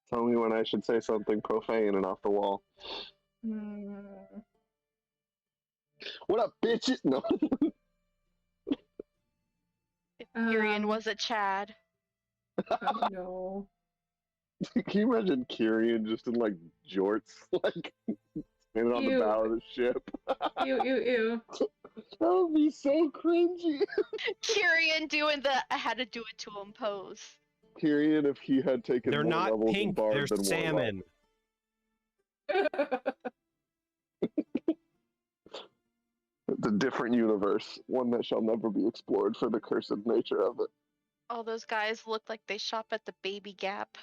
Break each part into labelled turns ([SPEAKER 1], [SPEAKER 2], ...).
[SPEAKER 1] Tell me when I should say something profane and off the wall.
[SPEAKER 2] Hmm.
[SPEAKER 1] What up, bitches? No.
[SPEAKER 3] If Tyrion
[SPEAKER 2] Um,
[SPEAKER 3] was a Chad.
[SPEAKER 2] Oh no.
[SPEAKER 1] Can you imagine Kyrian just in like jorts, like standing on the
[SPEAKER 2] Ew.
[SPEAKER 1] bow of the ship?
[SPEAKER 2] Ew, ew, ew.
[SPEAKER 1] That would be so cringy.
[SPEAKER 3] Tyrion doing the I had to do it to him pose.
[SPEAKER 1] Kyrian, if he had taken
[SPEAKER 4] They're
[SPEAKER 1] more
[SPEAKER 4] not
[SPEAKER 1] levels of
[SPEAKER 4] pink,
[SPEAKER 1] Bard
[SPEAKER 4] they're
[SPEAKER 1] than Warlock.
[SPEAKER 4] salmon.
[SPEAKER 1] It's a different universe, one that shall never be explored for the cursed nature of it.
[SPEAKER 3] All those guys look like they shop at the Baby Gap.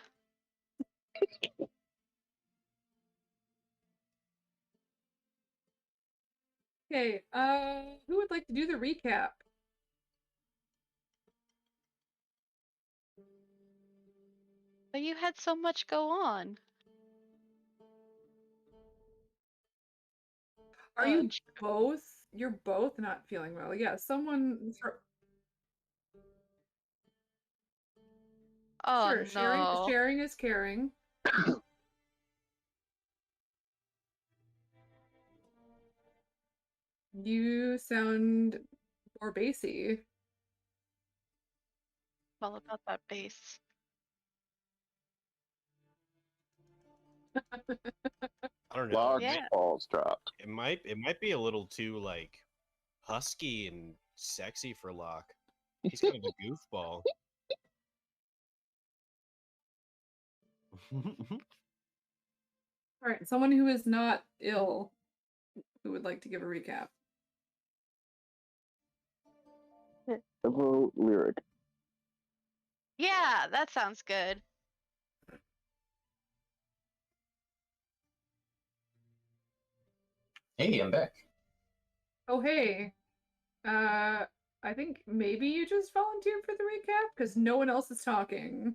[SPEAKER 2] Okay, who would like to do the recap?
[SPEAKER 3] But you had so much go on.
[SPEAKER 2] Are you both? You're both not feeling well. Yeah, someone.
[SPEAKER 3] Oh
[SPEAKER 2] Sure,
[SPEAKER 3] no.
[SPEAKER 2] sharing is caring. You sound more bassy.
[SPEAKER 3] All about that bass.
[SPEAKER 4] I don't know.
[SPEAKER 1] Large
[SPEAKER 3] Yeah.
[SPEAKER 1] balls dropped.
[SPEAKER 4] It might be a little too like husky and sexy for Locke. He's kind of a goofball.
[SPEAKER 2] All right, someone who is not ill who would like to give a recap.
[SPEAKER 1] Hello, lyric.
[SPEAKER 3] Yeah, that sounds good.
[SPEAKER 5] Hey, I'm back.
[SPEAKER 2] Oh, hey. I think maybe you just volunteered for the recap because no one else is talking.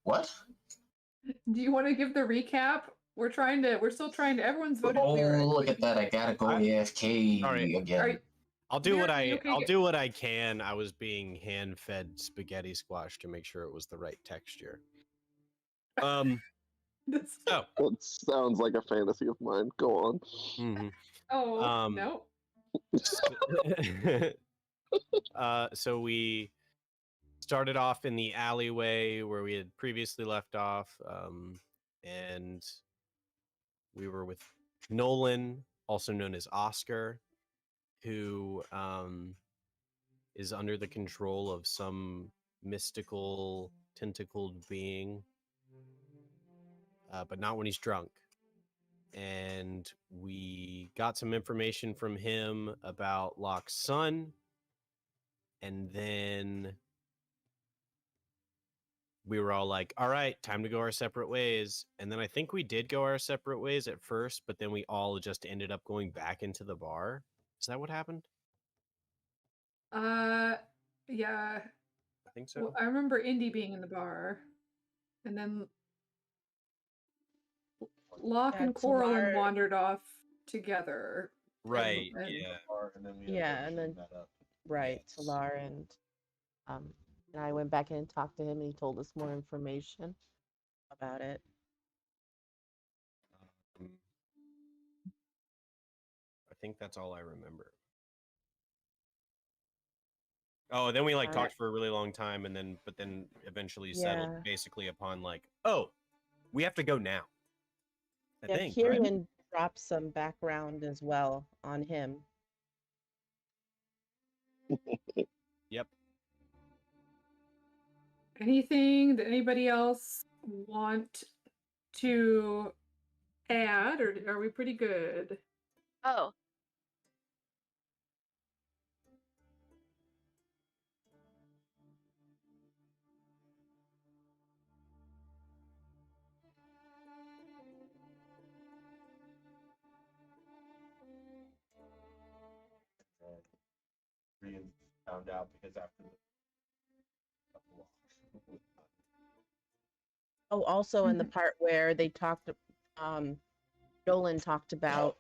[SPEAKER 5] What?
[SPEAKER 2] Do you want to give the recap? We're still trying to, everyone's voted
[SPEAKER 5] Oh,
[SPEAKER 2] lyric.
[SPEAKER 5] look at that! I gotta go AFK
[SPEAKER 4] Sorry.
[SPEAKER 5] again.
[SPEAKER 2] Alright,
[SPEAKER 4] I'll do what
[SPEAKER 2] Lyric, you
[SPEAKER 4] I'll
[SPEAKER 2] okay?
[SPEAKER 4] do what I can. I was being hand-fed spaghetti squash to make sure it was the right texture.
[SPEAKER 2] This-
[SPEAKER 4] So
[SPEAKER 1] That sounds like a fantasy of mine. Go on.
[SPEAKER 4] mhm.
[SPEAKER 2] Oh, no.
[SPEAKER 4] So we started off in the alleyway where we had previously left off, and we were with Nolan, also known as Oscar, who is under the control of some mystical tentacled being, but not when he's drunk. And we got some information from him about Locke's son, and then we were all like, all right, time to go our separate ways. And then I think we did go our separate ways at first, but then we all just ended up going back into the bar. Is that what happened?
[SPEAKER 2] Yeah.
[SPEAKER 4] I think so.
[SPEAKER 2] Well, I remember Indy being in the bar. And then Locke
[SPEAKER 6] Yeah,
[SPEAKER 2] and Coralin
[SPEAKER 6] Talar-
[SPEAKER 2] wandered off together.
[SPEAKER 4] Right,
[SPEAKER 2] And-
[SPEAKER 4] yeah.
[SPEAKER 6] Yeah, and then right,
[SPEAKER 4] Yes.
[SPEAKER 6] Talar and I went back in and talked to him, and he told us more information about it.
[SPEAKER 4] Um, I think that's all I remember. Oh, then we like
[SPEAKER 6] Alright.
[SPEAKER 4] talked for a really long time, and then eventually settled
[SPEAKER 6] Yeah.
[SPEAKER 4] basically upon like, oh, we have to go now. I
[SPEAKER 6] Yeah,
[SPEAKER 4] think.
[SPEAKER 6] Kieran
[SPEAKER 4] Right?
[SPEAKER 6] dropped some background as well on him.
[SPEAKER 4] Yep.
[SPEAKER 2] Anything that anybody else want to add, or are we pretty good?
[SPEAKER 3] Oh.
[SPEAKER 7] Brian found out because after the
[SPEAKER 6] Oh, also in the part where they talked, Dolan talked about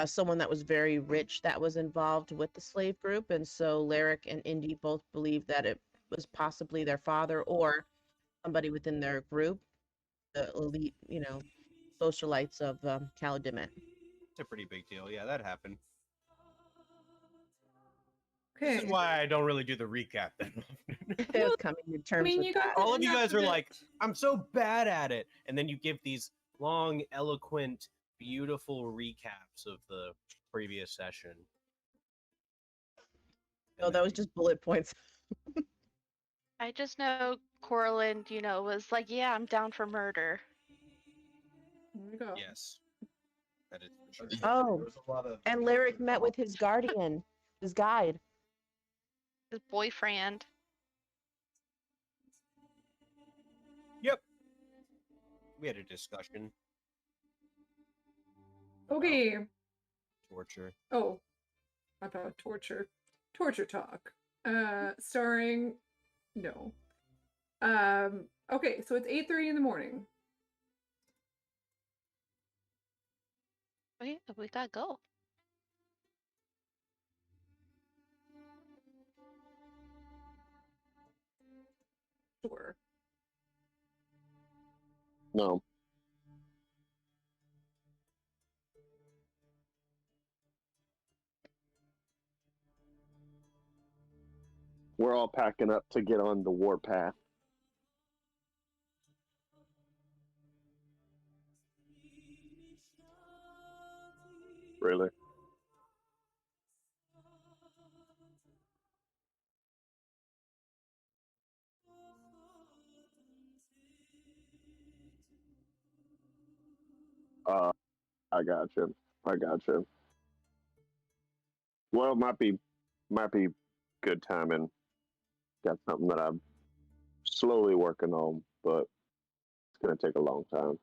[SPEAKER 6] someone that was very rich that was involved with the slave group, and so Lyric and Indy both believe that it was possibly their father or somebody within their group, the elite, socialites of Caladimit.
[SPEAKER 4] It's a pretty big deal. Yeah, that happened.
[SPEAKER 2] Okay.
[SPEAKER 4] This is why I don't really do the recap then.
[SPEAKER 6] Coming to terms
[SPEAKER 2] mean,
[SPEAKER 6] with
[SPEAKER 2] you
[SPEAKER 6] that.
[SPEAKER 2] got
[SPEAKER 4] All of you
[SPEAKER 2] enough
[SPEAKER 4] guys
[SPEAKER 2] of
[SPEAKER 4] are
[SPEAKER 2] it.
[SPEAKER 4] like, I'm so bad at it. And then you give these long, eloquent, beautiful recaps of the previous session.
[SPEAKER 6] No, that was just bullet points.
[SPEAKER 3] I just know Corlin, was like, yeah, I'm down for murder.
[SPEAKER 2] There we go.
[SPEAKER 4] Yes. That is for sure.
[SPEAKER 6] Oh,
[SPEAKER 7] There was a lot of
[SPEAKER 6] and Lyric met with his guardian, his guide.
[SPEAKER 3] His boyfriend.
[SPEAKER 4] Yep. We had a discussion.
[SPEAKER 2] Okay.
[SPEAKER 4] Torture.
[SPEAKER 2] Oh, about torture. Torture talk. Starring. No. Okay, so it's 8:30 in the morning.
[SPEAKER 3] Oh yeah, we gotta go.
[SPEAKER 2] Sure.
[SPEAKER 1] No. We're all packing up to get on the warpath. Really? I got you. I got you. Well, might be good timing. Got something that I'm slowly working on, but it's gonna take a long time.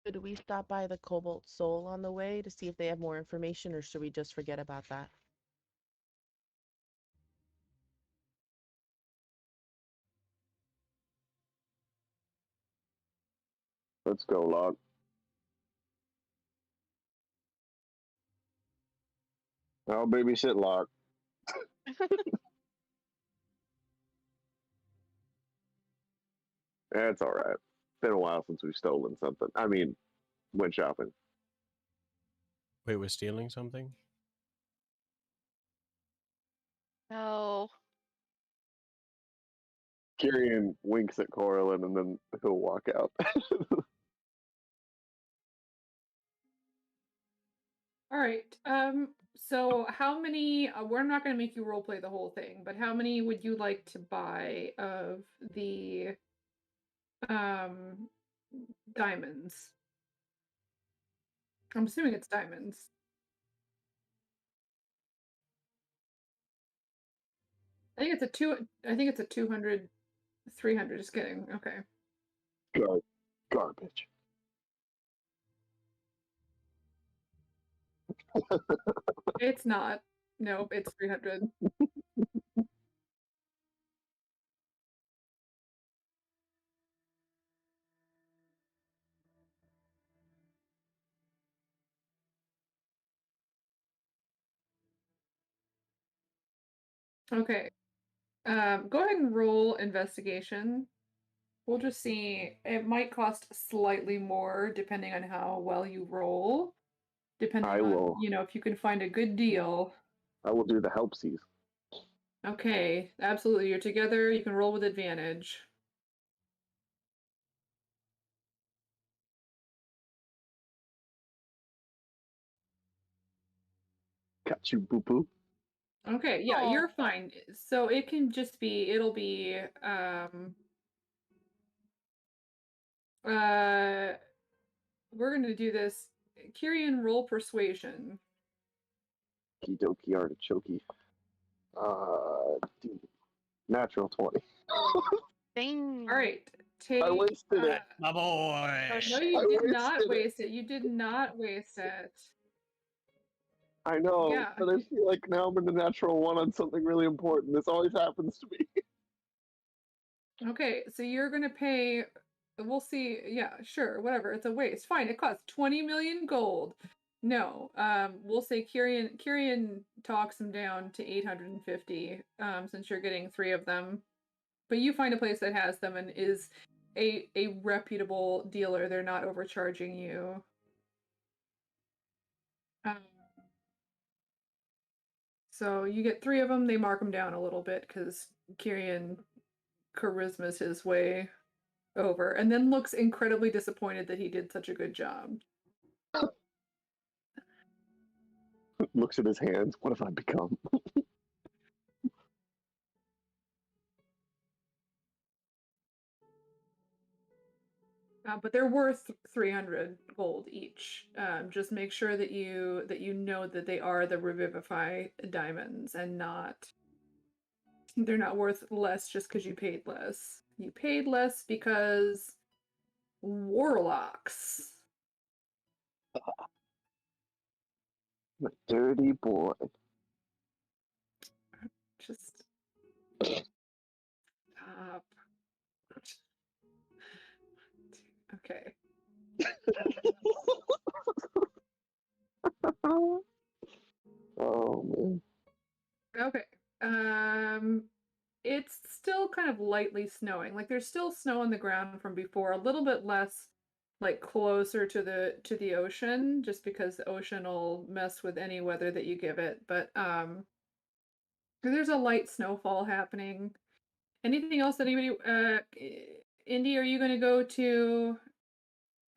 [SPEAKER 6] Should we stop by the Cobalt Soul on the way to see if they have more information, or should we just forget about that?
[SPEAKER 1] Let's go, Locke. I'll babysit Locke. That's all right. Been a while since we've stolen something. I mean, went shopping.
[SPEAKER 4] Wait, we're stealing something?
[SPEAKER 3] No.
[SPEAKER 1] Kyrian winks at Corlin and then he'll walk out.
[SPEAKER 2] All right. So how many? We're not going to make you roleplay the whole thing, but how many would you like to buy of the diamonds? I'm assuming it's diamonds. I think it's a 200, 300. Just kidding. Okay.
[SPEAKER 1] Garbage.
[SPEAKER 2] It's not. Nope. It's 300. Okay. Go ahead and roll investigation. We'll just see. It might cost slightly more depending on how well you roll. Depending
[SPEAKER 1] I
[SPEAKER 2] on,
[SPEAKER 1] will.
[SPEAKER 2] if you can find a good deal.
[SPEAKER 1] I will do the helpsies.
[SPEAKER 2] Okay, absolutely. You're together. You can roll with advantage.
[SPEAKER 1] Got you, boo boo.
[SPEAKER 2] Okay, yeah,
[SPEAKER 3] Aw.
[SPEAKER 2] you're fine. So it can just be, it'll be, we're gonna do this. Kyrian, roll persuasion.
[SPEAKER 1] Kidoki artichoke. Dude, natural 20.
[SPEAKER 3] Dang.
[SPEAKER 2] All right, take.
[SPEAKER 1] I wasted it.
[SPEAKER 4] My boy!
[SPEAKER 2] No, you
[SPEAKER 1] I
[SPEAKER 2] did not
[SPEAKER 1] wasted it.
[SPEAKER 2] waste it. You did not waste it.
[SPEAKER 1] I know,
[SPEAKER 2] Yeah.
[SPEAKER 1] but I feel like now I'm in the natural one on something really important. This always happens to me.
[SPEAKER 2] Okay, so you're gonna pay. We'll see. Yeah, sure, whatever. It's a waste. Fine. It costs 20 million gold. No. We'll say Kyrian talks him down to 850, since you're getting 3 of them. But you find a place that has them and is a reputable dealer. They're not overcharging you. So you get 3 of them. They mark them down a little bit because Kyrian charisma's his way over, and then looks incredibly disappointed that he did such a good job.
[SPEAKER 1] Looks at his hands. What have I become?
[SPEAKER 2] But they're worth 300 gold each. Just make sure that you know that they are the Revivify diamonds and they're not worth less just because you paid less. You paid less because warlocks.
[SPEAKER 1] I'm a dirty boy.
[SPEAKER 2] Just stop. Okay.
[SPEAKER 1] Oh man.
[SPEAKER 2] Okay. It's still kind of lightly snowing. Like there's still snow on the ground from before, a little bit less like closer to the ocean, just because the ocean will mess with any weather that you give it. But there's a light snowfall happening. Anything else that anybody Indy, are you gonna go to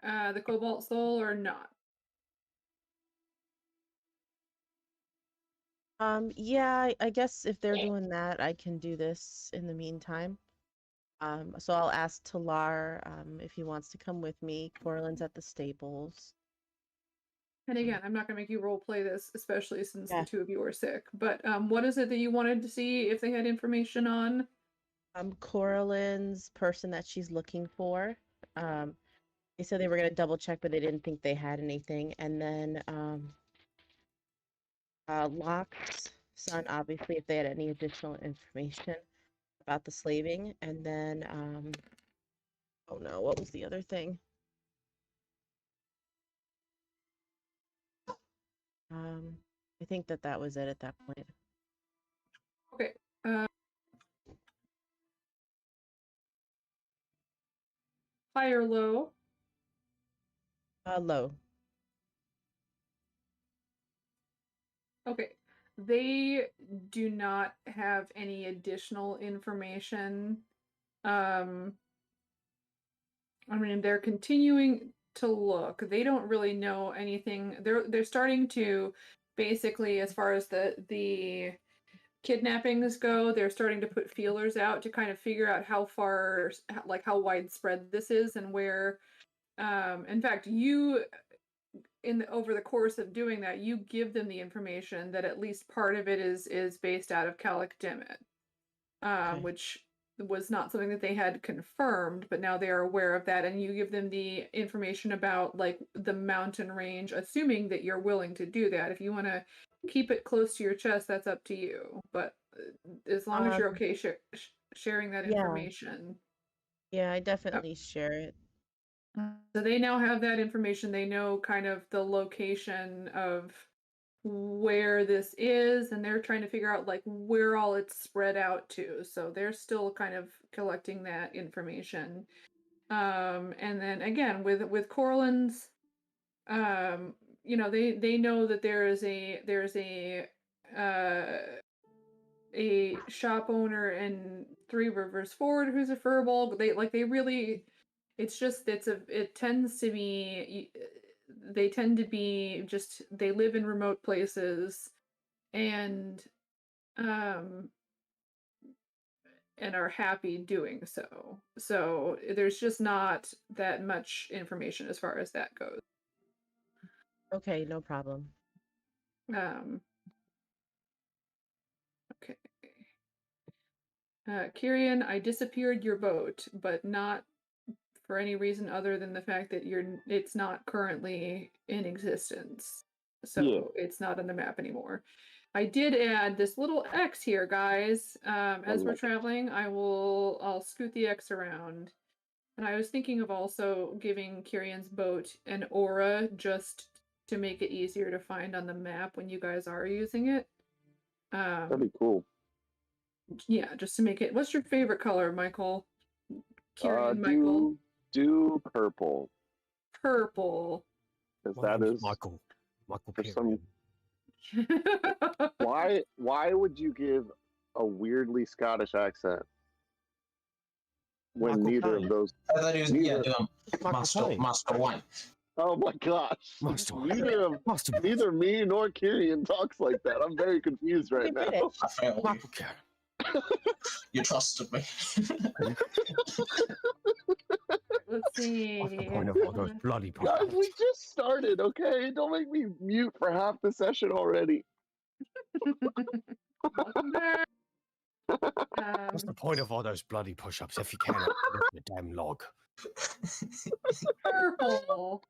[SPEAKER 2] the Cobalt Soul or not?
[SPEAKER 6] Yeah, I guess if they're doing that, I can do this in the meantime. So I'll ask Talar if he wants to come with me. Corlin's at the stables.
[SPEAKER 2] And again, I'm not gonna make you role play this, especially since
[SPEAKER 6] Yeah.
[SPEAKER 2] the 2 of you are sick. But what is it that you wanted to see if they had information on?
[SPEAKER 6] Corlin's person that she's looking for. They said they were gonna double check, but they didn't think they had anything. And then Locke's son, obviously, if they had any additional information about the slaving. And then oh no, what was the other thing? I think that was it at that point.
[SPEAKER 2] Okay. High or low?
[SPEAKER 6] Low.
[SPEAKER 2] Okay. They do not have any additional information. I mean, they're continuing to look. They don't really know anything. They're starting to basically, as far as the kidnappings go, they're starting to put feelers out to kind of figure out how far, like how widespread this is and where. In fact, you over the course of doing that, you give them the information that at least part of it is based out of Calic Dimit,
[SPEAKER 6] Okay.
[SPEAKER 2] which was not something that they had confirmed, but now they are aware of that, and you give them the information about like the mountain range, assuming that you're willing to do that. If you want to keep it close to your chest, that's up to you. But as long as you're okay sharing that
[SPEAKER 6] yeah.
[SPEAKER 2] information.
[SPEAKER 6] Yeah, I definitely share it.
[SPEAKER 2] So they now have that information. They know kind of the location of where this is, and they're trying to figure out like where all it's spread out to. So they're still kind of collecting that information. And then again with Corlin's, you know, they know that there's a shop owner in Three Rivers Ford who's a furball. They really, it tends to be, they tend to be just, they live in remote places and are happy doing so. So there's just not that much information as far as that goes.
[SPEAKER 6] Okay, no problem.
[SPEAKER 2] Okay. Kyrian, I disappeared your boat, but not for any reason other than the fact that it's not currently in existence. So it's not on the map anymore. I did add this little X here, guys. As we're traveling, I'll scoot the X around. And I was thinking of also giving Kyrian's boat an aura just to make it easier to find on the map when you guys are using it.
[SPEAKER 1] That'd be cool.
[SPEAKER 2] Yeah, just to make it. What's your favorite color, Michael? Kieran, Michael.
[SPEAKER 1] Do purple.
[SPEAKER 2] Purple.
[SPEAKER 1] Because
[SPEAKER 4] My
[SPEAKER 1] that
[SPEAKER 4] name's
[SPEAKER 1] is
[SPEAKER 4] Michael
[SPEAKER 1] for some.
[SPEAKER 2] Why?
[SPEAKER 1] Why would you give a weirdly Scottish accent when
[SPEAKER 4] Michael
[SPEAKER 1] neither
[SPEAKER 4] Caine.
[SPEAKER 1] of those?
[SPEAKER 5] I thought he was
[SPEAKER 1] Neither-
[SPEAKER 5] doing Master
[SPEAKER 4] Caine.
[SPEAKER 5] One.
[SPEAKER 1] Oh my gosh!
[SPEAKER 4] Master One.
[SPEAKER 1] Neither neither me nor Kyrian talks like that. I'm very confused right
[SPEAKER 6] You're
[SPEAKER 1] now.
[SPEAKER 6] British.
[SPEAKER 5] I failed.
[SPEAKER 4] Michael Caine.
[SPEAKER 5] You trusted me.
[SPEAKER 2] Let's see.
[SPEAKER 4] What's the point of all those bloody
[SPEAKER 1] Guys,
[SPEAKER 4] push-ups?
[SPEAKER 1] we just started, okay? Don't make me mute for half the session already.
[SPEAKER 2] Welcome back.
[SPEAKER 4] What's the point of all those bloody push-ups if you can't lift the damn log?
[SPEAKER 2] Purple.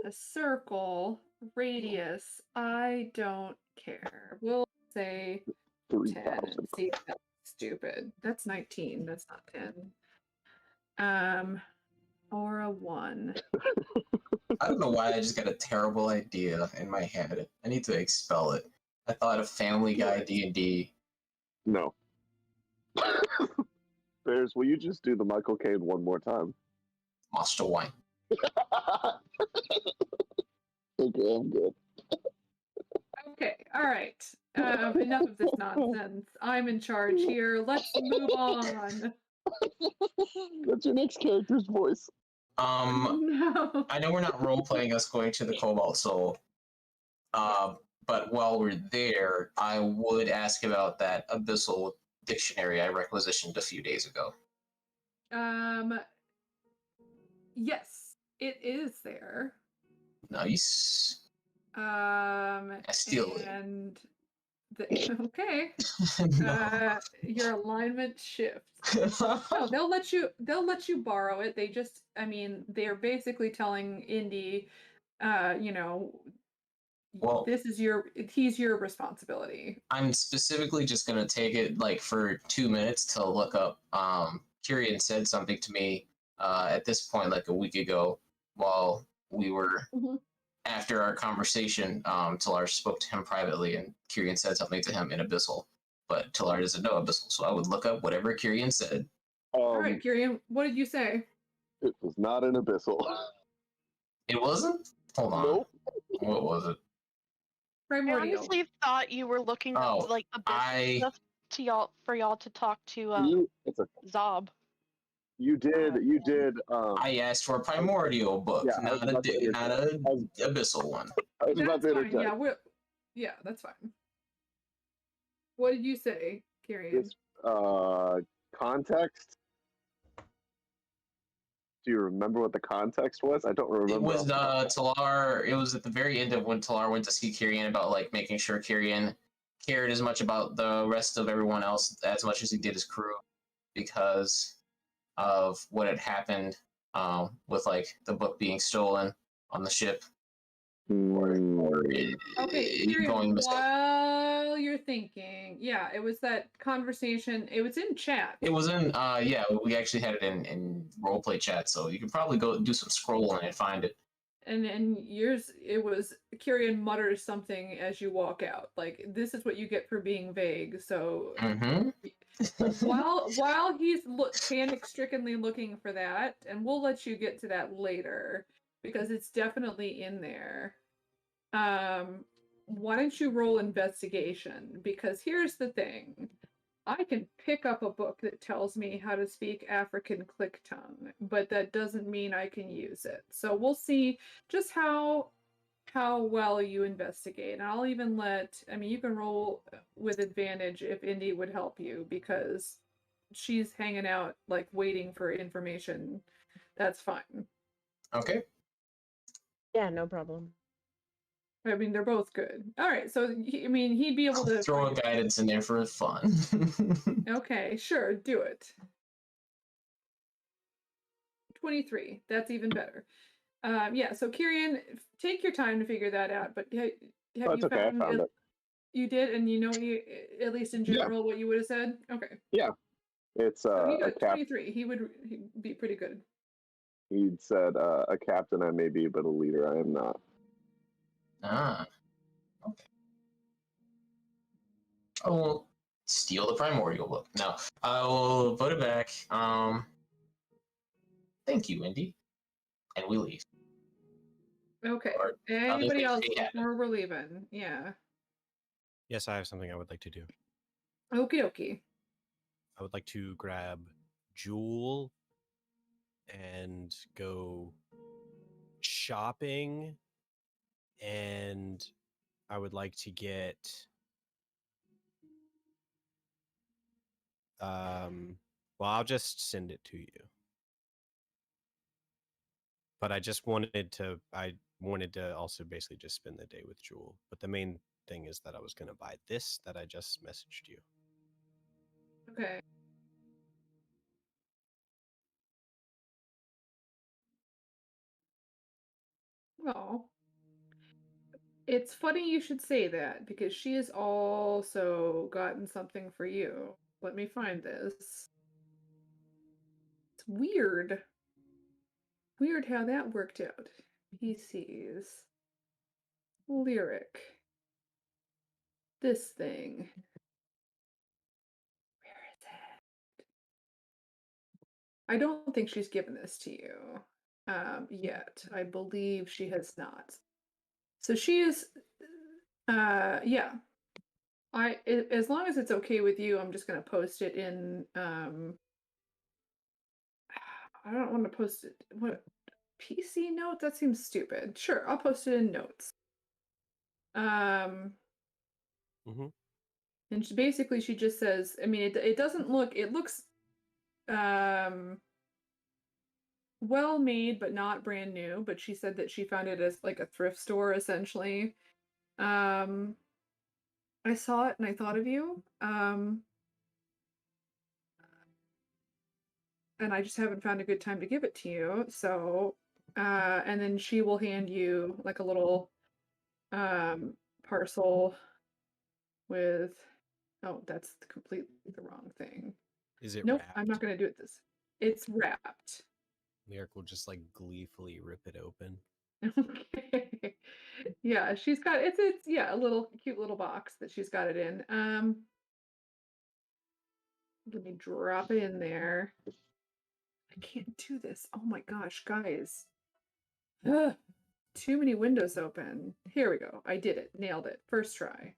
[SPEAKER 2] A circle. Radius. I don't care. We'll say 10.
[SPEAKER 1] 3,000.
[SPEAKER 2] See, that's stupid. That's 19. That's not 10. Or a 1.
[SPEAKER 5] I don't know why I just got a terrible idea in my head. I need to expel it. I thought of Family Guy D&D.
[SPEAKER 1] No. Bears, will you just do the Michael Caine one more time?
[SPEAKER 5] Master One.
[SPEAKER 1] Okay, I'm good.
[SPEAKER 2] Okay, all right. Enough of this nonsense. I'm in charge here. Let's move on.
[SPEAKER 1] What's your next character's voice?
[SPEAKER 2] No.
[SPEAKER 5] I know we're not role playing us going to the Cobalt Soul, but while we're there, I would ask about that Abyssal dictionary I requisitioned a few days ago.
[SPEAKER 2] Yes, it is there.
[SPEAKER 5] Nice.
[SPEAKER 2] I
[SPEAKER 5] steal it.
[SPEAKER 2] and okay.
[SPEAKER 5] No.
[SPEAKER 2] Your alignment shifts. No, they'll let you borrow it. They just, I mean, they're basically telling Indy,
[SPEAKER 5] Well-
[SPEAKER 2] he's your responsibility.
[SPEAKER 5] I'm specifically just gonna take it like for 2 minutes to look up. Kyrian said something to me at this point like a week ago while we were
[SPEAKER 2] Mhm.
[SPEAKER 5] after our conversation. Talar spoke to him privately, and Kyrian said something to him in Abyssal, but Talar doesn't know Abyssal, so I would look up whatever Kyrian said.
[SPEAKER 2] All right, Kieran, what did you say?
[SPEAKER 1] It was not an abyssal.
[SPEAKER 5] It wasn't. Hold on.
[SPEAKER 1] Nope.
[SPEAKER 5] What was it?
[SPEAKER 3] I
[SPEAKER 2] Primordial.
[SPEAKER 3] honestly thought you were looking
[SPEAKER 5] Oh,
[SPEAKER 3] up like
[SPEAKER 5] I-
[SPEAKER 3] stuff to y'all to talk to
[SPEAKER 1] It's a,
[SPEAKER 3] Zob.
[SPEAKER 1] you did.
[SPEAKER 5] I asked for a primordial book,
[SPEAKER 1] Yeah, I was
[SPEAKER 5] not
[SPEAKER 1] about to
[SPEAKER 5] not a abyssal one.
[SPEAKER 1] I was about
[SPEAKER 2] That's
[SPEAKER 1] to
[SPEAKER 2] fine.
[SPEAKER 1] interject.
[SPEAKER 2] Yeah, that's fine. What did you say, Kieran?
[SPEAKER 1] It's context. Do you remember what the context was? I don't remember.
[SPEAKER 5] It was
[SPEAKER 1] off the top of my head.
[SPEAKER 5] Talar. It was at the very end of when Talar went to see Kyrian about like making sure Kyrian cared as much about the rest of everyone else as much as he did his crew, because of what had happened with like the book being stolen on the ship. Or it,
[SPEAKER 2] Okay,
[SPEAKER 5] it
[SPEAKER 2] Kieran,
[SPEAKER 5] going missing.
[SPEAKER 2] while you're thinking, yeah, it was that conversation. It was in chat.
[SPEAKER 5] It was in yeah, we actually had it in roleplay chat, so you can probably go do some scrolling and find it.
[SPEAKER 2] And yours, it was Kieran mutters something as you walk out. Like, this is what you get for being vague. So
[SPEAKER 5] Mm-hmm.
[SPEAKER 2] while he's panic-strickenly looking for that, and we'll let you get to that later because it's definitely in there. Why don't you roll investigation? Because here's the thing. I can pick up a book that tells me how to speak African click tongue, but that doesn't mean I can use it. So we'll see just how well you investigate. And I'll even you can roll with advantage if Indy would help you because she's hanging out like waiting for information. That's fine.
[SPEAKER 5] Okay.
[SPEAKER 6] Yeah, no problem.
[SPEAKER 2] I mean, they're both good. All right, so he'd be able to
[SPEAKER 5] Throw a guidance in there for fun.
[SPEAKER 2] Okay, sure, do it. 23. That's even better. Yeah, so Kieran, take your time to figure that out. But have
[SPEAKER 1] Oh, it's
[SPEAKER 2] you
[SPEAKER 1] okay. I found it.
[SPEAKER 2] You did, and at least in general what you would have said. Okay.
[SPEAKER 1] It's
[SPEAKER 2] So he
[SPEAKER 1] a
[SPEAKER 2] got
[SPEAKER 1] cap.
[SPEAKER 2] 23. He'd be pretty good.
[SPEAKER 1] He'd said, "A captain I may be, but a leader I am not."
[SPEAKER 5] Ah, okay. I will steal the primordial book. No, I will put it back. Thank you, Wendy. And we leave.
[SPEAKER 2] Okay.
[SPEAKER 5] Or other
[SPEAKER 2] Anybody
[SPEAKER 5] things
[SPEAKER 2] else
[SPEAKER 5] may happen.
[SPEAKER 2] before we're leaving? Yeah.
[SPEAKER 4] Yes, I have something I would like to do.
[SPEAKER 2] Okie dokie.
[SPEAKER 4] I would like to grab Jewel and go shopping, and I would like to get well, I'll just send it to you. But I wanted to also basically just spend the day with Jewel. But the main thing is that I was going to buy this that I just messaged you.
[SPEAKER 2] Okay. Oh. It's funny you should say that because she has also gotten something for you. Let me find this. It's weird. Weird how that worked out. PCs. Lyric. This thing. Where is it? I don't think she's given this to you yet. I believe she has not. So she is yeah. As long as it's okay with you, I'm just gonna post it in I don't want to post it what PC note? That seems stupid. Sure, I'll post it in notes.
[SPEAKER 4] Mm-hmm.
[SPEAKER 2] And she just says, I mean it doesn't look it looks well made but not brand new, but she said that she found it as like a thrift store essentially. I saw it and I thought of you. And I just haven't found a good time to give it to you. So, and then she will hand you like a little parcel with, oh, that's completely the wrong thing.
[SPEAKER 4] Is it
[SPEAKER 2] Nope,
[SPEAKER 4] wrapped?
[SPEAKER 2] I'm not going to do it this. It's wrapped.
[SPEAKER 4] Lyric will just like gleefully rip it open.
[SPEAKER 2] Okay. Yeah, she's got it's yeah, a little cute little box that she's got it in. Let me drop it in there. I can't do this. Oh my gosh, guys. Ugh, too many windows open. Here we go. I did it. Nailed it. First try.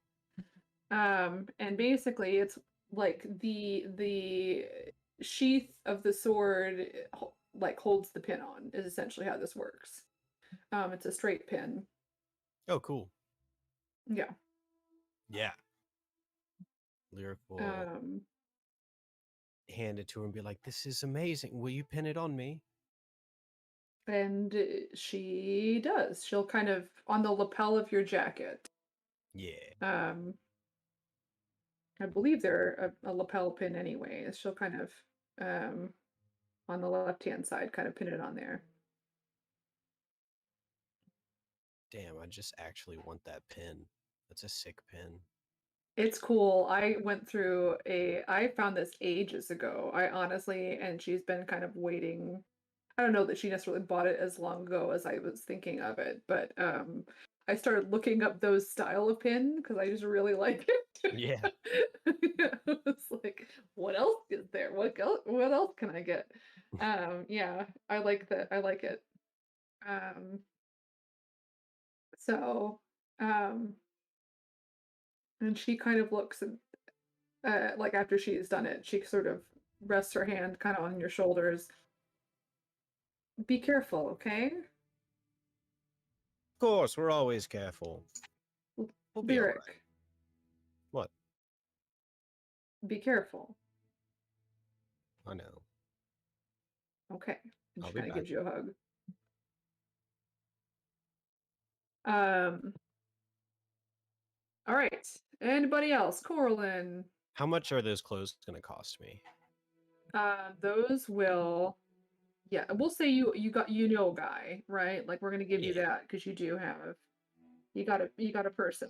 [SPEAKER 2] And basically it's like the sheath of the sword like holds the pin on is essentially how this works. It's a straight pin.
[SPEAKER 4] Oh, cool.
[SPEAKER 2] Yeah.
[SPEAKER 4] Yeah. Lyric will hand it to her and be like, "This is amazing. Will you pin it on me?"
[SPEAKER 2] And she does. She'll kind of on the lapel of your jacket.
[SPEAKER 4] Yeah.
[SPEAKER 2] I believe they're a lapel pin anyway. She'll kind of on the left-hand side kind of pin it on there.
[SPEAKER 4] Damn, I just actually want that pin. That's a sick pin.
[SPEAKER 2] It's cool. I found this ages ago. I honestly, and she's been kind of waiting. I don't know that she necessarily bought it as long ago as I was thinking of it, but I started looking up those style of pin because I just really like it.
[SPEAKER 4] Yeah.
[SPEAKER 2] It's like, what else is there? What else can I get? Yeah, I like that. I like it. So, and she kind of looks and like after she's done it, she sort of rests her hand kind of on your shoulders. Be careful, okay?
[SPEAKER 4] Of course, we're always careful. We'll be all right.
[SPEAKER 2] Lyric,
[SPEAKER 4] What?
[SPEAKER 2] be careful.
[SPEAKER 4] I know.
[SPEAKER 2] Okay. And
[SPEAKER 4] I'll
[SPEAKER 2] she
[SPEAKER 4] be
[SPEAKER 2] kind of
[SPEAKER 4] back.
[SPEAKER 2] gives you a hug. All right. Anybody else? Corlin.
[SPEAKER 4] How much are those clothes going to cost me?
[SPEAKER 2] Those will, yeah, we'll say you got guy, right? Like we're gonna give you
[SPEAKER 4] Yeah.
[SPEAKER 2] that because you got a person.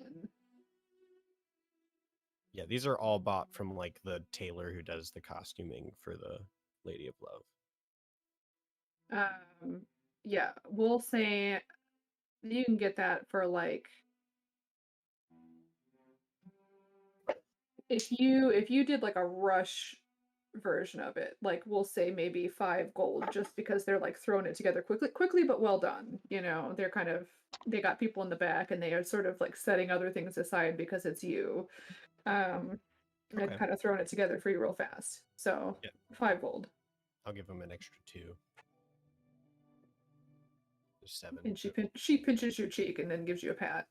[SPEAKER 4] Yeah, these are all bought from like the tailor who does the costuming for the Lady of Love.
[SPEAKER 2] Yeah, we'll say you can get that for like if you did like a rush version of it, like we'll say maybe 5 gold, just because they're like throwing it together quickly but well done. They're kind of they got people in the back and they are sort of like setting other things aside because it's you. And
[SPEAKER 4] Okay.
[SPEAKER 2] kind of throwing it together for you real fast. So
[SPEAKER 4] Yeah.
[SPEAKER 2] 5 gold.
[SPEAKER 4] I'll give him an extra 2. 7.
[SPEAKER 2] And she pinches your cheek and then gives you a pat.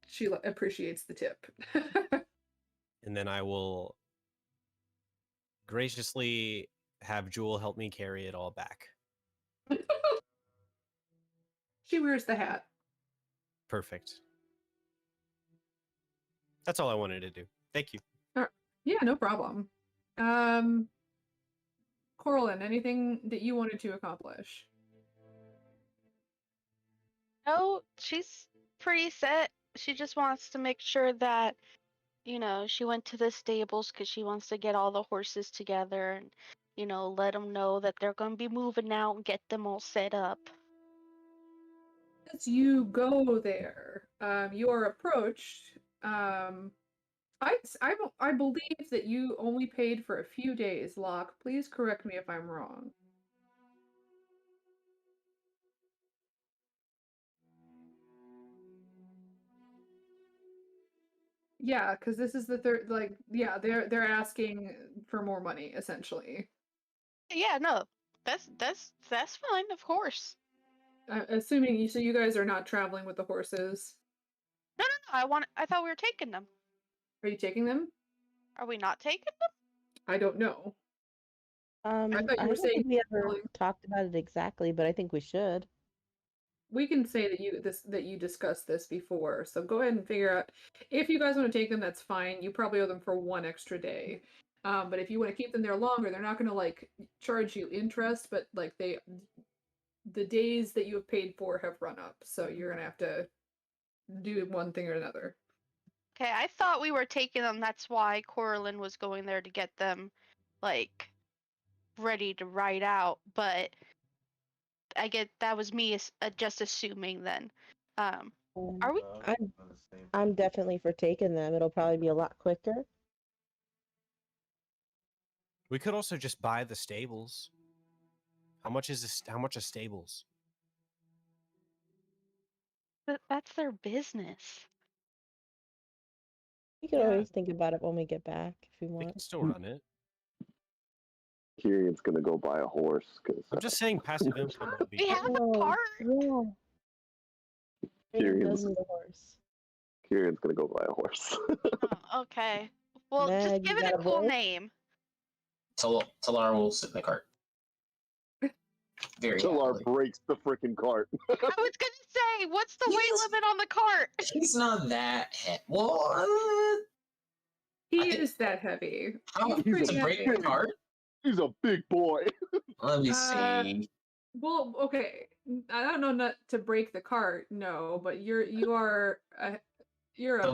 [SPEAKER 2] She appreciates the tip.
[SPEAKER 4] And then I will graciously have Jewel help me carry it all back.
[SPEAKER 2] She wears the hat.
[SPEAKER 4] Perfect. That's all I wanted to do. Thank you.
[SPEAKER 2] Yeah, no problem. Corlin, anything that you wanted to accomplish?
[SPEAKER 3] No, she's pretty set. She just wants to make sure that, she went to the stables because she wants to get all the horses together and, let them know that they're going to be moving out and get them all set up.
[SPEAKER 2] As you go there, you are approached. I believe that you only paid for a few days, Locke. Please correct me if I'm wrong. Yeah, because this is the third. Like, yeah, they're asking for more money essentially.
[SPEAKER 3] Yeah, no, that's fine, of course.
[SPEAKER 2] Assuming you guys are not traveling with the horses.
[SPEAKER 3] No, I thought we were taking them.
[SPEAKER 2] Are you taking them?
[SPEAKER 3] Are we not taking them?
[SPEAKER 2] I don't know.
[SPEAKER 6] I
[SPEAKER 2] thought you were
[SPEAKER 6] don't
[SPEAKER 2] saying
[SPEAKER 6] think we ever
[SPEAKER 2] traveling.
[SPEAKER 6] talked about it exactly, but I think we should.
[SPEAKER 2] We can say that you discussed this before. So go ahead and figure out if you guys want to take them. That's fine. You probably owe them for 1 extra day. But if you want to keep them there longer, they're not going to like charge you interest, but like the days that you have paid for have run up. So you're going to have to do one thing or another.
[SPEAKER 3] Okay, I thought we were taking them. That's why Corlin was going there to get them, like, ready to ride out. But I get that was me just assuming then. Are we?
[SPEAKER 6] I'm definitely for taking them. It'll probably be a lot quicker.
[SPEAKER 4] We could also just buy the stables. How much are stables?
[SPEAKER 3] That's their business.
[SPEAKER 6] We could
[SPEAKER 2] Yeah.
[SPEAKER 6] always think about it when we get back if we
[SPEAKER 4] We
[SPEAKER 6] want.
[SPEAKER 4] can still run it.
[SPEAKER 1] Kirian's gonna go buy a horse because
[SPEAKER 4] I'm just saying passive income would be
[SPEAKER 3] We have a
[SPEAKER 6] Oh,
[SPEAKER 3] cart.
[SPEAKER 6] yeah. Kirian does
[SPEAKER 1] Kirian's
[SPEAKER 6] need a horse.
[SPEAKER 1] Kirian's gonna go buy a horse.
[SPEAKER 3] Oh, okay. Well, just
[SPEAKER 6] Meg,
[SPEAKER 3] give
[SPEAKER 6] you
[SPEAKER 3] it
[SPEAKER 6] got
[SPEAKER 3] a
[SPEAKER 6] a
[SPEAKER 3] cool
[SPEAKER 6] voice?
[SPEAKER 3] name.
[SPEAKER 5] Talar will sit in the cart. Very
[SPEAKER 1] Talar
[SPEAKER 5] happily.
[SPEAKER 1] breaks the freaking cart.
[SPEAKER 3] I was gonna say, what's the weight
[SPEAKER 5] Yes.
[SPEAKER 3] limit on the cart?
[SPEAKER 5] He's not that well.
[SPEAKER 2] He
[SPEAKER 5] think-
[SPEAKER 2] is that heavy.
[SPEAKER 5] How
[SPEAKER 2] He's pretty
[SPEAKER 5] to break
[SPEAKER 2] heavy.
[SPEAKER 5] the cart?
[SPEAKER 1] He's a big boy.
[SPEAKER 5] Let me
[SPEAKER 2] Uh,
[SPEAKER 5] see.
[SPEAKER 2] Well, okay. I don't know, not to break the cart, no, but you're a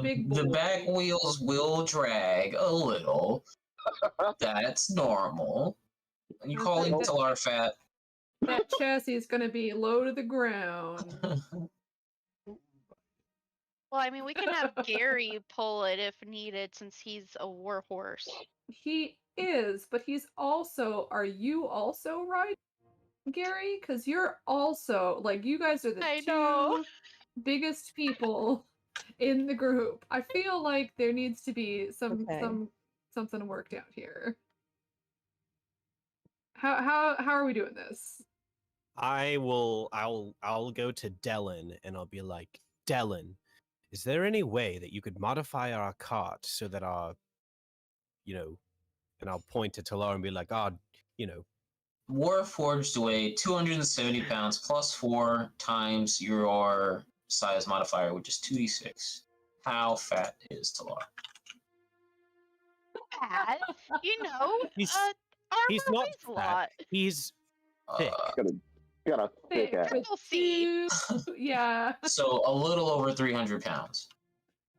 [SPEAKER 2] big boy.
[SPEAKER 5] The back wheels will drag a little. That's normal. You
[SPEAKER 2] Okay,
[SPEAKER 5] calling
[SPEAKER 2] that-
[SPEAKER 5] Talar fat?
[SPEAKER 2] That chassis is going to be low to the ground.
[SPEAKER 3] Well, I mean, we can have Gary pull it if needed, since he's a warhorse.
[SPEAKER 2] He is, but he's also. Are you also riding, Gary? Because you're also like you guys are the
[SPEAKER 3] I
[SPEAKER 2] two
[SPEAKER 3] know.
[SPEAKER 2] biggest people in the group. I feel like there needs to be something worked out here. How are we doing this?
[SPEAKER 4] I'll go to Dellen and I'll be like, Dellen, is there any way that you could modify our cart so that our, and I'll point to Talar and be like,
[SPEAKER 5] Warforged weigh 270 pounds plus 4 times your size modifier, which is 2d6. How fat is Talar?
[SPEAKER 3] Bad.
[SPEAKER 4] He's-
[SPEAKER 3] armor
[SPEAKER 4] he's not
[SPEAKER 3] weighs a
[SPEAKER 4] fat.
[SPEAKER 3] lot.
[SPEAKER 4] he's thick.
[SPEAKER 1] Got a thick ass.
[SPEAKER 3] Triple C.
[SPEAKER 2] Yeah.
[SPEAKER 5] So a little over 300 pounds.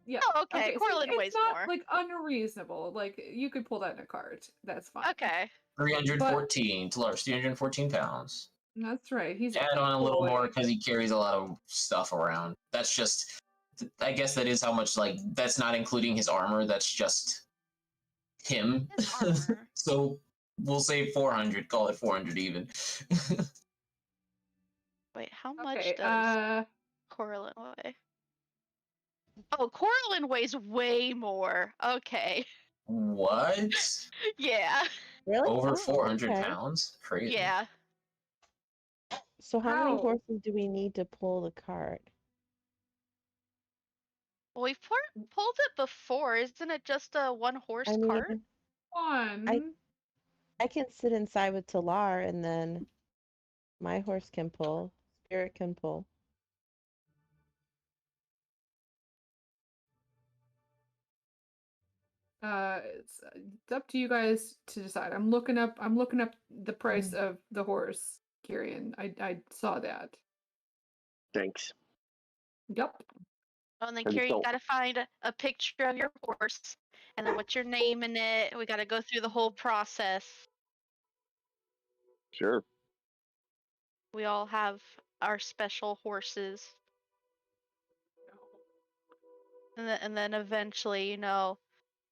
[SPEAKER 2] Yeah.
[SPEAKER 3] Oh, okay.
[SPEAKER 2] So
[SPEAKER 3] Corlin weighs
[SPEAKER 2] it's not
[SPEAKER 3] more.
[SPEAKER 2] like unreasonable. Like you could pull that in a cart. That's fine.
[SPEAKER 3] Okay.
[SPEAKER 5] 314. Talar's 314 pounds.
[SPEAKER 2] That's right. He's
[SPEAKER 5] Add on a little
[SPEAKER 2] boy.
[SPEAKER 5] more because he carries a lot of stuff around. That's just, I guess that is how much, like, that's not including his armor. That's just him.
[SPEAKER 3] His armor.
[SPEAKER 5] So we'll say 400. Call it 400 even.
[SPEAKER 3] Wait, how much
[SPEAKER 2] Okay.
[SPEAKER 3] does Corlin weigh? Oh, Corlin weighs way more. Okay.
[SPEAKER 5] What?
[SPEAKER 3] Yeah.
[SPEAKER 6] Really?
[SPEAKER 5] Over
[SPEAKER 6] Oh,
[SPEAKER 5] 400
[SPEAKER 6] okay.
[SPEAKER 5] pounds? Crazy.
[SPEAKER 3] Yeah.
[SPEAKER 6] So how many
[SPEAKER 2] How?
[SPEAKER 6] horses do we need to pull the cart?
[SPEAKER 3] Well, we've pulled it before. Isn't it just a one horse
[SPEAKER 6] I
[SPEAKER 3] cart?
[SPEAKER 6] mean,
[SPEAKER 2] One.
[SPEAKER 6] I can sit inside with Talar, and then my horse can pull. Spirit can pull.
[SPEAKER 2] It's up to you guys to decide. I'm looking up the price of the horse, Kyrian. I saw that.
[SPEAKER 1] Thanks.
[SPEAKER 2] Yep.
[SPEAKER 3] Oh, and then
[SPEAKER 1] I just
[SPEAKER 3] Kiri, you
[SPEAKER 1] don't-
[SPEAKER 3] gotta find a picture of your horse, and then what's your name in it. We gotta go through the whole process.
[SPEAKER 1] Sure.
[SPEAKER 3] We all have our special horses, and then eventually,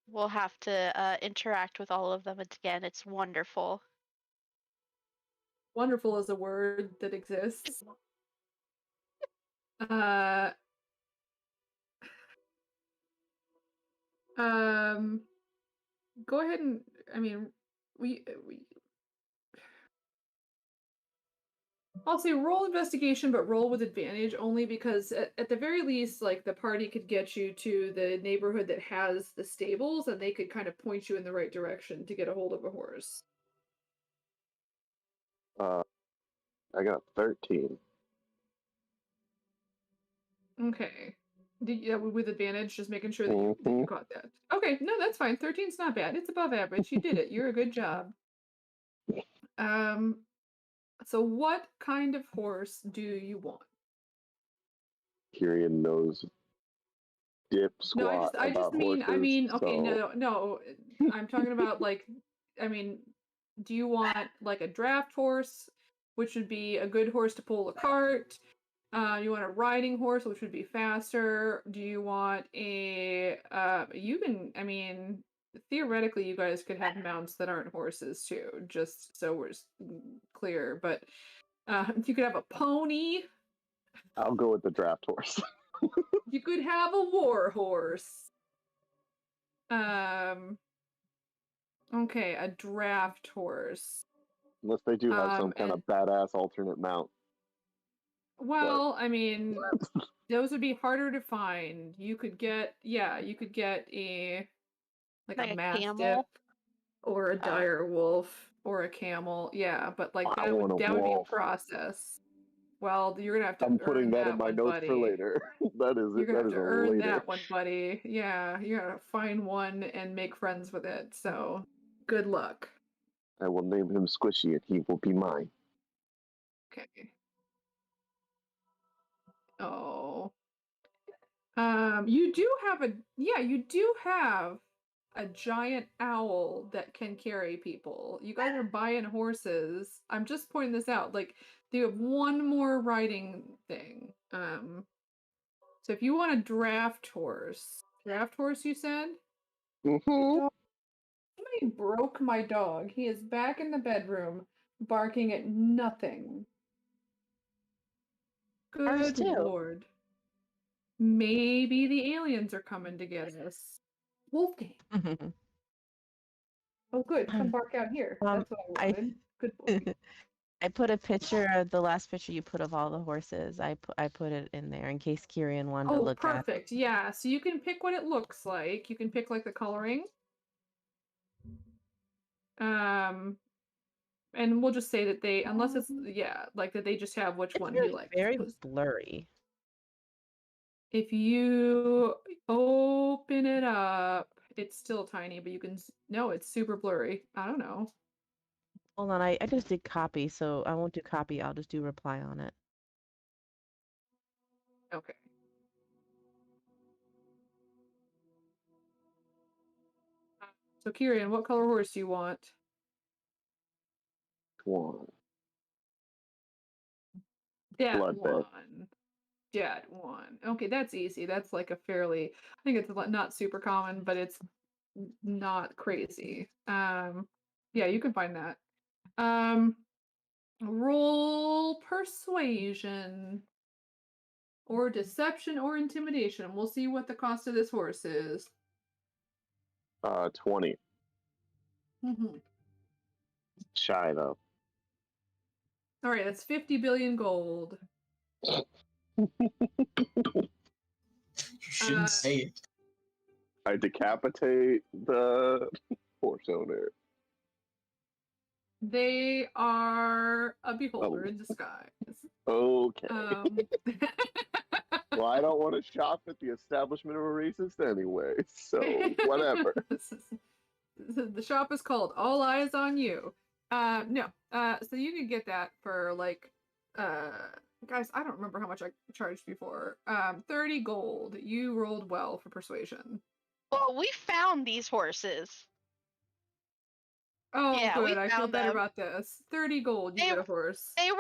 [SPEAKER 3] we'll have to interact with all of them again. It's wonderful.
[SPEAKER 2] Wonderful is a word that exists. Uh go ahead and we I'll say roll investigation, but roll with advantage only because at the very least, like the party could get you to the neighborhood that has the stables and they could kind of point you in the right direction to get a hold of a horse.
[SPEAKER 1] I got 13.
[SPEAKER 2] Okay. With advantage, just making sure that you
[SPEAKER 1] Mhm.
[SPEAKER 2] caught that. Okay, no, that's fine. 13's not bad. It's above average. You did it. You're a good job. So what kind of horse do you want?
[SPEAKER 1] Kyrian knows dip
[SPEAKER 2] No,
[SPEAKER 1] squat
[SPEAKER 2] I just
[SPEAKER 1] about
[SPEAKER 2] mean,
[SPEAKER 1] horses,
[SPEAKER 2] okay,
[SPEAKER 1] so
[SPEAKER 2] no. I'm talking about like, do you want like a draft horse, which would be a good horse to pull a cart? You want a riding horse, which would be faster? Do you want theoretically, you guys could have mounts that aren't horses too, just so we're clear. But you could have a pony.
[SPEAKER 1] I'll go with the draft horse.
[SPEAKER 2] You could have a war horse. Okay, a draft horse.
[SPEAKER 1] Unless they do have some kind of badass alternate mount.
[SPEAKER 2] Well, those would be harder to find. You could get a
[SPEAKER 3] Like
[SPEAKER 2] a
[SPEAKER 3] a
[SPEAKER 2] mastiff
[SPEAKER 3] camel?
[SPEAKER 2] or a
[SPEAKER 3] Oh.
[SPEAKER 2] dire wolf or a camel. Yeah, but like
[SPEAKER 1] I
[SPEAKER 2] that
[SPEAKER 1] want a
[SPEAKER 2] would be a
[SPEAKER 1] wolf.
[SPEAKER 2] process. Well, you're gonna have to
[SPEAKER 1] I'm
[SPEAKER 2] earn
[SPEAKER 1] putting that in my
[SPEAKER 2] one,
[SPEAKER 1] notes
[SPEAKER 2] buddy.
[SPEAKER 1] for later. That is
[SPEAKER 2] You're gonna
[SPEAKER 1] that
[SPEAKER 2] have
[SPEAKER 1] is
[SPEAKER 2] to
[SPEAKER 1] a
[SPEAKER 2] earn
[SPEAKER 1] later.
[SPEAKER 2] that one, buddy. Yeah, you gotta find one and make friends with it. So, good luck.
[SPEAKER 1] I will name him Squishy and he will be mine.
[SPEAKER 2] Okay. Oh. You do have a giant owl that can carry people. You guys are buying horses. I'm just pointing this out. Like, you have one more riding thing. So if you want a draft horse, you said?
[SPEAKER 1] Mm-hmm.
[SPEAKER 2] Somebody broke my dog. He is back in the bedroom, barking at nothing.
[SPEAKER 6] Ours
[SPEAKER 2] Good
[SPEAKER 6] too.
[SPEAKER 2] lord. Maybe the aliens are coming to get us. Wolfgang. Oh, good. Come bark out here. That's what I wanted. Good boy.
[SPEAKER 6] I put a picture of the last picture you put of all the horses. I put it in there in case Kyrian wanted to
[SPEAKER 2] Oh,
[SPEAKER 6] look at.
[SPEAKER 2] perfect. Yeah. So you can pick what it looks like. You can pick like the coloring. And we'll just say that they, unless it's that they just have which
[SPEAKER 6] It's
[SPEAKER 2] one
[SPEAKER 6] very,
[SPEAKER 2] you like.
[SPEAKER 6] very blurry.
[SPEAKER 2] If you open it up, it's still tiny, but you can no, it's super blurry. I don't know.
[SPEAKER 6] Hold on, I just did copy, so I won't do copy. I'll just do reply on it.
[SPEAKER 2] Okay. So Kirian, what color horse do you want?
[SPEAKER 1] One.
[SPEAKER 2] That
[SPEAKER 1] Blood bet.
[SPEAKER 2] one. That one. Okay, that's easy. That's like a fairly, I think it's not super common, but it's not crazy. Yeah, you can find that. Roll persuasion or deception or intimidation. We'll see what the cost of this horse is.
[SPEAKER 1] 20. Shy though.
[SPEAKER 2] All right, that's 50 billion gold.
[SPEAKER 5] You shouldn't say it.
[SPEAKER 1] I decapitate the horse owner.
[SPEAKER 2] They are a beholder in disguise.
[SPEAKER 1] Okay.
[SPEAKER 2] Um,
[SPEAKER 1] Well, I don't want to shop at the establishment of a racist anyway, so whatever.
[SPEAKER 2] The shop is called All Eyes on You. No. So you can get that for like, guys, I don't remember how much I charged before. 30 gold. You rolled well for persuasion.
[SPEAKER 3] Well, we found these horses.
[SPEAKER 2] Oh,
[SPEAKER 3] Yeah, we
[SPEAKER 2] good. I feel
[SPEAKER 3] found
[SPEAKER 2] better
[SPEAKER 3] them.
[SPEAKER 2] about this. 30 gold. You
[SPEAKER 3] They-
[SPEAKER 2] get a horse.
[SPEAKER 3] They were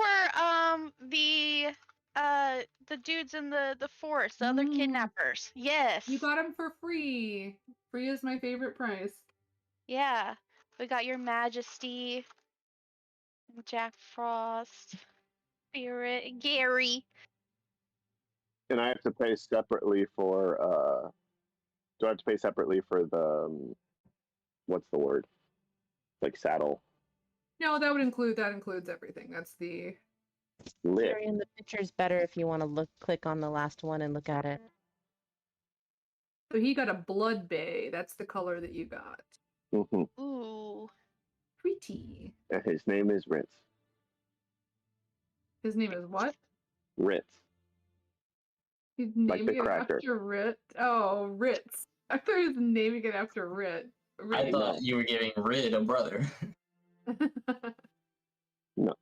[SPEAKER 3] the dudes in the forest, the other
[SPEAKER 2] Mm.
[SPEAKER 3] kidnappers. Yes.
[SPEAKER 2] You got them for free. Free is my favorite price.
[SPEAKER 3] Yeah. We got your Majesty, Jack Frost, Spirit, Gary.
[SPEAKER 1] And I have to pay separately for, do I have to pay separately for the, what's the word? Like saddle?
[SPEAKER 2] No, that includes everything. That's the
[SPEAKER 1] Lit.
[SPEAKER 6] Kirian, the picture's better if you want to click on the last one and look at it.
[SPEAKER 2] so he got a blood bay. That's the color that you got.
[SPEAKER 1] Hmm.
[SPEAKER 3] Ooh.
[SPEAKER 2] Pretty.
[SPEAKER 1] And his name is Ritz.
[SPEAKER 2] His name is what?
[SPEAKER 1] Ritz.
[SPEAKER 2] He's
[SPEAKER 1] Like the
[SPEAKER 2] naming it
[SPEAKER 1] cracker.
[SPEAKER 2] after Ritz. Oh, Ritz. I thought he was naming it after Rit.
[SPEAKER 5] I thought you were giving Rid a brother.
[SPEAKER 1] No.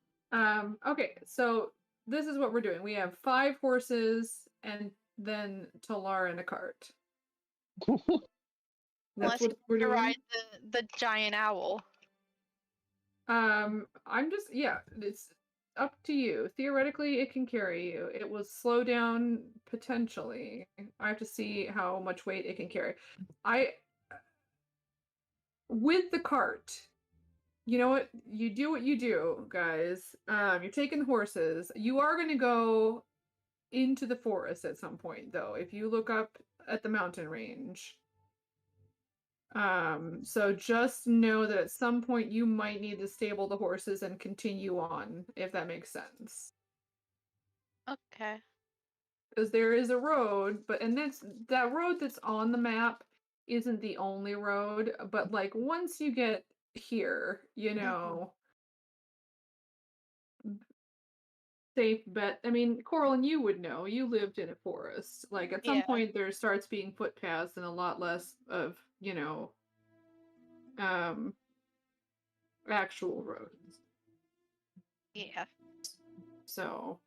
[SPEAKER 2] Okay, so this is what we're doing. We have 5 horses and then Talar in a cart. That's
[SPEAKER 3] Unless
[SPEAKER 2] what we're
[SPEAKER 3] you
[SPEAKER 2] doing.
[SPEAKER 3] ride the giant owl.
[SPEAKER 2] I'm just, yeah, it's up to you. Theoretically, it can carry you. It will slow down potentially. I have to see how much weight it can carry. With the cart, you know what? You do what you do, guys. You're taking the horses. You are going to go into the forest at some point, though, if you look up at the mountain range. So just know that at some point you might need to stable the horses and continue on, if that makes sense.
[SPEAKER 3] Okay.
[SPEAKER 2] Because there is a road, and that road that's on the map isn't the only road, but like once you get here, you know, safe bet. I mean, Coral, and you would know, you lived in a forest. Like at some
[SPEAKER 3] Yeah.
[SPEAKER 2] point there starts being footpaths and a lot less of, you know, actual roads.
[SPEAKER 3] Yeah.
[SPEAKER 2] So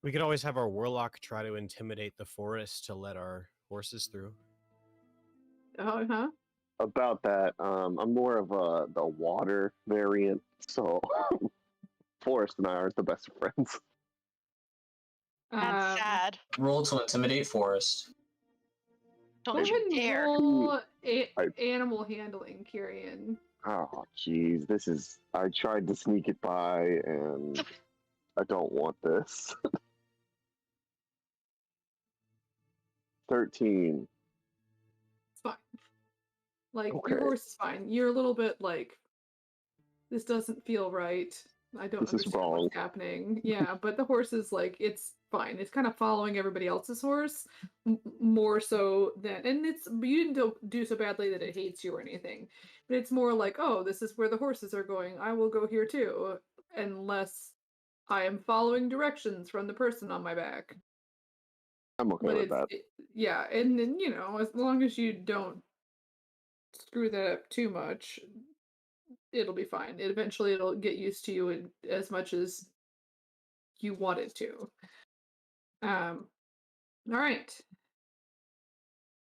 [SPEAKER 4] We could always have our warlock try to intimidate the forest to let our horses through.
[SPEAKER 2] huh?
[SPEAKER 1] About that, I'm more of the water variant, so Forrest and I aren't the best of friends.
[SPEAKER 3] That's sad.
[SPEAKER 5] Roll to intimidate Forest.
[SPEAKER 2] Go
[SPEAKER 3] Don't
[SPEAKER 2] ahead
[SPEAKER 3] you
[SPEAKER 2] and
[SPEAKER 3] dare.
[SPEAKER 2] roll
[SPEAKER 1] I-
[SPEAKER 2] animal handling, Kirian.
[SPEAKER 1] Oh, jeez, this is. I tried to sneak it by, and I don't want this. 13.
[SPEAKER 2] It's fine. Like
[SPEAKER 1] Okay.
[SPEAKER 2] your horse is fine. You're a little bit like, this doesn't feel right. I don't
[SPEAKER 1] This is
[SPEAKER 2] understand
[SPEAKER 1] wrong.
[SPEAKER 2] what's happening. Yeah, but the horse is like, it's fine. It's kind of following everybody else's horse more so than, and you didn't do so badly that it hates you or anything. But it's more like, oh, this is where the horses are going. I will go here too, unless I am following directions from the person on my back.
[SPEAKER 1] I'm okay
[SPEAKER 2] But
[SPEAKER 1] with that.
[SPEAKER 2] yeah, and then you know, as long as you don't screw that up too much, it'll be fine. Eventually it'll get used to you as much as you want it to. All right.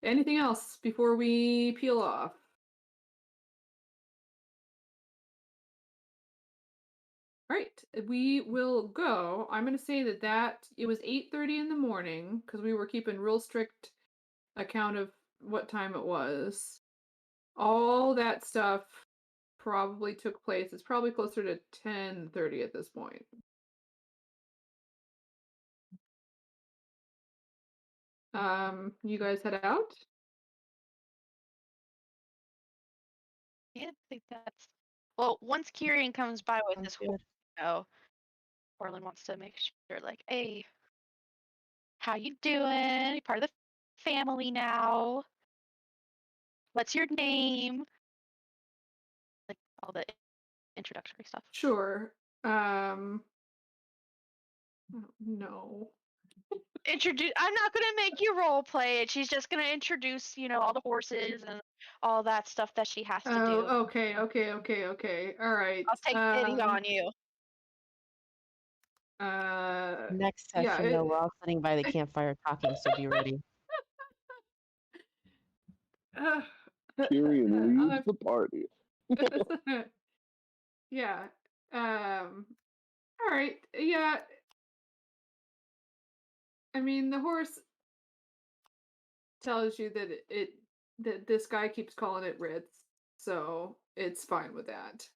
[SPEAKER 2] Anything else before we peel off? All right, we will go. I'm going to say that it was 8:30 in the morning because we were keeping real strict account of what time it was. All that stuff probably took place. It's probably closer to 10:30 at this point. You guys head out?
[SPEAKER 3] Yeah, I think that's well. Once Kirian comes by with
[SPEAKER 6] Sounds
[SPEAKER 3] his
[SPEAKER 6] good.
[SPEAKER 3] Orlin wants to make sure, like, hey, how you doing? You part of the family now. What's your name? Like all the introductory stuff.
[SPEAKER 2] Sure. No.
[SPEAKER 3] Introduce. I'm not gonna make you role play it. She's just gonna introduce, all the horses and all that stuff that she has to do.
[SPEAKER 2] Oh, okay. All right.
[SPEAKER 3] I'll take pity on you.
[SPEAKER 6] Next
[SPEAKER 2] Yeah,
[SPEAKER 6] session, though, we're all sitting by the campfire talking, so be ready.
[SPEAKER 1] Tyrion leads the party.
[SPEAKER 2] Yeah. All right. Yeah. I mean, the horse tells you that that this guy keeps calling it Ritz, so it's fine with that.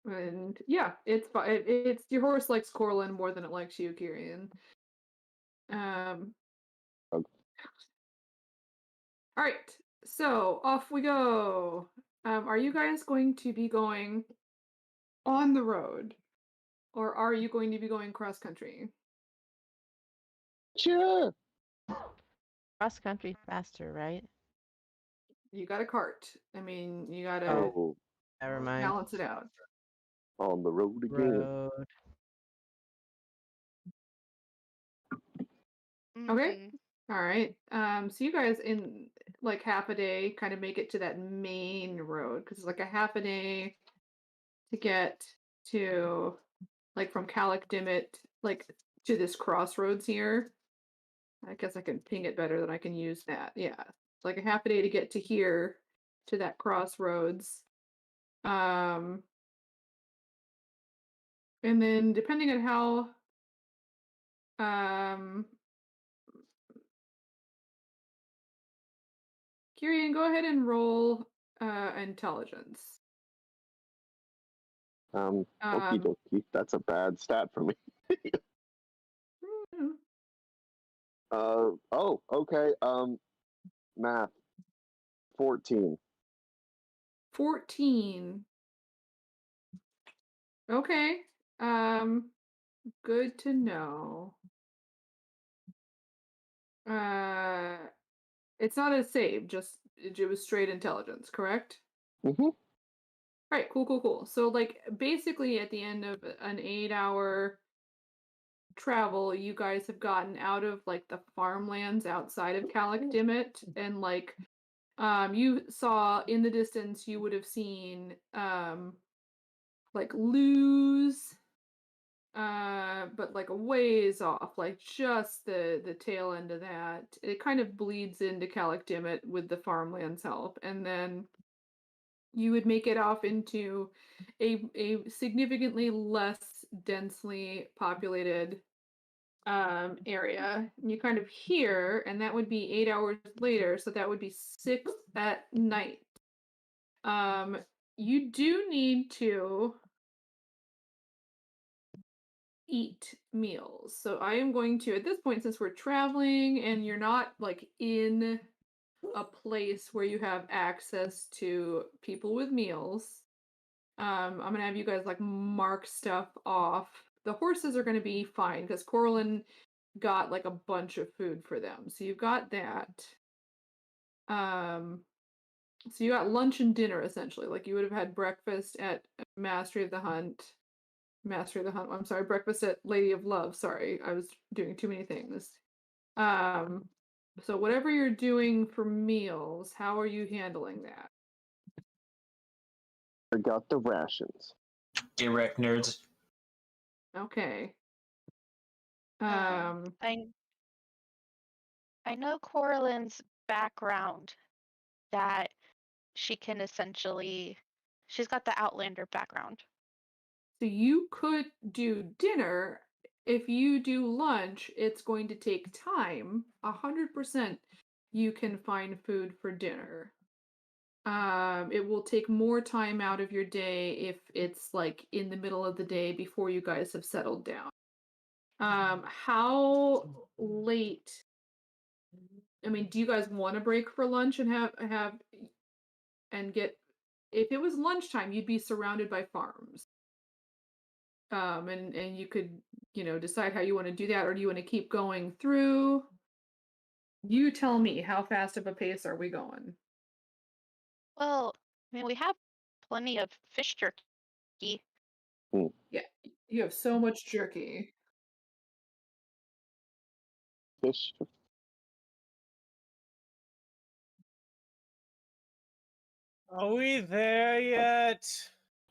[SPEAKER 2] And yeah, it's fine. It's your horse likes Corlin more than it likes you, Kirian.
[SPEAKER 1] Okay.
[SPEAKER 2] All right, so off we go. Are you guys going to be going on the road, or are you going to be going cross country?
[SPEAKER 1] Sure.
[SPEAKER 6] Cross country faster, right?
[SPEAKER 2] You got a cart. I mean, you gotta
[SPEAKER 1] Oh,
[SPEAKER 6] Never mind.
[SPEAKER 2] balance it out.
[SPEAKER 1] on the road again.
[SPEAKER 6] Road.
[SPEAKER 2] Okay. All right. So you guys in like half a day kind of make it to that main road because it's like a half a day to get to like from Calic Dimmet like to this crossroads here. I guess I can ping it better than I can use that. Yeah. It's like a half a day to get to here to that crossroads. And then depending on how Kirian, go ahead and roll intelligence.
[SPEAKER 1] Okie
[SPEAKER 2] Um,
[SPEAKER 1] dokie. That's a bad stat for me. Oh, okay. Math. 14.
[SPEAKER 2] 14. Okay. Good to know. It's not a save, just it was straight intelligence, correct?
[SPEAKER 1] Mm-hmm.
[SPEAKER 2] Right, cool. So like basically at the end of an 8-hour travel, you guys have gotten out of like the farmlands outside of Calic Dimmet and like you saw in the distance you would have seen like loos but like a ways off, like just the tail end of that. It kind of bleeds into Calic Dimmet with the farmlands help, and then you would make it off into a significantly less densely populated area. And you kind of hear, and that would be 8 hours later, so that would be 6 at night. You do need to eat meals. So I am going to, at this point, since we're traveling and you're not like in a place where you have access to people with meals, I'm gonna have you guys like mark stuff off. The horses are gonna be fine because Corlin got like a bunch of food for them. So you've got that. So you got lunch and dinner essentially. Like you would have had breakfast at Mastery of the Hunt. I'm sorry, breakfast at Lady of Love. Sorry, I was doing too many things. So whatever you're doing for meals, how are you handling that?
[SPEAKER 1] I got the rations.
[SPEAKER 5] Get wrecked, nerds.
[SPEAKER 2] Okay.
[SPEAKER 3] I know Corlin's background that she can essentially She's got the Outlander background.
[SPEAKER 2] So you could do dinner. If you do lunch, it's going to take time. 100% you can find food for dinner. It will take more time out of your day if it's like in the middle of the day before you guys have settled down. How late? I mean, do you guys want to break for lunch and have and get? If it was lunchtime, you'd be surrounded by farms. And you could, decide how you want to do that, or do you want to keep going through? You tell me, how fast of a pace are we going?
[SPEAKER 3] Well, I mean, we have plenty of fish jerky.
[SPEAKER 2] Yeah, you have so much jerky.
[SPEAKER 1] Fish.
[SPEAKER 4] Are we there yet?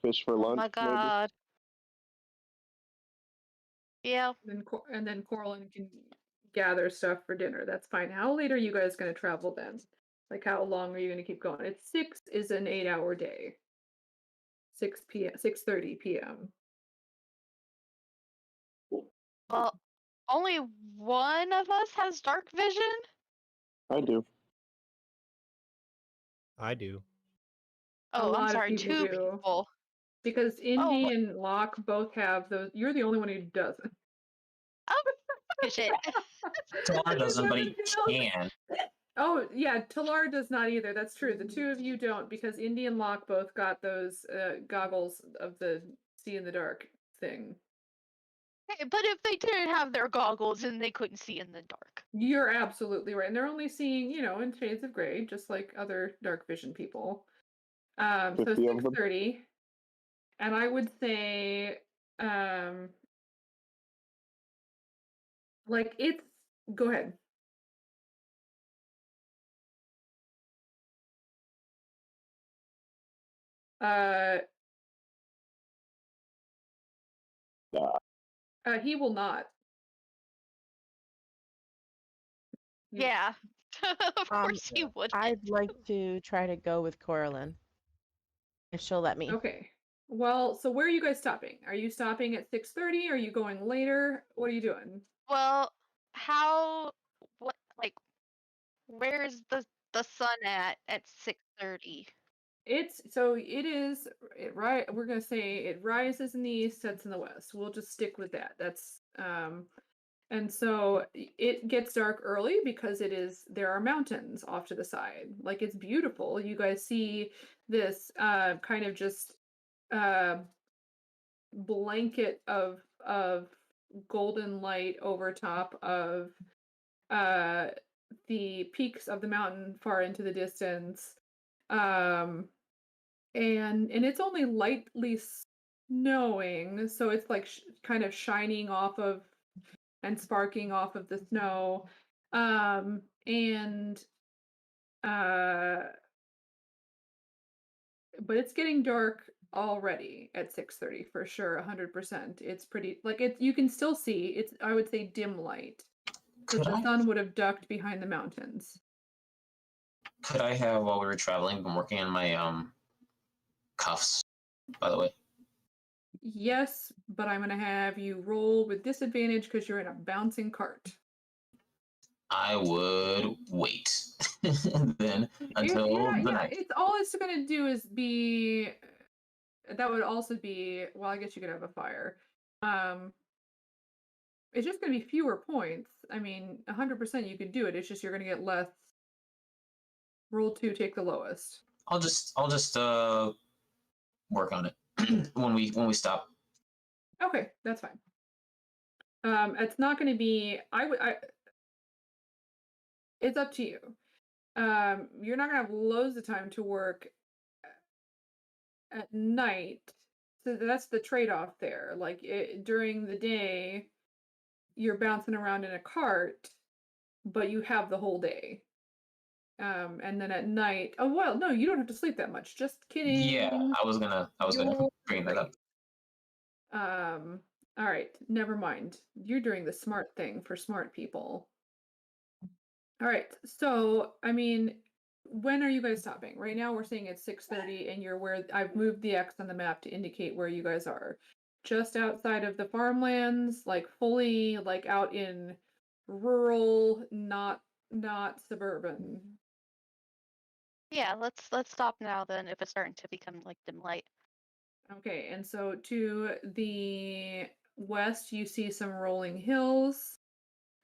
[SPEAKER 1] Fish for
[SPEAKER 3] Oh
[SPEAKER 1] lunch.
[SPEAKER 3] my
[SPEAKER 1] maybe?
[SPEAKER 3] god. Yeah.
[SPEAKER 2] And then Coraline can gather stuff for dinner. That's fine. How late are you guys going to travel then? Like, how long are you going to keep going? It's 6 is an 8-hour day. 6 p.m. 6:30 p.m.
[SPEAKER 3] Well, only one of us has dark vision.
[SPEAKER 1] I do.
[SPEAKER 4] I do.
[SPEAKER 2] A
[SPEAKER 3] Oh, I'm
[SPEAKER 2] lot of
[SPEAKER 3] sorry,
[SPEAKER 2] people
[SPEAKER 3] two
[SPEAKER 2] do.
[SPEAKER 3] people.
[SPEAKER 2] Because Indy
[SPEAKER 3] Oh.
[SPEAKER 2] and Locke both have those. You're the only one who doesn't.
[SPEAKER 3] Oh, shit.
[SPEAKER 5] Talar doesn't, but he
[SPEAKER 2] Everything else-
[SPEAKER 5] can.
[SPEAKER 2] Oh yeah, Talar does not either. That's true. The two of you don't, because Indy and Locke both got those goggles of the see in the dark thing.
[SPEAKER 3] Hey, but if they didn't have their goggles, then they couldn't see in the dark.
[SPEAKER 2] You're absolutely right. And they're only seeing, in shades of gray, just like other dark vision people. So
[SPEAKER 1] 50 of them?
[SPEAKER 2] 6:30. And I would say like it's go ahead. He will not.
[SPEAKER 3] Yeah. Of course he would.
[SPEAKER 6] I'd like to try to go with Coraline. If she'll let me.
[SPEAKER 2] Okay. Well, so where are you guys stopping? Are you stopping at 6:30? Are you going later? What are you doing?
[SPEAKER 3] Well, where's the sun at 6:30?
[SPEAKER 2] We're gonna say it rises in the east, sets in the west. We'll just stick with that. That's and so it gets dark early because there are mountains off to the side. Like, it's beautiful. You guys see this kind of just blanket of golden light over top of the peaks of the mountain far into the distance. And it's only lightly snowing, so it's like kind of shining off of and sparking off of the snow. And but it's getting dark already at 6:30 for sure, 100%. It's pretty, like, you can still see, it's, I would say, dim light, because the sun would have ducked behind the mountains.
[SPEAKER 5] Could I have, while we were traveling, been working on my cuffs, by the way?
[SPEAKER 2] Yes, but I'm gonna have you roll with disadvantage because you're in a bouncing cart.
[SPEAKER 5] I would wait then until the night.
[SPEAKER 2] It's all it's gonna do is be. That would also be, well, I guess you could have a fire. It's just gonna be fewer points. I mean, 100% you could do it. It's just you're gonna get less. Roll 2, take the lowest.
[SPEAKER 5] I'll just work on it when we stop.
[SPEAKER 2] Okay, that's fine. It's not going to be. It's up to you. You're not going to have loads of time to work at night, so that's the trade-off there. Like, during the day, you're bouncing around in a cart, but you have the whole day. And then at night, oh well, no, you don't have to sleep that much. Just kidding.
[SPEAKER 5] Yeah, I was gonna bring that up.
[SPEAKER 2] All right, never mind. You're doing the smart thing for smart people. All right, so I mean, when are you guys stopping? Right now we're saying it's 6:30 and you're where I've moved the X on the map to indicate where you guys are. Just outside of the farmlands, like fully like out in rural, not suburban.
[SPEAKER 3] Yeah, let's stop now then if it's starting to become like dim light.
[SPEAKER 2] Okay, and so to the west you see some rolling hills.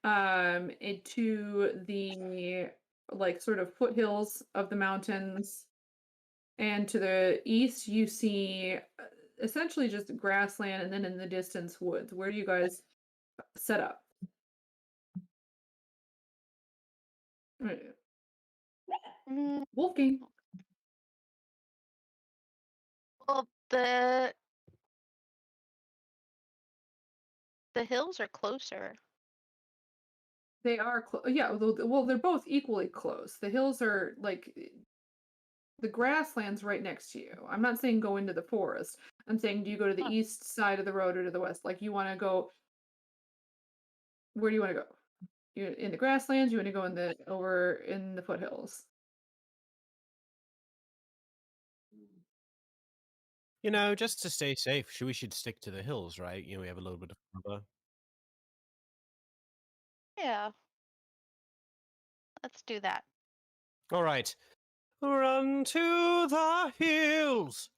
[SPEAKER 2] And to the like sort of foothills of the mountains. And to the east, you see essentially just grassland, and then in the distance, woods. Where do you guys set up? Right.
[SPEAKER 3] Mm,
[SPEAKER 2] Wolfgang.
[SPEAKER 3] well, the hills are closer.
[SPEAKER 2] They are yeah. Well, they're both equally close. The hills are like the grassland's right next to you. I'm not saying go into the forest. I'm saying do you go to the
[SPEAKER 3] Huh.
[SPEAKER 2] east side of the road or to the west? Like you want to go. Where do you want to go? You in the grasslands? You want to go in the over in the foothills?
[SPEAKER 4] You know, just to stay safe, we should stick to the hills, right? You know, we have a little bit of cover.
[SPEAKER 3] Yeah. Let's do that.
[SPEAKER 4] All right. Run to the hills.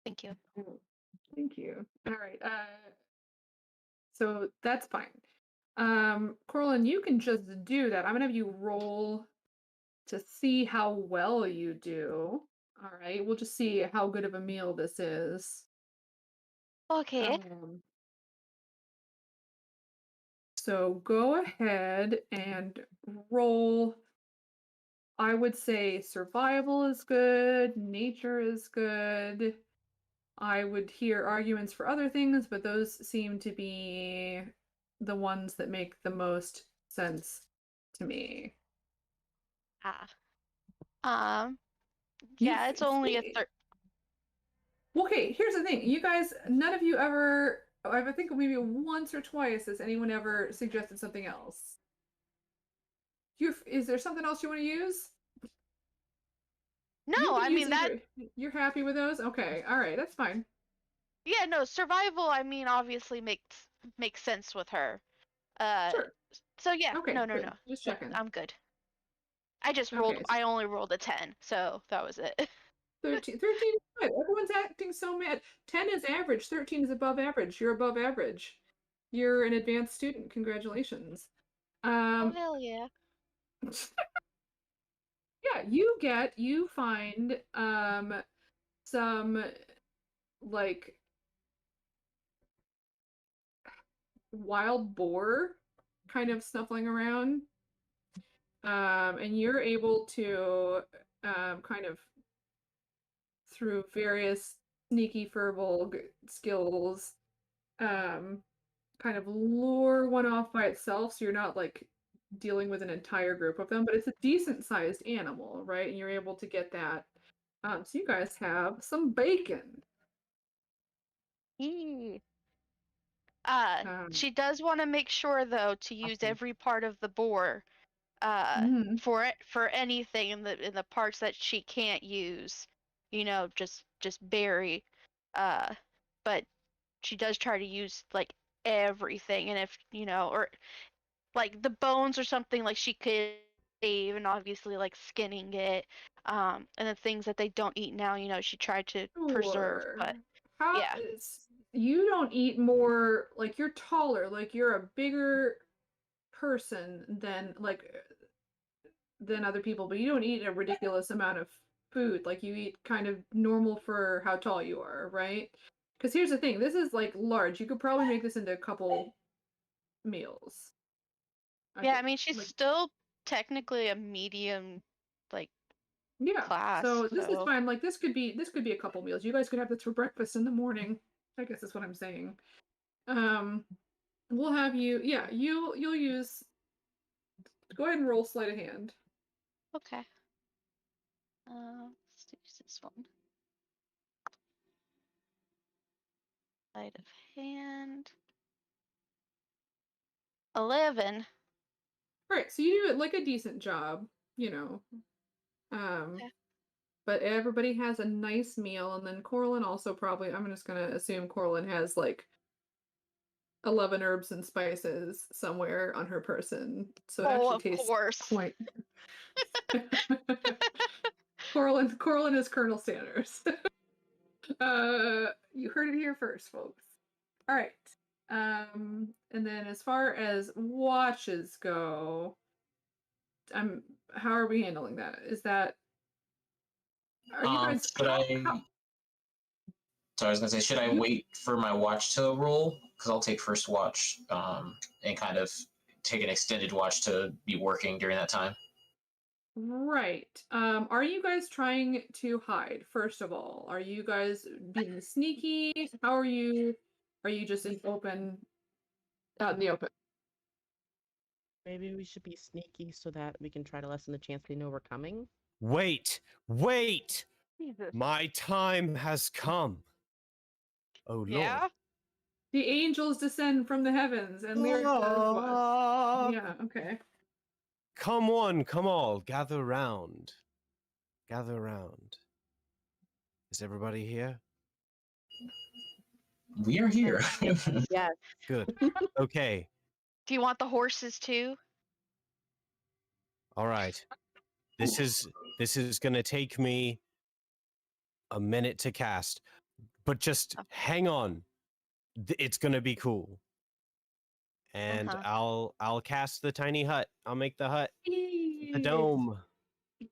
[SPEAKER 3] Thank you.
[SPEAKER 2] Oh, thank you. All right. So that's fine. Corlin, you can just do that. I'm gonna have you roll to see how well you do. All right. We'll just see how good of a meal this is.
[SPEAKER 3] Okay.
[SPEAKER 2] So go ahead and roll. I would say survival is good, nature is good. I would hear arguments for other things, but those seem to be the ones that make the most sense to me.
[SPEAKER 3] Ah.
[SPEAKER 2] You
[SPEAKER 3] Yeah, it's only a
[SPEAKER 2] see,
[SPEAKER 3] third.
[SPEAKER 2] okay, here's the thing. You guys, none of you ever, I think maybe once or twice has anyone ever suggested something else. Is there something else you want to use?
[SPEAKER 3] No,
[SPEAKER 2] You can
[SPEAKER 3] I
[SPEAKER 2] use
[SPEAKER 3] mean that.
[SPEAKER 2] you're happy with those? Okay, all right, that's fine.
[SPEAKER 3] Yeah, no, survival. I mean, obviously makes sense with her. Uh,
[SPEAKER 2] Sure.
[SPEAKER 3] so yeah,
[SPEAKER 2] Okay,
[SPEAKER 3] no,
[SPEAKER 2] good. Just checking.
[SPEAKER 3] I'm good. I just rolled.
[SPEAKER 2] Okay, so
[SPEAKER 3] I only rolled a 10, so that was it.
[SPEAKER 2] 13 is good. Everyone's acting so mad. 10 is average, 13 is above average. You're above average. You're an advanced student. Congratulations.
[SPEAKER 3] Oh
[SPEAKER 2] Um,
[SPEAKER 3] hell yeah.
[SPEAKER 2] yeah, you find some like wild boar kind of snuffling around. And you're able to kind of through various sneaky furbolg skills kind of lure one off by itself, so you're not like dealing with an entire group of them, but it's a decent sized animal, right? And you're able to get that. So you guys have some bacon.
[SPEAKER 3] Eee.
[SPEAKER 2] Um,
[SPEAKER 3] She does want to make sure though to use every part of the boar
[SPEAKER 2] mhm.
[SPEAKER 3] for anything in the parts that she can't use, just bury. But she does try to use like everything, and if or like the bones or something, like she could save, and obviously like skinning it, and the things that they don't eat now, she tried to preserve,
[SPEAKER 2] Sure.
[SPEAKER 3] but
[SPEAKER 2] How
[SPEAKER 3] yeah.
[SPEAKER 2] you don't eat more, like you're taller, like you're a bigger person than other people, but you don't eat a ridiculous amount of food. Like you eat kind of normal for how tall you are, right? Because here's the thing, this is like large. You could probably make this into a couple meals.
[SPEAKER 3] Yeah,
[SPEAKER 2] Okay,
[SPEAKER 3] I mean she's
[SPEAKER 2] like
[SPEAKER 3] still technically a medium like
[SPEAKER 2] yeah.
[SPEAKER 3] class,
[SPEAKER 2] So this is
[SPEAKER 3] so
[SPEAKER 2] fine. Like this could be a couple meals. You guys could have this for breakfast in the morning. I guess that's what I'm saying. Um, we'll have you. Yeah, you'll use. Go ahead and roll sleight of hand.
[SPEAKER 3] okay. Let's use this one. Sleight of hand. 11.
[SPEAKER 2] All right, so you do like a decent job, you know.
[SPEAKER 3] Yeah.
[SPEAKER 2] But everybody has a nice meal, and then Corlin also probably. I'm just gonna assume Corlin has like 11 herbs and spices somewhere on her person, so it
[SPEAKER 3] Oh,
[SPEAKER 2] actually
[SPEAKER 3] of
[SPEAKER 2] tastes
[SPEAKER 3] course.
[SPEAKER 2] quite. Corlin is Colonel Sanders. You heard it here first, folks. All right. And then as far as watches go, how are we handling that? Is that are you guys
[SPEAKER 5] Should I? So I was gonna say, should I wait for my watch to roll? Because I'll take first watch, and kind of take an extended watch to be working during that time.
[SPEAKER 2] Right. Are you guys trying to hide, first of all? Are you guys being sneaky? How are you? Are you just out in the open?
[SPEAKER 6] Maybe we should be sneaky so that we can try to lessen the chance they know we're coming.
[SPEAKER 4] Wait!
[SPEAKER 3] Jesus.
[SPEAKER 4] My time has come. Oh Lord.
[SPEAKER 3] Yeah.
[SPEAKER 2] The angels descend from the heavens, and Lyric says what?
[SPEAKER 4] Ah.
[SPEAKER 2] Yeah, okay.
[SPEAKER 4] Come one, come all, gather round. Gather round. Is everybody here?
[SPEAKER 5] We are here.
[SPEAKER 6] Yes.
[SPEAKER 4] Good. Okay.
[SPEAKER 3] Do you want the horses too?
[SPEAKER 4] All right. This is gonna take me a minute to cast, but just hang on. It's gonna be cool. And I'll cast the tiny hut. I'll make the hut the dome.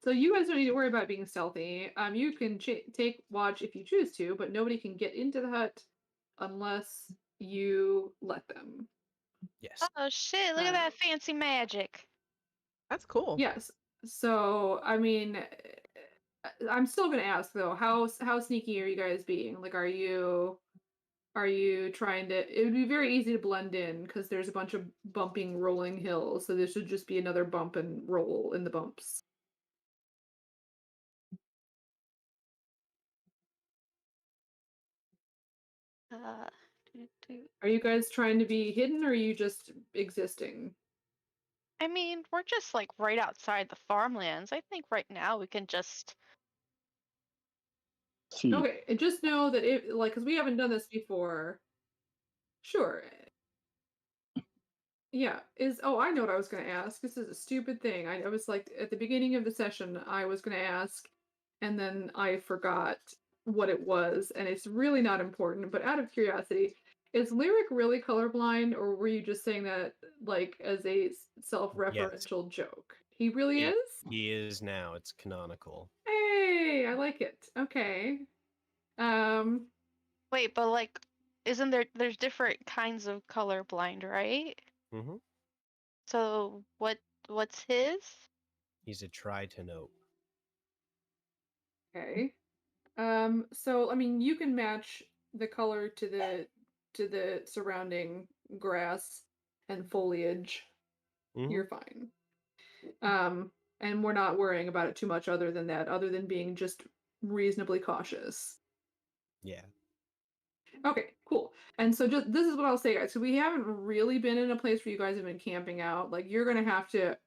[SPEAKER 2] So you guys don't need to worry about being stealthy. You can take watch if you choose to, but nobody can get into the hut unless you let them.
[SPEAKER 4] Yes.
[SPEAKER 3] Oh shit! Look at that fancy magic.
[SPEAKER 6] That's cool.
[SPEAKER 2] Yes. So I mean, I'm still gonna ask though. How sneaky are you guys being? Like, are you trying to? It would be very easy to blend in because there's a bunch of bumping, rolling hills. So this should just be another bump and roll in the bumps. Are you guys trying to be hidden or are you just existing?
[SPEAKER 3] I mean, we're just like right outside the farmlands. I think right now we can just.
[SPEAKER 2] Okay, and just know that it like because we haven't done this before. Sure. Yeah, I know what I was gonna ask. This is a stupid thing. I was like at the beginning of the session I was gonna ask, and then I forgot what it was, and it's really not important, but out of curiosity, is Lyric really colorblind, or were you just saying that like as a self-referential joke? He really is?
[SPEAKER 4] He is now. It's canonical.
[SPEAKER 2] Hey, I like it. Okay.
[SPEAKER 3] Wait, but like, isn't there's different kinds of colorblind, right?
[SPEAKER 4] Mm-hmm.
[SPEAKER 3] So what's his?
[SPEAKER 4] He's a tritanope.
[SPEAKER 2] Okay. So I mean you can match the color to the surrounding grass and foliage.
[SPEAKER 4] Mhm.
[SPEAKER 2] You're fine. And we're not worrying about it too much other than that, other than being just reasonably cautious.
[SPEAKER 4] Yeah.
[SPEAKER 2] Okay, cool. And so just this is what I'll say, guys. So we haven't really been in a place where you guys have been camping out. Like you're gonna have to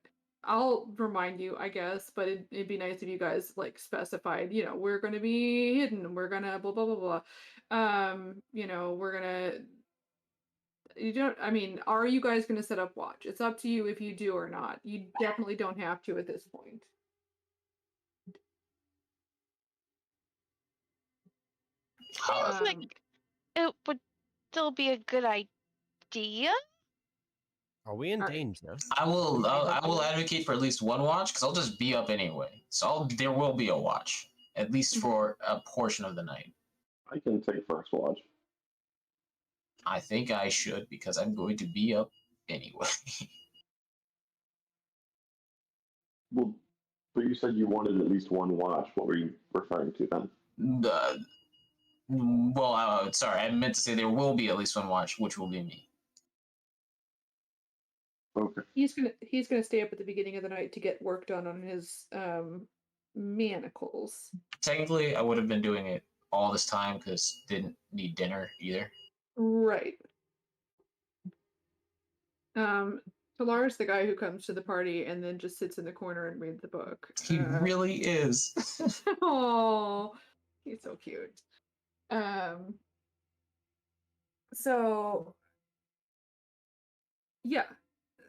[SPEAKER 2] I'll remind you, I guess, but it'd be nice if you guys like specified, we're gonna be hidden, we're gonna blah blah blah blah. We're gonna are you guys gonna set up watch? It's up to you if you do or not. You definitely don't have to at this point.
[SPEAKER 3] Seems like it would still be a good idea.
[SPEAKER 4] Are we in
[SPEAKER 2] All right.
[SPEAKER 4] danger?
[SPEAKER 5] I will advocate for at least one watch because I'll just be up anyway. So there will be a watch at least for a portion of the night.
[SPEAKER 1] I can take first watch.
[SPEAKER 5] I think I should because I'm going to be up anyway.
[SPEAKER 1] Well, but you said you wanted at least one watch. What were you referring to then?
[SPEAKER 5] Sorry, I meant to say there will be at least one watch, which will be me.
[SPEAKER 1] Okay.
[SPEAKER 2] He's gonna stay up at the beginning of the night to get work done on his manacles.
[SPEAKER 5] Technically, I would have been doing it all this time because didn't need dinner either.
[SPEAKER 2] Right. Talar's the guy who comes to the party and then just sits in the corner and reads the book.
[SPEAKER 5] He really is.
[SPEAKER 2] Oh, he's so cute. So yeah.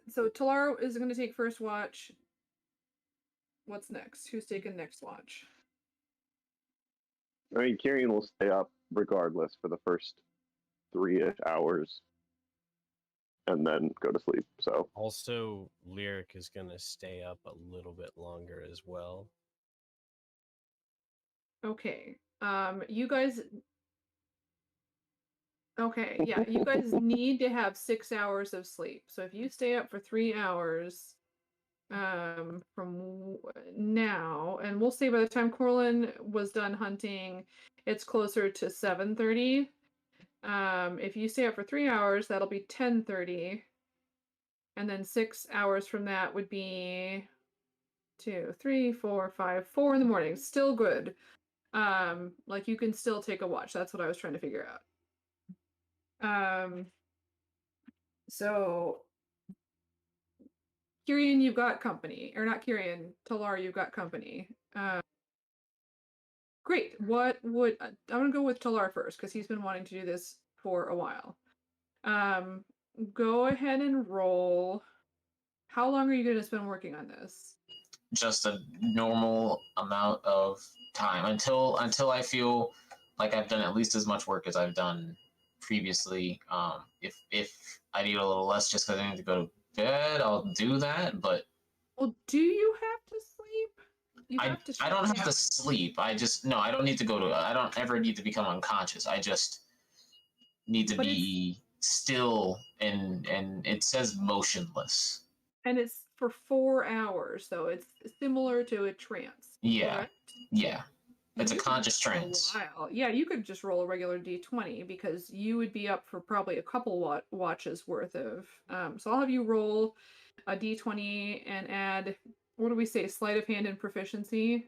[SPEAKER 2] So Talar is going to take first watch. What's next? Who's taking next watch?
[SPEAKER 1] I mean, Kyrian will stay up regardless for the first 3-ish hours and then go to sleep. So
[SPEAKER 4] Also, Lyric is going to stay up a little bit longer as well.
[SPEAKER 2] Okay. You guys. Okay, yeah, you guys need to have 6 hours of sleep. So if you stay up for 3 hours, from now, and we'll say by the time Corlin was done hunting, it's closer to 7:30. If you stay up for 3 hours, that'll be 10:30, and then 6 hours from that would be 2, 3, 4, 5, 4 in the morning. Still good. Like you can still take a watch. That's what I was trying to figure out. So Kyrian, you've got company, or not Kyrian, Talar, you've got company. Great. What would I'm gonna go with Talar first because he's been wanting to do this for a while. Go ahead and roll. How long are you gonna spend working on this?
[SPEAKER 5] Just a normal amount of time until I feel like I've done at least as much work as I've done previously. If I need a little less just because I need to go to bed, I'll do that. But
[SPEAKER 2] Well, do you have to sleep? You have to
[SPEAKER 5] I don't have
[SPEAKER 2] sleep.
[SPEAKER 5] to sleep. I don't need to go to. I don't ever need to become unconscious. I just need to
[SPEAKER 2] But
[SPEAKER 5] be still and it says motionless.
[SPEAKER 2] And it's for 4 hours, though. It's similar to a trance.
[SPEAKER 5] Yeah.
[SPEAKER 2] Correct?
[SPEAKER 5] Yeah. It's a
[SPEAKER 2] You could
[SPEAKER 5] conscious
[SPEAKER 2] do it for a
[SPEAKER 5] trance.
[SPEAKER 2] while. Yeah, you could just roll a regular d20 because you would be up for probably a couple watches worth of. So I'll have you roll a d20 and add, what do we say, sleight of hand and proficiency?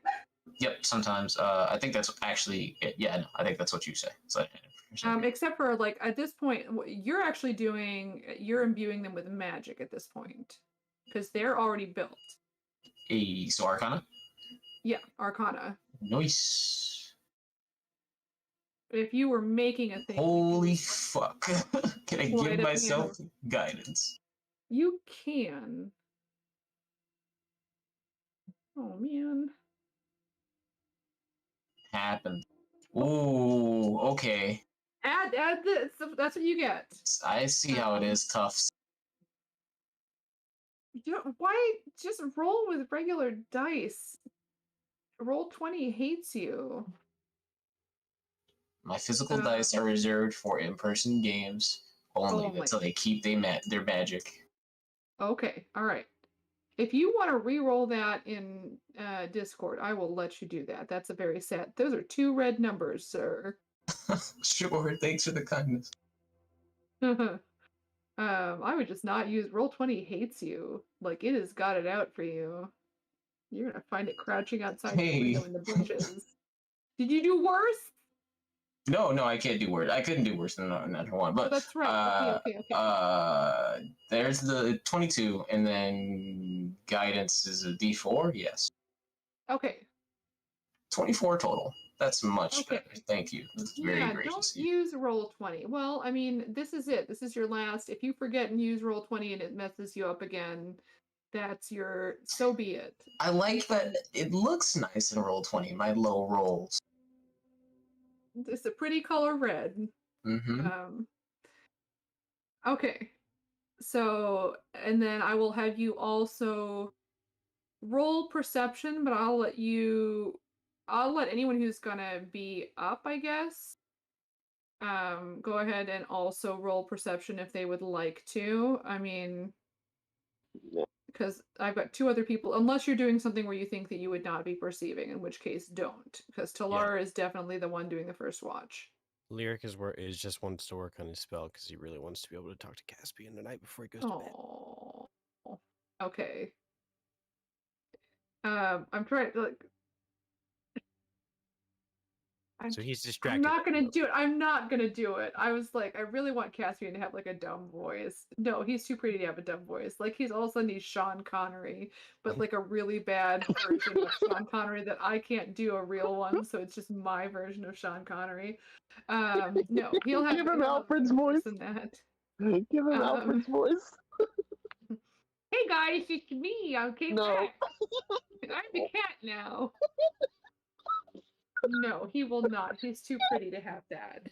[SPEAKER 5] Yep, sometimes. I think that's actually it. Yeah, no, I think that's what you say. So,
[SPEAKER 2] Except for like at this point, you're actually you're imbuing them with magic at this point because they're already built.
[SPEAKER 5] so Arcana?
[SPEAKER 2] Yeah, Arcana.
[SPEAKER 5] Nice.
[SPEAKER 2] If you were making a thing,
[SPEAKER 5] Holy fuck. Can I
[SPEAKER 2] Sleight
[SPEAKER 5] give
[SPEAKER 2] of
[SPEAKER 5] myself
[SPEAKER 2] hand.
[SPEAKER 5] guidance?
[SPEAKER 2] You can. Oh man.
[SPEAKER 5] Happened. Ooh, okay.
[SPEAKER 2] Add this. That's what you get.
[SPEAKER 5] I see how it is, Tufts.
[SPEAKER 2] Why just roll with regular dice? Roll20 hates you.
[SPEAKER 5] My physical dice are reserved for in-person games only until they keep their magic.
[SPEAKER 2] Okay, all right. If you want to re-roll that in Discord, I will let you do that. That's a very sad. Those are 2 red numbers, sir.
[SPEAKER 5] Sure, thanks for the kindness.
[SPEAKER 2] I would just not use Roll20 hates you. Like it has got it out for you. You're gonna find it crouching outside the window in the bushes. Did you do worse?
[SPEAKER 5] No, I can't do worse. I couldn't do worse than that one. But
[SPEAKER 2] that's right. Okay.
[SPEAKER 5] There's the 22, and then guidance is a D4. Yes.
[SPEAKER 2] Okay.
[SPEAKER 5] 24 total. That's much
[SPEAKER 2] Okay.
[SPEAKER 5] better. Thank you. That's very gracious.
[SPEAKER 2] Don't use Roll20. Well, I mean, this is it. This is your last. If you forget and use Roll20 and it messes you up again, that's your. So be it.
[SPEAKER 5] I like that it looks nice in Roll20. My low rolls.
[SPEAKER 2] It's a pretty color red.
[SPEAKER 5] Mm-hmm.
[SPEAKER 2] Okay. So, and then I will have you also roll perception, but I'll let anyone who's gonna be up, I guess, go ahead and also roll perception if they would like to. I mean, because I've got 2 other people, unless you're doing something where you think that you would not be perceiving, in which case don't, because Talar is definitely the one doing the first watch.
[SPEAKER 4] Lyric is just wants to work on his spell because he really wants to be able to talk to Caspian tonight before he goes to bed.
[SPEAKER 2] Oh, okay. I'm trying to like.
[SPEAKER 4] So he's
[SPEAKER 2] I'm
[SPEAKER 4] distracted.
[SPEAKER 2] not gonna do it. I'm not gonna do it. I was like, I really want Caspian to have like a dumb voice. No, he's too pretty to have a dumb voice. Like he's all of a sudden he's Sean Connery, but like a really bad version of Sean Connery that I can't do a real one, so it's just my version of Sean Connery. No, he'll have
[SPEAKER 1] Give him
[SPEAKER 2] he'll have a
[SPEAKER 1] Alfred's
[SPEAKER 2] better
[SPEAKER 1] voice.
[SPEAKER 2] than that.
[SPEAKER 1] Give him Alfred's voice.
[SPEAKER 2] Hey guys, it's me. I'm Cape
[SPEAKER 1] No.
[SPEAKER 2] Cat. I'm the cat now. No, he will not. He's too pretty to have that.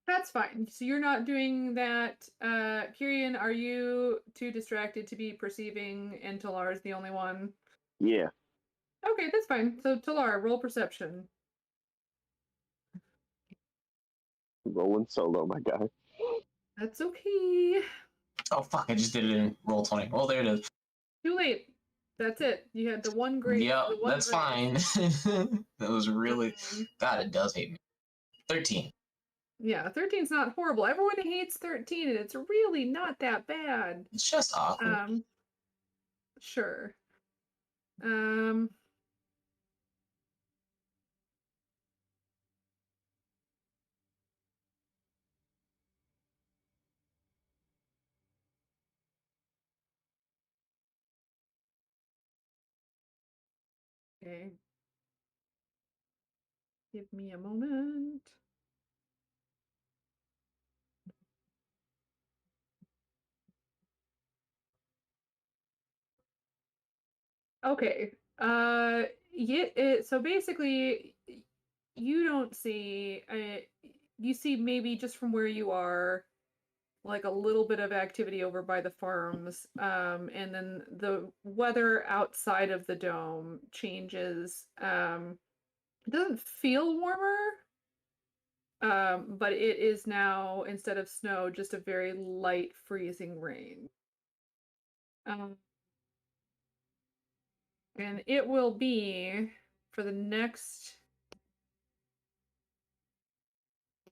[SPEAKER 2] That's fine. So you're not doing that. Kyrian, are you too distracted to be perceiving and Talar is the only one?
[SPEAKER 1] Yeah.
[SPEAKER 2] Okay, that's fine. So Talar, roll perception.
[SPEAKER 1] Rolling solo, my guy.
[SPEAKER 2] That's okay.
[SPEAKER 5] Oh fuck! I just did it in roll 20. Well, there it is.
[SPEAKER 2] Too late. That's it. You had the one grade.
[SPEAKER 5] Yep,
[SPEAKER 2] the one
[SPEAKER 5] that's
[SPEAKER 2] grade.
[SPEAKER 5] fine. That was really.
[SPEAKER 2] Um,
[SPEAKER 5] God, it does hate me. 13.
[SPEAKER 2] Yeah, 13's not horrible. Everyone hates 13, and it's really not that bad.
[SPEAKER 5] It's just awkward.
[SPEAKER 2] Sure. Okay. Give me a moment. Okay. So basically, you don't see. You see maybe just from where you are, like a little bit of activity over by the farms, and then the weather outside of the dome changes. It doesn't feel warmer, but it is now, instead of snow, just a very light freezing rain. And it will be for the next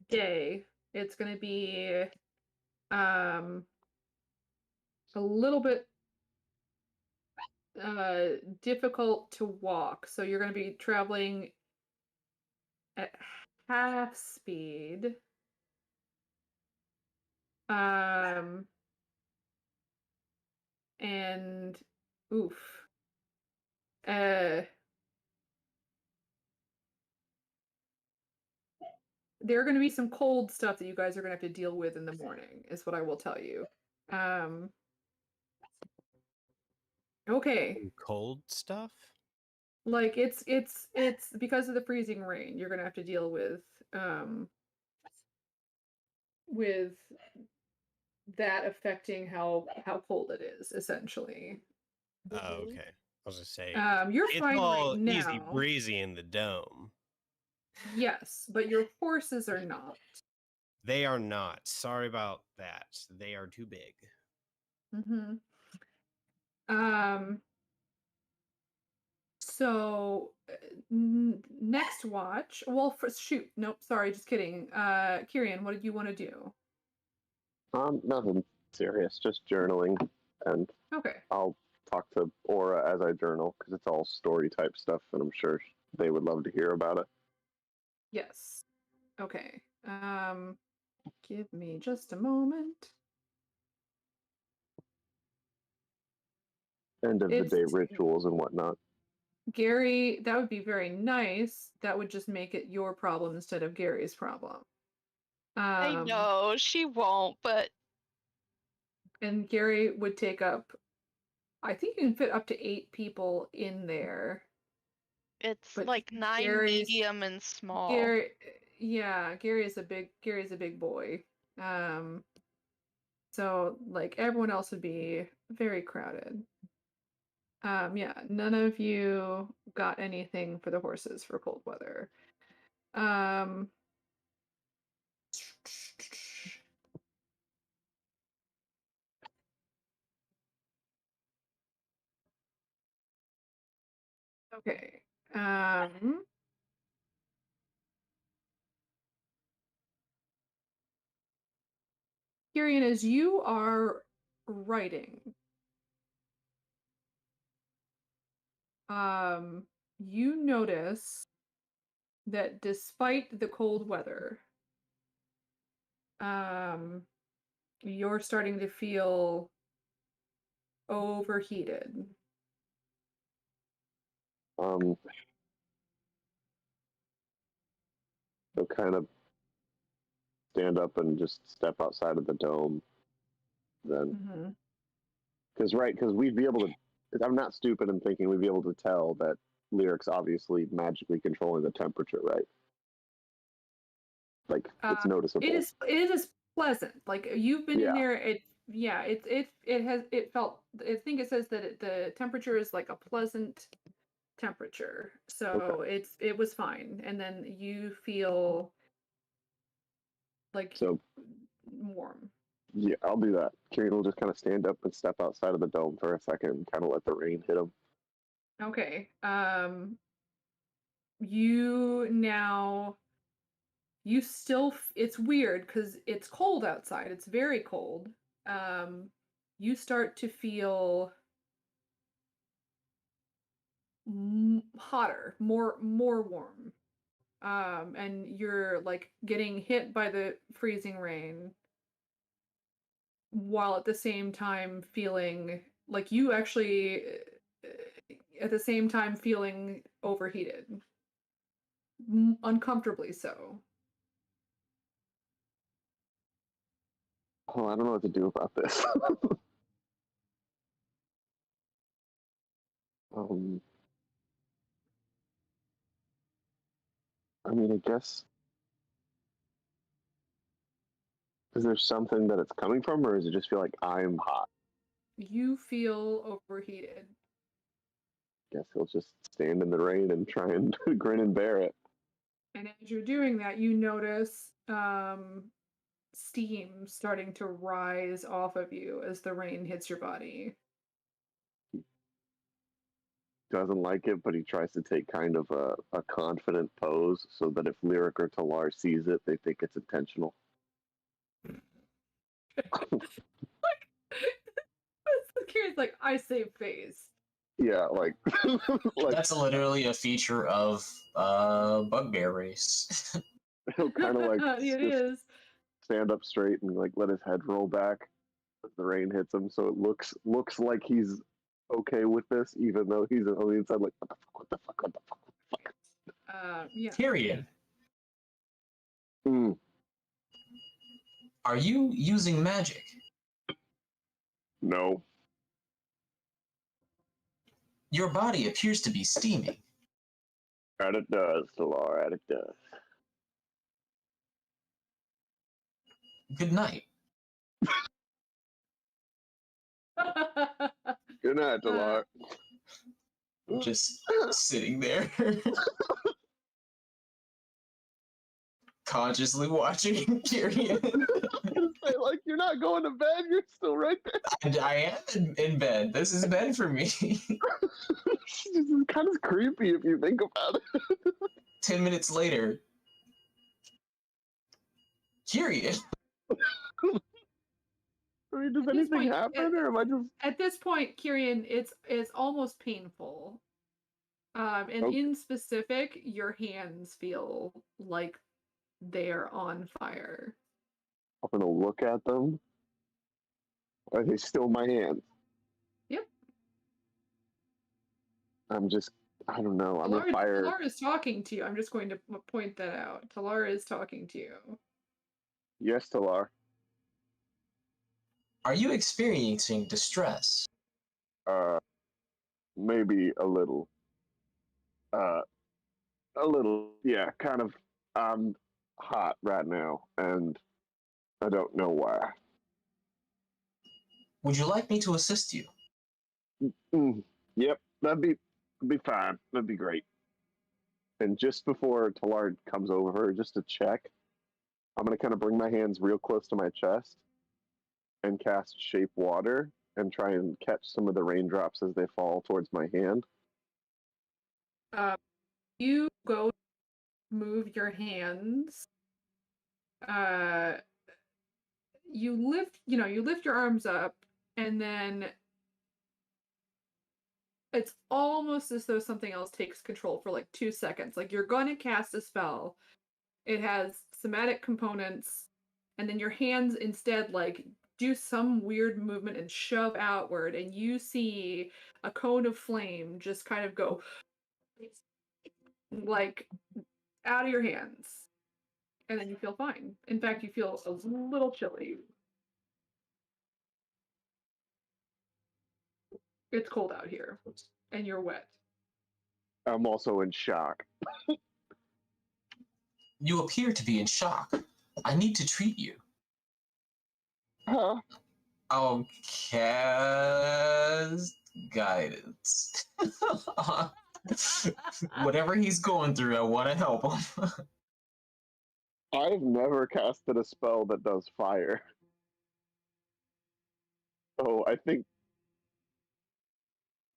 [SPEAKER 2] day. It's going to be a little bit difficult to walk. So you're going to be traveling at half speed. And oof. There are going to be some cold stuff that you guys are going to have to deal with in the morning, is what I will tell you. Okay.
[SPEAKER 4] Cold stuff?
[SPEAKER 2] Like it's because of the freezing rain, you're going to have to deal with that affecting how cold it is, essentially.
[SPEAKER 4] Oh, okay. I was gonna say
[SPEAKER 2] You're
[SPEAKER 4] it's
[SPEAKER 2] fine
[SPEAKER 4] all
[SPEAKER 2] right
[SPEAKER 4] easy
[SPEAKER 2] now.
[SPEAKER 4] breezy in the dome.
[SPEAKER 2] Yes, but your horses are not.
[SPEAKER 4] They are not. Sorry about that. They are too big.
[SPEAKER 2] Mm-hmm. So next watch. Well, shoot. Nope. Sorry. Just kidding. Kyrian, what did you want to do?
[SPEAKER 1] Nothing serious. Just journaling, and
[SPEAKER 2] Okay.
[SPEAKER 1] I'll talk to Aura as I journal because it's all story type stuff, and I'm sure they would love to hear about it.
[SPEAKER 2] Yes. Okay. Give me just a moment.
[SPEAKER 1] End of the day rituals and whatnot.
[SPEAKER 2] Gary, that would be very nice. That would just make it your problem instead of Gary's problem.
[SPEAKER 3] I know, she won't, but
[SPEAKER 2] And Gary would take up, I think you can fit up to 8 people in there.
[SPEAKER 3] it's
[SPEAKER 2] But
[SPEAKER 3] like 9
[SPEAKER 2] Gary's-
[SPEAKER 3] medium and small.
[SPEAKER 2] Gary's a big boy. So like everyone else would be very crowded. Yeah, none of you got anything for the horses for cold weather. Okay. Kyrian, as you are writing, you notice that despite the cold weather, you're starting to feel overheated.
[SPEAKER 1] So kind of stand up and just step outside of the dome then.
[SPEAKER 2] Mm-hmm.
[SPEAKER 1] Because we'd be able to, I'm not stupid in thinking we'd be able to tell that Lyric's obviously magically controlling the temperature, right? Like, it's noticeable.
[SPEAKER 2] It is pleasant. Like you've been in there, it felt, I think it says that the temperature is like a pleasant temperature. So it was fine. And then you feel like warm.
[SPEAKER 1] Yeah, I'll do that. Kieran will just kind of stand up and step outside of the dome for a second and kind of let the rain hit him.
[SPEAKER 2] Okay. You still, it's weird because it's cold outside. It's very cold. You start to feel hotter, more warm. And you're like getting hit by the freezing rain while at the same time feeling like you actually at the same time feeling overheated, uncomfortably so.
[SPEAKER 1] Oh, I don't know what to do about this. I mean, I guess, is there something that it's coming from, or does it just feel like I'm hot?
[SPEAKER 2] You feel overheated.
[SPEAKER 1] Guess he'll just stand in the rain and try and grin and bear it.
[SPEAKER 2] And as you're doing that, you notice steam starting to rise off of you as the rain hits your body.
[SPEAKER 1] Doesn't like it, but he tries to take kind of a confident pose so that if Lyric or Talar sees it, they think it's intentional.
[SPEAKER 2] Kieran's like, I save face.
[SPEAKER 1] Yeah, like,
[SPEAKER 5] That's literally a feature of Bugbear Race.
[SPEAKER 1] he'll kind of like
[SPEAKER 2] It is.
[SPEAKER 1] stand up straight and like let his head roll back as the rain hits him, so it looks like he's okay with this, even though he's on the inside like, what the fuck.
[SPEAKER 2] Yeah.
[SPEAKER 5] Tyrion,
[SPEAKER 1] Mm,
[SPEAKER 5] are you using magic?
[SPEAKER 1] no.
[SPEAKER 5] Your body appears to be steaming.
[SPEAKER 1] And it does, Talar, and it does.
[SPEAKER 5] Good night.
[SPEAKER 1] Good night, Talar.
[SPEAKER 5] Just sitting there. Consciously watching Tyrion.
[SPEAKER 1] Say, like, you're not going to bed, you're still right there.
[SPEAKER 5] I am in bed. This is bed for me.
[SPEAKER 1] It's kind of creepy if you think about it.
[SPEAKER 5] 10 minutes later, Tyrion.
[SPEAKER 1] I mean, does
[SPEAKER 2] At this
[SPEAKER 1] anything
[SPEAKER 2] point,
[SPEAKER 1] happen, or am I just...
[SPEAKER 2] At this point, Kieran, it's almost painful. And in specific, your hands feel like they're on fire.
[SPEAKER 1] I'm gonna look at them. Are they still my hands?
[SPEAKER 2] Yep.
[SPEAKER 1] I'm just, I don't know. I'm gonna fire.
[SPEAKER 2] Talar is talking to you. I'm just going to point that out. Talar is talking to you.
[SPEAKER 1] Yes, Talar.
[SPEAKER 5] Are you experiencing distress?
[SPEAKER 1] Maybe a little. Yeah, kind of. I'm hot right now, and I don't know why.
[SPEAKER 5] Would you like me to assist you?
[SPEAKER 1] Yep, that'd be fine. That'd be great. And just before Talar comes over, just to check, I'm gonna kind of bring my hands real close to my chest and cast Shape Water and try and catch some of the raindrops as they fall towards my hand.
[SPEAKER 2] You go move your hands. You lift your arms up, and then it's almost as though something else takes control for like 2 seconds. Like you're going to cast a spell. It has somatic components, and then your hands instead like do some weird movement and shove outward, and you see a cone of flame just kind of go like out of your hands. And then you feel fine. In fact, you feel a little chilly. It's cold out here, and you're wet.
[SPEAKER 1] I'm also in shock.
[SPEAKER 5] You appear to be in shock. I need to treat you.
[SPEAKER 1] Huh?
[SPEAKER 5] I'll cast guidance. Whatever he's going through, I want to help him.
[SPEAKER 1] I've never casted a spell that does fire. Oh, I think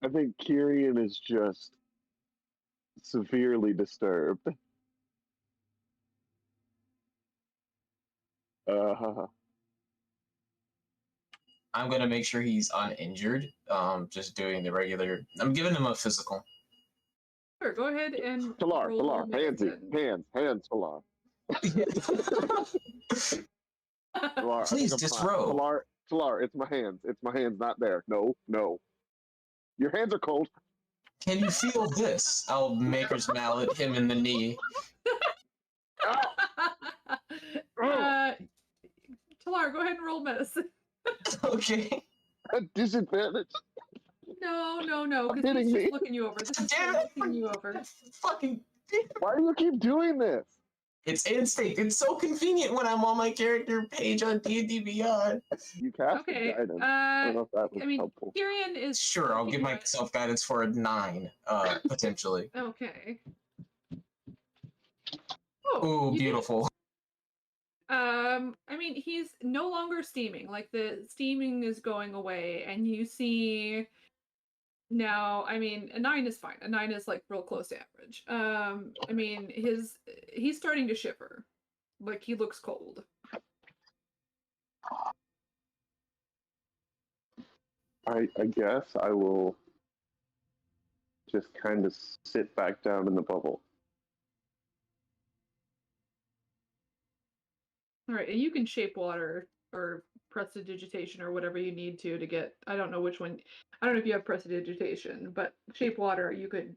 [SPEAKER 1] Kyrian is just severely disturbed.
[SPEAKER 5] I'm gonna make sure he's uninjured. Just doing the regular. I'm giving him a physical.
[SPEAKER 2] Sure, go ahead and
[SPEAKER 1] Talar,
[SPEAKER 2] roll
[SPEAKER 1] handsy,
[SPEAKER 2] medicine.
[SPEAKER 1] hands, Talar. Talar, I
[SPEAKER 5] Please
[SPEAKER 1] think I'm fine.
[SPEAKER 5] disrobe.
[SPEAKER 1] Talar, it's my hands, not there. No. Your hands are cold.
[SPEAKER 5] Can you feel this? I'll Maker's Mallet him in the knee.
[SPEAKER 2] Talar, go ahead and roll medicine.
[SPEAKER 5] Okay.
[SPEAKER 1] At disadvantage.
[SPEAKER 2] No, because
[SPEAKER 1] Hitting
[SPEAKER 2] he's
[SPEAKER 1] me.
[SPEAKER 2] just looking you over. This is
[SPEAKER 5] Damn
[SPEAKER 2] just
[SPEAKER 5] it!
[SPEAKER 2] looking you over.
[SPEAKER 5] Fucking.
[SPEAKER 1] Why do you keep doing this?
[SPEAKER 5] It's instinct. It's so convenient when I'm on my character page on D&D Beyond.
[SPEAKER 1] You cast
[SPEAKER 2] Okay,
[SPEAKER 1] guidance. I don't know if that was helpful.
[SPEAKER 2] Kyrian is...
[SPEAKER 5] Sure, I'll give myself guidance for a 9, potentially.
[SPEAKER 2] Okay.
[SPEAKER 5] Ooh,
[SPEAKER 2] you did it.
[SPEAKER 5] beautiful.
[SPEAKER 2] I mean, he's no longer steaming. Like, the steaming is going away, and you see... Now, I mean, a 9 is fine. A 9 is like real close to average. I mean, he's starting to shiver. Like he looks cold.
[SPEAKER 1] I guess I will just kind of sit back down in the bubble.
[SPEAKER 2] All right, and you can shape water or prestidigitation or whatever you need to get. I don't know which one. I don't know if you have prestidigitation, but shape water, you could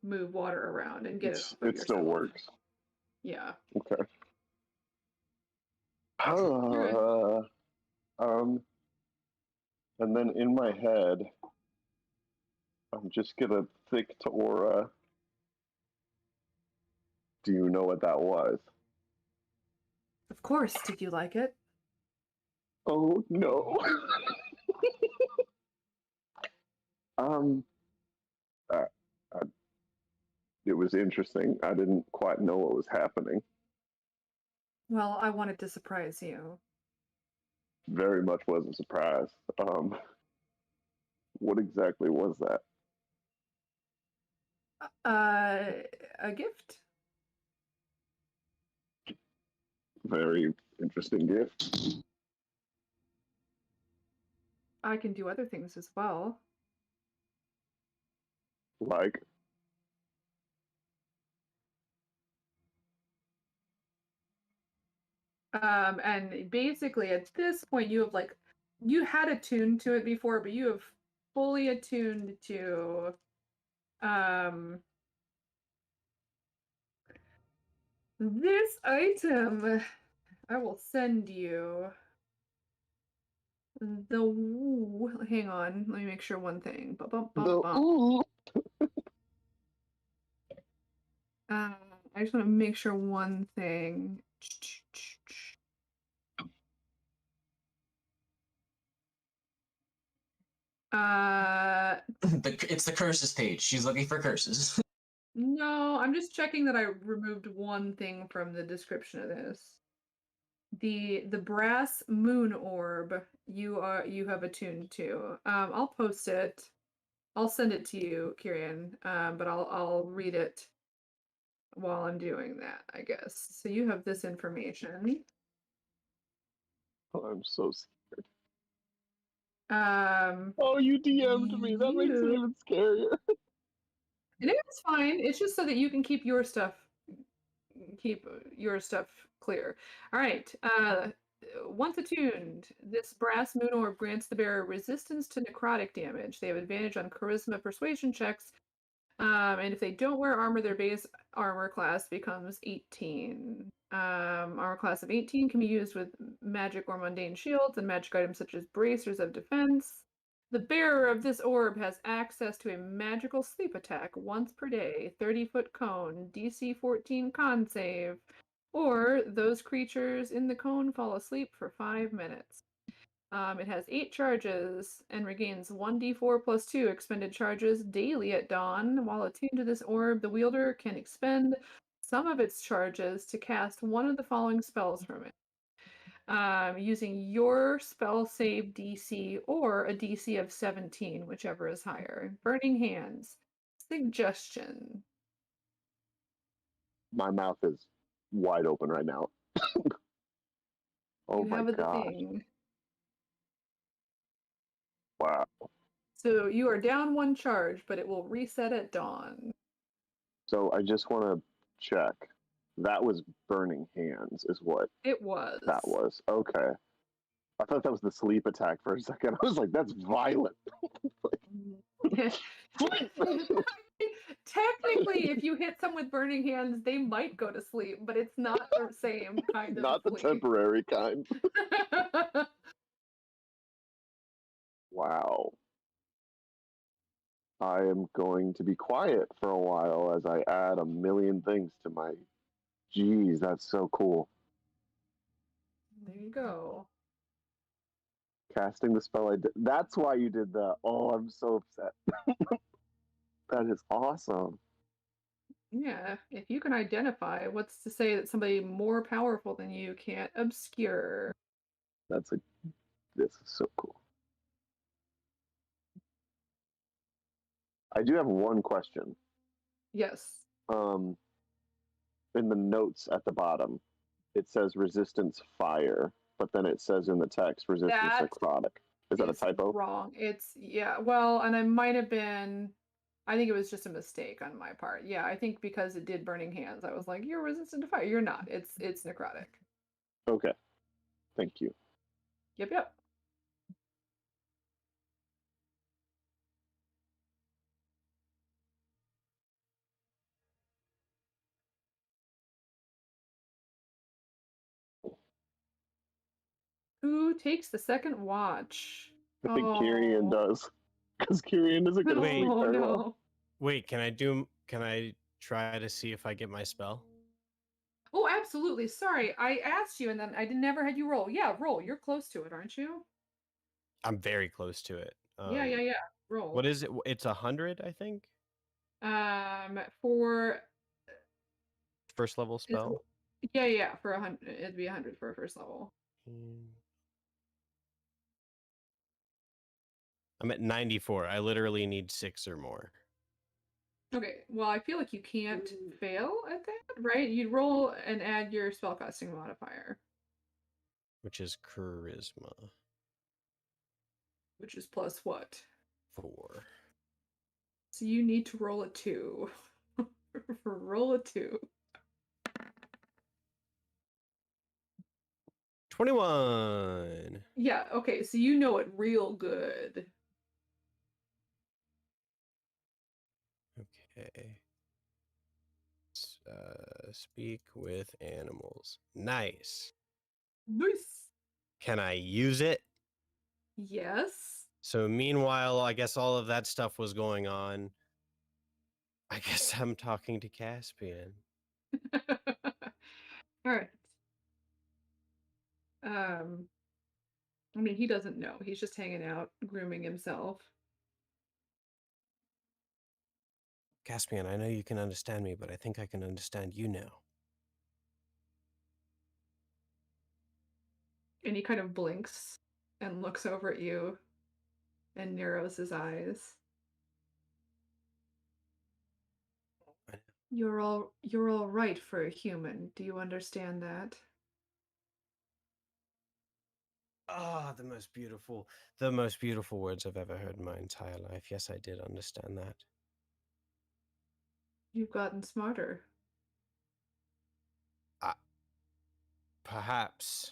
[SPEAKER 2] move water around and get it off of
[SPEAKER 1] It still
[SPEAKER 2] yourself.
[SPEAKER 1] works.
[SPEAKER 2] Yeah.
[SPEAKER 1] Okay. And then in my head, I'm just gonna think to Aura. Do you know what that was?
[SPEAKER 2] Of course. Did you like it?
[SPEAKER 1] Oh no. It was interesting. I didn't quite know what was happening.
[SPEAKER 2] Well, I wanted to surprise you.
[SPEAKER 1] Very much was a surprise. What exactly was that?
[SPEAKER 2] A gift?
[SPEAKER 1] Very interesting gift.
[SPEAKER 2] I can do other things as well.
[SPEAKER 1] Like?
[SPEAKER 2] And basically at this point you have you had attuned to it before, but you have fully attuned to this item. I will send you hang on, let me make sure one thing. I just want to make sure one thing.
[SPEAKER 5] It's the curses page. She's looking for curses.
[SPEAKER 2] No, I'm just checking that I removed one thing from the description of this. The brass moon orb you have attuned to. I'll post it. I'll send it to you, Kyrian. But I'll read it while I'm doing that, I guess. So you have this information.
[SPEAKER 1] Oh, I'm so scared. Oh, you DM'd me. That makes it
[SPEAKER 2] You-
[SPEAKER 1] even scarier.
[SPEAKER 2] It's fine. It's just so that you can keep your stuff clear. All right. Once attuned, this brass moon orb grants the bearer resistance to necrotic damage. They have advantage on charisma persuasion checks. And if they don't wear armor, their base armor class becomes 18. Armor class of 18 can be used with magic or mundane shields and magic items such as bracers of defense. The bearer of this orb has access to a magical sleep attack once per day, 30-foot cone, DC 14 con save, or those creatures in the cone fall asleep for 5 minutes. It has 8 charges and regains 1d4 plus 2 expended charges daily at dawn. While attuned to this orb, the wielder can expend some of its charges to cast one of the following spells from it. Using your spell save DC or a DC of 17, whichever is higher. Burning Hands. Suggestion.
[SPEAKER 1] My mouth is wide open right now. Oh
[SPEAKER 2] You
[SPEAKER 1] my
[SPEAKER 2] have the
[SPEAKER 1] gosh.
[SPEAKER 2] thing.
[SPEAKER 1] Wow.
[SPEAKER 2] So you are down 1 charge, but it will reset at dawn.
[SPEAKER 1] So I just want to check. That was Burning Hands, is what
[SPEAKER 2] It was.
[SPEAKER 1] that was. Okay. I thought that was the sleep attack for a second. I was like, that's violent.
[SPEAKER 2] Technically, if you hit someone with burning hands, they might go to sleep, but it's not the same kind of
[SPEAKER 1] Not the
[SPEAKER 2] sleep.
[SPEAKER 1] temporary kind. Wow. I am going to be quiet for a while as I add a million things to my. Geez, that's so cool.
[SPEAKER 2] There you go.
[SPEAKER 1] Casting the spell I did. That's why you did that. Oh, I'm so upset. That is awesome.
[SPEAKER 2] Yeah, if you can identify, what's to say that somebody more powerful than you can't obscure?
[SPEAKER 1] This is so cool. I do have one question.
[SPEAKER 2] Yes.
[SPEAKER 1] In the notes at the bottom, it says resistance fire, but then it says in the text resistance
[SPEAKER 2] That
[SPEAKER 1] necrotic. Is that a
[SPEAKER 2] It's
[SPEAKER 1] typo?
[SPEAKER 2] wrong. Well, and I might have been. I think it was just a mistake on my part. Yeah, I think because it did burning hands, I was like, "You're resistant to fire." You're not. It's necrotic.
[SPEAKER 1] Okay. Thank you.
[SPEAKER 2] Yep. Who takes the second watch?
[SPEAKER 1] I think Kyrian does. Because Kyrian isn't going to
[SPEAKER 4] Wait.
[SPEAKER 1] sleep
[SPEAKER 2] Oh
[SPEAKER 1] very
[SPEAKER 2] no.
[SPEAKER 1] well.
[SPEAKER 4] Wait, can I try to see if I get my spell?
[SPEAKER 2] Oh, absolutely. Sorry, I asked you and then I never had you roll. Yeah, roll. You're close to it, aren't you?
[SPEAKER 4] I'm very close to it.
[SPEAKER 2] Yeah. Roll.
[SPEAKER 4] What is it? It's 100, I think.
[SPEAKER 2] For
[SPEAKER 4] First level spell.
[SPEAKER 2] yeah, for 100, it'd be 100 for a first level.
[SPEAKER 4] I'm at 94. I literally need 6 or more.
[SPEAKER 2] Okay, well, I feel like you can't fail at that, right? You'd roll and add your spellcasting modifier,
[SPEAKER 4] Which is charisma.
[SPEAKER 2] which is plus what?
[SPEAKER 4] 4.
[SPEAKER 2] So you need to roll a 2. Roll a 2.
[SPEAKER 4] 21.
[SPEAKER 2] Yeah, okay, so you know it real good.
[SPEAKER 4] Okay. Speak with animals. Nice.
[SPEAKER 2] Nice.
[SPEAKER 4] Can I use it?
[SPEAKER 2] Yes.
[SPEAKER 4] So meanwhile, I guess all of that stuff was going on. I guess I'm talking to Caspian.
[SPEAKER 2] All right. I mean, he doesn't know. He's just hanging out, grooming himself.
[SPEAKER 4] Caspian, I know you can understand me, but I think I can understand you now.
[SPEAKER 2] And he kind of blinks and looks over at you and narrows his eyes. You're all right for a human. Do you understand that?
[SPEAKER 4] Ah, the most beautiful words I've ever heard in my entire life. Yes, I did understand that.
[SPEAKER 2] You've gotten smarter.
[SPEAKER 4] Perhaps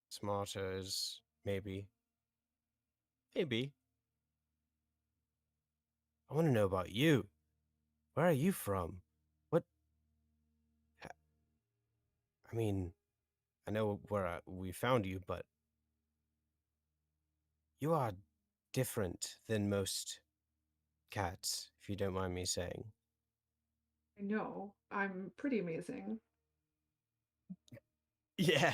[SPEAKER 4] smarter is maybe. I want to know about you. Where are you from? What? I mean, I know where we found you, but you are different than most cats, if you don't mind me saying.
[SPEAKER 2] I know. I'm pretty amazing.
[SPEAKER 4] Yeah.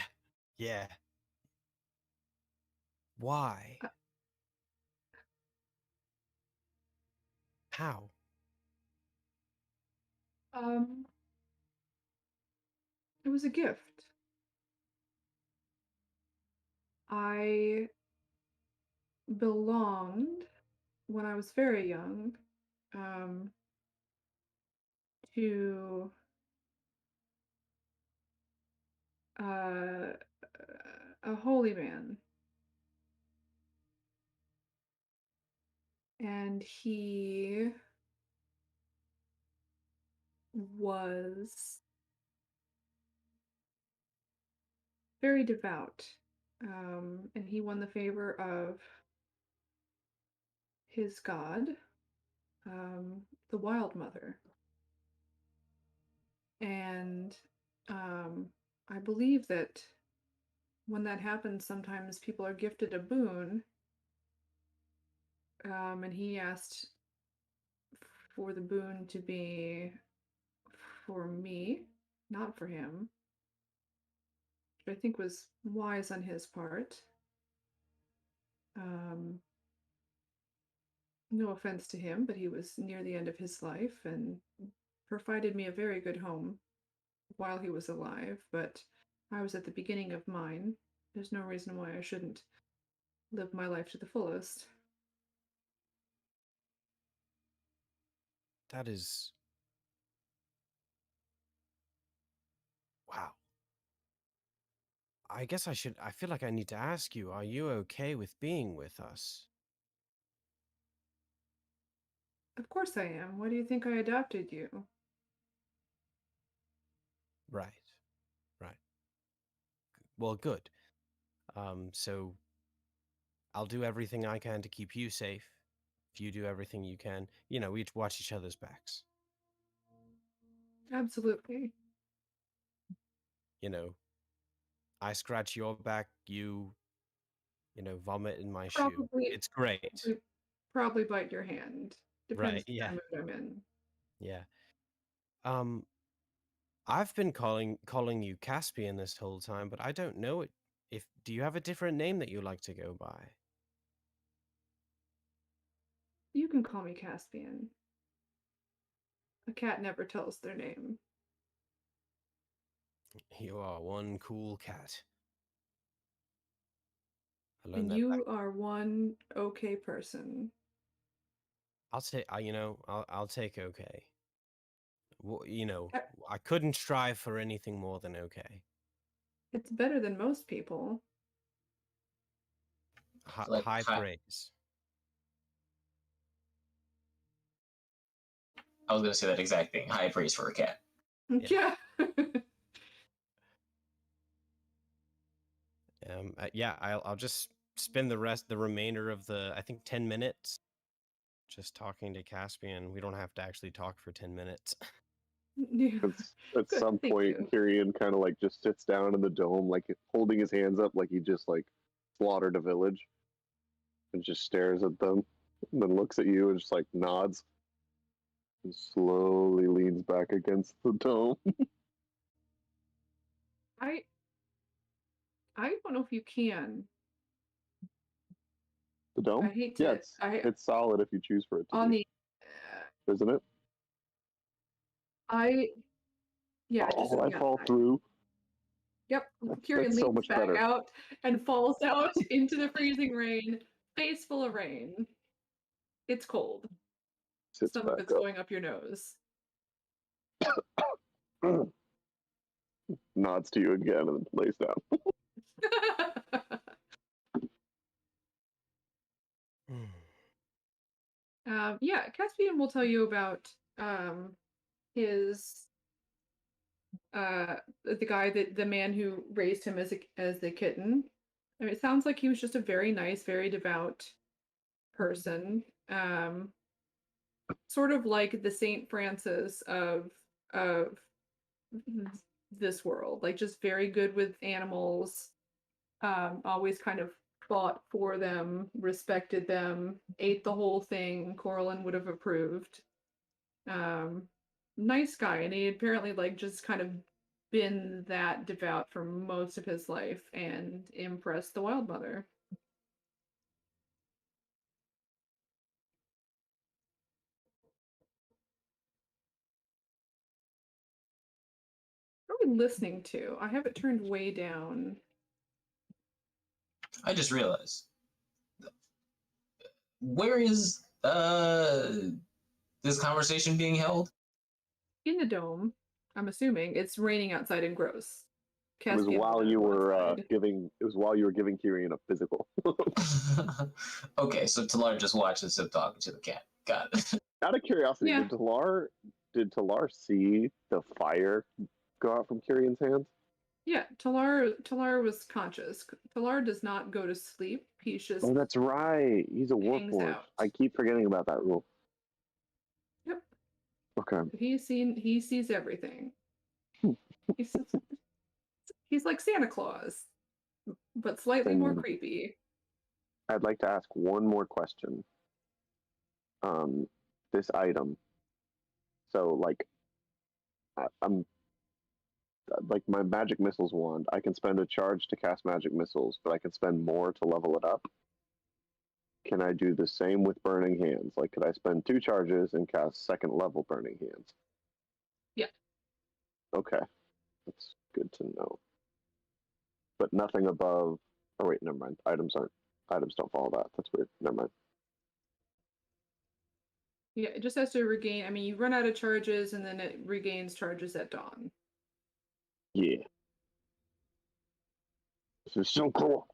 [SPEAKER 4] Why? How?
[SPEAKER 2] It was a gift. I belonged when I was very young to a holy man, and he was very devout, and he won the favor of his god, the Wild Mother. And I believe that when that happens, sometimes people are gifted a boon, and he asked for the boon to be for me, not for him, which I think was wise on his part. No offense to him, but he was near the end of his life and provided me a very good home while he was alive, but I was at the beginning of mine. There's no reason why I shouldn't live my life to the fullest.
[SPEAKER 4] That is... Wow. I guess I feel like I need to ask you, are you okay with being with us?
[SPEAKER 2] Of course I am. Why do you think I adopted you?
[SPEAKER 4] Right. Well, good. So I'll do everything I can to keep you safe. If you do everything you can, we watch each other's backs.
[SPEAKER 2] Absolutely.
[SPEAKER 4] I scratch your back, you vomit in my shoe.
[SPEAKER 2] Probably,
[SPEAKER 4] It's great.
[SPEAKER 2] probably bite your hand. Depends
[SPEAKER 4] Right, yeah.
[SPEAKER 2] what time of mood I'm in.
[SPEAKER 4] Yeah. I've been calling you Caspian this whole time, but I don't know it. Do you have a different name that you like to go by?
[SPEAKER 2] You can call me Caspian. A cat never tells their name.
[SPEAKER 4] You are one cool cat. I learned
[SPEAKER 2] And
[SPEAKER 4] that
[SPEAKER 2] you
[SPEAKER 4] back.
[SPEAKER 2] are one okay person.
[SPEAKER 4] I'll say, I'll take okay. Well,
[SPEAKER 2] Uh,
[SPEAKER 4] I couldn't strive for anything more than okay.
[SPEAKER 2] It's better than most people.
[SPEAKER 4] High praise.
[SPEAKER 5] I was gonna say that exact thing. High praise for a cat.
[SPEAKER 2] Yeah.
[SPEAKER 4] I'll just spend the remainder of I think 10 minutes just talking to Caspian. We don't have to actually talk for 10 minutes.
[SPEAKER 2] Yeah.
[SPEAKER 1] At
[SPEAKER 2] Good,
[SPEAKER 1] some
[SPEAKER 2] thank
[SPEAKER 1] point,
[SPEAKER 2] you.
[SPEAKER 1] Kyrian kind of like just sits down in the dome, like holding his hands up, like he just like slaughtered a village, and just stares at them, and then looks at you and just like nods, and slowly leans back against the dome.
[SPEAKER 2] I don't know if you can.
[SPEAKER 1] The dome?
[SPEAKER 2] I hate
[SPEAKER 1] Yeah,
[SPEAKER 2] to.
[SPEAKER 1] it's solid if you choose for it to
[SPEAKER 2] On
[SPEAKER 1] be,
[SPEAKER 2] the.
[SPEAKER 1] isn't it?
[SPEAKER 2] Yeah, just
[SPEAKER 1] Oh,
[SPEAKER 2] on
[SPEAKER 1] I
[SPEAKER 2] the
[SPEAKER 1] fall
[SPEAKER 2] outside.
[SPEAKER 1] through.
[SPEAKER 2] Yep.
[SPEAKER 1] That's
[SPEAKER 2] Kyrian
[SPEAKER 1] so
[SPEAKER 2] leans
[SPEAKER 1] much
[SPEAKER 2] back
[SPEAKER 1] better.
[SPEAKER 2] out and falls out into the freezing rain, face full of rain. It's cold.
[SPEAKER 1] Sits
[SPEAKER 2] Some of
[SPEAKER 1] back
[SPEAKER 2] it's
[SPEAKER 1] up.
[SPEAKER 2] going up your nose.
[SPEAKER 1] Nods to you again and lays down.
[SPEAKER 2] Yeah, Caspian will tell you about his the guy that the man who raised him as a kitten. I mean, it sounds like he was just a very nice, very devout person. Sort of like the Saint Francis of this world, like just very good with animals, always kind of fought for them, respected them, ate the whole thing. Corlin would have approved. Nice guy, and he apparently like just kind of been that devout for most of his life and impressed the Wild Mother. What are we listening to? I have it turned way down.
[SPEAKER 5] I just realized. Where is this conversation being held?
[SPEAKER 2] In the dome, I'm assuming it's raining outside and gross.
[SPEAKER 1] It was
[SPEAKER 2] Caspian
[SPEAKER 1] while
[SPEAKER 2] will
[SPEAKER 1] you
[SPEAKER 2] go
[SPEAKER 1] were
[SPEAKER 2] outside.
[SPEAKER 1] giving. It was while you were giving Kyrian a physical.
[SPEAKER 5] Okay, so Talar just watches him talking to the cat. Got it.
[SPEAKER 1] Out of curiosity,
[SPEAKER 2] Yeah.
[SPEAKER 1] did Talar see the fire go out from Kyrian's hands?
[SPEAKER 2] Yeah, Talar was conscious. Talar does not go to sleep. He's just
[SPEAKER 1] Oh, that's right. He's a
[SPEAKER 2] hangs
[SPEAKER 1] warforged.
[SPEAKER 2] out.
[SPEAKER 1] I keep forgetting about that rule.
[SPEAKER 2] Yep.
[SPEAKER 1] Okay.
[SPEAKER 2] He sees everything. He's like Santa Claus, but slightly more
[SPEAKER 1] Then-
[SPEAKER 2] creepy.
[SPEAKER 1] I'd like to ask one more question. This item. So, like, I'm like my magic missiles wand. I can spend a charge to cast magic missiles, but I can spend more to level it up. Can I do the same with burning hands? Like, could I spend 2 charges and cast second level burning hands?
[SPEAKER 2] Yeah.
[SPEAKER 1] Okay, that's good to know. But nothing above. Oh wait, never mind. Items don't follow that. That's weird. Never mind.
[SPEAKER 2] Yeah, it just has to regain. I mean, you run out of charges and then it regains charges at dawn.
[SPEAKER 1] Yeah. This is so cool.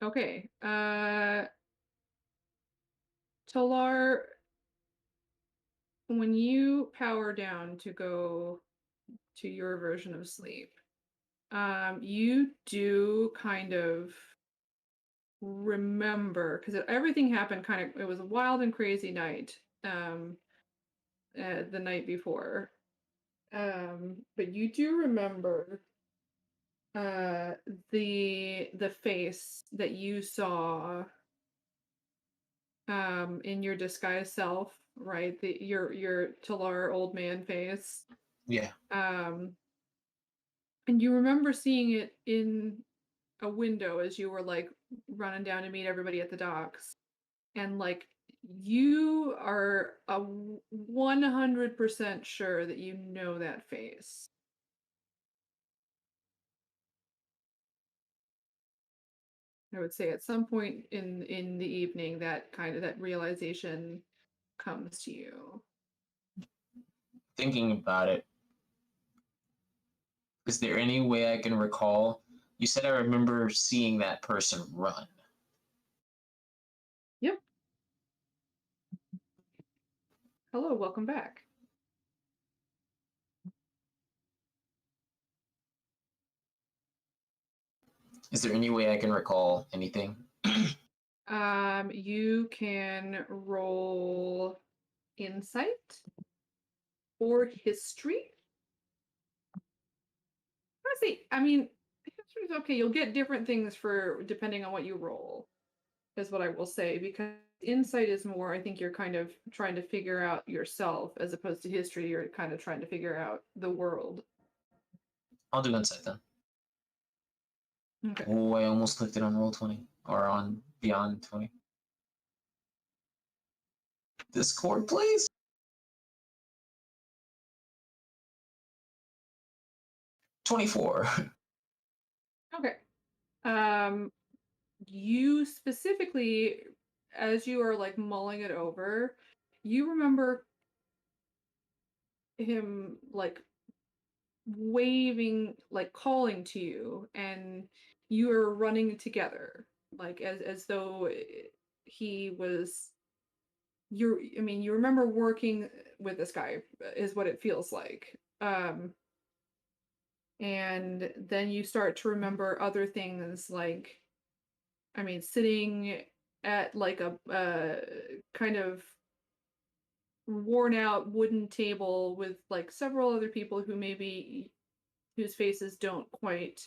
[SPEAKER 2] Okay. Talar, when you power down to go to your version of sleep, you do kind of remember, because everything happened kind of, it was a wild and crazy night, the night before. But you do remember the face that you saw in your disguised self, right? Your Talar old man face.
[SPEAKER 5] Yeah.
[SPEAKER 2] And you remember seeing it in a window as you were like running down to meet everybody at the docks. And like you are 100% sure that you know that face. I would say at some point in the evening that realization comes to you.
[SPEAKER 5] Thinking about it, is there any way I can recall? You said I remember seeing that person run.
[SPEAKER 2] Yep. Hello, welcome back.
[SPEAKER 5] Is there any way I can recall anything?
[SPEAKER 2] You can roll insight or history. Let's see. I mean, history's okay. You'll get different things for depending on what you roll, is what I will say, because insight is more, I think you're kind of trying to figure out yourself, as opposed to history, you're kind of trying to figure out the world.
[SPEAKER 5] I'll do insight then.
[SPEAKER 2] Okay.
[SPEAKER 5] Oh, I almost clicked it on Roll20 or on Beyond 20. Discord, please. 24.
[SPEAKER 2] Okay. You specifically, as you are like mulling it over, you remember him like waving, like calling to you, and you are running together, like as though he was I mean, you remember working with this guy is what it feels like. And then you start to remember other things like, I mean, sitting at like a kind of worn out wooden table with like several other people who maybe whose faces don't quite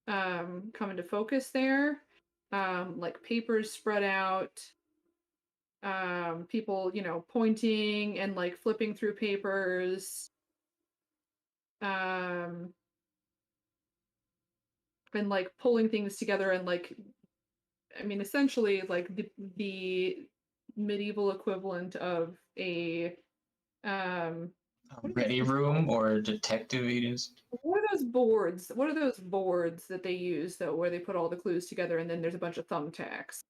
[SPEAKER 2] come into focus there. Like papers spread out, people, you know, pointing and like flipping through papers, and like pulling things together, and like, I mean, essentially like the medieval equivalent of a what are those
[SPEAKER 5] Ready
[SPEAKER 2] things
[SPEAKER 5] room
[SPEAKER 2] called?
[SPEAKER 5] or detective agency?
[SPEAKER 2] What are those boards? What are those boards that they use though, where they put all the clues together and then there's a bunch of thumbtacks?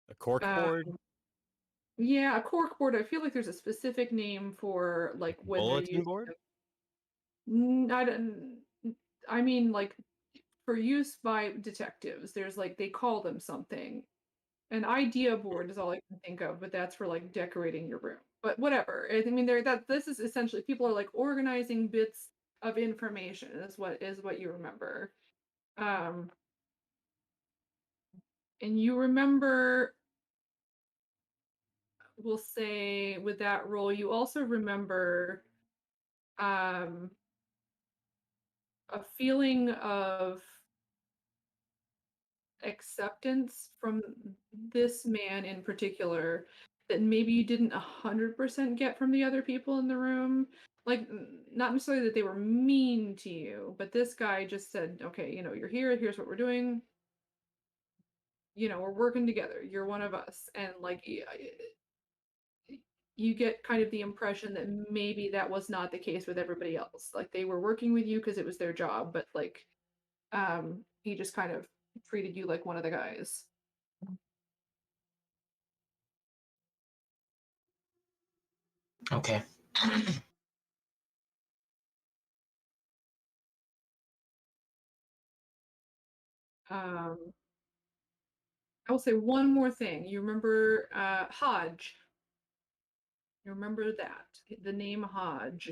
[SPEAKER 4] A cork board,
[SPEAKER 2] Yeah, a cork board. I feel like there's a specific name for like when they're
[SPEAKER 4] bulletin
[SPEAKER 2] using
[SPEAKER 4] board.
[SPEAKER 2] them. I don't. I mean, like for use by detectives, there's like they call them something. An idea board is all I can think of, but that's for like decorating your room. But whatever. I mean, this is essentially people are like organizing bits of information is what you remember. Um, and you remember, we'll say with that role, you also remember um a feeling of acceptance from this man in particular that maybe you didn't 100% get from the other people in the room. Like, not necessarily that they were mean to you, but this guy just said, okay, you know, you're here, here's what we're doing. You know, we're working together. You're one of us. And like, you get kind of the impression that maybe that was not the case with everybody else. Like, they were working with you because it was their job, but like, he just kind of treated you like one of the guys.
[SPEAKER 5] Okay.
[SPEAKER 2] Um, I will say one more thing. You remember Hodge? You remember that the name Hodge?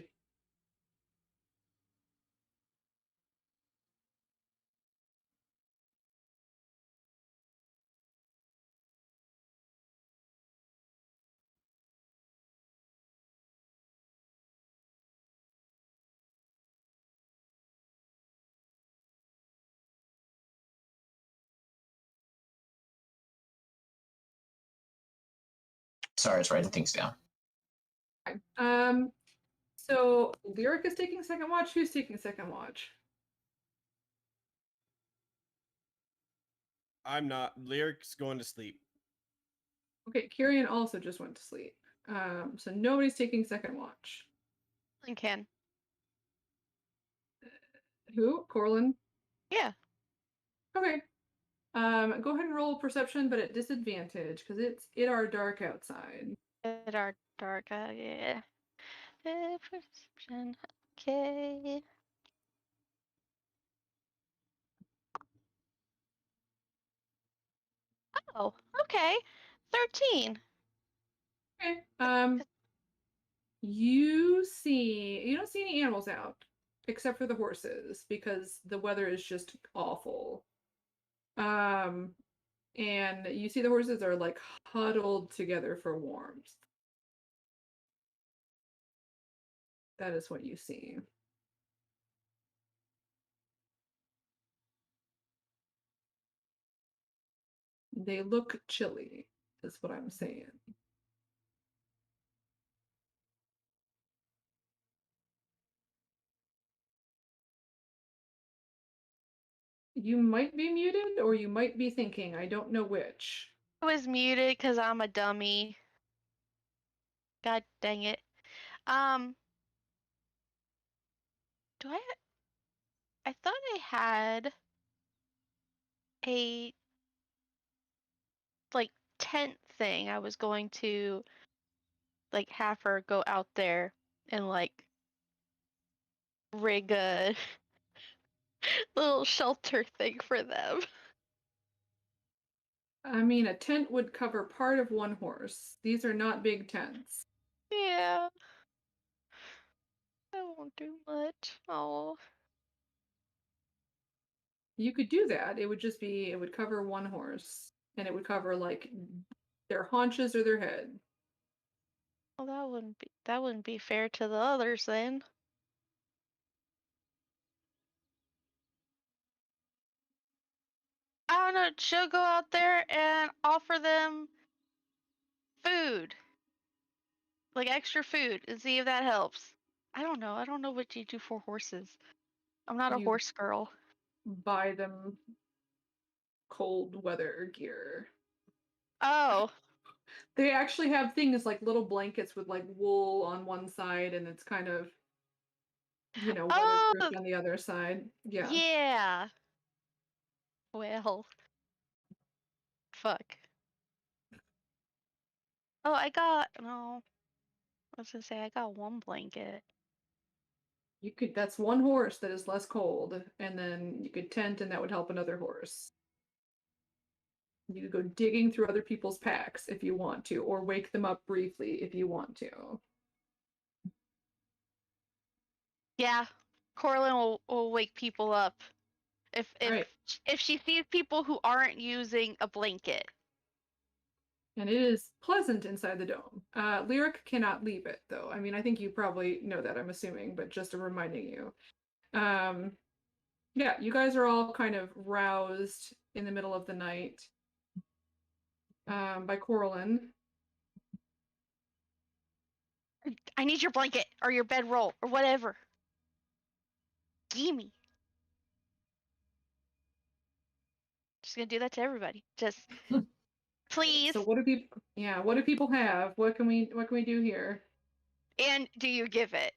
[SPEAKER 5] Sorry, I was writing things down.
[SPEAKER 2] Okay. So Lyric is taking second watch. Who's taking second watch?
[SPEAKER 4] I'm not. Lyric's going to sleep.
[SPEAKER 2] Okay, Kyrian also just went to sleep. So nobody's taking second watch.
[SPEAKER 3] And can.
[SPEAKER 2] Who? Corlin?
[SPEAKER 3] Yeah.
[SPEAKER 2] Okay. Go ahead and roll perception, but at disadvantage because it are dark outside.
[SPEAKER 3] It are dark. Yeah. Perception. Okay. Oh, okay. 13.
[SPEAKER 2] Okay. You don't see any animals out except for the horses because the weather is just awful. And you see the horses are like huddled together for warmth. That is what you see. They look chilly, is what I'm saying. You might be muted or you might be thinking. I don't know which.
[SPEAKER 3] I was muted because I'm a dummy. God dang it. Do I thought I had a like 10th thing, I was going to like have her go out there and like rig a little shelter thing for them.
[SPEAKER 2] I mean, a tent would cover part of one horse. These are not big tents.
[SPEAKER 3] Yeah. I won't do much. Oh.
[SPEAKER 2] You could do that. It would just be, it would cover one horse. And it would cover like their haunches or their head.
[SPEAKER 3] Well, that wouldn't be fair to the others then. I don't know. She'll go out there and offer them food, like extra food, and see if that helps. I don't know. I don't know what you do for horses. I'm not a
[SPEAKER 2] You-
[SPEAKER 3] horse girl.
[SPEAKER 2] Buy them cold weather gear.
[SPEAKER 3] Oh,
[SPEAKER 2] They actually have things like little blankets with like wool on one side and it's kind of, you know,
[SPEAKER 3] Oh,
[SPEAKER 2] weatherproof on the other side. Yeah.
[SPEAKER 3] yeah. Well, fuck. Oh, no. I was gonna say I got one blanket.
[SPEAKER 2] You could, that's one horse that is less cold, and then you could tent and that would help another horse. You could go digging through other people's packs if you want to, or wake them up briefly if you want to.
[SPEAKER 3] Yeah, Corlin will wake people up
[SPEAKER 2] Right.
[SPEAKER 3] if she sees people who aren't using a blanket.
[SPEAKER 2] And it is pleasant inside the dome. Lyric cannot leave it, though. I mean, I think you probably know that, I'm assuming, but just reminding you. Yeah, you guys are all kind of roused in the middle of the night by Corlin.
[SPEAKER 3] I need your blanket or your bedroll or whatever. Gimme. Just gonna do that to everybody. Just please.
[SPEAKER 2] So what do people? Yeah, what do people have? What can we do here?
[SPEAKER 3] And do you give it?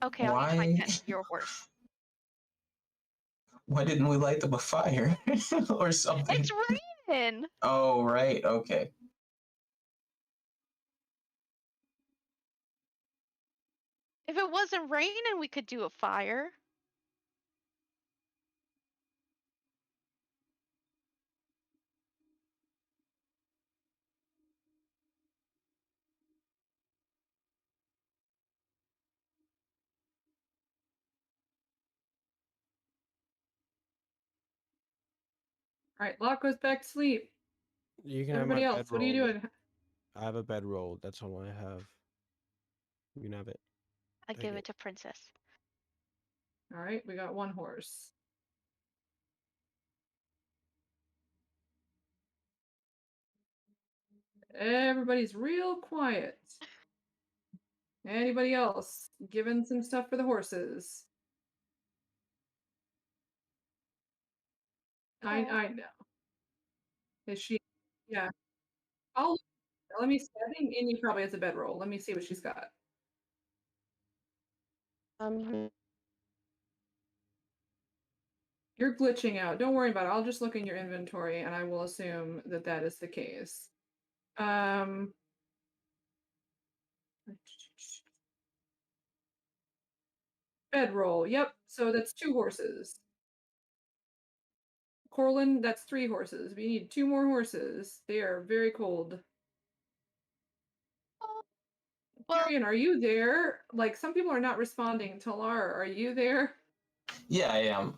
[SPEAKER 3] Okay, I'll use my
[SPEAKER 5] Why?
[SPEAKER 3] tent for your horse.
[SPEAKER 5] Why didn't we light them a fire or something?
[SPEAKER 3] It's raining.
[SPEAKER 5] Oh, right. Okay.
[SPEAKER 3] If it wasn't raining, we could do a fire.
[SPEAKER 2] All right, Locke goes back to sleep.
[SPEAKER 4] You can
[SPEAKER 2] Everybody
[SPEAKER 4] have my
[SPEAKER 2] else, what are you
[SPEAKER 4] bedroll.
[SPEAKER 2] doing?
[SPEAKER 4] I have a bedroll. That's all I have. You can have it.
[SPEAKER 3] I
[SPEAKER 4] Take
[SPEAKER 3] give
[SPEAKER 4] it.
[SPEAKER 3] it to Princess.
[SPEAKER 2] All right, we got one horse. Everybody's real quiet. Anybody else giving some stuff for the horses? I know. Is she? Yeah. Oh, let me see. I think Indy probably has a bedroll. Let me see what she's got. You're glitching out. Don't worry about it. I'll just look in your inventory and I will assume that that is the case. Bedroll. Yep. So that's 2 horses. Corlin, that's 3 horses. We need 2 more horses. They are very cold.
[SPEAKER 3] Well,
[SPEAKER 2] Tyrion, are you there? Like, some people are not responding. Talar, are you there?
[SPEAKER 5] Yeah, I am.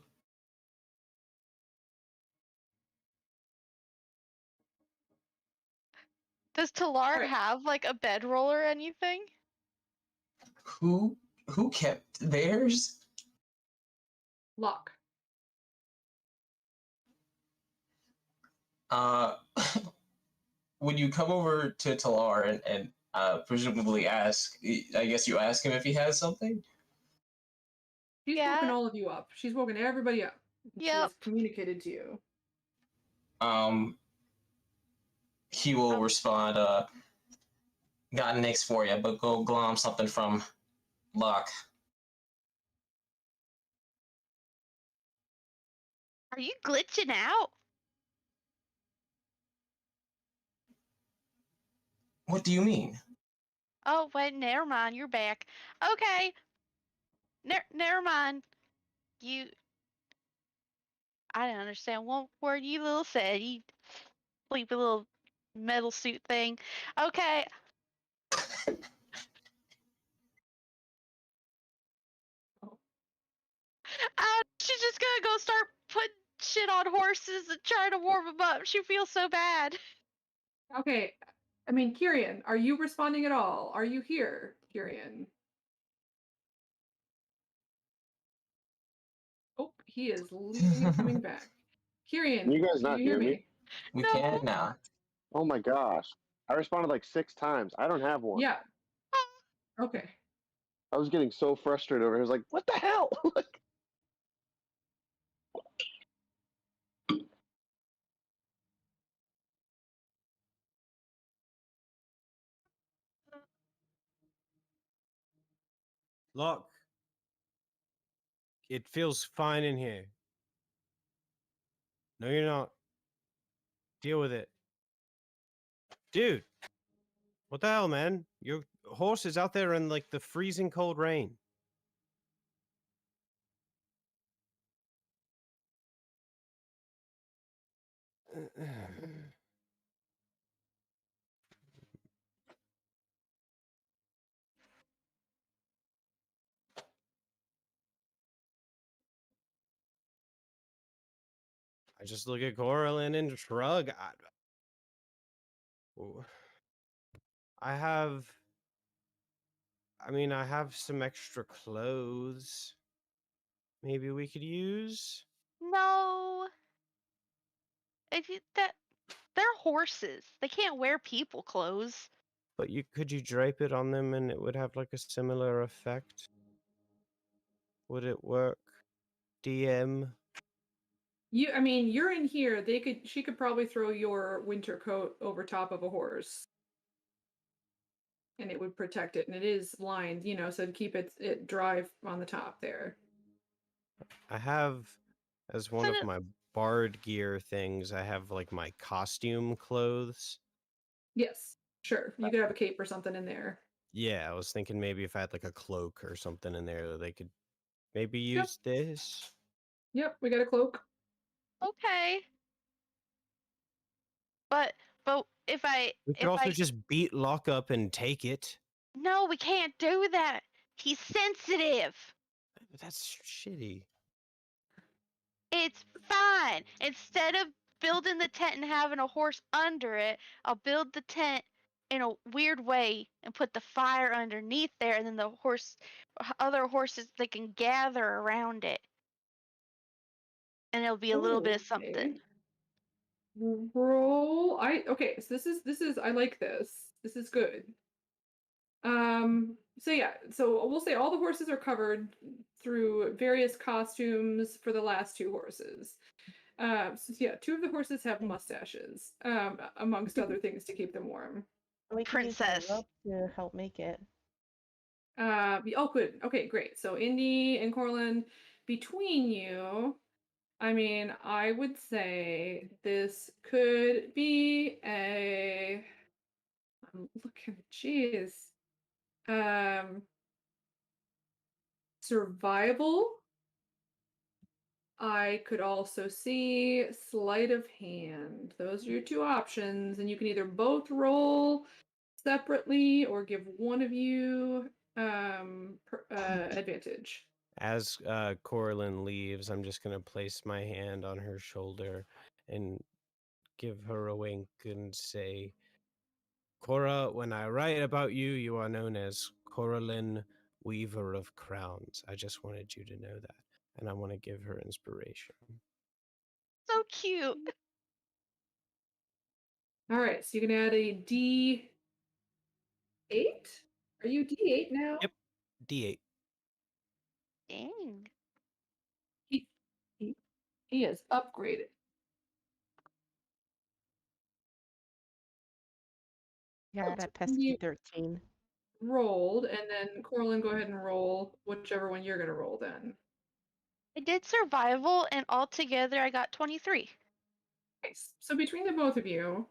[SPEAKER 3] does Talar
[SPEAKER 2] Alright.
[SPEAKER 3] have like a bedroll or anything?
[SPEAKER 5] Who kept theirs?
[SPEAKER 2] Locke.
[SPEAKER 5] When you come over to Talar and presumably ask, I guess you ask him if he has something.
[SPEAKER 2] She's
[SPEAKER 3] Yeah.
[SPEAKER 2] woken all of you up. She's woken everybody up. She has
[SPEAKER 3] Yep.
[SPEAKER 2] communicated to you.
[SPEAKER 5] He will respond, got Nyx for you, but go glom something from Locke.
[SPEAKER 3] Are you glitching out?
[SPEAKER 5] What do you mean?
[SPEAKER 3] Oh, wait, never mind. You're back. Okay. Never mind. I didn't understand one word you little said. You sleepy little metal suit thing. Okay. She's just gonna go start putting shit on horses and trying to warm them up. She feels so bad.
[SPEAKER 2] Okay. I mean, Kyrian, are you responding at all? Are you here, Kyrian? Oh, he is leaving and coming back. Kyrian,
[SPEAKER 1] Can you guys
[SPEAKER 2] do
[SPEAKER 1] not
[SPEAKER 2] you hear
[SPEAKER 1] hear me?
[SPEAKER 2] me?
[SPEAKER 5] We
[SPEAKER 3] No.
[SPEAKER 5] can now.
[SPEAKER 1] Oh my gosh. I responded like 6 times. I don't have one.
[SPEAKER 2] Yeah. Okay.
[SPEAKER 1] I was getting so frustrated over here. I was like, what the hell? Like,
[SPEAKER 4] Look. It feels fine in here. No, you're not. Deal with it. Dude. What the hell, man? Your horse is out there in like the freezing cold rain. I just look at Coralyn and shrug. I have. I have some extra clothes. Maybe we could use.
[SPEAKER 3] No. They're horses. They can't wear people clothes.
[SPEAKER 4] But could you drape it on them and it would have like a similar effect? Would it work? DM.
[SPEAKER 2] I mean, you're in here. She could probably throw your winter coat over top of a horse. And it would protect it. And it is lined, so to keep it dry on the top there.
[SPEAKER 4] I have, as one
[SPEAKER 3] So
[SPEAKER 4] of my bard gear things, I have like my costume clothes.
[SPEAKER 2] Yes, sure. You could have a cape or something in there.
[SPEAKER 4] Yeah, I was thinking maybe if I had like a cloak or something in there, they could maybe use this.
[SPEAKER 2] Yep, we got a cloak.
[SPEAKER 3] Okay. But if I
[SPEAKER 4] We could also just beat Locke up and take it.
[SPEAKER 3] No, we can't do that. He's sensitive.
[SPEAKER 4] That's shitty.
[SPEAKER 3] It's fine. Instead of building the tent and having a horse under it, I'll build the tent in a weird way and put the fire underneath there, and then the other horses, they can gather around it, and it'll be a little bit of something.
[SPEAKER 2] Roll. Okay. So this is. I like this. This is good. So yeah. So we'll say all the horses are covered through various costumes for the last 2 horses. So yeah, 2 of the horses have mustaches, amongst other things to keep them warm.
[SPEAKER 6] We can use the
[SPEAKER 3] Princess.
[SPEAKER 6] rope to help make it.
[SPEAKER 2] Oh, good. Okay, great. So Indy and Corlin, between you, I mean, I would say this could be I'm looking, geez, survival. I could also see sleight of hand. Those are your 2 options, and you can either both roll separately or give one of you advantage.
[SPEAKER 4] As Coralyn leaves, I'm just gonna place my hand on her shoulder and give her a wink and say, Cora, when I write about you, you are known as Coralyn, Weaver of Crowns. I just wanted you to know that. And I want to give her inspiration.
[SPEAKER 3] So cute.
[SPEAKER 2] All right, so you can add a D8. Are you D8 now?
[SPEAKER 4] Yep, D8.
[SPEAKER 3] Dang.
[SPEAKER 2] He is upgraded.
[SPEAKER 6] Yeah, that pesky 13.
[SPEAKER 2] Rolled, and then Corlin, go ahead and roll whichever one you're going to roll then.
[SPEAKER 3] I did survival, and altogether I got 23.
[SPEAKER 2] Nice. So between the both of you,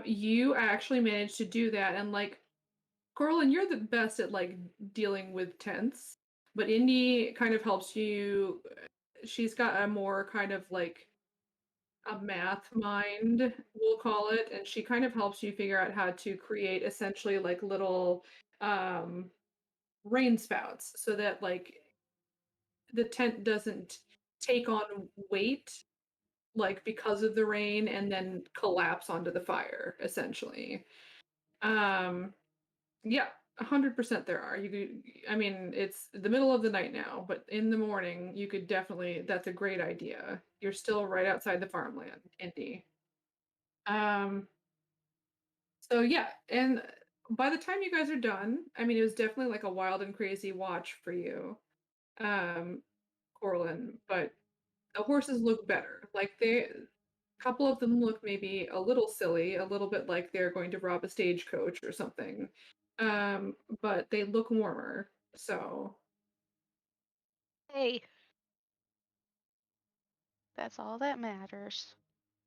[SPEAKER 2] you actually managed to do that, and like, Corlin, you're the best at like dealing with tense, but Indy kind of helps you. She's got a more kind of like a math mind, we'll call it, and she kind of helps you figure out how to create essentially like little rain spouts so that like the tent doesn't take on weight like because of the rain and then collapse onto the fire essentially. Yeah, 100% there are. You could, I mean, it's the middle of the night now, but in the morning you could definitely, that's a great idea. You're still right outside the farmland, Indy. Um so yeah, and by the time you guys are done, I mean it was definitely like a wild and crazy watch for you. Corlin, but the horses look better. Like a couple of them look maybe a little silly, a little bit like they're going to rob a stagecoach or something. But they look warmer. So
[SPEAKER 3] Hey. That's all that matters.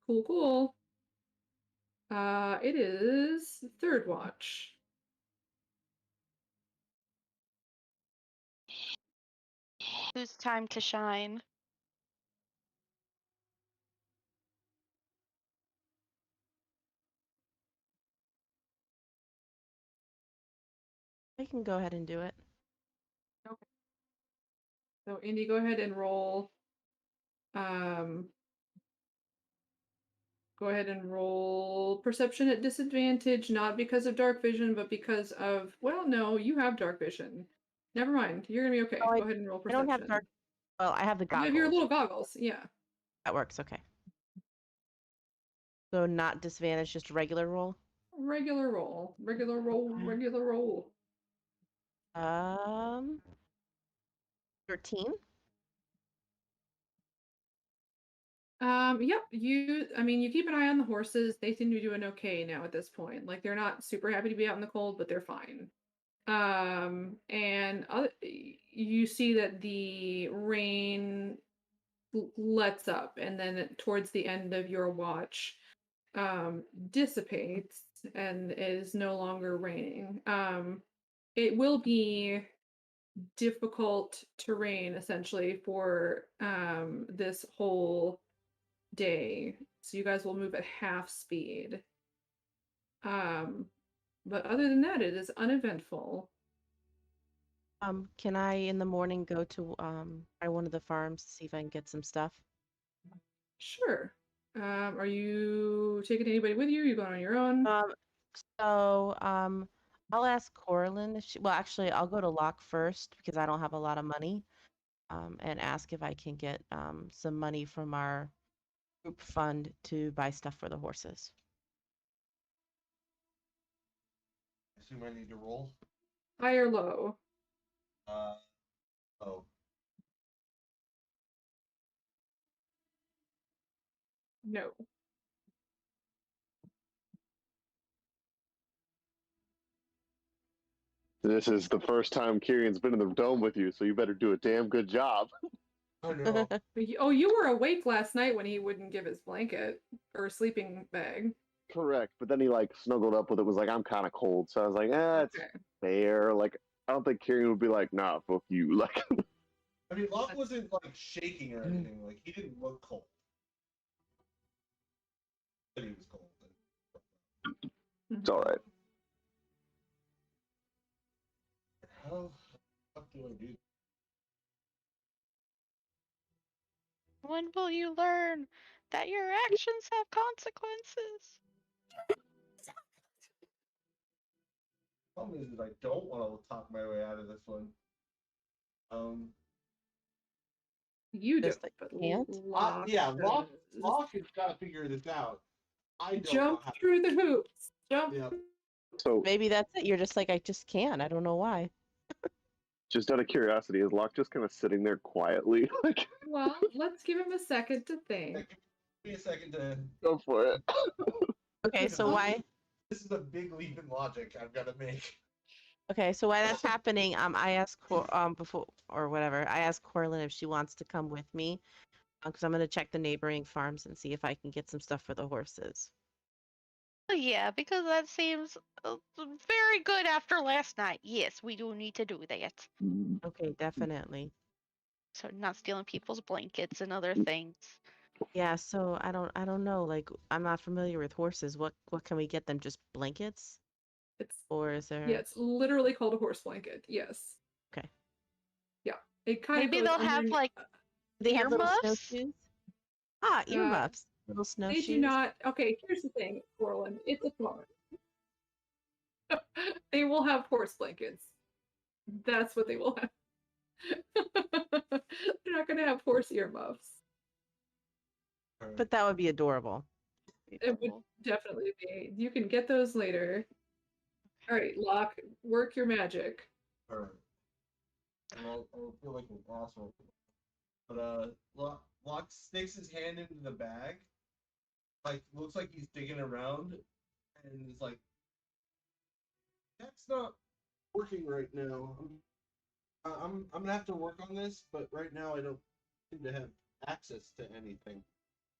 [SPEAKER 2] cool, cool. It is third watch.
[SPEAKER 3] Whose time to shine?
[SPEAKER 6] I can go ahead and do it.
[SPEAKER 2] Okay. So Indy, go ahead and roll. Um, Go ahead and roll perception at disadvantage, not because of dark vision, but because of, well, no, you have dark vision. Never mind. You're gonna be okay.
[SPEAKER 6] Oh,
[SPEAKER 2] Go ahead and roll
[SPEAKER 6] I
[SPEAKER 2] perception.
[SPEAKER 6] don't have dark. Well, I have the
[SPEAKER 2] You
[SPEAKER 6] goggles.
[SPEAKER 2] have your little goggles. Yeah.
[SPEAKER 6] That works. Okay. So not disadvantage, just regular roll.
[SPEAKER 2] Regular roll. Regular roll. Regular roll.
[SPEAKER 6] 13.
[SPEAKER 2] Yep, I mean, you keep an eye on the horses. They seem to be doing okay now at this point. Like, they're not super happy to be out in the cold, but they're fine. And you see that the rain lets up, and then towards the end of your watch, dissipates and is no longer raining. It will be difficult terrain essentially for this whole day. So you guys will move at half speed. But other than that, it is uneventful.
[SPEAKER 6] Can I in the morning go to try one of the farms to see if I can get some stuff?
[SPEAKER 2] Sure. Are you taking anybody with you? Are you going on your own?
[SPEAKER 6] I'll ask Corlin if she, well, actually, I'll go to Locke first because I don't have a lot of money. And ask if I can get some money from our group fund to buy stuff for the horses.
[SPEAKER 7] I assume I need to roll.
[SPEAKER 2] High or low?
[SPEAKER 7] Oh.
[SPEAKER 2] No.
[SPEAKER 1] This is the first time Kirian's been in the dome with you, so you better do a damn good job.
[SPEAKER 7] Oh no.
[SPEAKER 2] Oh, you were awake last night when he wouldn't give his blanket or sleeping bag.
[SPEAKER 1] Correct, but then he like snuggled up with it. Was like, I'm kind of cold, so I was like, it's
[SPEAKER 2] Okay.
[SPEAKER 1] fair. Like, I don't think Kirian would be like, nah, fuck you. Like,
[SPEAKER 7] I mean, Locke wasn't like shaking or anything. Like he didn't look cold. But he was cold.
[SPEAKER 2] Mhm.
[SPEAKER 1] it's all right.
[SPEAKER 7] How the fuck do I do?
[SPEAKER 3] When will you learn that your actions have consequences?
[SPEAKER 7] Problem is I don't want to talk my way out of this one.
[SPEAKER 2] You
[SPEAKER 6] Just
[SPEAKER 2] don't,
[SPEAKER 6] like
[SPEAKER 2] but
[SPEAKER 6] can't?
[SPEAKER 2] Locke
[SPEAKER 7] Yeah, Locke
[SPEAKER 2] does.
[SPEAKER 7] has got to figure this out. I don't
[SPEAKER 2] Jump
[SPEAKER 7] know how.
[SPEAKER 2] through the hoops. Jump.
[SPEAKER 7] Yeah.
[SPEAKER 1] So,
[SPEAKER 6] Maybe that's it. You're just like, I just can't. I don't know why.
[SPEAKER 1] just out of curiosity, is Locke just kind of sitting there quietly? Like,
[SPEAKER 2] Well, let's give him a second to think.
[SPEAKER 7] Give me a second to.
[SPEAKER 1] go for it.
[SPEAKER 6] Okay, so why?
[SPEAKER 7] This is a big leap in logic I've got to make.
[SPEAKER 6] Okay, so while that's happening, I asked before or whatever, I asked Corlin if she wants to come with me, because I'm gonna check the neighboring farms and see if I can get some stuff for the horses.
[SPEAKER 3] Oh, yeah, because that seems very good after last night. Yes, we do need to do that.
[SPEAKER 6] Okay, definitely.
[SPEAKER 3] So not stealing people's blankets and other things.
[SPEAKER 6] Yeah, so I don't know, like I'm not familiar with horses. What can we get them? Just blankets?
[SPEAKER 2] It's
[SPEAKER 6] Or is there
[SPEAKER 2] yeah, it's literally called a horse blanket. Yes.
[SPEAKER 6] Okay.
[SPEAKER 2] Yeah. It kind of
[SPEAKER 3] Maybe
[SPEAKER 2] goes
[SPEAKER 3] they'll have
[SPEAKER 2] underneath.
[SPEAKER 3] like
[SPEAKER 6] They have little
[SPEAKER 3] earmuffs?
[SPEAKER 6] snowshoes? Ah,
[SPEAKER 2] Uh,
[SPEAKER 6] earmuffs. Little
[SPEAKER 2] They do
[SPEAKER 6] snowshoes.
[SPEAKER 2] not. Okay, here's the thing, Orland. It's a farm. They will have horse blankets. That's what they will have. They're not going to have horse earmuffs.
[SPEAKER 6] But that would be adorable.
[SPEAKER 2] It would definitely be. You can get those later. All right, Locke, work your magic.
[SPEAKER 7] Alright. And I feel like an asshole. But Locke sticks his hand into the bag, like looks like he's digging around, and is like, "That's not working right now. I'm gonna have to work on this, but right now I don't seem to have access to anything.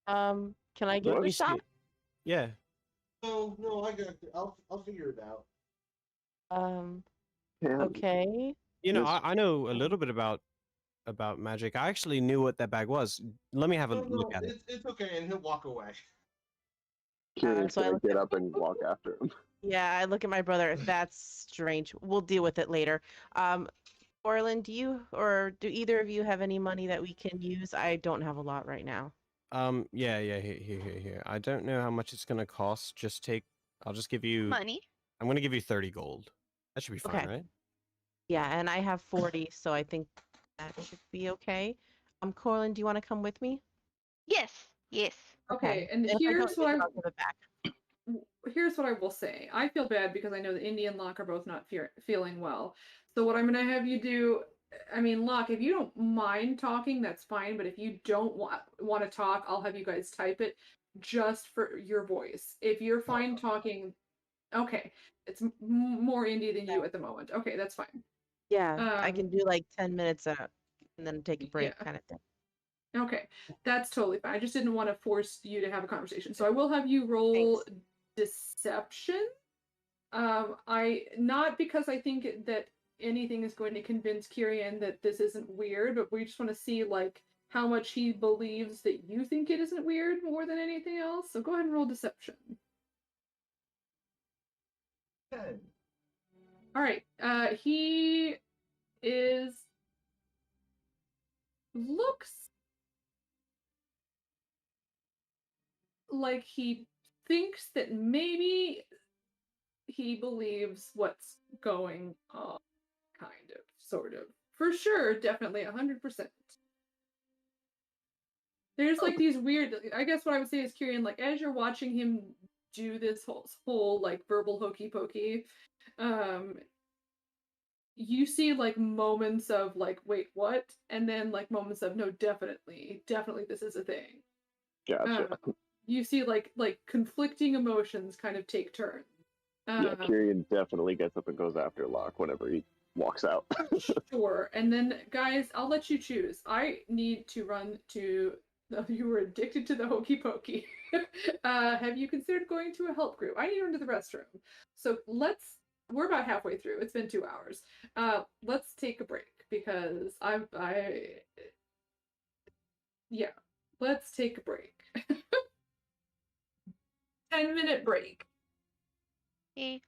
[SPEAKER 6] Can I give
[SPEAKER 4] Let
[SPEAKER 6] it a
[SPEAKER 4] me see
[SPEAKER 6] shot?
[SPEAKER 4] it. Yeah.
[SPEAKER 7] No, I got. I'll figure it out."
[SPEAKER 1] Yeah,
[SPEAKER 6] Okay.
[SPEAKER 4] You know,
[SPEAKER 1] There's-
[SPEAKER 4] I know a little bit about magic. I actually knew what that bag was. Let me have a
[SPEAKER 7] No,
[SPEAKER 4] look at it.
[SPEAKER 7] it's okay, and he'll walk away.
[SPEAKER 1] Kyrion's
[SPEAKER 6] so I
[SPEAKER 1] gonna
[SPEAKER 6] look
[SPEAKER 1] get
[SPEAKER 6] at-
[SPEAKER 1] up and walk after him.
[SPEAKER 6] Yeah, I look at my brother. That's strange. We'll deal with it later. Orland, do you or do either of you have any money that we can use? I don't have a lot right now.
[SPEAKER 4] Yeah, here. I don't know how much it's gonna cost. I'll just give you.
[SPEAKER 3] Money.
[SPEAKER 4] I'm gonna give you 30 gold. That should be fine,
[SPEAKER 6] Okay.
[SPEAKER 4] right?
[SPEAKER 6] Yeah, and I have 40, so I think that should be okay. Corlin, do you want to come with me?
[SPEAKER 3] Yes, yes.
[SPEAKER 2] Okay, and
[SPEAKER 6] If I don't
[SPEAKER 2] here's
[SPEAKER 6] use
[SPEAKER 2] what
[SPEAKER 6] it, I'll give it back.
[SPEAKER 2] here's what I will say. I feel bad because I know that Indy and Locke are both not feeling well. So what I'm going to have you do, I mean, Locke, if you don't mind talking, that's fine. But if you don't want to talk, I'll have you guys type it just for your voice. If you're fine talking, okay, it's more Indy than you at the moment. Okay, that's fine.
[SPEAKER 6] Yeah, I can
[SPEAKER 2] Um,
[SPEAKER 6] do like 10 minutes and then take a break
[SPEAKER 2] yeah.
[SPEAKER 6] kind of thing.
[SPEAKER 2] Okay, that's totally fine. I just didn't want to force you to have a conversation. So I will have you roll deception. I not because I think that anything is going to convince Kyrian that this isn't weird, but we just want to see like how much he believes that you think it isn't weird more than anything else. So go ahead and roll deception.
[SPEAKER 7] 10.
[SPEAKER 2] All right. He is looks like he thinks that maybe he believes what's going on, kind of, sort of. For sure, definitely, 100%. There's like these weird, I guess what I would say is Kyrian, like as you're watching him do this whole like verbal hokey pokey, you see like moments of like, wait, what? And then like moments of no, definitely this is a thing.
[SPEAKER 1] Gotcha.
[SPEAKER 2] You see like conflicting emotions kind of take turns.
[SPEAKER 1] Yeah, Kyrian definitely gets up and goes after Locke whenever he walks out.
[SPEAKER 2] Sure. And then, guys, I'll let you choose. I need to run to. You were addicted to the hokey pokey. Have you considered going to a help group? I need to run to the restroom. So we're about halfway through. It's been 2 hours. Let's take a break because yeah, let's take a break. 10-minute break.
[SPEAKER 3] Hey.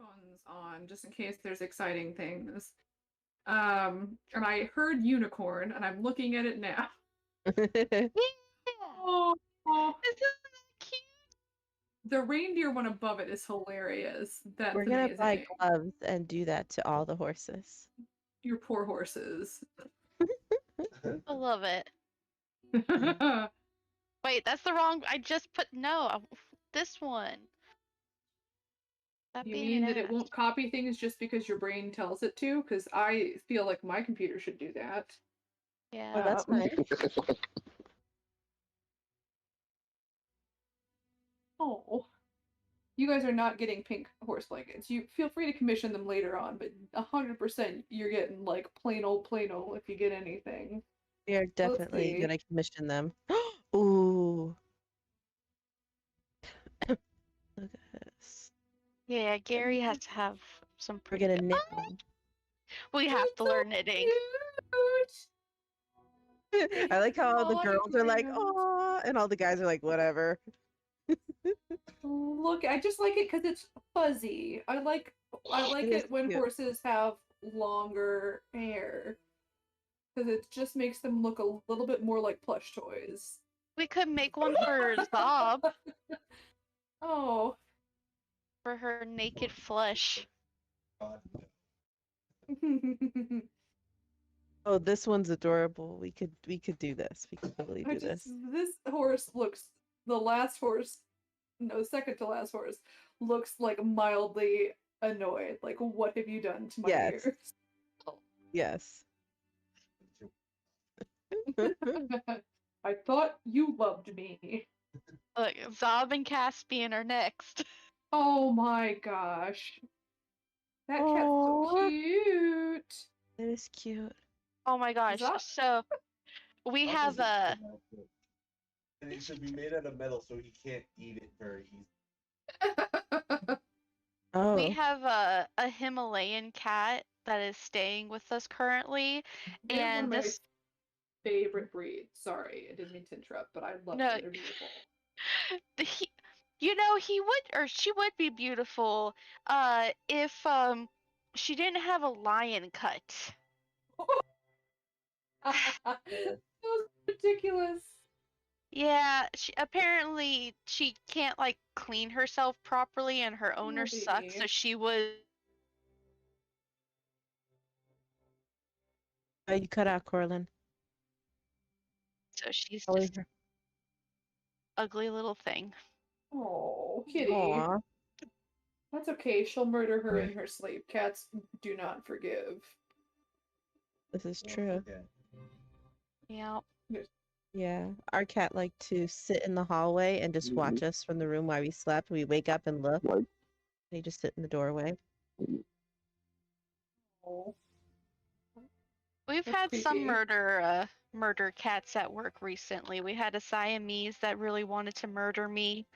[SPEAKER 2] headphones on just in case there's exciting things. And I heard unicorn, and I'm looking at it now.
[SPEAKER 3] Yeah.
[SPEAKER 2] Oh,
[SPEAKER 3] Isn't that cute?
[SPEAKER 2] the reindeer one above it is hilarious. That's
[SPEAKER 6] We're gonna buy
[SPEAKER 2] amazing.
[SPEAKER 6] gloves and do that to all the horses.
[SPEAKER 2] Your poor horses.
[SPEAKER 3] I love it. Wait, that's the wrong. I just put no. This one. That
[SPEAKER 2] You
[SPEAKER 3] being
[SPEAKER 2] mean
[SPEAKER 3] an
[SPEAKER 2] that it
[SPEAKER 3] ass.
[SPEAKER 2] won't copy things just because your brain tells it to? Because I feel like my computer should do that.
[SPEAKER 3] Yeah.
[SPEAKER 6] Oh, that's nice.
[SPEAKER 2] Oh. You guys are not getting pink horse blankets. You feel free to commission them later on, but 100% you're getting like plain old if you get anything.
[SPEAKER 6] We are definitely
[SPEAKER 2] see.
[SPEAKER 6] gonna commission them. Ooh. Look at this.
[SPEAKER 3] Yeah, Gary has to have some
[SPEAKER 6] We're
[SPEAKER 3] pretty
[SPEAKER 6] gonna
[SPEAKER 3] good-
[SPEAKER 6] knit them.
[SPEAKER 3] We have to learn knitting.
[SPEAKER 6] I like how all the
[SPEAKER 2] Aw,
[SPEAKER 6] girls are like,
[SPEAKER 2] Grams.
[SPEAKER 6] "Oh," and all the guys are like, "Whatever."
[SPEAKER 2] Look, I just like it because it's fuzzy. I like
[SPEAKER 6] It is
[SPEAKER 2] it when
[SPEAKER 6] cute.
[SPEAKER 2] horses have longer hair. Because it just makes them look a little bit more like plush toys.
[SPEAKER 3] We could make one for Zob
[SPEAKER 2] Oh.
[SPEAKER 3] for her naked flesh.
[SPEAKER 7] God,
[SPEAKER 6] Oh, this one's adorable. We could do this. We could totally do this.
[SPEAKER 2] This horse looks, the last horse, no, second to last horse, looks like mildly annoyed. Like, what have you done to my
[SPEAKER 6] Yes.
[SPEAKER 2] ears?
[SPEAKER 6] Yes.
[SPEAKER 2] I thought you loved me.
[SPEAKER 3] Look, Zob and Caspian are next.
[SPEAKER 2] Oh my gosh. That cat's
[SPEAKER 6] Aw.
[SPEAKER 2] so cute.
[SPEAKER 6] It is cute.
[SPEAKER 3] Oh my gosh.
[SPEAKER 2] Zob-
[SPEAKER 3] So we
[SPEAKER 7] How
[SPEAKER 3] have
[SPEAKER 7] does it
[SPEAKER 3] a
[SPEAKER 7] come out good? And it should be made out of metal so he can't eat it very easily.
[SPEAKER 6] Oh.
[SPEAKER 3] we have a Himalayan cat that is staying with us currently.
[SPEAKER 2] They're one
[SPEAKER 3] And
[SPEAKER 2] of my
[SPEAKER 3] this
[SPEAKER 2] favorite breeds. Sorry, I didn't mean to interrupt, but I love
[SPEAKER 3] No.
[SPEAKER 2] them. They're beautiful.
[SPEAKER 3] he, he would or she would be beautiful if she didn't have a lion cut.
[SPEAKER 2] That was ridiculous.
[SPEAKER 3] Yeah, apparently she can't like clean herself properly and her owner sucks, so
[SPEAKER 2] baby.
[SPEAKER 3] she was
[SPEAKER 6] Oh, you cut out Corlin.
[SPEAKER 3] so she's
[SPEAKER 6] Oh,
[SPEAKER 3] just ugly little thing.
[SPEAKER 2] Oh, kitty.
[SPEAKER 6] Aw.
[SPEAKER 2] That's okay. She'll murder her in her sleep. Cats do not forgive.
[SPEAKER 6] This is true.
[SPEAKER 7] Okay.
[SPEAKER 3] Yeah.
[SPEAKER 6] Yeah. Our cat liked to sit in the hallway and just watch us from the room while we slept. We wake up and look.
[SPEAKER 1] Like-
[SPEAKER 6] And he just sit in the doorway.
[SPEAKER 2] Oh.
[SPEAKER 3] We've
[SPEAKER 2] That's
[SPEAKER 3] had some
[SPEAKER 2] creepy.
[SPEAKER 3] murder cats at work recently. We had a Siamese that really wanted to murder me.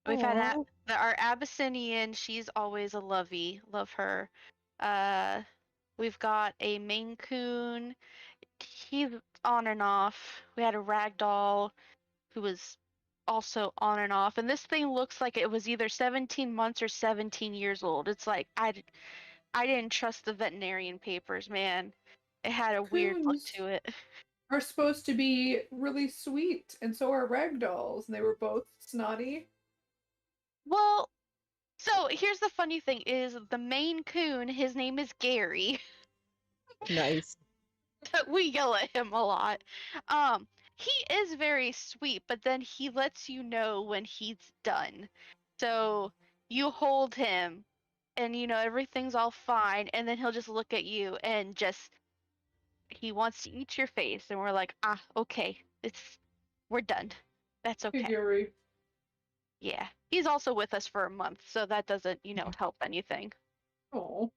[SPEAKER 3] We've had
[SPEAKER 6] Aw.
[SPEAKER 3] our Abyssinian, she's always a lovey. Love her. We've got a Maine Coon. He's on and off. We had a Ragdoll who was also on and off. And this thing looks like it was either 17 months or 17 years old. It's like I didn't trust the veterinarian papers, man. It had a weird look
[SPEAKER 2] Coons
[SPEAKER 3] to it.
[SPEAKER 2] are supposed to be really sweet, and so are ragdolls, and they were both snotty.
[SPEAKER 3] Well, so here's the funny thing is the Maine Coon, his name is Gary.
[SPEAKER 6] Nice.
[SPEAKER 3] We yell at him a lot. He is very sweet, but then he lets you know when he's done. So you hold him and everything's all fine, and then he'll just look at you and he wants to eat your face, and we're like, okay, we're done. That's okay.
[SPEAKER 2] Gary.
[SPEAKER 3] Yeah. He's also with us for a month, so that doesn't, help anything.
[SPEAKER 2] Oh.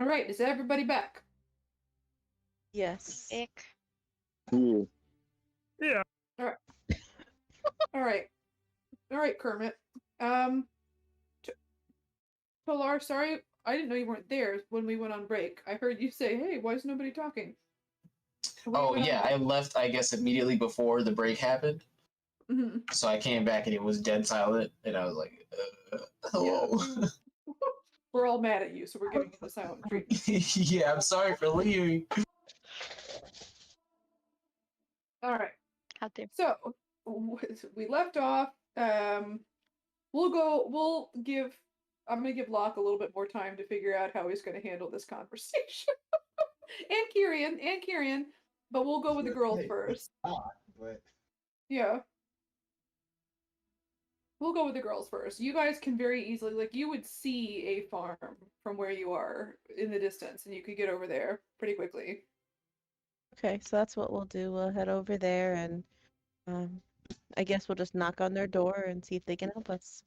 [SPEAKER 2] All right, is everybody back?
[SPEAKER 6] Yes.
[SPEAKER 3] Ick.
[SPEAKER 1] Yeah.
[SPEAKER 2] All right, Kermit. Tolar, sorry, I didn't know you weren't there when we went on break. I heard you say, "Hey, why is nobody talking?"
[SPEAKER 5] Oh yeah, I left. I guess immediately before the break happened.
[SPEAKER 2] Mhm.
[SPEAKER 5] So I came back and it was dead silent, and I was like, "Hello."
[SPEAKER 2] We're all mad at you, so we're giving you the silent treatment.
[SPEAKER 5] Yeah, I'm sorry for leaving.
[SPEAKER 2] All right.
[SPEAKER 3] How dare.
[SPEAKER 2] So we left off. We'll give. I'm gonna give Locke a little bit more time to figure out how he's gonna handle this conversation. and Kyrian, but we'll go with the girls first.
[SPEAKER 7] But
[SPEAKER 2] Yeah. We'll go with the girls first. You guys can very easily, like, you would see a farm from where you are in the distance, and you could get over there pretty quickly.
[SPEAKER 6] Okay, so that's what we'll do. We'll head over there and I guess we'll just knock on their door and see if they can help us.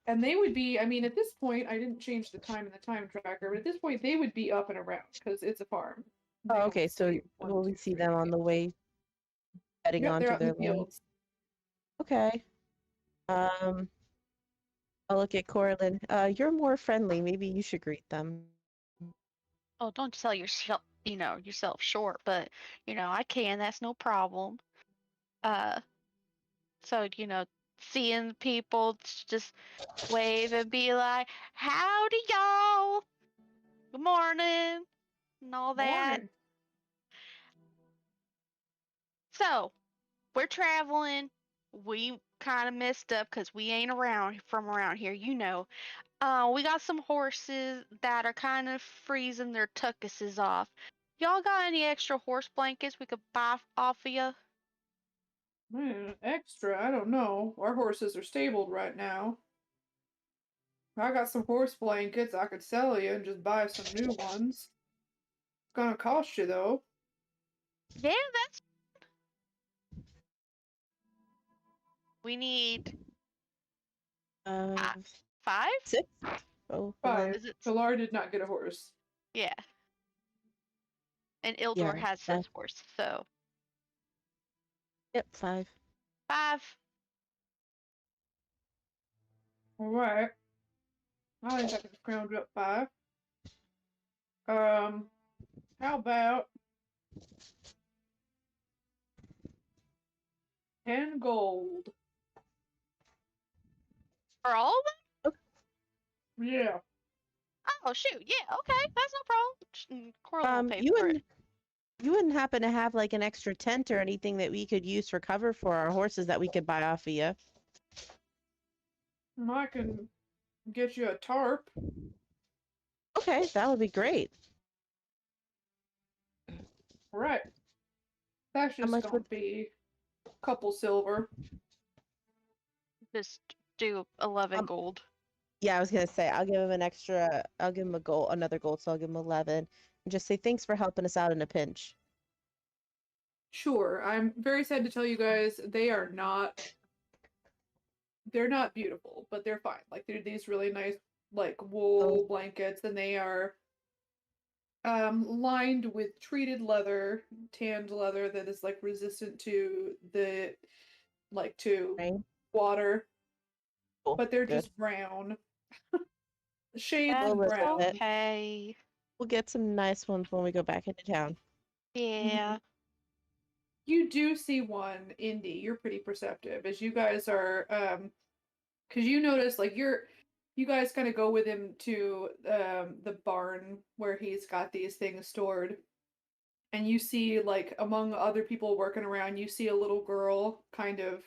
[SPEAKER 2] And they would be, I mean, at this point, I didn't change the time in the time tracker, but at this point, they would be up and around because it's a farm. They
[SPEAKER 6] Oh,
[SPEAKER 2] don't
[SPEAKER 6] okay, so
[SPEAKER 2] see one,
[SPEAKER 6] will we
[SPEAKER 2] two,
[SPEAKER 6] see
[SPEAKER 2] three.
[SPEAKER 6] them on the way heading
[SPEAKER 2] Yep, they're
[SPEAKER 6] onto
[SPEAKER 2] out in
[SPEAKER 6] their
[SPEAKER 2] the
[SPEAKER 6] land?
[SPEAKER 2] fields.
[SPEAKER 6] Okay. I'll look at Corlin. You're more friendly. Maybe you should greet them.
[SPEAKER 3] Oh, don't sell yourself, yourself short, but I can. That's no problem. So seeing people just wave and be like, "Howdy, y'all! Good morning," and all that.
[SPEAKER 2] Morning.
[SPEAKER 3] So we're traveling. We kind of messed up because we ain't from around here, we got some horses that are kind of freezing their tuckuses off. Y'all got any extra horse blankets we could buy off of you?
[SPEAKER 2] Extra, I don't know. Our horses are stabled right now. I got some horse blankets I could sell you and just buy some new ones. It's gonna cost you though.
[SPEAKER 3] Yeah, that's. We need
[SPEAKER 6] Uh,
[SPEAKER 3] 5?
[SPEAKER 6] 6? Oh, hold on.
[SPEAKER 2] 5.
[SPEAKER 3] Is it?
[SPEAKER 2] Pilar did not get a horse.
[SPEAKER 3] Yeah. And Ildor
[SPEAKER 6] Yeah,
[SPEAKER 3] has
[SPEAKER 6] that-
[SPEAKER 3] his horse, so
[SPEAKER 6] Yep, 5.
[SPEAKER 3] 5.
[SPEAKER 2] Alright. I think I can scrounge up 5. How about 10 gold?
[SPEAKER 3] For all of
[SPEAKER 2] Yeah.
[SPEAKER 3] them? Oh shoot, yeah, okay, that's no problem. Coral will pay
[SPEAKER 6] You
[SPEAKER 3] for it.
[SPEAKER 6] wouldn't happen to have like an extra tent or anything that we could use for cover for our horses that we could buy off of you?
[SPEAKER 2] I can get you a tarp.
[SPEAKER 6] Okay, that would be great.
[SPEAKER 2] Right. That's
[SPEAKER 6] How
[SPEAKER 2] just
[SPEAKER 6] much
[SPEAKER 2] gonna
[SPEAKER 6] would-
[SPEAKER 2] be a couple silver.
[SPEAKER 3] Just do 11 gold.
[SPEAKER 6] Yeah, I was gonna say I'll give him I'll give him another gold, so I'll give him 11, and just say thanks for helping us out in a pinch.
[SPEAKER 2] Sure. I'm very sad to tell you guys they're not beautiful, but they're fine. Like they're these really nice like wool blankets, and they are lined with treated leather, tanned leather that is like resistant to
[SPEAKER 6] Rain?
[SPEAKER 2] water,
[SPEAKER 6] Cool,
[SPEAKER 2] but they're
[SPEAKER 6] good.
[SPEAKER 2] just brown. Shades
[SPEAKER 3] That's
[SPEAKER 2] of
[SPEAKER 6] Well,
[SPEAKER 2] brown.
[SPEAKER 6] listen,
[SPEAKER 3] okay.
[SPEAKER 6] We'll get some nice ones when we go back into town.
[SPEAKER 3] Yeah.
[SPEAKER 2] You do see one, Indy. You're pretty perceptive as you guys are, because you notice like you guys kind of go with him to the barn where he's got these things stored, and you see like among other people working around, you see a little girl kind of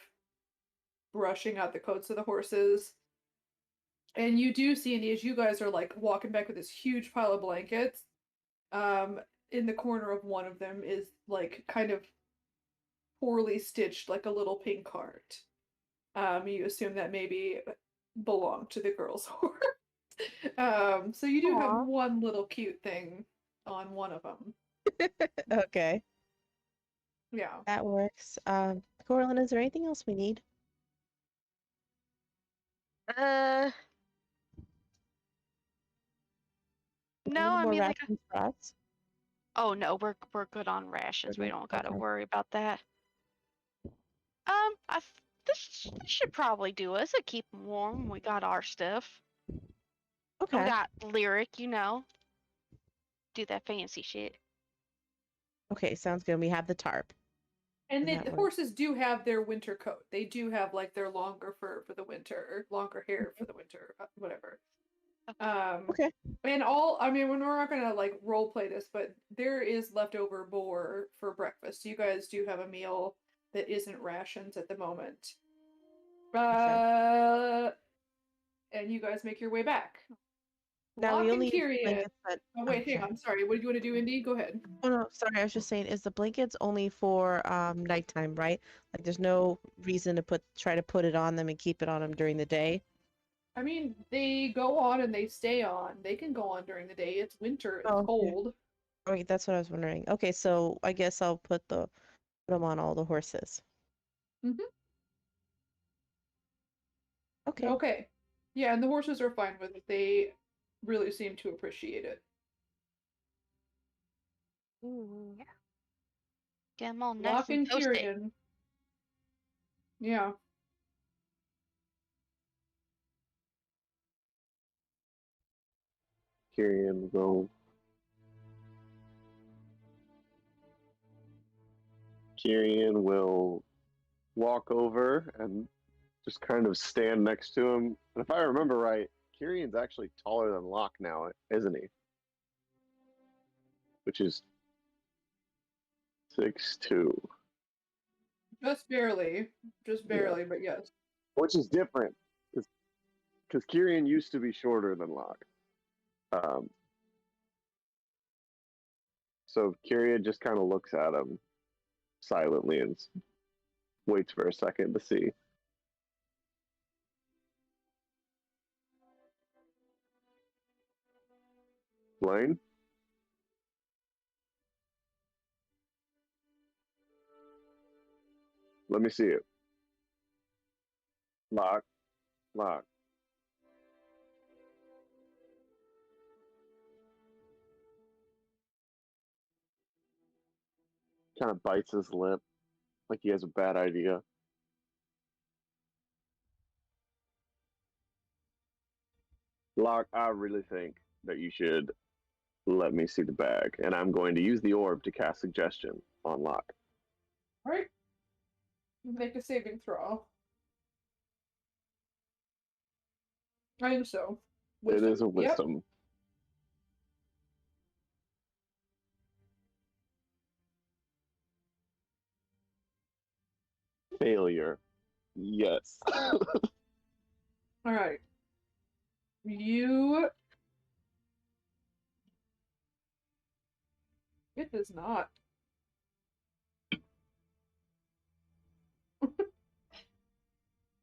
[SPEAKER 2] brushing out the coats of the horses. And you do see, Indy, as you guys are like walking back with this huge pile of blankets, in the corner of one of them is like kind of poorly stitched, like a little pink heart. You assume that maybe belonged to the girl's horse. So you do
[SPEAKER 6] Aw.
[SPEAKER 2] have one little cute thing on one of them.
[SPEAKER 6] Okay,
[SPEAKER 2] Yeah.
[SPEAKER 6] that works. Corlin, is there anything else we need? Do we
[SPEAKER 3] No,
[SPEAKER 6] need
[SPEAKER 3] I
[SPEAKER 6] more
[SPEAKER 3] mean like
[SPEAKER 6] rations for us?
[SPEAKER 3] oh no, we're good on rations. We
[SPEAKER 6] good?
[SPEAKER 3] don't gotta
[SPEAKER 6] Okay.
[SPEAKER 3] worry about that. This should probably do us. It'll keep 'em warm. We got our stuff. We
[SPEAKER 6] Okay.
[SPEAKER 3] got Lyric, do that fancy shit.
[SPEAKER 6] Okay, sounds good. We have the tarp.
[SPEAKER 2] And
[SPEAKER 6] Does
[SPEAKER 2] then
[SPEAKER 6] that work?
[SPEAKER 2] horses do have their winter coat. They do have like their longer fur for the winter, or longer hair for the winter, whatever.
[SPEAKER 6] Okay.
[SPEAKER 2] And I mean, we're not gonna like role play this, but there is leftover boar for breakfast. You guys do have a meal that isn't rations at the moment. And you guys make your way back.
[SPEAKER 6] Now
[SPEAKER 2] Locke
[SPEAKER 6] we
[SPEAKER 2] and
[SPEAKER 6] only use the
[SPEAKER 2] Kyrian.
[SPEAKER 6] blankets that.
[SPEAKER 2] Oh wait, hang
[SPEAKER 6] sorry.
[SPEAKER 2] on. Sorry. What do you want to do, Indy? Go ahead.
[SPEAKER 6] Oh no, sorry. I was just saying, is the blankets only for nighttime, right? Like, there's no reason to try to put it on them and keep it on them during the day.
[SPEAKER 2] I mean, they go on and they stay on. They can go on during the day. It's winter. It's
[SPEAKER 6] Oh, okay.
[SPEAKER 2] cold.
[SPEAKER 6] Okay, that's what I was wondering. Okay, so I guess I'll put them on all the horses.
[SPEAKER 2] Mhm.
[SPEAKER 6] Okay.
[SPEAKER 2] Okay. Yeah, and the horses are fine with it. They really seem to appreciate it.
[SPEAKER 3] Ooh, yeah. Get them all nice
[SPEAKER 2] Locke
[SPEAKER 3] and
[SPEAKER 2] and
[SPEAKER 3] toasted.
[SPEAKER 2] Kyrian. Yeah.
[SPEAKER 1] Kyrian will walk over and just kind of stand next to him. And if I remember right, Kyrian's actually taller than Locke now, isn't he? Which is 6'2".
[SPEAKER 2] Just barely. Just
[SPEAKER 1] Yeah.
[SPEAKER 2] barely, but yes.
[SPEAKER 1] Which is different, because Kyrian used to be shorter than Locke. So Kyrian just kind of looks at him silently and waits for a second to see. Blaine? Let me see it. Locke. Kind of bites his lip like he has a bad idea. Locke, I really think that you should let me see the bag, and I'm going to use the orb to cast suggestion on Locke.
[SPEAKER 2] Alright. Make a saving throw. I think so.
[SPEAKER 1] It is a
[SPEAKER 2] Yep.
[SPEAKER 1] wisdom. Failure. Yes.
[SPEAKER 2] Alright. You... It does not.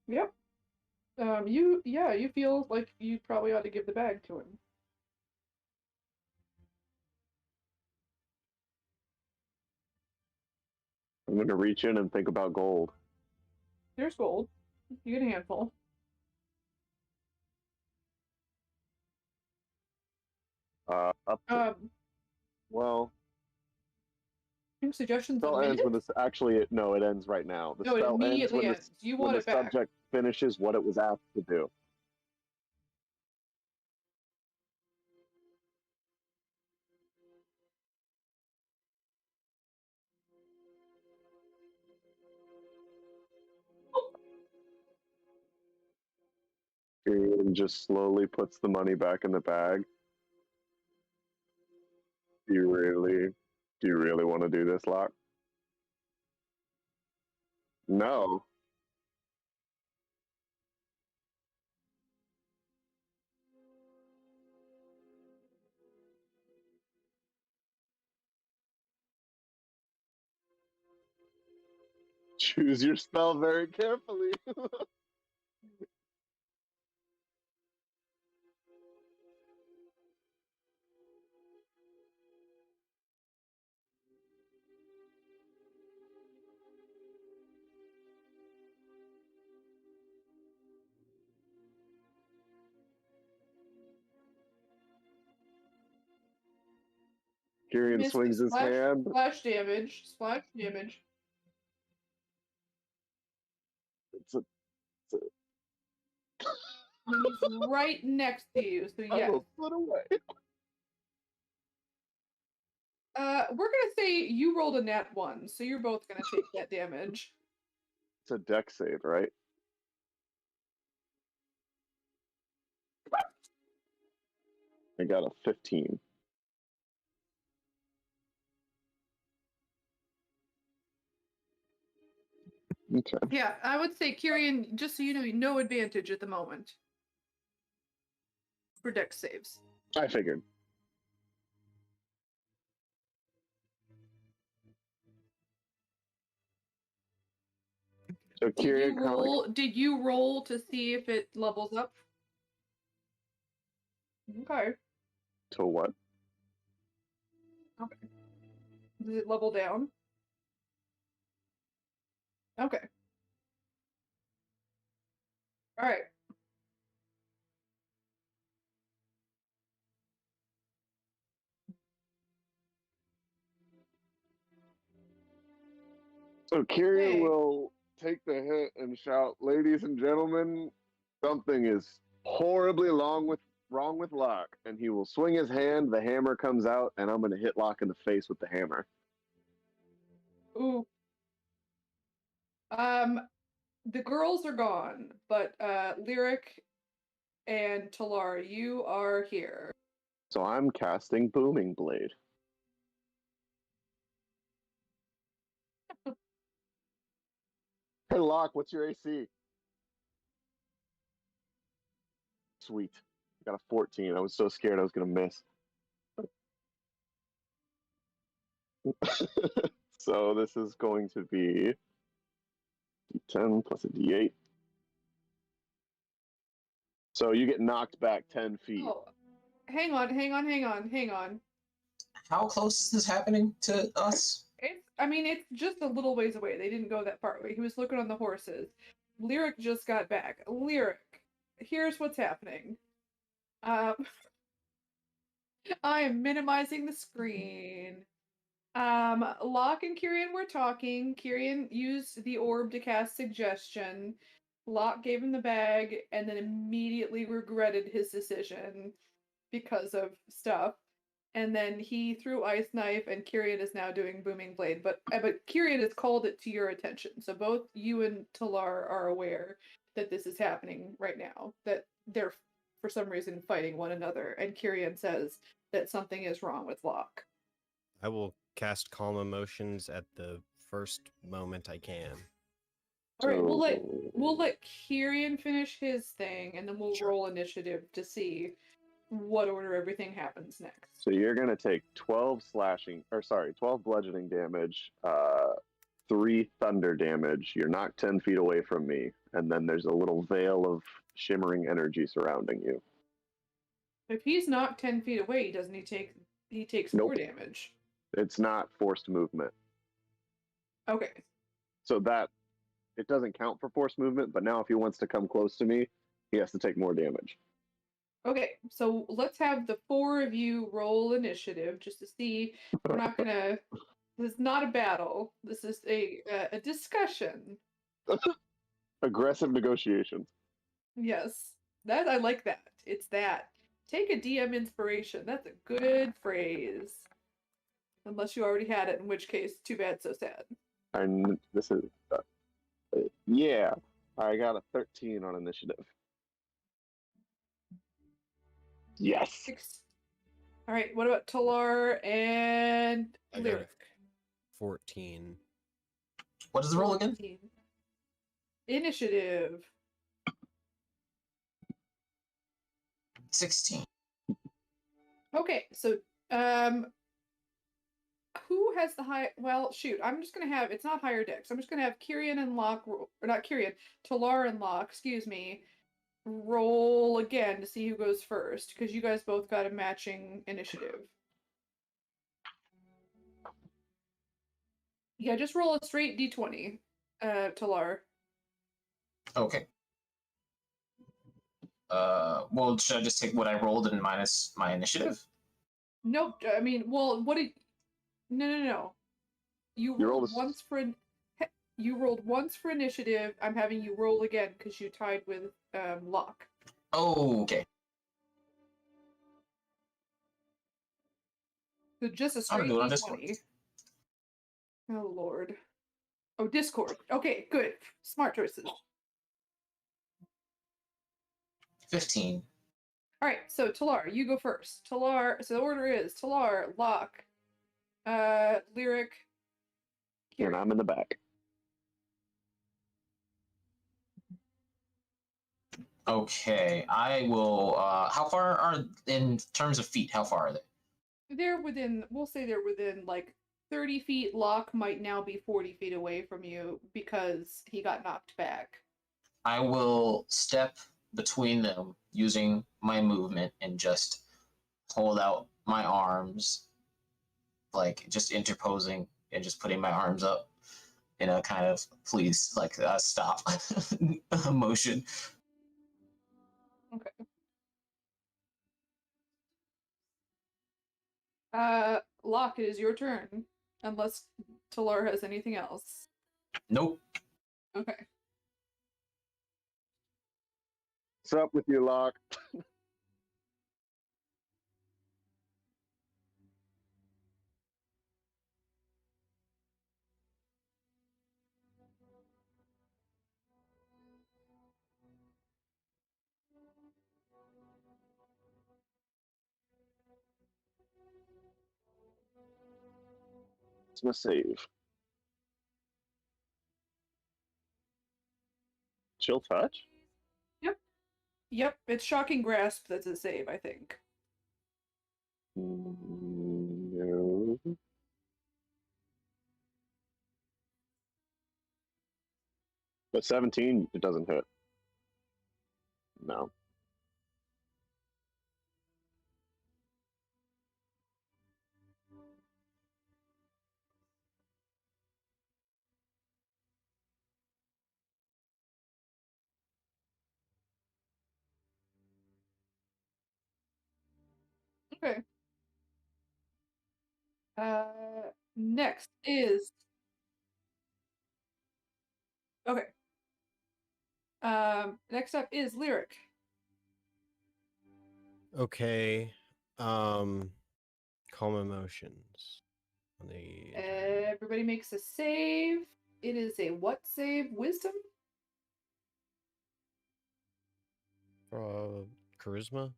[SPEAKER 2] Yep. You feel like you probably ought to give the bag to him.
[SPEAKER 1] I'm going to reach in and think about gold.
[SPEAKER 2] There's gold. You get a handful.
[SPEAKER 1] Up to, well,
[SPEAKER 2] I think suggestions
[SPEAKER 1] spell ends when
[SPEAKER 2] minute?
[SPEAKER 1] this. Actually, no, it ends right now. The
[SPEAKER 2] No, it
[SPEAKER 1] spell ends
[SPEAKER 2] immediately
[SPEAKER 1] when
[SPEAKER 2] ends. You
[SPEAKER 1] when
[SPEAKER 2] want
[SPEAKER 1] the
[SPEAKER 2] it back.
[SPEAKER 1] subject finishes what it was asked to do. And just slowly puts the money back in the bag. Do you really want to do this, Locke? No. Choose your spell very carefully. Kyrian
[SPEAKER 2] Missed
[SPEAKER 1] swings his hand.
[SPEAKER 2] Splash damage. Splash damage.
[SPEAKER 1] It's a,
[SPEAKER 2] He's right next to you, so
[SPEAKER 1] I
[SPEAKER 2] yes.
[SPEAKER 1] will put away.
[SPEAKER 2] We're gonna say you rolled a nat 1, so you're both gonna take that damage.
[SPEAKER 1] It's a deck save, right? I got a 15. Okay.
[SPEAKER 2] Yeah, I would say Kyrian, just so you know, no advantage at the moment for dex saves.
[SPEAKER 1] I figured. So Kyrian kind of like,
[SPEAKER 2] Did you roll to see if it levels up? Okay.
[SPEAKER 1] to what?
[SPEAKER 2] Okay. Does it level down? Okay. All right.
[SPEAKER 1] So Kyrian
[SPEAKER 2] Hey.
[SPEAKER 1] will take the hit and shout, "Ladies and gentlemen, something is horribly wrong with Locke." And he will swing his hand. The hammer comes out, and I'm going to hit Locke in the face with the hammer.
[SPEAKER 2] Ooh. The girls are gone, but Lyric and Talar, you are here.
[SPEAKER 1] So I'm casting Booming Blade. Hey Locke, what's your AC? Sweet. I got a 14. I was so scared I was going to miss. So this is going to be D10 plus a D8. So you get knocked back 10 feet.
[SPEAKER 2] Oh, hang on.
[SPEAKER 5] How close is this happening to us?
[SPEAKER 2] It's just a little ways away. They didn't go that far away. He was looking on the horses. Lyric just got back. Lyric, here's what's happening. I am minimizing the screen. Locke and Kyrian were talking. Kyrian used the orb to cast suggestion. Locke gave him the bag and then immediately regretted his decision because of stuff. And then he threw Ice Knife, and Kyrian is now doing Booming Blade. But Kyrian has called it to your attention, so both you and Talar are aware that this is happening right now. That they're for some reason fighting one another, and Kyrian says that something is wrong with Locke.
[SPEAKER 4] I will cast Calm Emotions at the first moment I can.
[SPEAKER 2] All right, we'll let Kyrian finish his thing, and then we'll roll initiative to see what order everything happens next.
[SPEAKER 1] So you're going to take 12 bludgeoning damage, 3 thunder damage. You're knocked 10 feet away from me, and then there's a little veil of shimmering energy surrounding you.
[SPEAKER 2] If he's knocked 10 feet away, doesn't he takes
[SPEAKER 1] Nope.
[SPEAKER 2] 4 damage?
[SPEAKER 1] It's not forced movement.
[SPEAKER 2] Okay.
[SPEAKER 1] So that, it doesn't count for forced movement, but now if he wants to come close to me, he has to take more damage.
[SPEAKER 2] Okay, so let's have the 4 of you roll initiative just to see. We're not gonna. This is not a battle. This is a discussion.
[SPEAKER 1] Aggressive negotiations.
[SPEAKER 2] Yes, I like that. It's that. Take a DM inspiration. That's a good phrase. Unless you already had it, in which case, too bad, so sad.
[SPEAKER 1] And this is, yeah, I got a 13 on initiative. Yes.
[SPEAKER 2] 6. All right. What about Talar and
[SPEAKER 4] I got
[SPEAKER 2] Lyric?
[SPEAKER 4] 14.
[SPEAKER 5] What is the roll again?
[SPEAKER 2] 14. Initiative.
[SPEAKER 5] 16.
[SPEAKER 2] Okay, so who has the high? Well, shoot, I'm just gonna have it's not higher dex. I'm just gonna have Kyrian and Locke, or not Kyrian, Talar and Locke, excuse me, roll again to see who goes first because you guys both got a matching initiative. Yeah, just roll a straight d20, Talar.
[SPEAKER 5] Okay. Well, should I just take what I rolled and minus my initiative?
[SPEAKER 2] Nope. I mean, well, what did? No. You rolled once for you rolled once for initiative. I'm having you roll again because you tied with Locke.
[SPEAKER 5] Oh, okay.
[SPEAKER 2] So just a
[SPEAKER 5] I'm
[SPEAKER 2] straight
[SPEAKER 5] gonna do it on Discord.
[SPEAKER 2] D20. Oh lord. Oh, Discord. Okay, good. Smart choices.
[SPEAKER 5] 15.
[SPEAKER 2] All right, so Talar, you go first. Talar. So the order is Talar, Locke, Lyric,
[SPEAKER 1] And I'm in the back.
[SPEAKER 5] Okay, I will. How far are in terms of feet? How far are they?
[SPEAKER 2] They're within. We'll say they're within like 30 feet. Locke might now be 40 feet away from you because he got knocked back.
[SPEAKER 5] I will step between them using my movement and just hold out my arms, like just interposing and just putting my arms up in a kind of please, like stop motion.
[SPEAKER 2] Okay. Locke, it is your turn. Unless Talar has anything else.
[SPEAKER 5] Nope.
[SPEAKER 2] Okay.
[SPEAKER 1] What's up with you, Locke? It's my save. Chill touch?
[SPEAKER 2] Yep, it's Shocking Grasp that's a save, I think.
[SPEAKER 1] No. But 17, it doesn't hit. No.
[SPEAKER 2] Okay. Next is okay. Next up is Lyric.
[SPEAKER 4] Okay. Calm emotions. On the
[SPEAKER 2] Everybody makes a save. It is a what save? Wisdom?
[SPEAKER 4] charisma.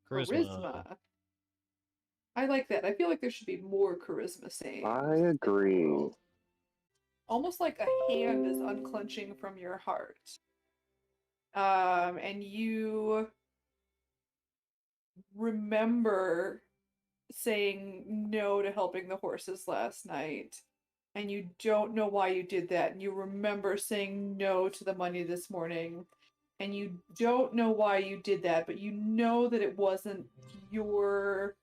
[SPEAKER 2] Charisma. I like that. I feel like there should be more charisma saves.
[SPEAKER 1] I agree.
[SPEAKER 2] Almost like a hand is unclenching from your heart. And you remember saying no to helping the horses last night. And you don't know why you did that. And you remember saying no to the money this morning. And you don't know why you did that, but you know that it wasn't your...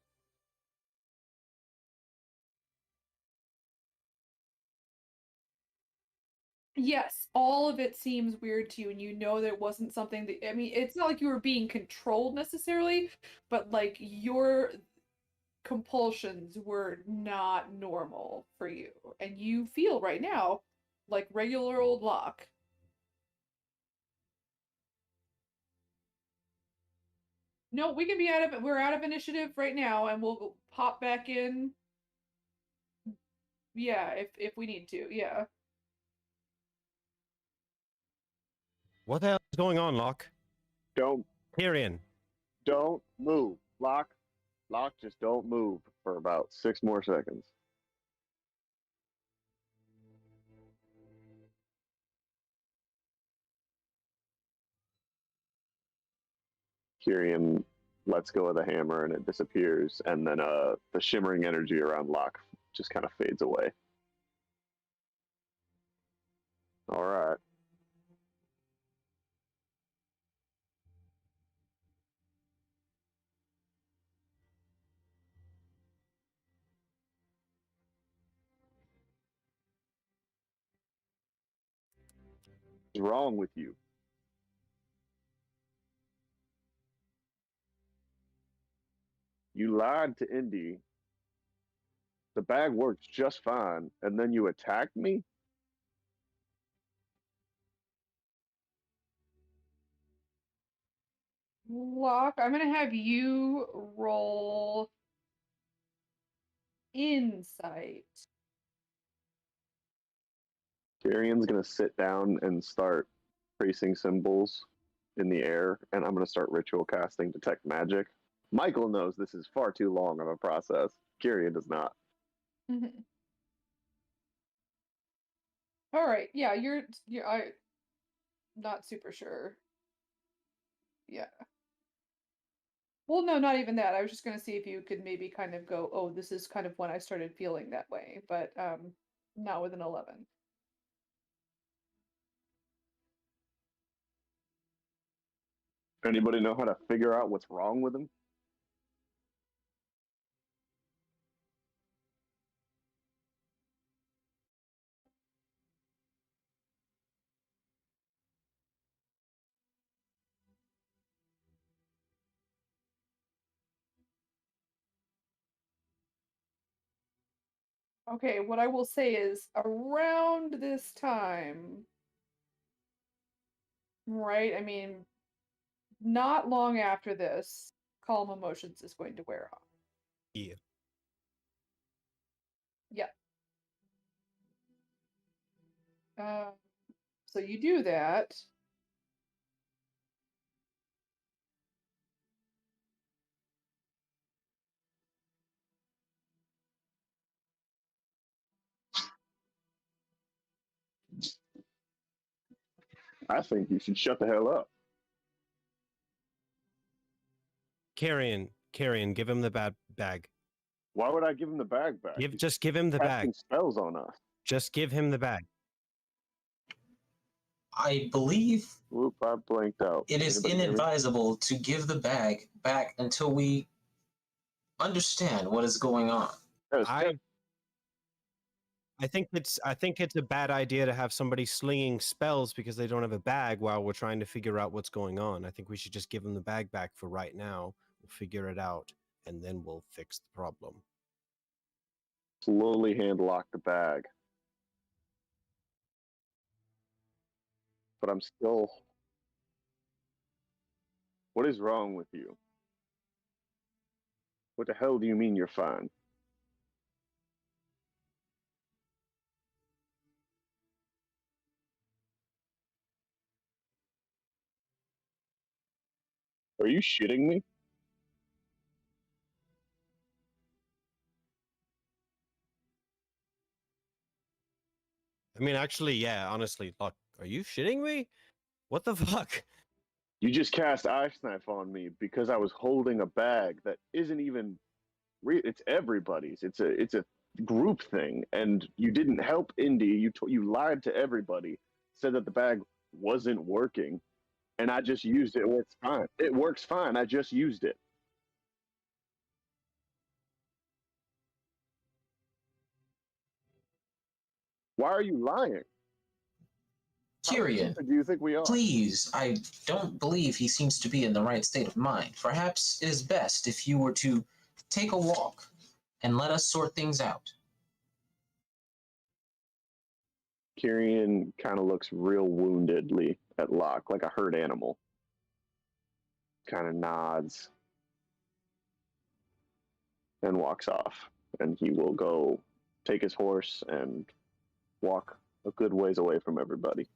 [SPEAKER 2] Yes, all of it seems weird to you, and you know that it wasn't something that, I mean, it's not like you were being controlled necessarily, but like your compulsions were not normal for you. And you feel right now like regular old Locke. No, we can be we're out of initiative right now, and we'll pop back in. Yeah, if we need to, yeah.
[SPEAKER 4] What the hell is going on, Locke?
[SPEAKER 1] Don't
[SPEAKER 4] Tyrion.
[SPEAKER 1] move. Locke, just don't move for about 6 more seconds. Kyrian lets go of the hammer and it disappears, and then the shimmering energy around Locke just kind of fades away. All right. What's wrong with you? You lied to Indy. The bag works just fine, and then you attacked me?
[SPEAKER 2] Locke, I'm gonna have you roll insight.
[SPEAKER 1] Tyrion's gonna sit down and start tracing symbols in the air, and I'm gonna start ritual casting detect magic. Michael knows this is far too long of a process. Tyrion does not.
[SPEAKER 2] Mhm. All right. Yeah, I not super sure. Yeah. Well, no, not even that. I was just gonna see if you could maybe kind of go, oh, this is kind of when I started feeling that way, but not with an 11.
[SPEAKER 1] Anybody know how to figure out what's wrong with him?
[SPEAKER 2] Okay, what I will say is around this time, right? I mean, not long after this, Calm Emotions is going to wear off.
[SPEAKER 4] Yeah.
[SPEAKER 2] Yeah. So you do that.
[SPEAKER 1] I think you should shut the hell up.
[SPEAKER 4] Carrion, give him the bag.
[SPEAKER 1] Why would I give him the bag back? He's
[SPEAKER 4] Just give him the
[SPEAKER 1] casting
[SPEAKER 4] bag.
[SPEAKER 1] spells on us.
[SPEAKER 4] Just give him the bag.
[SPEAKER 5] I believe
[SPEAKER 1] Whoop, I blanked out.
[SPEAKER 5] it is
[SPEAKER 1] Anybody hear me?
[SPEAKER 5] inadvisable to give the bag back until we understand what is going on.
[SPEAKER 1] Yes,
[SPEAKER 4] I think it's a bad idea to have somebody slinging spells because they don't have a bag while we're trying to figure out what's going on. I think we should just give them the bag back for right now. We'll figure it out and then we'll fix the problem.
[SPEAKER 1] slowly hand lock the bag. But I'm still. What is wrong with you? What the hell do you mean you're fine? Are you shitting me?
[SPEAKER 4] I mean, actually, yeah, honestly, look, are you shitting me? What the fuck?
[SPEAKER 1] You just cast Ice Knife on me because I was holding a bag that isn't even. It's everybody's. It's a group thing, and you didn't help Indy. You lied to everybody. Said that the bag wasn't working, and I just used it. It works fine. It works fine. I just used it. Why are you lying? How
[SPEAKER 5] Tyrion,
[SPEAKER 1] stupid do you think we are?
[SPEAKER 5] please, I don't believe he seems to be in the right state of mind. Perhaps it is best if you were to take a walk and let us sort things out.
[SPEAKER 1] Kyrian kind of looks real woundedly at Locke, like a hurt animal. Kind of nods and walks off. And he will go take his horse and walk a good ways away from everybody.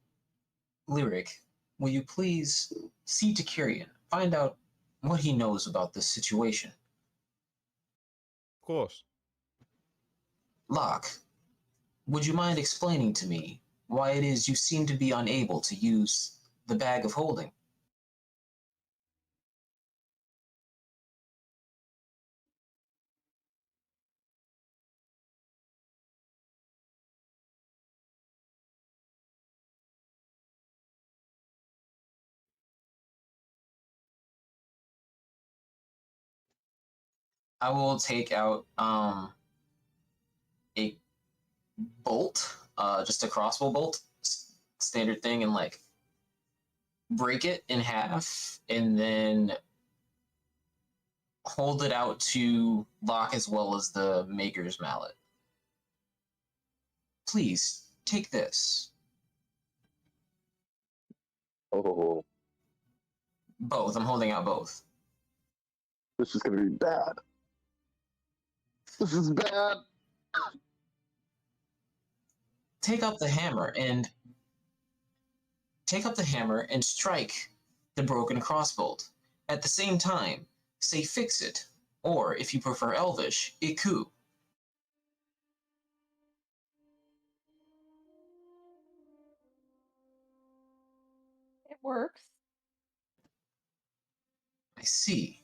[SPEAKER 5] Lyric, will you please see to Kyrian, find out what he knows about this situation?
[SPEAKER 4] Of course.
[SPEAKER 5] Locke, would you mind explaining to me why it is you seem to be unable to use the bag of holding? I will take out a bolt, just a crossbow bolt, standard thing, and like break it in half, and then hold it out to Locke as well as the Maker's Mallet. Please take this.
[SPEAKER 1] Oh,
[SPEAKER 5] Both. I'm holding out both.
[SPEAKER 1] this is going to be bad. This is bad.
[SPEAKER 5] Take up the hammer and strike the broken crossbolt. At the same time, say fix it, or if you prefer Elvish, iku.
[SPEAKER 2] It works.
[SPEAKER 5] I see.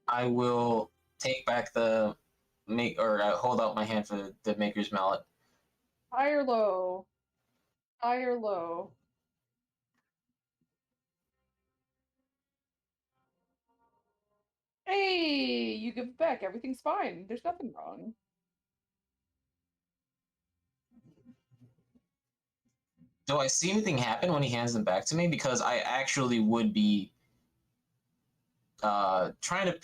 [SPEAKER 5] I will take back the hold out my hand for the maker's mallet.
[SPEAKER 2] High or low? High or low? Hey, you give it back. Everything's fine. There's nothing wrong.
[SPEAKER 5] Do I see anything happen when he hands them back to me? Because I actually would be trying to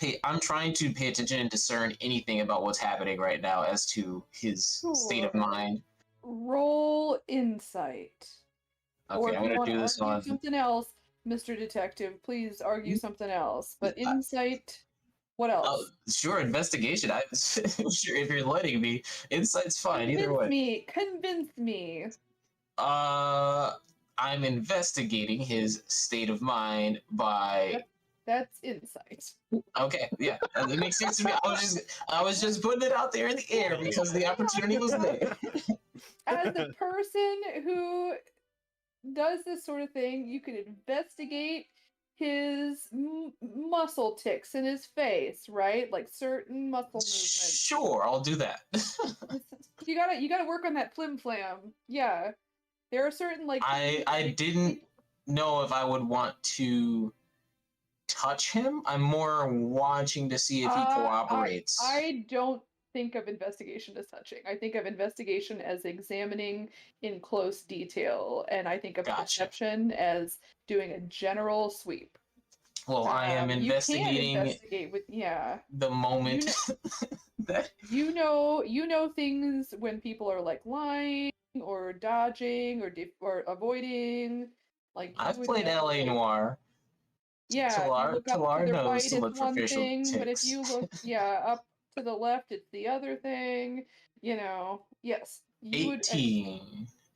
[SPEAKER 5] pay attention and discern anything about what's happening right now as to his state of
[SPEAKER 2] Sure.
[SPEAKER 5] mind.
[SPEAKER 2] Roll insight. Or
[SPEAKER 5] Okay,
[SPEAKER 2] if
[SPEAKER 5] I'm
[SPEAKER 2] you
[SPEAKER 5] gonna
[SPEAKER 2] want
[SPEAKER 5] do
[SPEAKER 2] to
[SPEAKER 5] this
[SPEAKER 2] argue
[SPEAKER 5] on.
[SPEAKER 2] something else, Mr. Detective, please argue something else. But insight, what else?
[SPEAKER 5] Oh, sure, investigation. Sure, if you're letting me, insight's fine. Either way.
[SPEAKER 2] Convince me.
[SPEAKER 5] I'm investigating his state of mind by.
[SPEAKER 2] That's insight.
[SPEAKER 5] Okay, yeah, it makes sense to me. I was just putting it out there in the air because the opportunity was there.
[SPEAKER 2] As a person who does this sort of thing, you can investigate his muscle tics in his face, right? Like certain muscle movements.
[SPEAKER 5] Sure, I'll do that.
[SPEAKER 2] You gotta work on that flim flam. Yeah, there are certain like.
[SPEAKER 5] I didn't know if I would want to touch him. I'm more watching to see if he cooperates.
[SPEAKER 2] I don't think of investigation as touching. I think of investigation as examining in close detail, and I think of perception as doing a general sweep.
[SPEAKER 5] Well, I am investigating.
[SPEAKER 2] You can investigate with
[SPEAKER 5] the moment that
[SPEAKER 2] you know things when people are like lying or dodging or avoiding. Like
[SPEAKER 5] I've played LA Noire.
[SPEAKER 2] Yeah,
[SPEAKER 5] Talar
[SPEAKER 2] to the
[SPEAKER 5] knows
[SPEAKER 2] right,
[SPEAKER 5] to look
[SPEAKER 2] it's
[SPEAKER 5] for
[SPEAKER 2] one
[SPEAKER 5] facial
[SPEAKER 2] thing, but if
[SPEAKER 5] tics.
[SPEAKER 2] you look, up to the left, it's the other thing. You know, yes.
[SPEAKER 5] 18,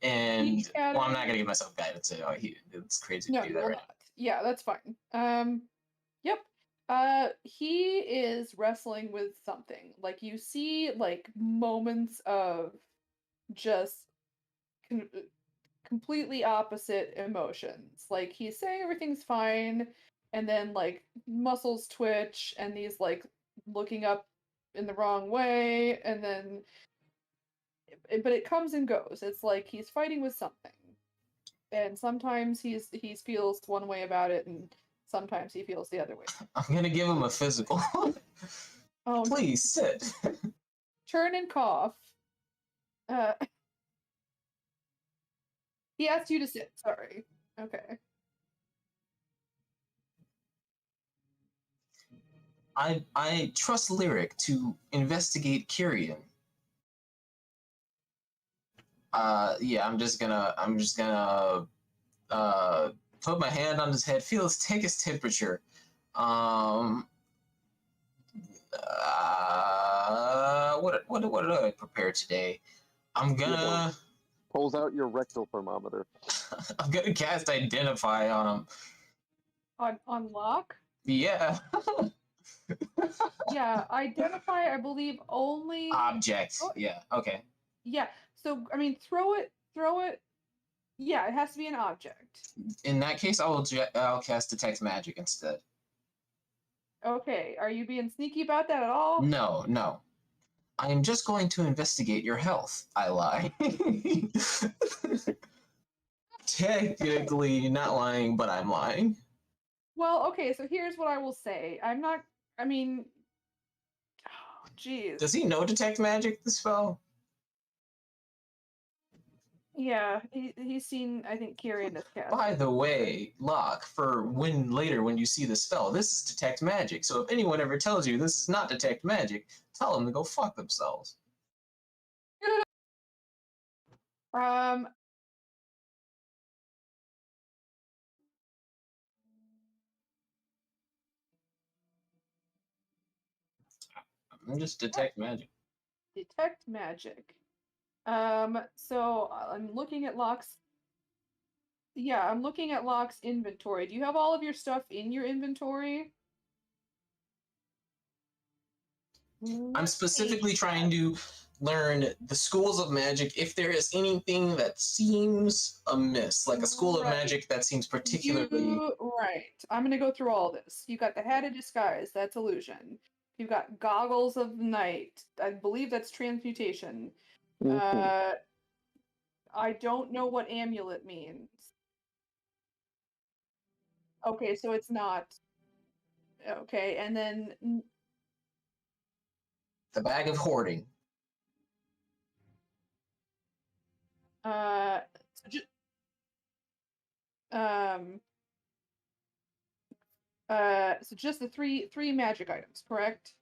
[SPEAKER 5] and well, I'm not gonna give myself guidance. It's crazy to do that right now.
[SPEAKER 2] Yeah, that's fine. Yep. He is wrestling with something. Like you see, like moments of just completely opposite emotions. Like he's saying everything's fine, and then like muscles twitch, and he's like looking up in the wrong way, and then but it comes and goes. It's like he's fighting with something, and sometimes he feels one way about it, and sometimes he feels the other way.
[SPEAKER 5] I'm gonna give him a physical. Oh, please sit.
[SPEAKER 2] Turn and cough. He asked you to sit. Sorry. Okay.
[SPEAKER 5] I trust Lyric to investigate Kyrian. Yeah, I'm just gonna put my hand on his head, take his temperature. What did I prepare today? I'm gonna
[SPEAKER 1] pulls out your rectal thermometer.
[SPEAKER 5] I'm gonna cast Identify on him.
[SPEAKER 2] On Locke?
[SPEAKER 5] Yeah.
[SPEAKER 2] Yeah, Identify, I believe, only
[SPEAKER 5] object. Yeah. Okay.
[SPEAKER 2] Yeah. So I mean, throw it. Yeah, it has to be an object.
[SPEAKER 5] In that case, I'll cast Detect Magic instead.
[SPEAKER 2] Okay. Are you being sneaky about that at all?
[SPEAKER 5] No. I am just going to investigate your health. I lie. Technically not lying, but I'm lying.
[SPEAKER 2] Well, okay, so here's what I will say. Oh, jeez.
[SPEAKER 5] Does he know Detect Magic, the spell?
[SPEAKER 2] Yeah, he's seen, I think, Kyrian this cast.
[SPEAKER 5] By the way, Locke, for when you see the spell, this is Detect Magic. So if anyone ever tells you this is not Detect Magic, tell them to go fuck themselves.
[SPEAKER 2] Um,
[SPEAKER 5] I'm just detect magic.
[SPEAKER 2] detect magic. So I'm looking at Locke's. Yeah, I'm looking at Locke's inventory. Do you have all of your stuff in your inventory?
[SPEAKER 5] I'm specifically trying to learn the schools of magic if there is anything that seems amiss, like a school of
[SPEAKER 2] Right.
[SPEAKER 5] magic that seems particularly.
[SPEAKER 2] Right. I'm gonna go through all this. You got the hat of disguise, that's illusion. You've got goggles of night. I believe that's transmutation.
[SPEAKER 1] Mhm.
[SPEAKER 2] I don't know what amulet means. Okay, so it's not. Okay, and then
[SPEAKER 5] The bag of hoarding.
[SPEAKER 2] so um so just the three magic items, correct?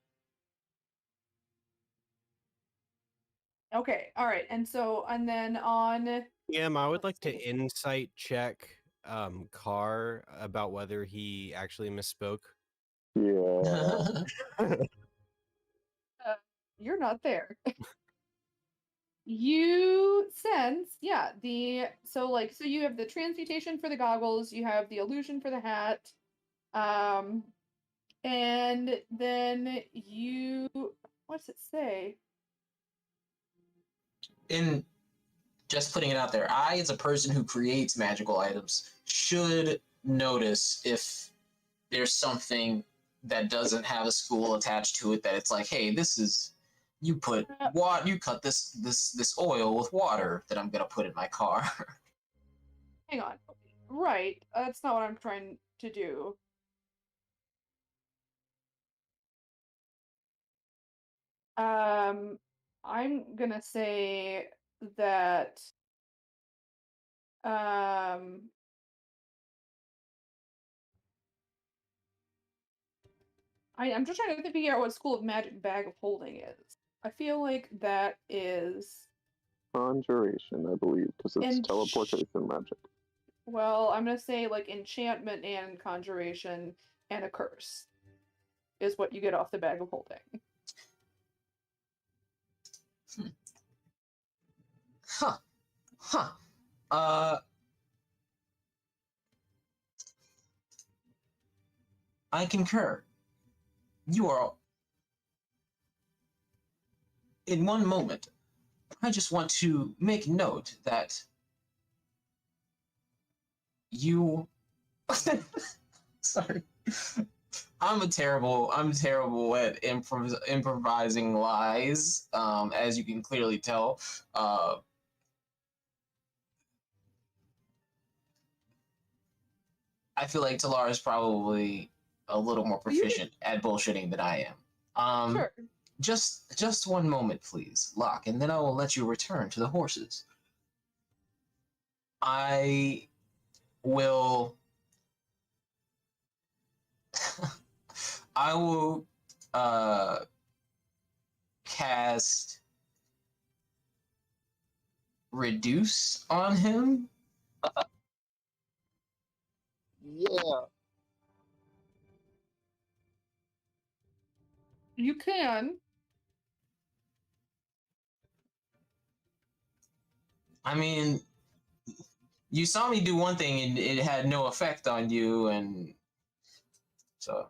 [SPEAKER 2] Okay, all right. And then on
[SPEAKER 4] I would like
[SPEAKER 2] let's
[SPEAKER 4] to
[SPEAKER 2] see.
[SPEAKER 4] insight check Carr about whether he actually misspoke.
[SPEAKER 1] Yeah.
[SPEAKER 2] You're not there. You sense, yeah, so you have the transmutation for the goggles, you have the illusion for the hat, and then what's it say?
[SPEAKER 5] In just putting it out there, I, as a person who creates magical items, should notice if there's something that doesn't have a school attached to it that it's like, hey, this is you put what you cut this oil with water that I'm gonna put in my car.
[SPEAKER 2] Hang on. Right, that's not what I'm trying to do. I'm gonna say that um I'm just trying to figure out what School of Magic Bag of Holding is. I feel like that is
[SPEAKER 1] Conjuration, I believe, because it's
[SPEAKER 2] And
[SPEAKER 1] teleportation magic.
[SPEAKER 2] well, I'm gonna say like enchantment and conjuration and a curse is what you get off the bag of holding.
[SPEAKER 5] Huh. Huh. Uh I concur. You are in one moment. I just want to make note that you sorry. I'm terrible at improvising lies, as you can clearly tell. I feel like Talar is probably a little more proficient at bullshitting than I am.
[SPEAKER 2] Sure.
[SPEAKER 5] Just one moment, please, Locke, and then I will let you return to the horses. I will. I will cast reduce on him.
[SPEAKER 1] Yeah.
[SPEAKER 2] You can.
[SPEAKER 5] I mean, you saw me do one thing and it had no effect on you, and so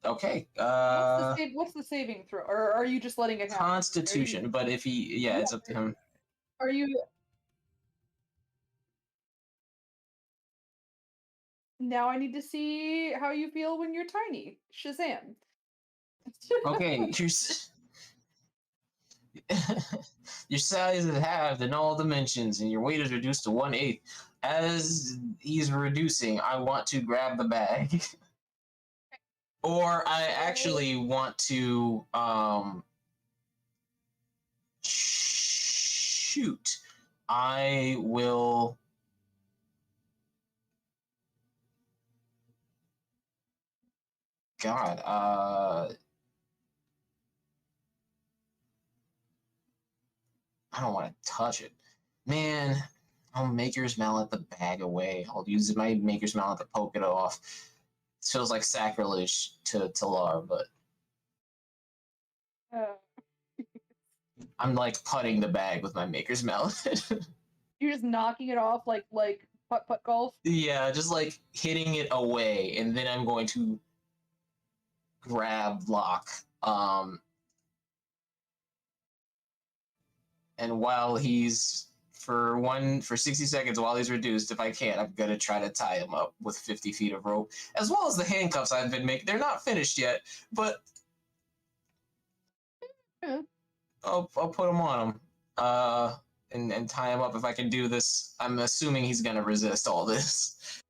[SPEAKER 5] okay.
[SPEAKER 2] What's the saving throw? Or are you just letting it happen?
[SPEAKER 5] Constitution, but if he, yeah, it's up to him.
[SPEAKER 2] Are you Now I need to see how you feel when you're tiny. Shazam.
[SPEAKER 5] Okay, your size is halved in all dimensions, and your weight is reduced to 1/8. As he's reducing, I want to grab the bag, or I actually want to shoot. I will. God, I don't want to touch it. Man, I'll Maker's Mallet the bag away. I'll use my Maker's Mallet to poke it off. It feels like sacrilege to Talar, but
[SPEAKER 2] Uh,
[SPEAKER 5] I'm like putting the bag with my Maker's Mallet.
[SPEAKER 2] you're just knocking it off like putt golf.
[SPEAKER 5] Yeah, just like hitting it away, and then I'm going to grab Locke. And while he's for 60 seconds while he's reduced, if I can, I'm gonna try to tie him up with 50 feet of rope, as well as the handcuffs I've been making. They're not finished yet, but
[SPEAKER 2] Yeah.
[SPEAKER 5] I'll put them on him. And tie him up if I can do this. I'm assuming he's gonna resist all this.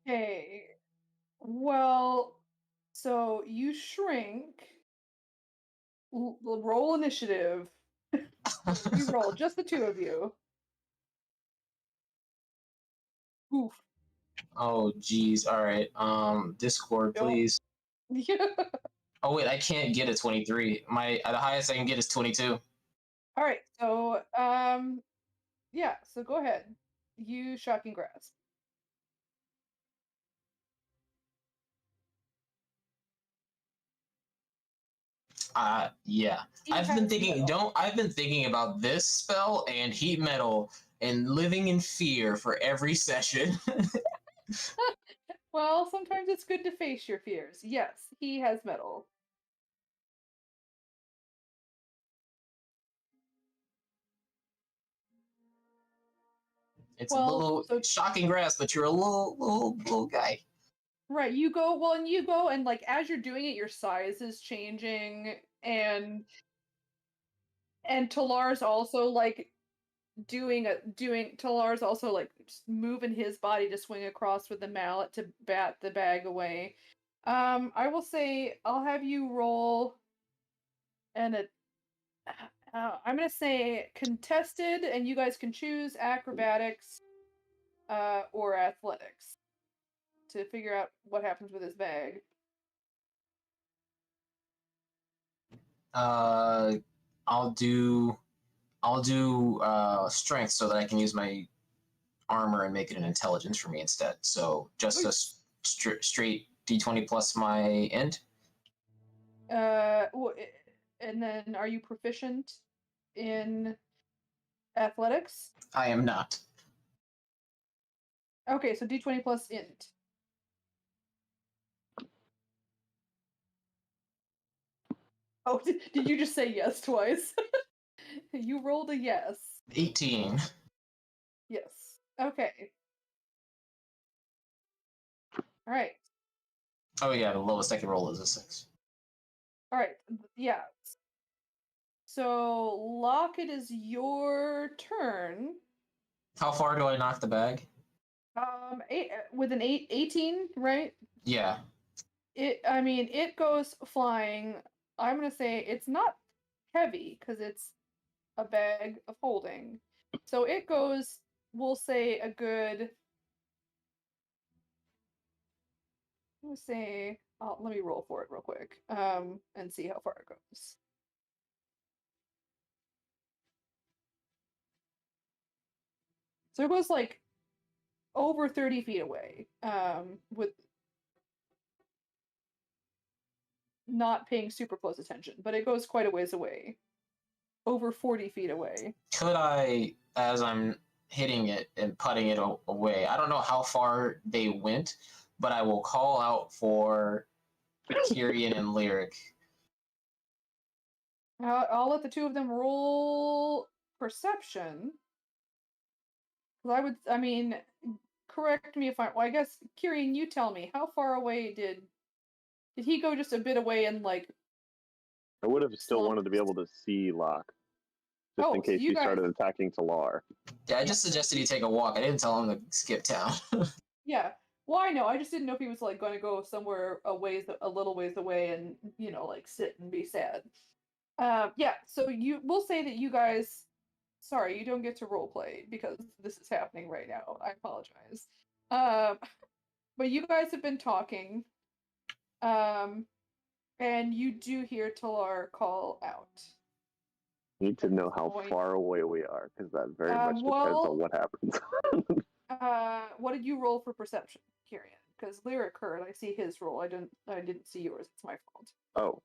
[SPEAKER 2] Okay. Well, so you shrink. Roll initiative. You roll, just the two of you. Oof.
[SPEAKER 5] Oh geez. All right. Discord,
[SPEAKER 2] Don't-
[SPEAKER 5] please.
[SPEAKER 2] Yeah.
[SPEAKER 5] Oh wait, I can't get a 23. The highest I can get is 22.
[SPEAKER 2] All right. So yeah. So go ahead. You shocking grasp.
[SPEAKER 5] Yeah.
[SPEAKER 2] He
[SPEAKER 5] I've
[SPEAKER 2] has
[SPEAKER 5] been thinking.
[SPEAKER 2] metal.
[SPEAKER 5] I've been thinking about this spell and heat metal and living in fear for every session.
[SPEAKER 2] Well, sometimes it's good to face your fears. Yes, he has metal.
[SPEAKER 5] It's
[SPEAKER 2] Well,
[SPEAKER 5] a little
[SPEAKER 2] so-
[SPEAKER 5] shocking grasp, but you're a little guy.
[SPEAKER 2] Right, and you go and like as you're doing it, your size is changing, and Talar's also like Talar's also like just moving his body to swing across with the mallet to bat the bag away. I will say I'll have you roll I'm gonna say contested, and you guys can choose acrobatics or athletics to figure out what happens with his bag.
[SPEAKER 5] I'll do strength so that I can use my armor and make it an intelligence for me instead. So just a straight d20 plus my int.
[SPEAKER 2] And then are you proficient in athletics?
[SPEAKER 5] I am not.
[SPEAKER 2] Okay, so d20 plus int. Oh, did you just say yes twice? You rolled a yes.
[SPEAKER 5] 18.
[SPEAKER 2] Yes. Okay. All right.
[SPEAKER 5] Oh yeah, the lowest I can roll is a 6.
[SPEAKER 2] All right. Yeah. So, Locke, it is your turn.
[SPEAKER 5] How far do I knock the bag?
[SPEAKER 2] With an 18, right?
[SPEAKER 5] Yeah.
[SPEAKER 2] It goes flying. I'm gonna say it's not heavy because it's a bag of holding. So it goes, we'll say a good. Let me roll for it real quick, and see how far it goes. So it goes like over 30 feet away, with not paying super close attention, but it goes quite a ways away. Over 40 feet away.
[SPEAKER 5] Could I, as I'm hitting it and putting it away, I don't know how far they went, but I will call out for Kyrian and Lyric.
[SPEAKER 2] I'll let the two of them roll perception. Correct me if I guess, Kyrian, you tell me, how far away did he go? Just a bit away and like.
[SPEAKER 1] I would have still
[SPEAKER 2] Slump.
[SPEAKER 1] wanted to be able to see Locke, just in
[SPEAKER 2] so
[SPEAKER 1] case
[SPEAKER 2] you
[SPEAKER 1] he
[SPEAKER 2] guys-
[SPEAKER 1] started attacking Talar.
[SPEAKER 5] Yeah, I just suggested he take a walk. I didn't tell him to skip town.
[SPEAKER 2] Yeah. Well, I know. I just didn't know if he was like going to go somewhere a little ways away, and like sit and be sad. Yeah. So we'll say that you guys. Sorry, you don't get to role play because this is happening right now. I apologize. But you guys have been talking. And you do hear Talar call out.
[SPEAKER 1] Need to know how
[SPEAKER 2] Point.
[SPEAKER 1] far away we are, because that very much depends
[SPEAKER 2] well-
[SPEAKER 1] on what happens.
[SPEAKER 2] What did you roll for perception, Kyrian? Because Lyric heard. I see his roll. I didn't see yours. It's my fault.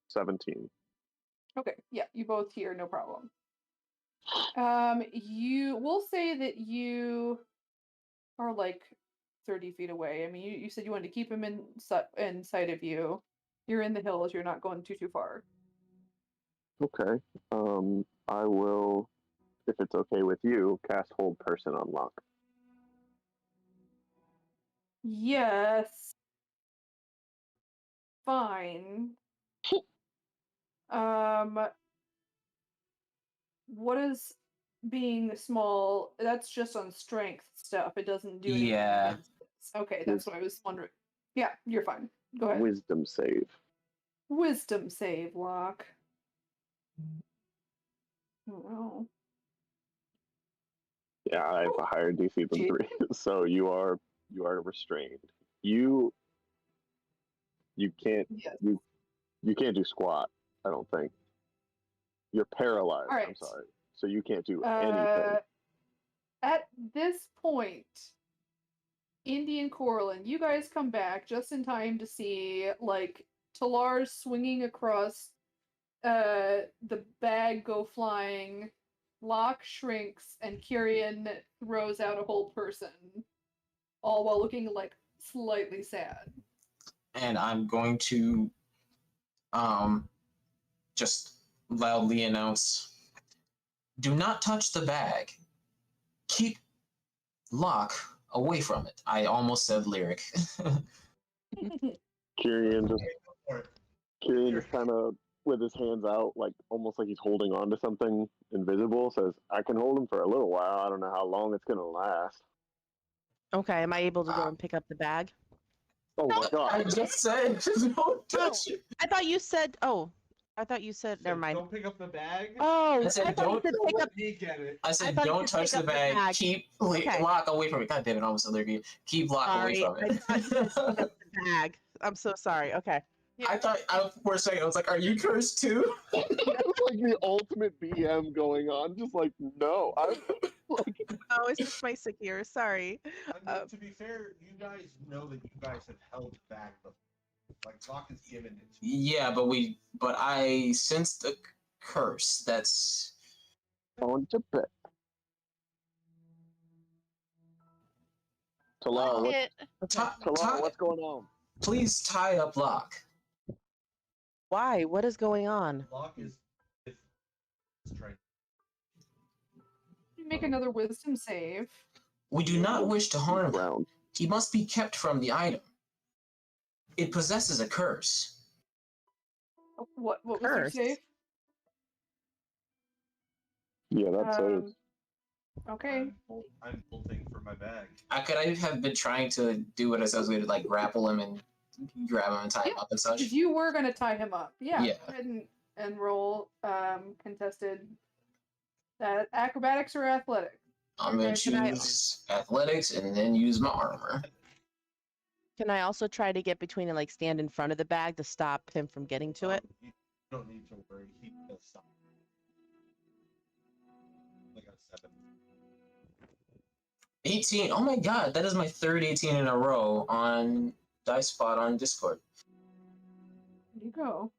[SPEAKER 1] 17.
[SPEAKER 2] Okay, yeah, you both hear, no problem. We'll say that you are like 30 feet away. I mean, you said you wanted to keep him in sight of you. You're in the hills. You're not going too far.
[SPEAKER 1] Okay. I will, if it's okay with you, cast Hold Person on Lock.
[SPEAKER 2] Yes. Fine. What is being small? That's just on strength stuff. It doesn't do anything
[SPEAKER 5] Yeah.
[SPEAKER 2] against this. Okay, that's what I was wondering. Yeah, you're fine. Go ahead.
[SPEAKER 1] Wisdom save.
[SPEAKER 2] Wisdom save, Locke. Oh,
[SPEAKER 1] Yeah, I have a higher DC than
[SPEAKER 2] Gee.
[SPEAKER 1] 3, so you are restrained. You can't
[SPEAKER 2] yes.
[SPEAKER 1] you can't do squat. I don't think. You're paralyzed.
[SPEAKER 2] All right.
[SPEAKER 1] I'm sorry. So you can't do anything.
[SPEAKER 2] At this point, Indy and Corlin, you guys come back just in time to see like Talar swinging across the bag go flying, Locke shrinks, and Kyrian throws out a whole person, all while looking like slightly sad.
[SPEAKER 5] And I'm going to just loudly announce, do not touch the bag. Keep Locke away from it. I almost said Lyric.
[SPEAKER 1] Kyrian just
[SPEAKER 7] Or
[SPEAKER 1] kind of with his hands out, like almost like he's holding on to something invisible. Says, "I can hold him for a little while. I don't know how long it's gonna last."
[SPEAKER 6] Okay, am I able to go and pick up the bag?
[SPEAKER 1] Oh my
[SPEAKER 5] I
[SPEAKER 1] god!
[SPEAKER 5] just said, don't touch it.
[SPEAKER 6] I thought you said. Oh, I thought you said. Never mind.
[SPEAKER 7] Don't pick up the bag.
[SPEAKER 6] Oh,
[SPEAKER 5] I said
[SPEAKER 6] I thought you
[SPEAKER 5] don't-
[SPEAKER 6] said pick up.
[SPEAKER 7] He get it.
[SPEAKER 5] I said,
[SPEAKER 6] thought you
[SPEAKER 5] don't
[SPEAKER 6] said
[SPEAKER 5] touch
[SPEAKER 6] pick
[SPEAKER 5] the
[SPEAKER 6] up the
[SPEAKER 5] bag.
[SPEAKER 6] bag.
[SPEAKER 5] Keep
[SPEAKER 6] Okay.
[SPEAKER 5] Locke away from it. God damn it, I almost said Lyric. Keep Locke away
[SPEAKER 6] Sorry,
[SPEAKER 5] from
[SPEAKER 6] I
[SPEAKER 5] it.
[SPEAKER 6] thought you said pick up the bag. I'm so sorry. Okay.
[SPEAKER 5] I thought, for a second, I was like, are you cursed too?
[SPEAKER 1] It's like the ultimate BM going on. Just like, no, I'm like,
[SPEAKER 6] Oh, it's just my sick ear. Sorry.
[SPEAKER 7] I mean, to be fair, you guys know that you guys have held back before. Like Locke is given it. To you.
[SPEAKER 5] Yeah, but I sensed a curse. That's
[SPEAKER 1] on to bed. Talal,
[SPEAKER 5] Ti-
[SPEAKER 1] what's going on?
[SPEAKER 5] please tie up Locke.
[SPEAKER 6] Why? What is going on?
[SPEAKER 7] Locke is trying.
[SPEAKER 2] Make another wisdom save.
[SPEAKER 5] We do not wish to harm him.
[SPEAKER 1] Round.
[SPEAKER 5] He must be kept from the item. It possesses a curse.
[SPEAKER 2] What was your
[SPEAKER 6] Curse.
[SPEAKER 2] save?
[SPEAKER 1] Yeah, that's it.
[SPEAKER 2] Okay.
[SPEAKER 7] I'm bolting for my bag.
[SPEAKER 5] Could I have been trying to do what I said I was going to, like grapple him and grab him and tie him up and such?
[SPEAKER 2] Because you were gonna tie him up. Yeah.
[SPEAKER 5] Yeah.
[SPEAKER 2] Go ahead and roll contested acrobatics or athletics.
[SPEAKER 5] I'm going
[SPEAKER 2] Okay,
[SPEAKER 5] to
[SPEAKER 2] can I-
[SPEAKER 5] choose athletics and then use my armor.
[SPEAKER 6] Can I also try to get between and like stand in front of the bag to stop him from getting to it?
[SPEAKER 7] You don't need to worry. He will stop. I got 7.
[SPEAKER 5] 18. Oh my god, that is my third 18 in a row on Dice Spot on Discord.
[SPEAKER 2] There you go.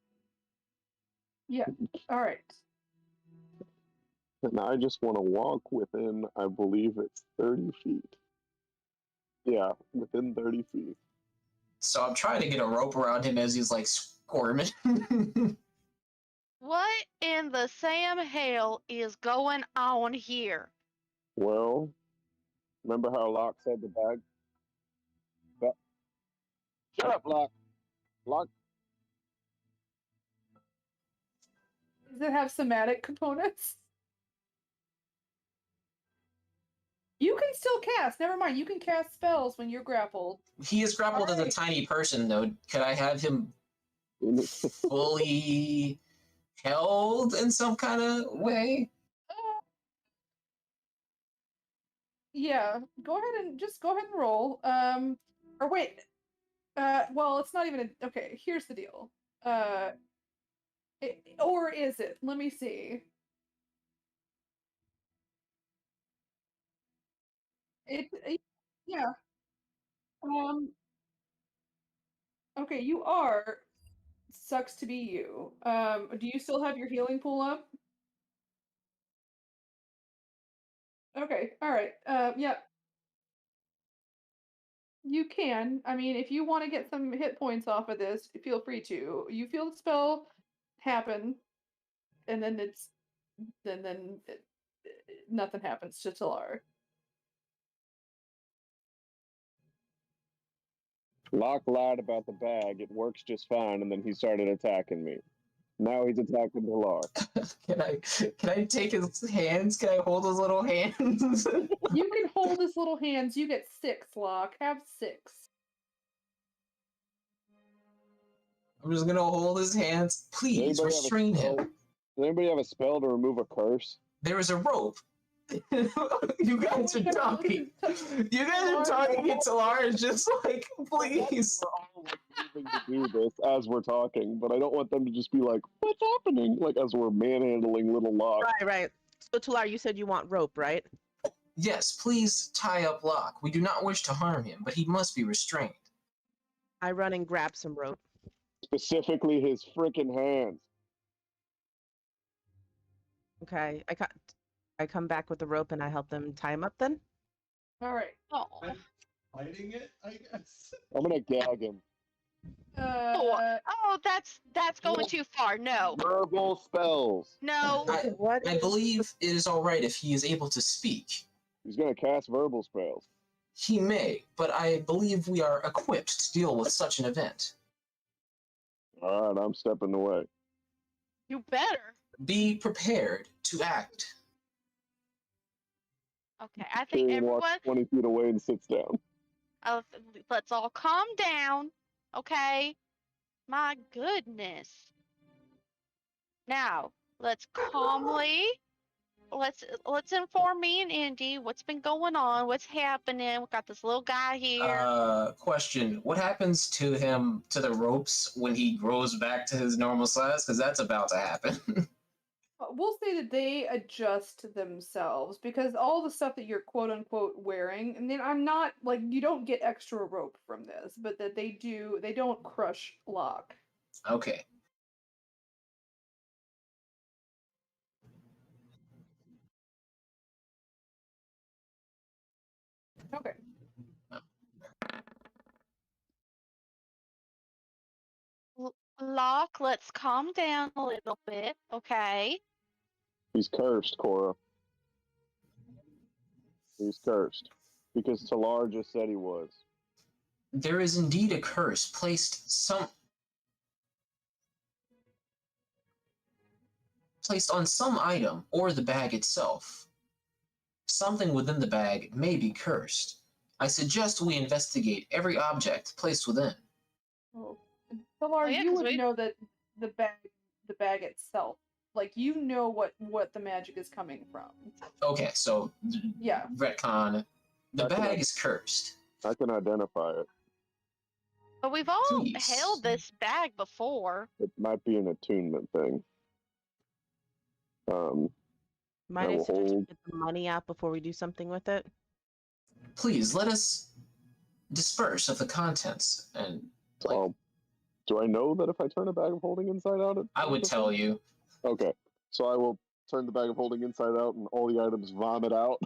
[SPEAKER 2] Yeah. All right.
[SPEAKER 1] And I just want to walk within, I believe it's 30 feet. Yeah, within 30 feet.
[SPEAKER 5] So I'm trying to get a rope around him as he's like squirming.
[SPEAKER 3] What in the Sam Hale is going on here?
[SPEAKER 1] Well, remember how Locke said the bag? Shut up, Locke. Locke.
[SPEAKER 2] Does it have somatic components? You can still cast. Never mind. You can cast spells when you're grappled.
[SPEAKER 5] He is grappled as a
[SPEAKER 2] Alright.
[SPEAKER 5] tiny person, though. Could I have him fully held in some kind of way?
[SPEAKER 2] Yeah, go ahead and roll. Or wait. Well, it's not even a. Okay, here's the deal. Or is it? Let me see. Yeah. Um. Okay, you are. Sucks to be you. Do you still have your healing pool up? Okay, all right. Yeah, you can. I mean, if you want to get some hit points off of this, feel free to. You feel the spell happen, and then nothing happens to Talar.
[SPEAKER 1] Locke lied about the bag. It works just fine, and then he started attacking me. Now he's attacking Talar.
[SPEAKER 5] Can I take his hands? Can I hold his little hands?
[SPEAKER 2] You can hold his little hands. You get 6, Locke. Have 6.
[SPEAKER 5] I'm just gonna hold his hands. Please restrain him.
[SPEAKER 1] Does anybody have a spell to remove a curse?
[SPEAKER 5] There is a rope. You guys are talking. You guys are talking, and Talar is just like, please.
[SPEAKER 1] We're all like, moving to do this as we're talking, but I don't want them to just be like, "What's happening?" Like as we're manhandling little Locke.
[SPEAKER 6] Right. So Talar, you said you want rope, right?
[SPEAKER 5] Yes, please tie up Locke. We do not wish to harm him, but he must be restrained.
[SPEAKER 6] I run and grab some rope.
[SPEAKER 1] Specifically, his freaking hands.
[SPEAKER 6] Okay, I come back with the rope and I help them tie him up. Then.
[SPEAKER 2] All right.
[SPEAKER 3] Oh.
[SPEAKER 7] Fighting it, I guess.
[SPEAKER 1] I'm gonna gag him.
[SPEAKER 3] Oh, that's going too far. No.
[SPEAKER 1] Verbal spells.
[SPEAKER 3] No.
[SPEAKER 5] I believe it is all right if he is able to speak.
[SPEAKER 1] He's gonna cast verbal spells.
[SPEAKER 5] He may, but I believe we are equipped to deal with such an event.
[SPEAKER 1] All right, I'm stepping away.
[SPEAKER 3] You better.
[SPEAKER 5] Be prepared to act.
[SPEAKER 3] Okay, I think
[SPEAKER 1] Tyrion
[SPEAKER 3] everyone.
[SPEAKER 1] walks 20 feet away and sits down.
[SPEAKER 3] Let's all calm down, okay? My goodness. Now, let's calmly. Let's inform me and Andy what's been going on, what's happening. We got this little guy here.
[SPEAKER 5] Question: what happens to him, to the ropes, when he grows back to his normal size? Because that's about to happen.
[SPEAKER 2] We'll say that they adjust themselves because all the stuff that you're quote unquote wearing, and then I'm not like you don't get extra rope from this, but that they don't crush Locke.
[SPEAKER 5] Okay.
[SPEAKER 2] Okay.
[SPEAKER 3] Locke, let's calm down a little bit, okay?
[SPEAKER 1] He's cursed, Cora. He's cursed. Because Talar just said he was.
[SPEAKER 5] There is indeed a curse placed on some item or the bag itself. Something within the bag may be cursed. I suggest we investigate every object placed within.
[SPEAKER 2] Oh. Talar,
[SPEAKER 3] yeah,
[SPEAKER 2] you
[SPEAKER 3] 'cause
[SPEAKER 2] would know that the bag itself, like you know what the magic is coming from.
[SPEAKER 5] Okay, so
[SPEAKER 2] Yeah.
[SPEAKER 5] retcon. The bag is cursed.
[SPEAKER 1] I can identify it.
[SPEAKER 3] But we've all
[SPEAKER 5] Please.
[SPEAKER 3] held this bag before.
[SPEAKER 1] It might be an attunement thing.
[SPEAKER 6] Might
[SPEAKER 1] I
[SPEAKER 6] I
[SPEAKER 1] will
[SPEAKER 6] suggest we
[SPEAKER 1] hold.
[SPEAKER 6] get the money out before we do something with it?
[SPEAKER 5] Please let us disperse of the contents, and
[SPEAKER 1] Do I know that if I turn a bag of holding inside out,
[SPEAKER 5] I would tell you.
[SPEAKER 1] Okay, so I will turn the bag of holding inside out, and all the items vomit out.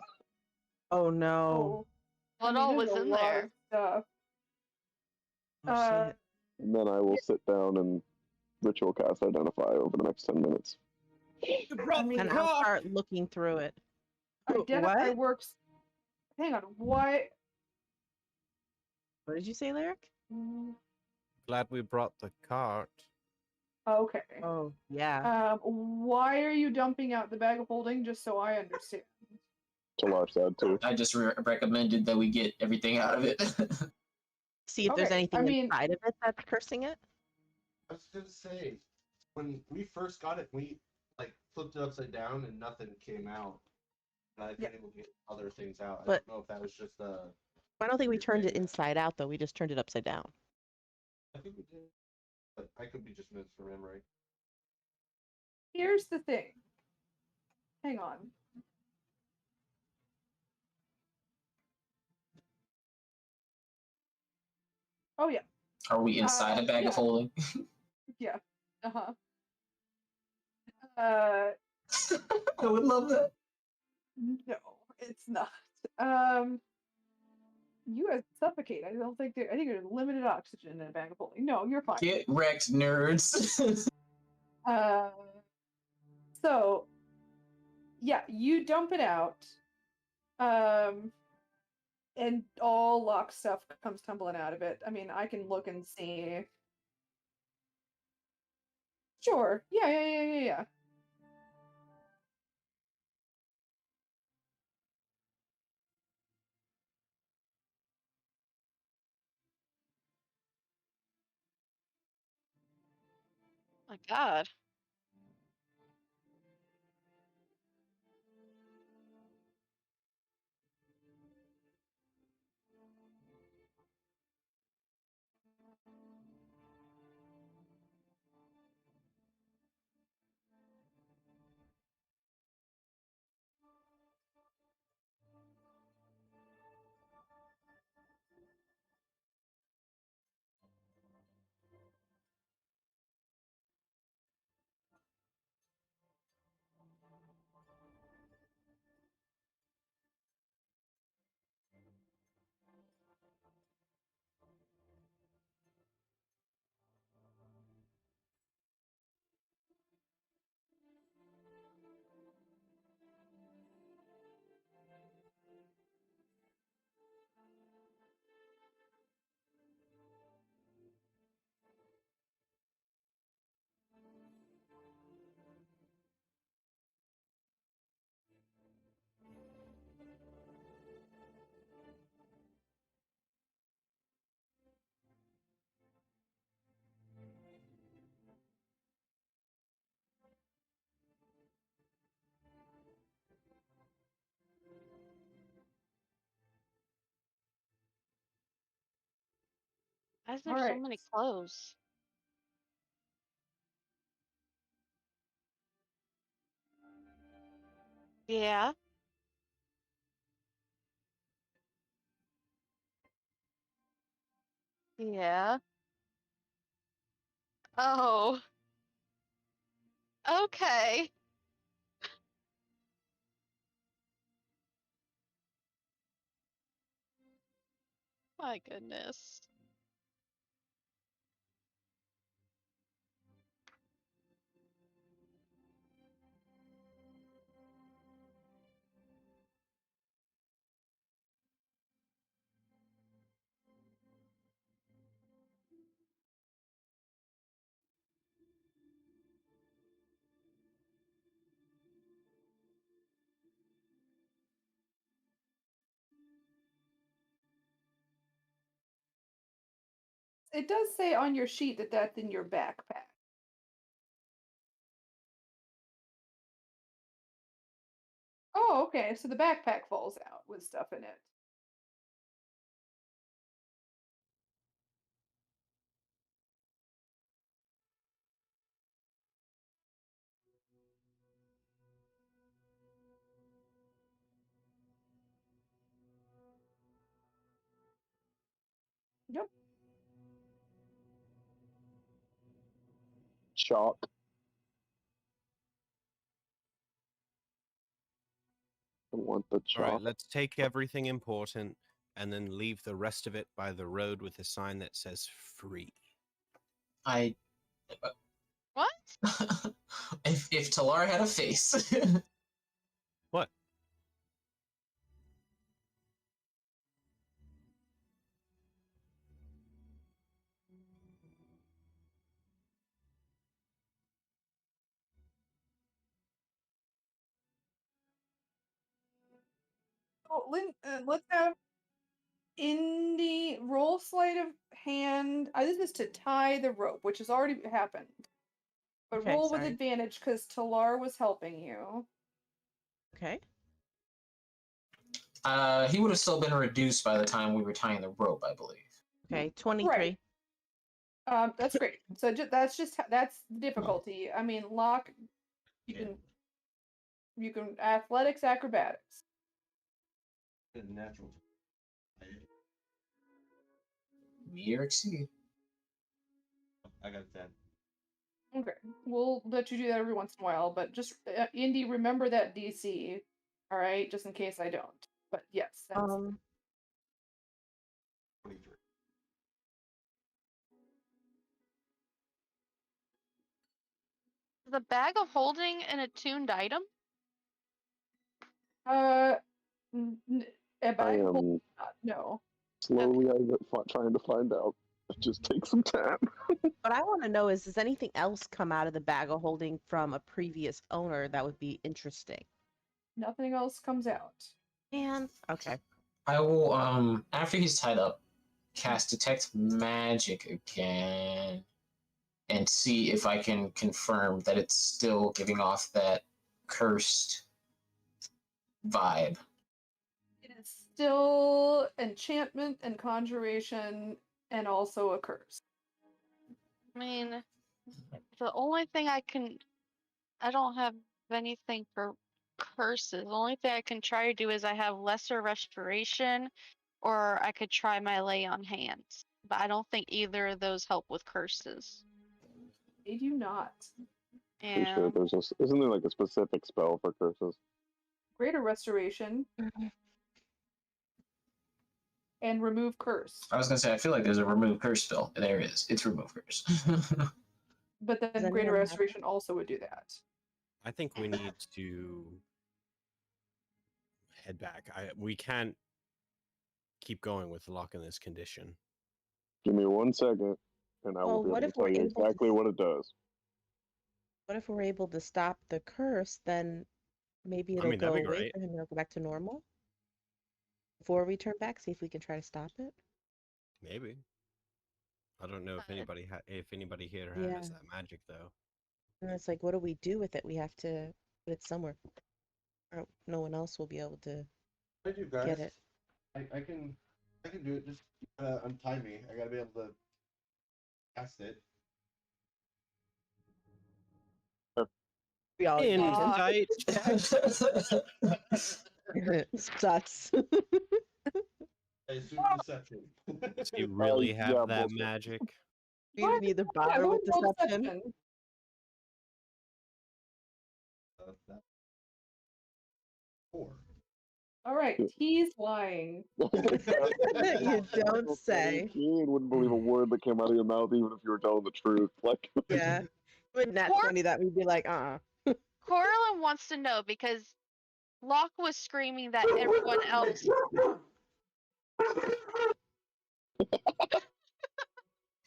[SPEAKER 6] Oh no.
[SPEAKER 3] What all was
[SPEAKER 2] there's a
[SPEAKER 3] in
[SPEAKER 2] lot
[SPEAKER 3] there?
[SPEAKER 2] of stuff.
[SPEAKER 6] Oh, shit.
[SPEAKER 1] And then I will sit down and ritual cast Identify over the next 10 minutes.
[SPEAKER 6] And I'll start looking through it.
[SPEAKER 2] Identify
[SPEAKER 6] What?
[SPEAKER 2] works. Hang on. What?
[SPEAKER 6] What did you say, Lyric?
[SPEAKER 4] Glad we brought the cart.
[SPEAKER 2] Okay.
[SPEAKER 6] Oh, yeah.
[SPEAKER 2] Why are you dumping out the bag of holding? Just so I understand.
[SPEAKER 1] Talar said too.
[SPEAKER 5] I just recommended that we get everything out of it.
[SPEAKER 6] See if there's
[SPEAKER 2] Okay,
[SPEAKER 6] anything
[SPEAKER 2] I mean-
[SPEAKER 6] inside of it that's cursing it.
[SPEAKER 7] I was gonna say, when we first got it, we like flipped it upside down and nothing came out. And I've
[SPEAKER 2] Yeah.
[SPEAKER 7] been able to get other things out. I
[SPEAKER 6] But-
[SPEAKER 7] don't know if that was just
[SPEAKER 6] I don't think we
[SPEAKER 7] You're
[SPEAKER 6] turned it
[SPEAKER 7] saying that.
[SPEAKER 6] inside out though. We just turned it upside down.
[SPEAKER 7] I think we did. But I could be just misremembering.
[SPEAKER 2] Here's the thing. Hang on. Oh yeah.
[SPEAKER 5] Are we inside a bag of
[SPEAKER 2] yeah.
[SPEAKER 5] holding?
[SPEAKER 2] Yeah. Uh-huh.
[SPEAKER 5] I would love that.
[SPEAKER 2] No, it's not. You guys suffocate. I don't think I think there's limited oxygen in a bag of holding. No, you're fine.
[SPEAKER 5] Get wrecked, nerds.
[SPEAKER 2] So yeah, you dump it out. And all lock stuff comes tumbling out of it. I mean, I can look and see. Sure. Yeah.
[SPEAKER 3] My God. Why is there so
[SPEAKER 2] Alright.
[SPEAKER 3] many clothes? Yeah. Yeah. Oh. Okay. My goodness.
[SPEAKER 2] It does say on your sheet that that's in your backpack. Oh, okay. So the backpack falls out with stuff in it. Yep.
[SPEAKER 1] Chalk. I want the
[SPEAKER 4] All
[SPEAKER 1] chalk.
[SPEAKER 4] right, let's take everything important and then leave the rest of it by the road with a sign that says free.
[SPEAKER 5] I
[SPEAKER 3] What?
[SPEAKER 5] if Talar had a face.
[SPEAKER 4] What?
[SPEAKER 2] Oh, Lynn, let's have Indy roll sleight of hand. This is to tie the rope, which has already happened. But
[SPEAKER 6] Okay,
[SPEAKER 2] roll with
[SPEAKER 6] sorry.
[SPEAKER 2] advantage because Talar was helping you.
[SPEAKER 6] Okay.
[SPEAKER 5] He would have still been reduced by the time we were tying the rope, I believe.
[SPEAKER 6] Okay, 23.
[SPEAKER 2] That's great. So that's the difficulty. I mean, Locke, you can athletics, acrobatics.
[SPEAKER 7] Natural.
[SPEAKER 5] Me or exceed.
[SPEAKER 7] I got 10.
[SPEAKER 2] Okay, we'll let you do that every once in a while, but just Indy, remember that DC, all right, just in case I don't. But yes, that's
[SPEAKER 7] 23.
[SPEAKER 3] The bag of holding an attuned item?
[SPEAKER 2] a
[SPEAKER 1] I
[SPEAKER 2] bag of
[SPEAKER 1] am
[SPEAKER 2] no.
[SPEAKER 1] slowly trying to find out. It just takes some time.
[SPEAKER 6] What I want to know is, does anything else come out of the bag of holding from a previous owner that would be interesting?
[SPEAKER 2] Nothing else comes out.
[SPEAKER 6] And okay.
[SPEAKER 5] I will, after he's tied up, cast Detect Magic again and see if I can confirm that it's still giving off that cursed vibe.
[SPEAKER 2] It is still enchantment and conjuration and also a curse.
[SPEAKER 3] I mean, the only thing I don't have anything for curses. The only thing I can try to do is I have lesser restoration, or I could try my lay on hands. But I don't think either of those help with curses.
[SPEAKER 2] They do not.
[SPEAKER 1] Pretty sure
[SPEAKER 3] And
[SPEAKER 1] there's isn't there like a specific spell for curses?
[SPEAKER 2] Greater restoration and remove curse.
[SPEAKER 5] I was gonna say, I feel like there's a remove curse spell. There is. It's remove curse.
[SPEAKER 2] But then
[SPEAKER 6] anyone
[SPEAKER 2] greater
[SPEAKER 6] have-
[SPEAKER 2] restoration also would do that.
[SPEAKER 4] I think we need to head back. We can't keep going with Locke in this condition.
[SPEAKER 1] Give me 1 second, and I will
[SPEAKER 6] Well,
[SPEAKER 1] be
[SPEAKER 6] what
[SPEAKER 1] able to
[SPEAKER 6] if we're
[SPEAKER 1] tell you
[SPEAKER 6] able to
[SPEAKER 1] exactly what it does.
[SPEAKER 6] What if we're able to stop the curse? Then maybe it'll
[SPEAKER 4] mean, that'd
[SPEAKER 6] go
[SPEAKER 4] be
[SPEAKER 6] away
[SPEAKER 4] great.
[SPEAKER 6] for him. It'll go back to normal. Before we turn back, see if we can try to stop it.
[SPEAKER 4] Maybe. I don't know if anybody here
[SPEAKER 6] Yeah.
[SPEAKER 4] has that magic though.
[SPEAKER 6] And it's like, what do we do with it? We have to put it somewhere, or no one else will be able to
[SPEAKER 7] I do, guys.
[SPEAKER 6] get it.
[SPEAKER 7] I can do it. Just untie me. I gotta be able to cast it.
[SPEAKER 6] We all
[SPEAKER 4] Insight check.
[SPEAKER 6] Sucks.
[SPEAKER 7] I assume deception.
[SPEAKER 4] Does he really
[SPEAKER 1] yeah,
[SPEAKER 4] have that
[SPEAKER 1] bullshit.
[SPEAKER 4] magic?
[SPEAKER 6] We would either
[SPEAKER 2] Yeah,
[SPEAKER 6] bother
[SPEAKER 2] who
[SPEAKER 6] with
[SPEAKER 2] rolled
[SPEAKER 6] deception.
[SPEAKER 7] That- 4.
[SPEAKER 2] All right, he's lying.
[SPEAKER 6] You don't say.
[SPEAKER 1] You wouldn't believe a word that came out of your mouth, even if you were telling the truth. Like,
[SPEAKER 6] Yeah. With that
[SPEAKER 3] Or-
[SPEAKER 6] 20, that we'd be like,
[SPEAKER 3] Coraline wants to know because Locke was screaming that everyone else.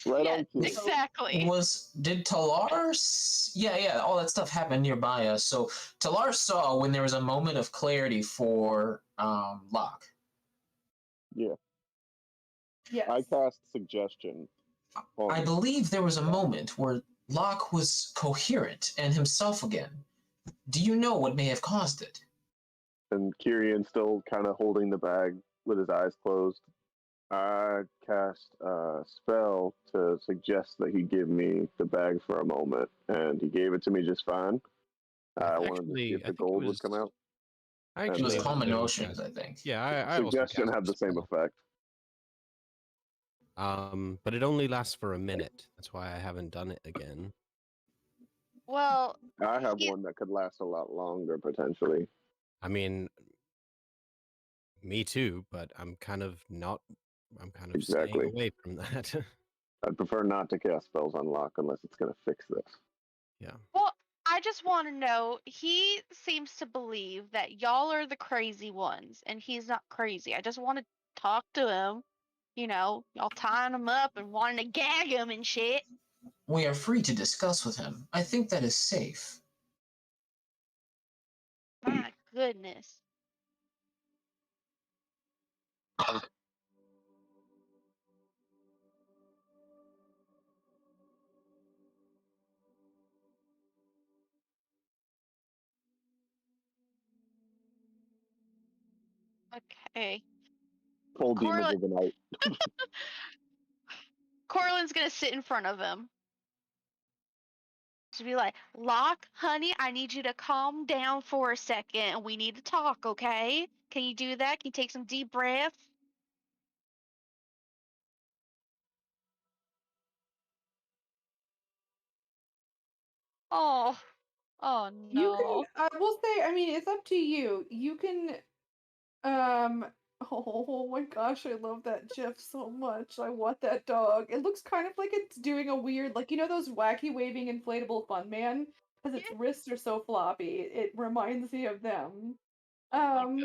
[SPEAKER 1] right
[SPEAKER 3] Yeah,
[SPEAKER 1] on cue.
[SPEAKER 3] exactly.
[SPEAKER 5] Did Talar? Yeah, all that stuff happened nearby us. So Talar saw when there was a moment of clarity for Locke.
[SPEAKER 2] Yes.
[SPEAKER 1] I cast suggestion.
[SPEAKER 5] I believe there was a moment where Locke was coherent and himself again. Do you know what may have caused it?
[SPEAKER 1] And Kyrian still kind of holding the bag with his eyes closed. I cast a spell to suggest that he give me the bag for a moment, and he gave it to me just fine. I wanted to see if the gold would come out.
[SPEAKER 4] I
[SPEAKER 1] It
[SPEAKER 5] It was
[SPEAKER 1] Yeah.
[SPEAKER 5] Common
[SPEAKER 4] also
[SPEAKER 5] Notions,
[SPEAKER 4] cast-
[SPEAKER 5] I think.
[SPEAKER 4] Yeah, I also
[SPEAKER 1] Suggestion
[SPEAKER 4] cast
[SPEAKER 1] had
[SPEAKER 4] a
[SPEAKER 1] the same
[SPEAKER 4] spell.
[SPEAKER 1] effect.
[SPEAKER 4] But it only lasts for a minute. That's why I haven't done it again.
[SPEAKER 3] Well,
[SPEAKER 1] I have
[SPEAKER 3] He-
[SPEAKER 1] one that could last a lot longer potentially.
[SPEAKER 4] I mean, me too, but I'm kind of
[SPEAKER 1] Exactly.
[SPEAKER 4] staying away from that.
[SPEAKER 1] I'd prefer not to cast spells on lock unless it's going to fix this.
[SPEAKER 4] Yeah.
[SPEAKER 3] well, I just want to know. He seems to believe that y'all are the crazy ones, and he's not crazy. I just want to talk to him. You know, y'all tying him up and wanting to gag him and shit.
[SPEAKER 5] We are free to discuss with him. I think that is safe.
[SPEAKER 3] My goodness. Okay.
[SPEAKER 1] Full demons
[SPEAKER 3] Corlin-
[SPEAKER 1] of the night.
[SPEAKER 3] Corlin's gonna sit in front of him. To be like, Locke, honey, I need you to calm down for a second and we need to talk, okay? Can you do that? Can you take some deep breaths? Oh, oh
[SPEAKER 2] You can.
[SPEAKER 3] no.
[SPEAKER 2] I will say. I mean, it's up to you. You can. Oh my gosh, I love that GIF so much. I want that dog. It looks kind of like it's doing a weird, like those wacky waving inflatable fun man, because its
[SPEAKER 3] Yeah.
[SPEAKER 2] wrists are so floppy. It reminds me of them.
[SPEAKER 3] Oh my
[SPEAKER 2] Um.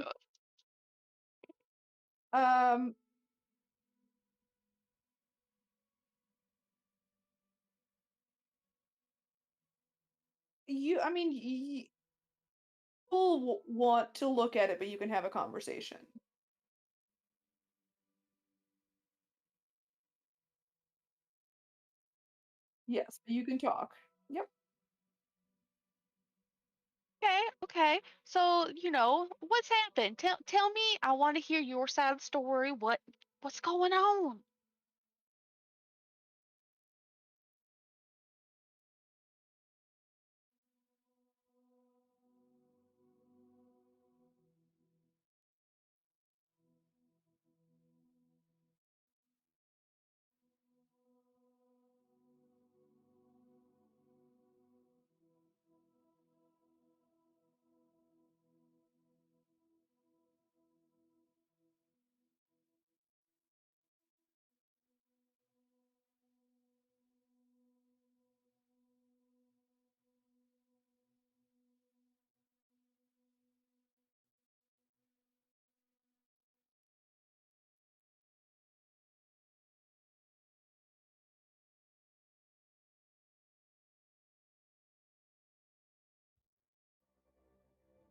[SPEAKER 3] God.
[SPEAKER 2] Um. I mean, people want to look at it, but you can have a conversation. Yes, but you can talk. Yep.
[SPEAKER 3] Okay, okay. So, what's happened? Tell me. I want to hear your side of the story. What's going on?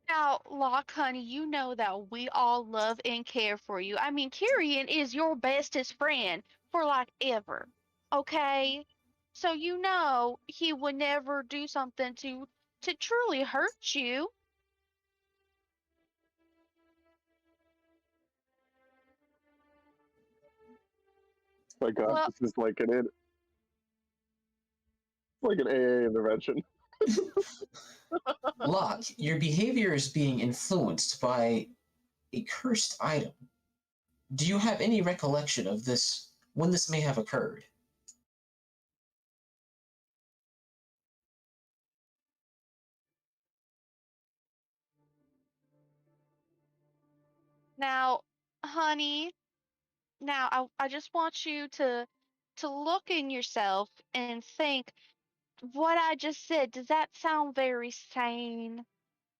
[SPEAKER 3] Now, Locke, honey, you know that we all love and care for you. I mean, Kyrian is your bestest friend for like ever. Okay? So he would never do something to truly hurt you.
[SPEAKER 1] My God,
[SPEAKER 3] Well,
[SPEAKER 1] this is like an AA intervention.
[SPEAKER 5] Locke, your behavior is being influenced by a cursed item. Do you have any recollection of this, when this may have occurred?
[SPEAKER 3] now, honey, now I just want you to look in yourself and think what I just said. Does that sound very sane?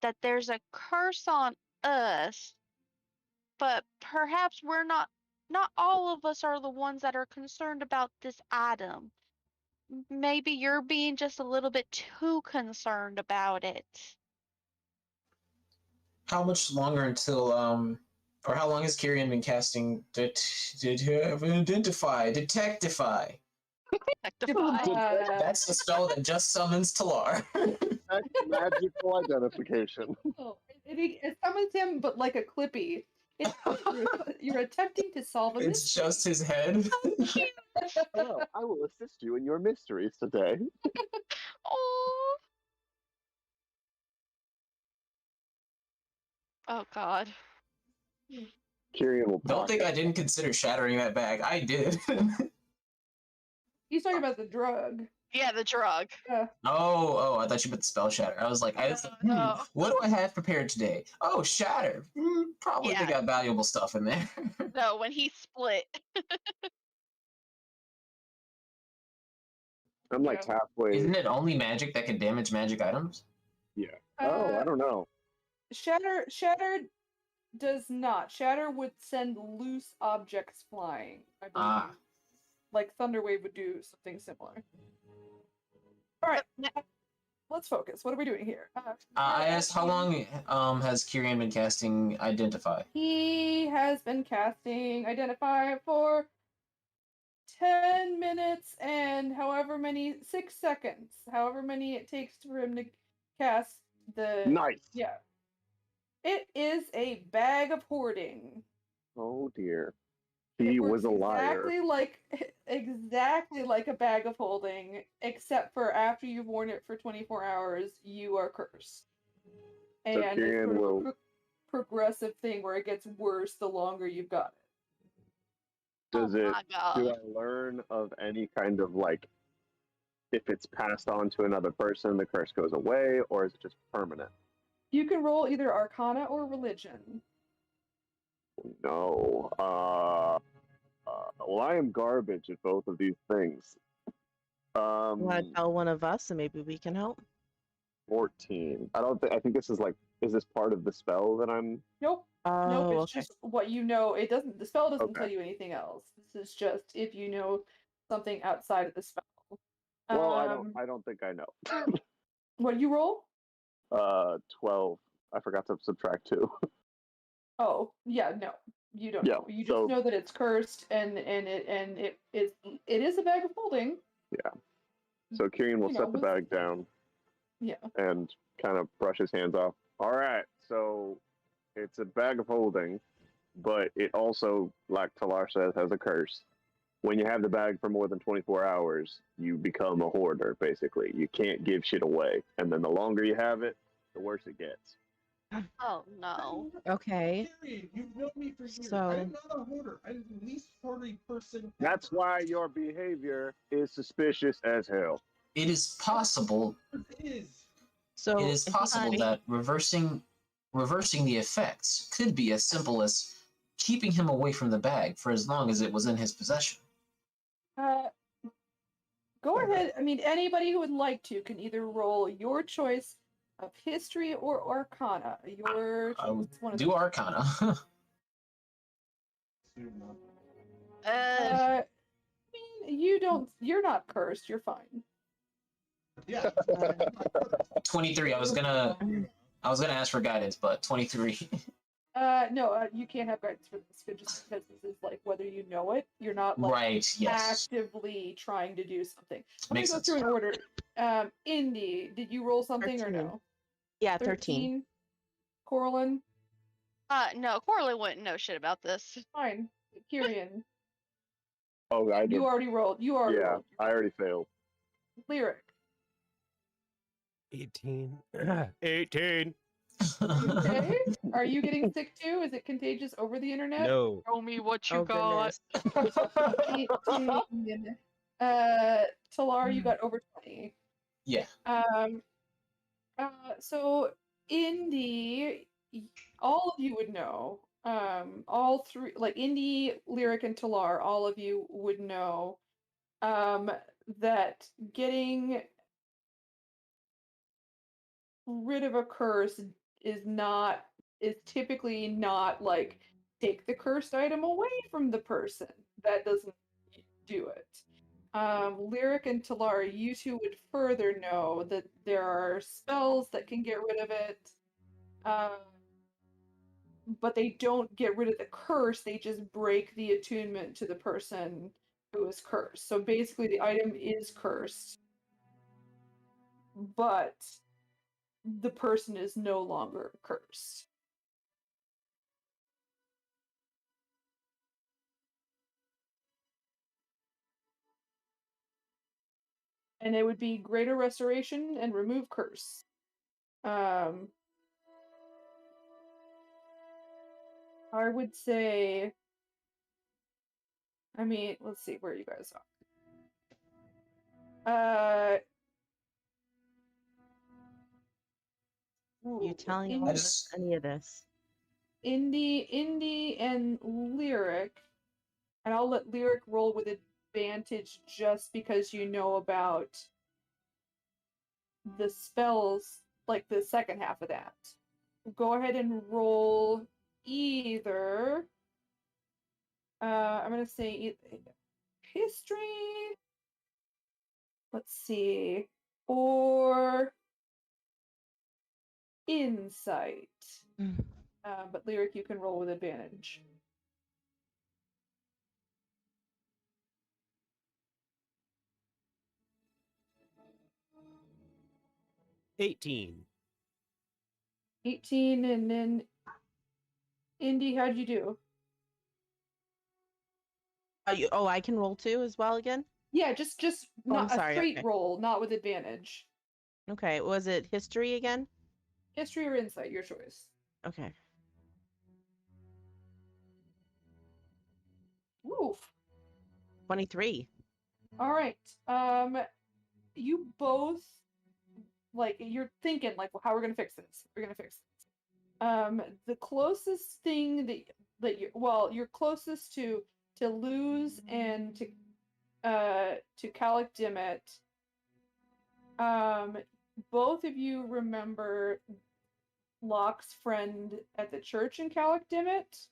[SPEAKER 3] That there's a curse on us, but perhaps not all of us are the ones that are concerned about this item. Maybe you're being just a little bit too concerned about it.
[SPEAKER 5] How much longer until or how long has Kyrian been casting Detectify? That's the spell that just summons Talar.
[SPEAKER 1] That's magical identification.
[SPEAKER 2] Oh, it summons him, but like a Clippy. You're attempting to solve a
[SPEAKER 5] It's
[SPEAKER 2] mystery.
[SPEAKER 5] just his head.
[SPEAKER 1] Hello, I will assist you in your mysteries today.
[SPEAKER 3] Oh. Oh God.
[SPEAKER 1] Kyrian will
[SPEAKER 5] Don't
[SPEAKER 1] talk.
[SPEAKER 5] think I didn't consider shattering that bag. I did.
[SPEAKER 2] He's talking about the drug.
[SPEAKER 3] Yeah, the drug.
[SPEAKER 5] Oh, I thought you meant spell shatter. I was like,
[SPEAKER 3] No.
[SPEAKER 5] what do I have prepared today? Oh, shatter. Probably they
[SPEAKER 3] Yeah.
[SPEAKER 5] got valuable stuff in there.
[SPEAKER 3] No, when he split.
[SPEAKER 1] I'm like
[SPEAKER 2] Yeah.
[SPEAKER 1] halfway.
[SPEAKER 5] Isn't it only magic that can damage magic items?
[SPEAKER 1] Yeah. Oh, I don't know.
[SPEAKER 2] Shatter does not. Shatter would send loose objects flying, I believe.
[SPEAKER 5] Ah.
[SPEAKER 2] Like Thunderwave would do something similar. Alright, let's focus. What are we doing here?
[SPEAKER 5] I asked how long has Kyrian been casting Identify?
[SPEAKER 2] He has been casting Identify for 10 minutes and 6 seconds. However many it takes for him to cast the.
[SPEAKER 1] Nice.
[SPEAKER 2] Yeah. It is a bag of hoarding.
[SPEAKER 1] Oh dear.
[SPEAKER 2] It
[SPEAKER 1] He was
[SPEAKER 2] works
[SPEAKER 1] a liar.
[SPEAKER 2] exactly like a bag of holding, except for after you've worn it for 24 hours, you are cursed.
[SPEAKER 1] So
[SPEAKER 2] And it's
[SPEAKER 1] Kyrian
[SPEAKER 2] sort of a
[SPEAKER 1] will
[SPEAKER 2] progressive thing where it gets worse the longer you've got it.
[SPEAKER 1] does
[SPEAKER 3] oh
[SPEAKER 1] it
[SPEAKER 3] my god.
[SPEAKER 1] do I learn of any kind of like if it's passed on to another person the curse goes away, or is it just permanent?
[SPEAKER 2] You can roll either Arcana or Religion.
[SPEAKER 1] No. Well, I am garbage at both of these things.
[SPEAKER 6] You want to tell one of us, and maybe we can help?
[SPEAKER 1] 14. I think this is like, is this part of the spell that I'm?
[SPEAKER 2] Nope.
[SPEAKER 6] Oh,
[SPEAKER 2] Nope, it's
[SPEAKER 6] okay.
[SPEAKER 2] just what you know. It doesn't. The spell doesn't
[SPEAKER 1] Okay.
[SPEAKER 2] tell you anything else. This is just if you know something outside of the spell.
[SPEAKER 1] Well, I don't think I know.
[SPEAKER 2] What do you roll?
[SPEAKER 1] 12. I forgot to subtract 2.
[SPEAKER 2] Oh, yeah, no, you don't
[SPEAKER 1] Yeah,
[SPEAKER 2] know. You just
[SPEAKER 1] so-
[SPEAKER 2] know that it's cursed, and it is a bag of holding.
[SPEAKER 1] Yeah. So Kyrian will
[SPEAKER 2] You
[SPEAKER 1] set
[SPEAKER 2] know,
[SPEAKER 1] the
[SPEAKER 2] with-
[SPEAKER 1] bag down
[SPEAKER 2] Yeah.
[SPEAKER 1] and kind of brush his hands off. All right, so it's a bag of holding, but it also, like Talar says, has a curse. When you have the bag for more than 24 hours, you become a hoarder, basically. You can't give shit away. And then the longer you have it, the worse it gets.
[SPEAKER 3] Oh no.
[SPEAKER 6] Okay.
[SPEAKER 7] Kyrian, you've known me for years.
[SPEAKER 6] So-
[SPEAKER 7] I'm not a hoarder. I'm the least hoardy person.
[SPEAKER 1] That's
[SPEAKER 7] ever.
[SPEAKER 1] why your behavior is suspicious as hell.
[SPEAKER 5] It is possible.
[SPEAKER 7] It is.
[SPEAKER 6] So
[SPEAKER 5] It is
[SPEAKER 6] if
[SPEAKER 5] possible
[SPEAKER 6] anybody-
[SPEAKER 5] that reversing the effects could be as simple as keeping him away from the bag for as long as it was in his possession.
[SPEAKER 2] Go ahead. I mean, anybody who would like to can either roll your choice of history or Arcana. Your
[SPEAKER 5] I would
[SPEAKER 2] choice, one of
[SPEAKER 5] do
[SPEAKER 2] them.
[SPEAKER 5] Arcana.
[SPEAKER 2] I mean, you don't. You're not cursed. You're fine.
[SPEAKER 7] Yeah.
[SPEAKER 5] 23. I was gonna ask for guidance, but 23.
[SPEAKER 2] No, you can't have guidance for this, just because this is like whether you know it. You're not like
[SPEAKER 5] Right. Yes.
[SPEAKER 2] actively trying to do something. I'm
[SPEAKER 5] Makes
[SPEAKER 2] gonna go
[SPEAKER 5] sense.
[SPEAKER 2] through in order. Indy, did you roll something or
[SPEAKER 6] 13.
[SPEAKER 2] no?
[SPEAKER 6] Yeah, 13.
[SPEAKER 2] Coraline,
[SPEAKER 3] No, Coralie wouldn't know shit about this.
[SPEAKER 2] fine. Kyrian,
[SPEAKER 1] Oh, I did.
[SPEAKER 2] you already rolled. You already
[SPEAKER 1] Yeah,
[SPEAKER 2] rolled.
[SPEAKER 1] I already failed.
[SPEAKER 2] Lyric.
[SPEAKER 4] 18. 18.
[SPEAKER 2] Okay. Are you getting sick too? Is it contagious over the internet?
[SPEAKER 4] No.
[SPEAKER 3] Show me what
[SPEAKER 6] Oh, goodness.
[SPEAKER 2] 18. Talar, you got over 20.
[SPEAKER 5] Yeah.
[SPEAKER 2] So Indy, all of you would know. All three, like Indy, Lyric, and Talar, all of you would know that getting rid of a curse is typically not like take the cursed item away from the person. That doesn't do it. Lyric and Talar, you two would further know that there are spells that can get rid of it, but they don't get rid of the curse, they just break the attunement to the person who is cursed. So basically the item is cursed, but the person is no longer cursed. And it would be greater restoration and remove curse. I would say, I mean, let's see where you guys are.
[SPEAKER 6] You telling
[SPEAKER 2] in-
[SPEAKER 6] all of us any of this?
[SPEAKER 2] Indy and Lyric, and I'll let Lyric roll with advantage just because you know about the spells, like the second half of that. Go ahead and roll either. I'm gonna say history. Let's see, or insight. But Lyric, you can roll with advantage.
[SPEAKER 4] $18.
[SPEAKER 2] 18, and then Indy, how'd you do?
[SPEAKER 6] I can roll too as well again?
[SPEAKER 2] Yeah, just
[SPEAKER 6] Oh, I'm
[SPEAKER 2] not a
[SPEAKER 6] sorry,
[SPEAKER 2] straight
[SPEAKER 6] okay.
[SPEAKER 2] roll, not with advantage.
[SPEAKER 6] Okay, was it history again?
[SPEAKER 2] History or insight, your choice.
[SPEAKER 6] Okay.
[SPEAKER 2] Oof.
[SPEAKER 6] 23.
[SPEAKER 2] All right. You both like you're thinking like, well, how we're gonna fix this? We're gonna fix this. The closest thing you're closest to Luz and to Calic Dimmet. Both of you remember Locke's friend at the church in Calic Dimmet.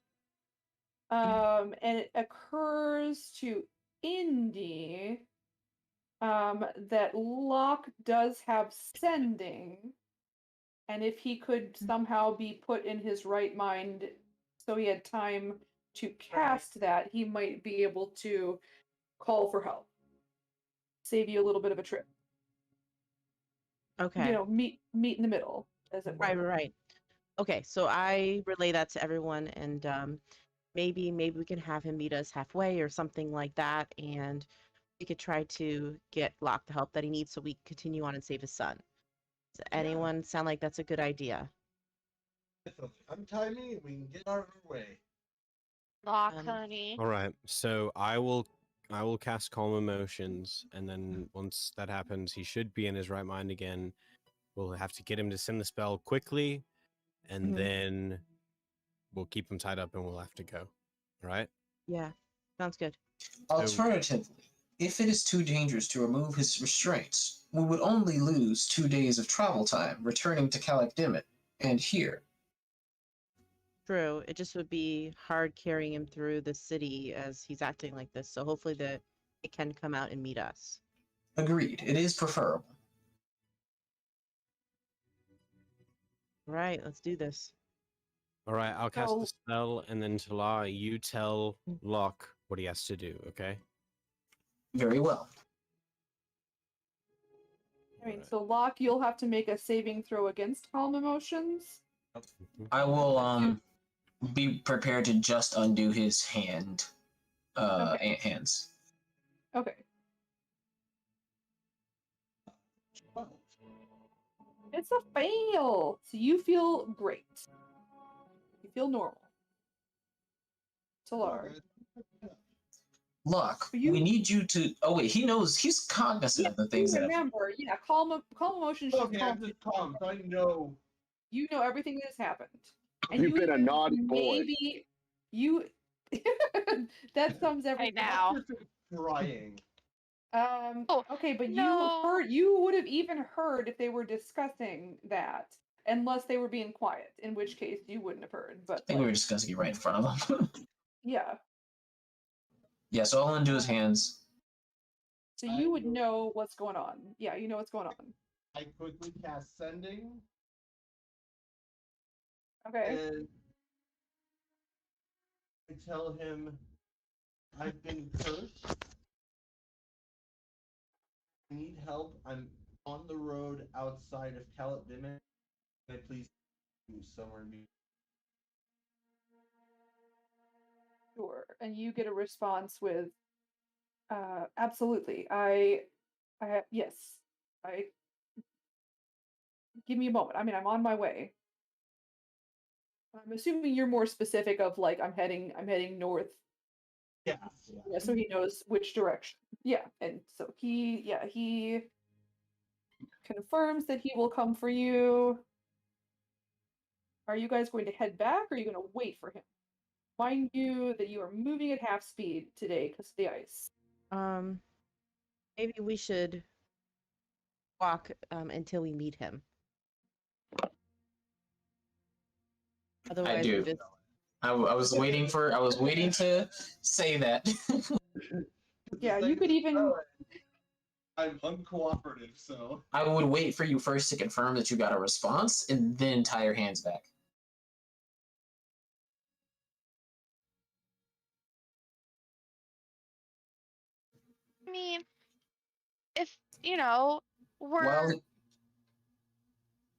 [SPEAKER 2] And it occurs to Indy that Locke does have sending, and if he could somehow be put in his right mind so he had time to cast that, he might be able to call for help. Save you a little bit of a trip.
[SPEAKER 6] Okay.
[SPEAKER 2] You know, meet in the middle, as it were.
[SPEAKER 6] Right. Okay, so I relay that to everyone, and maybe we can have him meet us halfway or something like that, and we could try to get Locke the help that he needs so we continue on and save his son. Does anyone sound like that's a good idea?
[SPEAKER 7] Untie me and we can get out of our way.
[SPEAKER 3] Lock, honey.
[SPEAKER 4] All right. So I will cast Calm Emotions, and then once that happens, he should be in his right mind again. We'll have to get him to send the spell quickly, and then we'll keep him tied up, and we'll have to go. All right?
[SPEAKER 6] Yeah, sounds good.
[SPEAKER 5] Alternatively, if it is too dangerous to remove his restraints, we would only lose 2 days of travel time returning to Calic Dimmet and here.
[SPEAKER 6] True. It just would be hard carrying him through the city as he's acting like this. So hopefully it can come out and meet us.
[SPEAKER 5] Agreed. It is preferable.
[SPEAKER 6] Right, let's do this.
[SPEAKER 4] All right. I'll cast the spell, and then Tala, you tell Locke what he has to do. Okay?
[SPEAKER 5] Very well.
[SPEAKER 2] I mean, so Locke, you'll have to make a saving throw against calm emotions.
[SPEAKER 5] I will be prepared to just undo his hands.
[SPEAKER 2] Okay. It's a fail. So you feel great. You feel normal. Talar.
[SPEAKER 5] Locke, we need you to. Oh wait, he knows. He's cognizant of the things that.
[SPEAKER 2] Remember, calm emotions.
[SPEAKER 7] Okay, I'm just calm. So I know.
[SPEAKER 2] You know everything that has happened.
[SPEAKER 1] And you've been a naughty boy.
[SPEAKER 2] Maybe you. That sums everything.
[SPEAKER 3] Now.
[SPEAKER 7] Crying.
[SPEAKER 2] Okay, but
[SPEAKER 3] no.
[SPEAKER 2] you would have even heard if they were discussing that, unless they were being quiet, in which case you wouldn't have heard. But
[SPEAKER 5] I think we were discussing it right in front of him.
[SPEAKER 2] Yeah.
[SPEAKER 5] Yeah, so I'll undo his hands.
[SPEAKER 2] So you would know what's going on. Yeah, you know what's going on.
[SPEAKER 7] I quickly cast Sending.
[SPEAKER 2] Okay.
[SPEAKER 7] And I tell him I've been cursed. I need help. I'm on the road outside of Calic Dimmet. Can I please move somewhere new?
[SPEAKER 2] Sure. And you get a response with absolutely. Yes. Give me a moment. I mean, I'm on my way. I'm assuming you're more specific of like I'm heading north.
[SPEAKER 7] Yeah.
[SPEAKER 2] Yeah, so he knows which direction. Yeah, and so he confirms that he will come for you. Are you guys going to head back, or are you going to wait for him? Mind you that you are moving at half speed today because of the ice.
[SPEAKER 6] Maybe we should walk until we meet him. Otherwise,
[SPEAKER 5] I do. I was waiting to say that.
[SPEAKER 2] Yeah, you could even.
[SPEAKER 7] I'm uncooperative, so.
[SPEAKER 5] I would wait for you first to confirm that you got a response, and then tie your hands back.
[SPEAKER 3] I mean, if we're.
[SPEAKER 5] Well,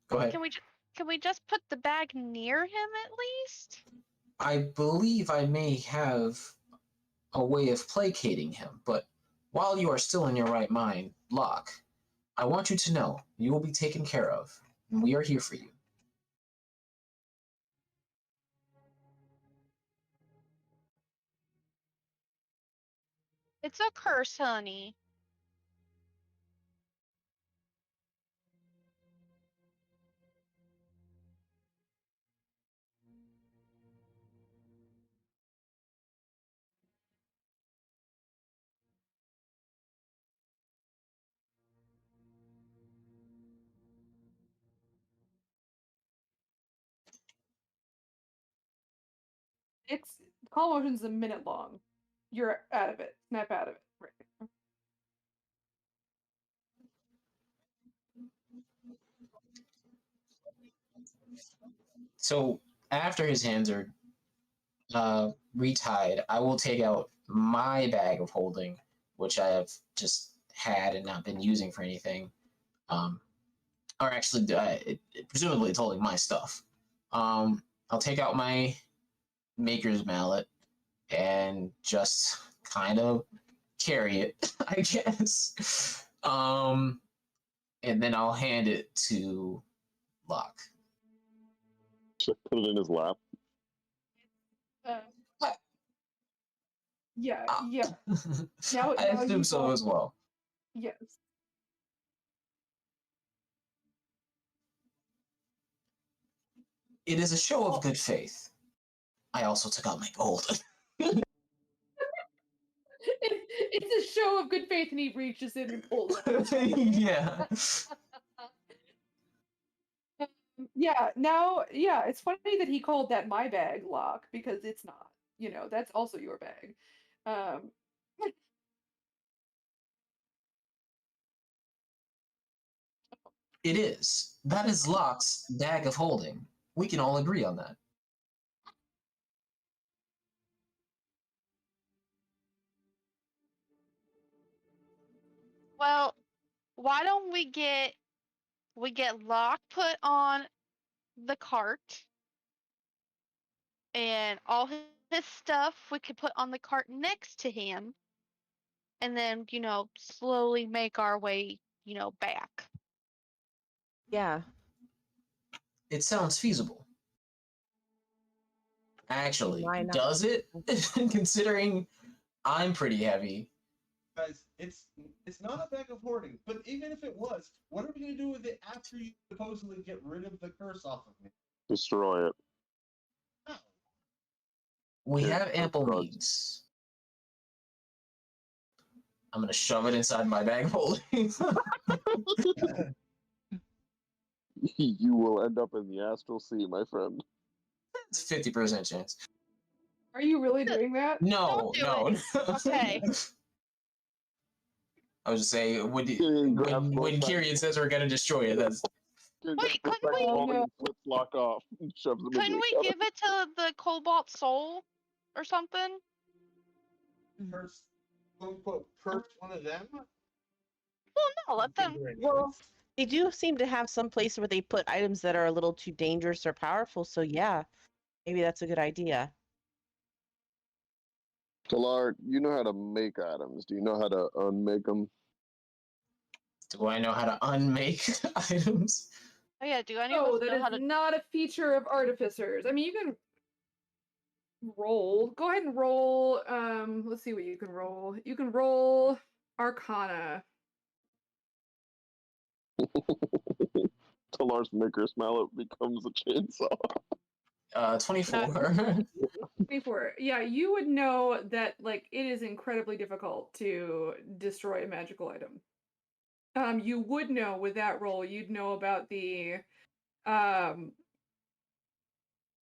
[SPEAKER 5] go ahead.
[SPEAKER 3] Can we just can we just put the bag near him at least?
[SPEAKER 5] I believe I may have a way of placating him, but while you are still in your right mind, Locke, I want you to know you will be taken care of, and we are here for you.
[SPEAKER 3] It's a curse, honey.
[SPEAKER 2] It's call motion's a minute long. You're out of it. Snap out of it. Right.
[SPEAKER 5] So after his hands are retied, I will take out my bag of holding, which I have just had and not been using for anything. Or actually, presumably it's holding my stuff. I'll take out my maker's mallet and just kind of carry it, I guess. And then I'll hand it to Locke.
[SPEAKER 1] Just put it in his lap.
[SPEAKER 2] Yeah,
[SPEAKER 5] Ah.
[SPEAKER 2] yeah. Now,
[SPEAKER 5] I
[SPEAKER 2] now
[SPEAKER 5] assume
[SPEAKER 2] you
[SPEAKER 5] so
[SPEAKER 2] don't-
[SPEAKER 5] as well.
[SPEAKER 2] Yes.
[SPEAKER 5] It is a show of good faith. I also took out my gold.
[SPEAKER 2] It's a show of good faith, and he reaches in and pulls it.
[SPEAKER 5] Yeah.
[SPEAKER 2] Yeah, now, yeah, it's funny that he called that my bag, Locke, because it's not. You know, that's also your bag.
[SPEAKER 5] It is. That is Locke's bag of holding. We can all agree on that.
[SPEAKER 3] Well, why don't we get Locke put on the cart, and all his stuff we could put on the cart next to him, and then slowly make our way back.
[SPEAKER 6] Yeah.
[SPEAKER 5] It sounds feasible. Actually,
[SPEAKER 6] Why not?
[SPEAKER 5] does it? Considering I'm pretty heavy.
[SPEAKER 7] Guys, it's not a bag of hoarding, but even if it was, what are we gonna do with it after you supposedly get rid of the curse off of me?
[SPEAKER 1] Destroy it.
[SPEAKER 7] How?
[SPEAKER 5] We
[SPEAKER 1] Yeah,
[SPEAKER 5] have ample
[SPEAKER 1] drugs.
[SPEAKER 5] means. I'm gonna shove it inside my bag of holding.
[SPEAKER 1] You will end up in the astral sea, my friend.
[SPEAKER 5] It's a 50% chance.
[SPEAKER 2] Are you really doing that?
[SPEAKER 5] No,
[SPEAKER 3] Don't do
[SPEAKER 5] no.
[SPEAKER 3] it. Okay.
[SPEAKER 5] I was just saying, when
[SPEAKER 1] Grab both
[SPEAKER 5] Kyrian says we're gonna destroy it, that's
[SPEAKER 3] Wait, couldn't
[SPEAKER 2] we- Oh, no.
[SPEAKER 1] Flips Lock off and shoves them
[SPEAKER 3] Couldn't
[SPEAKER 1] into
[SPEAKER 3] we
[SPEAKER 1] each other.
[SPEAKER 3] give it to the Cobalt Soul or something?
[SPEAKER 7] Curse, quote unquote, curse one of them?
[SPEAKER 3] Well, no, let them.
[SPEAKER 6] Well, they do seem to have some place where they put items that are a little too dangerous or powerful. So yeah, maybe that's a good idea.
[SPEAKER 1] Talar, you know how to make items. Do you know how to unmake them?
[SPEAKER 5] do I know how to unmake items?
[SPEAKER 3] Oh yeah, do any of
[SPEAKER 2] No,
[SPEAKER 3] us
[SPEAKER 2] that
[SPEAKER 3] know how
[SPEAKER 2] is
[SPEAKER 3] to?
[SPEAKER 2] not a feature of artificers. I mean, you can roll. Go ahead and roll. Let's see what you can roll. You can roll Arcana.
[SPEAKER 1] Talar's maker's mallet becomes a chainsaw.
[SPEAKER 5] 24.
[SPEAKER 2] 24. Yeah, you would know that like it is incredibly difficult to destroy a magical item. You would know with that roll, you'd know about the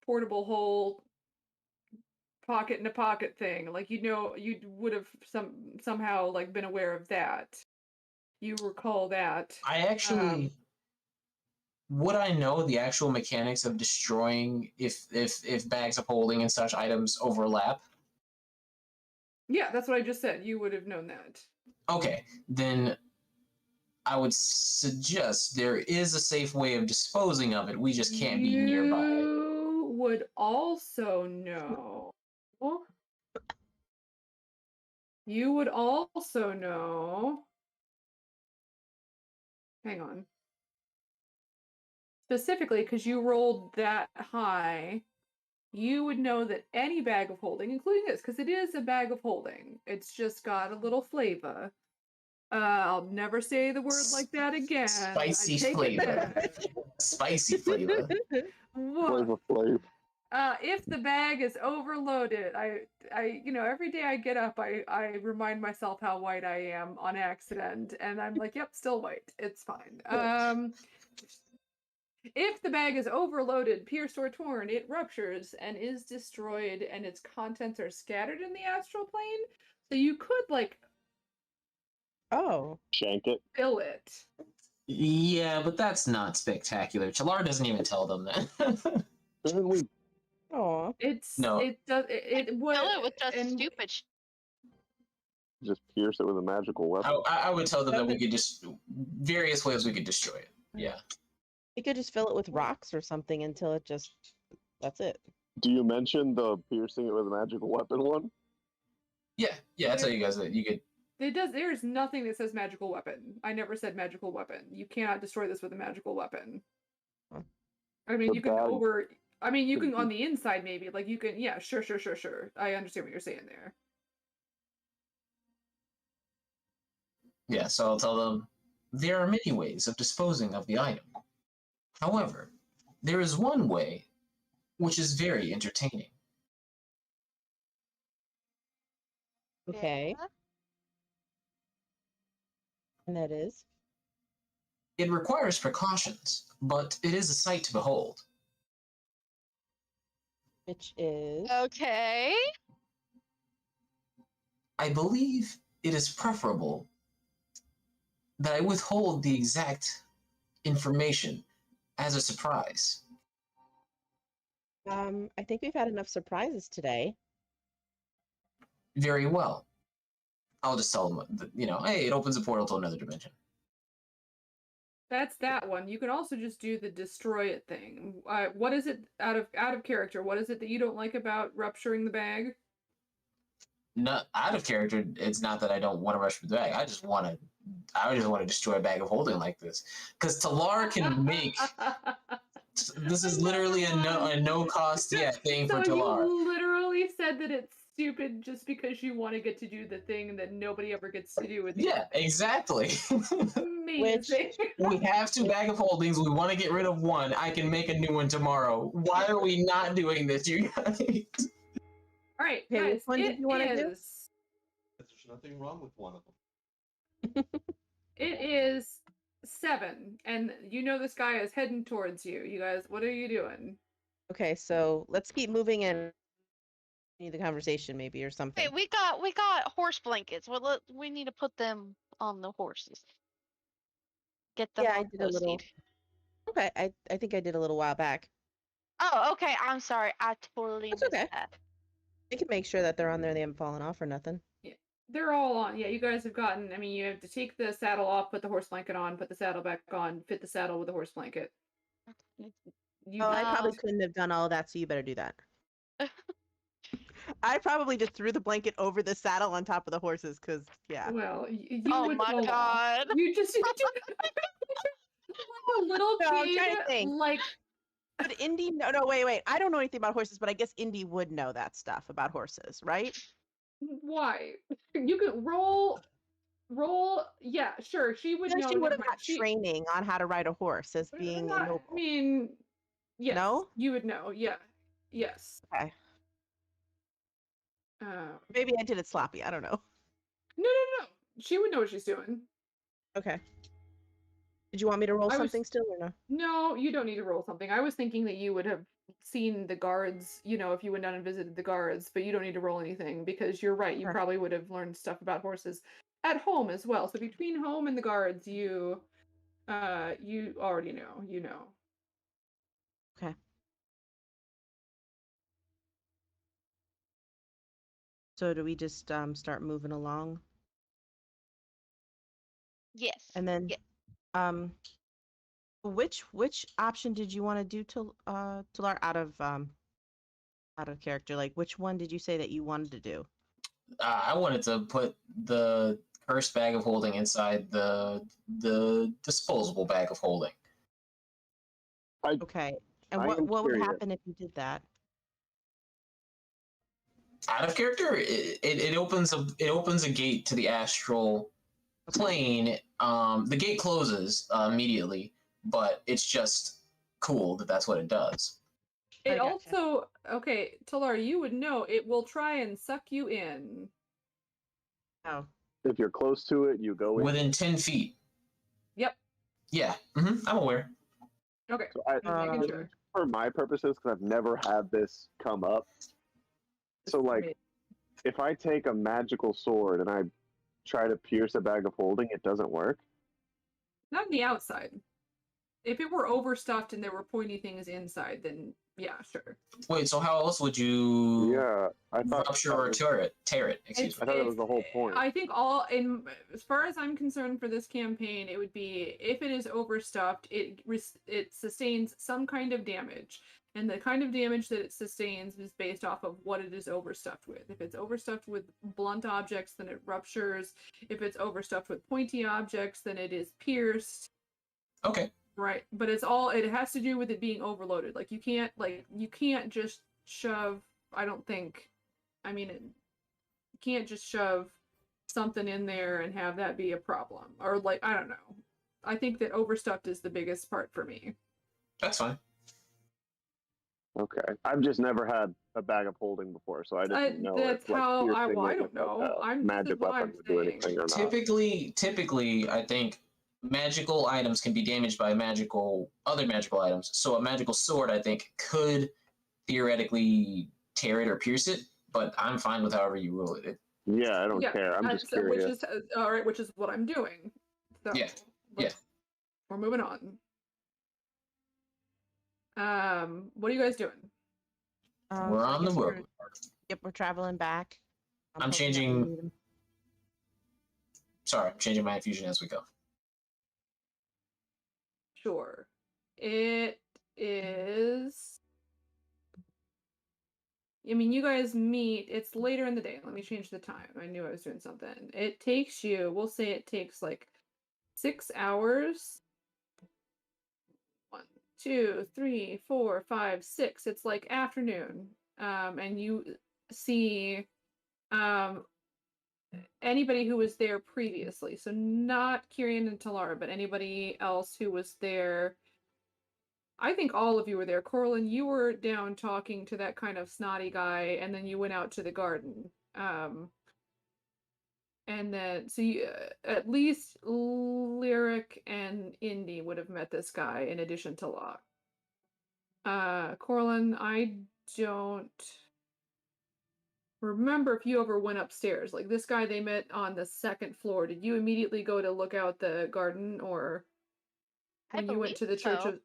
[SPEAKER 2] portable hole pocket in a pocket thing. Like you would have somehow like been aware of that. You recall that.
[SPEAKER 5] I actually would I know the actual mechanics of destroying if bags of holding and such items overlap?
[SPEAKER 2] Yeah, that's what I just said. You would have known that.
[SPEAKER 5] Okay, then I would suggest there is a safe way of disposing of it. We just can't be nearby.
[SPEAKER 2] You would also know. You would also know. Hang on. Specifically, because you rolled that high, you would know that any bag of holding, including this, because it is a bag of holding, it's just got a little flavor. I'll never say the word like that again.
[SPEAKER 5] Spicy
[SPEAKER 2] I take it
[SPEAKER 5] flavor.
[SPEAKER 2] back.
[SPEAKER 5] Spicy flavor.
[SPEAKER 1] Flavor Flav.
[SPEAKER 2] If the bag is overloaded, every day I get up, I remind myself how white I am on accident, and I'm like, yep, still white. It's fine. If the bag is overloaded, pierced, or torn, it ruptures and is destroyed, and its contents are scattered in the astral plane. So you could
[SPEAKER 6] Oh.
[SPEAKER 1] Shank it.
[SPEAKER 2] fill it.
[SPEAKER 5] Yeah, but that's not spectacular. Chalar doesn't even tell them that.
[SPEAKER 1] Didn't we?
[SPEAKER 6] Oh.
[SPEAKER 5] No.
[SPEAKER 2] It does it would
[SPEAKER 3] Fill it with just
[SPEAKER 2] and
[SPEAKER 3] stupid
[SPEAKER 1] Just pierce it with a magical weapon.
[SPEAKER 5] I would tell them that we could just various ways we could destroy it. Yeah.
[SPEAKER 6] You could just fill it with rocks or something until it just. That's it.
[SPEAKER 1] Do you mention the piercing it with a magical weapon one?
[SPEAKER 5] Yeah, I tell you guys that you could.
[SPEAKER 2] There's nothing that says magical weapon. I never said magical weapon. You cannot destroy this with a magical weapon.
[SPEAKER 6] Huh.
[SPEAKER 2] I mean,
[SPEAKER 1] The
[SPEAKER 2] you can
[SPEAKER 1] bag
[SPEAKER 2] you
[SPEAKER 1] could
[SPEAKER 2] can on
[SPEAKER 1] be-
[SPEAKER 2] the inside maybe, you can, yeah, sure. I understand what you're saying there.
[SPEAKER 5] Yeah, so I'll tell them there are many ways of disposing of the item. However, there is one way which is very entertaining.
[SPEAKER 6] Okay.
[SPEAKER 3] Yeah.
[SPEAKER 6] And that is.
[SPEAKER 5] It requires precautions, but it is a sight to behold.
[SPEAKER 6] Which is.
[SPEAKER 3] Okay.
[SPEAKER 5] I believe it is preferable that I withhold the exact information as a surprise.
[SPEAKER 6] I think we've had enough surprises today.
[SPEAKER 5] Very well. I'll just tell them that, hey, it opens a portal to another dimension.
[SPEAKER 2] That's that one. You can also just do the destroy it thing. What is it out of character? What is it that you don't like about rupturing the bag?
[SPEAKER 5] Not out of character. It's not that I don't want to rush the bag. I just want to destroy a bag of holding like this, because Talar can make. This is literally a no cost thing for Talar.
[SPEAKER 2] You literally said that it's stupid just because you want to get to do the thing that nobody ever gets to do with you.
[SPEAKER 5] Yeah, exactly.
[SPEAKER 2] Amazing.
[SPEAKER 5] We have 2 bag of holdings. We want to get rid of one. I can make a new one tomorrow. Why are we not doing this, you guys?
[SPEAKER 2] All right,
[SPEAKER 6] Okay,
[SPEAKER 2] guys,
[SPEAKER 6] which one did you wanna do?
[SPEAKER 2] is-
[SPEAKER 7] There's nothing wrong with one of them.
[SPEAKER 2] It is 7, and you know this guy is heading towards you. You guys, what are you doing?
[SPEAKER 6] Okay, so let's keep moving and need the conversation maybe or something.
[SPEAKER 3] Wait, we got horse blankets. Well, we need to put them on the horses. Get them.
[SPEAKER 6] Yeah, I
[SPEAKER 3] on
[SPEAKER 6] did a little.
[SPEAKER 3] Seed.
[SPEAKER 6] Okay, I think I did a little while back.
[SPEAKER 3] Oh, okay. I'm sorry. I totally
[SPEAKER 6] That's
[SPEAKER 3] missed
[SPEAKER 6] okay.
[SPEAKER 3] that.
[SPEAKER 6] I can make sure that they're on there. They haven't fallen off or nothing.
[SPEAKER 2] They're all on. Yeah, you guys have gotten. I mean, you have to take the saddle off, put the horse blanket on, put the saddle back on, fit the saddle with the horse blanket. You
[SPEAKER 6] Oh, I probably
[SPEAKER 3] Um,
[SPEAKER 6] couldn't have done all of that, so you better do that. I probably just threw the blanket over the saddle on top of the horses, because yeah.
[SPEAKER 2] Well, you
[SPEAKER 3] Oh
[SPEAKER 2] would
[SPEAKER 3] my
[SPEAKER 2] fall off.
[SPEAKER 3] God.
[SPEAKER 2] You just like a little
[SPEAKER 6] No, I'm trying to
[SPEAKER 2] kid,
[SPEAKER 6] think.
[SPEAKER 2] like
[SPEAKER 6] But Indy, no, wait. I don't know anything about horses, but I guess Indy would know that stuff about horses, right?
[SPEAKER 2] why? You could roll. Yeah, sure. She would
[SPEAKER 6] Then
[SPEAKER 2] know.
[SPEAKER 6] she would
[SPEAKER 2] never
[SPEAKER 6] have
[SPEAKER 2] mind,
[SPEAKER 6] got training on how to ride a horse as being a
[SPEAKER 2] not-
[SPEAKER 6] noble.
[SPEAKER 2] I mean, yes.
[SPEAKER 6] No?
[SPEAKER 2] You would know. Yeah. Yes.
[SPEAKER 6] Okay.
[SPEAKER 2] No.
[SPEAKER 6] Maybe I did it sloppy. I don't know.
[SPEAKER 2] No. She would know what she's doing.
[SPEAKER 6] Okay. Did you want me to roll
[SPEAKER 2] I was-
[SPEAKER 6] something still or no?
[SPEAKER 2] No, you don't need to roll something. I was thinking that you would have seen the guards, if you went down and visited the guards, but you don't need to roll anything because you're right. You
[SPEAKER 6] Sure.
[SPEAKER 2] probably would have learned stuff about horses at home as well. So between home and the guards, you already know. You know.
[SPEAKER 6] Okay. So do we just start moving along?
[SPEAKER 3] Yes.
[SPEAKER 6] And then
[SPEAKER 3] Yeah.
[SPEAKER 6] Which option did you want to do to Talar out of character? Like which one did you say that you wanted to do?
[SPEAKER 5] I wanted to put the cursed bag of holding inside the disposable bag of holding.
[SPEAKER 6] Okay. And
[SPEAKER 1] I
[SPEAKER 6] what
[SPEAKER 1] am
[SPEAKER 6] would
[SPEAKER 1] curious.
[SPEAKER 6] happen if you did that?
[SPEAKER 5] Out of character, it opens a gate to the astral plane. The gate closes immediately, but it's just cool that that's what it does.
[SPEAKER 2] It
[SPEAKER 6] I gotcha.
[SPEAKER 2] also, okay, Talar, you would know it will try and suck you in.
[SPEAKER 6] Oh.
[SPEAKER 1] If you're close to it, you go in.
[SPEAKER 5] Within 10 feet.
[SPEAKER 2] Yep.
[SPEAKER 5] Yeah, I'm aware.
[SPEAKER 2] Okay.
[SPEAKER 1] So I,
[SPEAKER 2] Just making sure.
[SPEAKER 1] for my purposes, because I've never had this come up. So, like, if I take a magical sword and I try to pierce a bag of holding, it doesn't work.
[SPEAKER 2] Not on the outside. If it were overstuffed and there were pointy things inside, then yeah, sure.
[SPEAKER 5] Wait, so how else would you
[SPEAKER 1] Yeah, I thought
[SPEAKER 5] rupture or tear it? Excuse me.
[SPEAKER 1] I thought that was the whole point.
[SPEAKER 2] I think as far as I'm concerned for this campaign, it would be if it is overstuffed, it sustains some kind of damage, and the kind of damage that it sustains is based off of what it is overstuffed with. If it's overstuffed with blunt objects, then it ruptures. If it's overstuffed with pointy objects, then it is pierced.
[SPEAKER 5] Okay.
[SPEAKER 2] Right, but it has to do with it being overloaded. Like you can't just shove, you can't just shove something in there and have that be a problem. Or like, I don't know. I think that overstuffed is the biggest part for me.
[SPEAKER 5] That's fine.
[SPEAKER 1] Okay, I've just never had a bag of holding before, so I didn't know.
[SPEAKER 2] That's
[SPEAKER 1] if, like,
[SPEAKER 2] how
[SPEAKER 1] piercing
[SPEAKER 2] I
[SPEAKER 1] it
[SPEAKER 2] don't
[SPEAKER 1] with, like,
[SPEAKER 2] know.
[SPEAKER 1] a
[SPEAKER 2] This is
[SPEAKER 1] magic
[SPEAKER 2] what
[SPEAKER 1] weapon
[SPEAKER 2] I'm
[SPEAKER 1] would do
[SPEAKER 2] saying.
[SPEAKER 1] anything or not.
[SPEAKER 5] Typically, I think magical items can be damaged by other magical items. So a magical sword, I think, could theoretically tear it or pierce it, but I'm fine with however you rule it.
[SPEAKER 1] Yeah, I don't care. I'm just curious.
[SPEAKER 2] Which is all right, which is what I'm doing. So,
[SPEAKER 5] Yeah.
[SPEAKER 2] We're moving on. What are you guys doing?
[SPEAKER 5] We're
[SPEAKER 6] I
[SPEAKER 5] on the
[SPEAKER 6] guess
[SPEAKER 5] road.
[SPEAKER 6] Yep, we're traveling back.
[SPEAKER 5] I'm
[SPEAKER 6] hoping that we
[SPEAKER 5] changing-
[SPEAKER 6] meet 'em.
[SPEAKER 5] Sorry, I'm changing my infusion as we go.
[SPEAKER 2] Sure. It is. I mean, you guys meet. It's later in the day. Let me change the time. I knew I was doing something. It takes you, we'll say it takes like 6 hours. 1, 2, 3, 4, 5, 6. It's like afternoon. And you see anybody who was there previously. So not Kyrian and Talara, but anybody else who was there. I think all of you were there. Corlin, you were down talking to that kind of snotty guy, and then you went out to the garden. And then, so you, at least Lyric and Indy would have met this guy in addition to Locke. Corlin, I don't remember if you ever went upstairs. Like this guy they met on the 2nd floor. Did you immediately go to look out the garden, or when you went to the church of?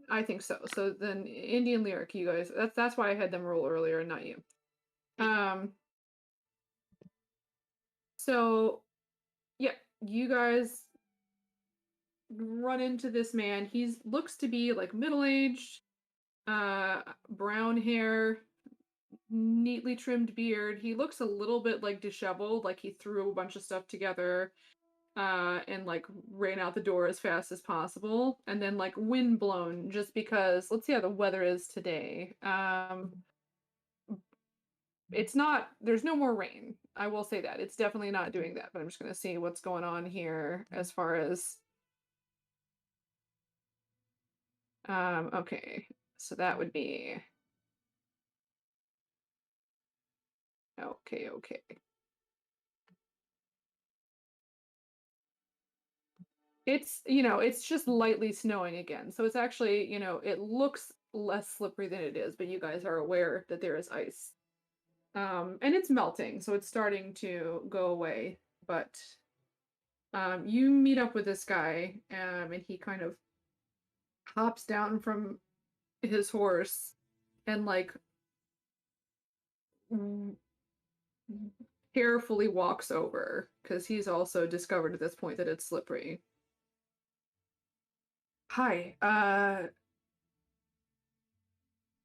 [SPEAKER 2] I think so. So then Indy and Lyric, you guys. That's why I had them roll earlier and not you. So yeah, you guys run into this man. He looks to be like middle-aged, brown hair, neatly trimmed beard. He looks a little bit like disheveled, like he threw a bunch of stuff together and like ran out the door as fast as possible, and then like wind blown just because. Let's see how the weather is today. It's not, there's no more rain. I will say that. It's definitely not doing that, but I'm just going to see what's going on here as far as okay. So that would be okay. It's, it's just lightly snowing again. So it's actually, it looks less slippery than it is, but you guys are aware that there is ice. And it's melting, so it's starting to go away. But you meet up with this guy, and he kind of hops down from his horse and like carefully walks over, because he's also discovered at this point that it's slippery. Hi.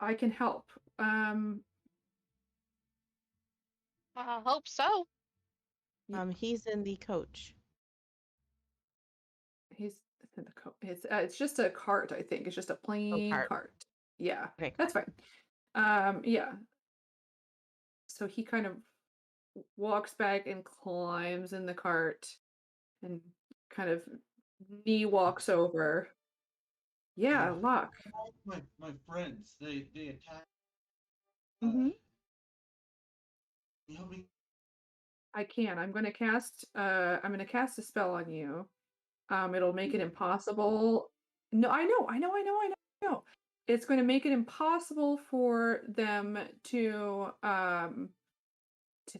[SPEAKER 2] I can help.
[SPEAKER 3] I hope so.
[SPEAKER 6] He's in the coach.
[SPEAKER 2] He's in the it's just a cart, I think. It's just a plain
[SPEAKER 6] cart.
[SPEAKER 2] cart. Yeah,
[SPEAKER 6] Okay,
[SPEAKER 2] that's fine. Yeah. So he kind of walks back and climbs in the cart and kind of knee walks over. Yeah, Locke.
[SPEAKER 7] My friends, they attack.
[SPEAKER 2] Mhm.
[SPEAKER 7] Can you help me?
[SPEAKER 2] I can. I'm gonna cast a spell on you. It'll make it impossible. No, I know. It's going to make it impossible for them to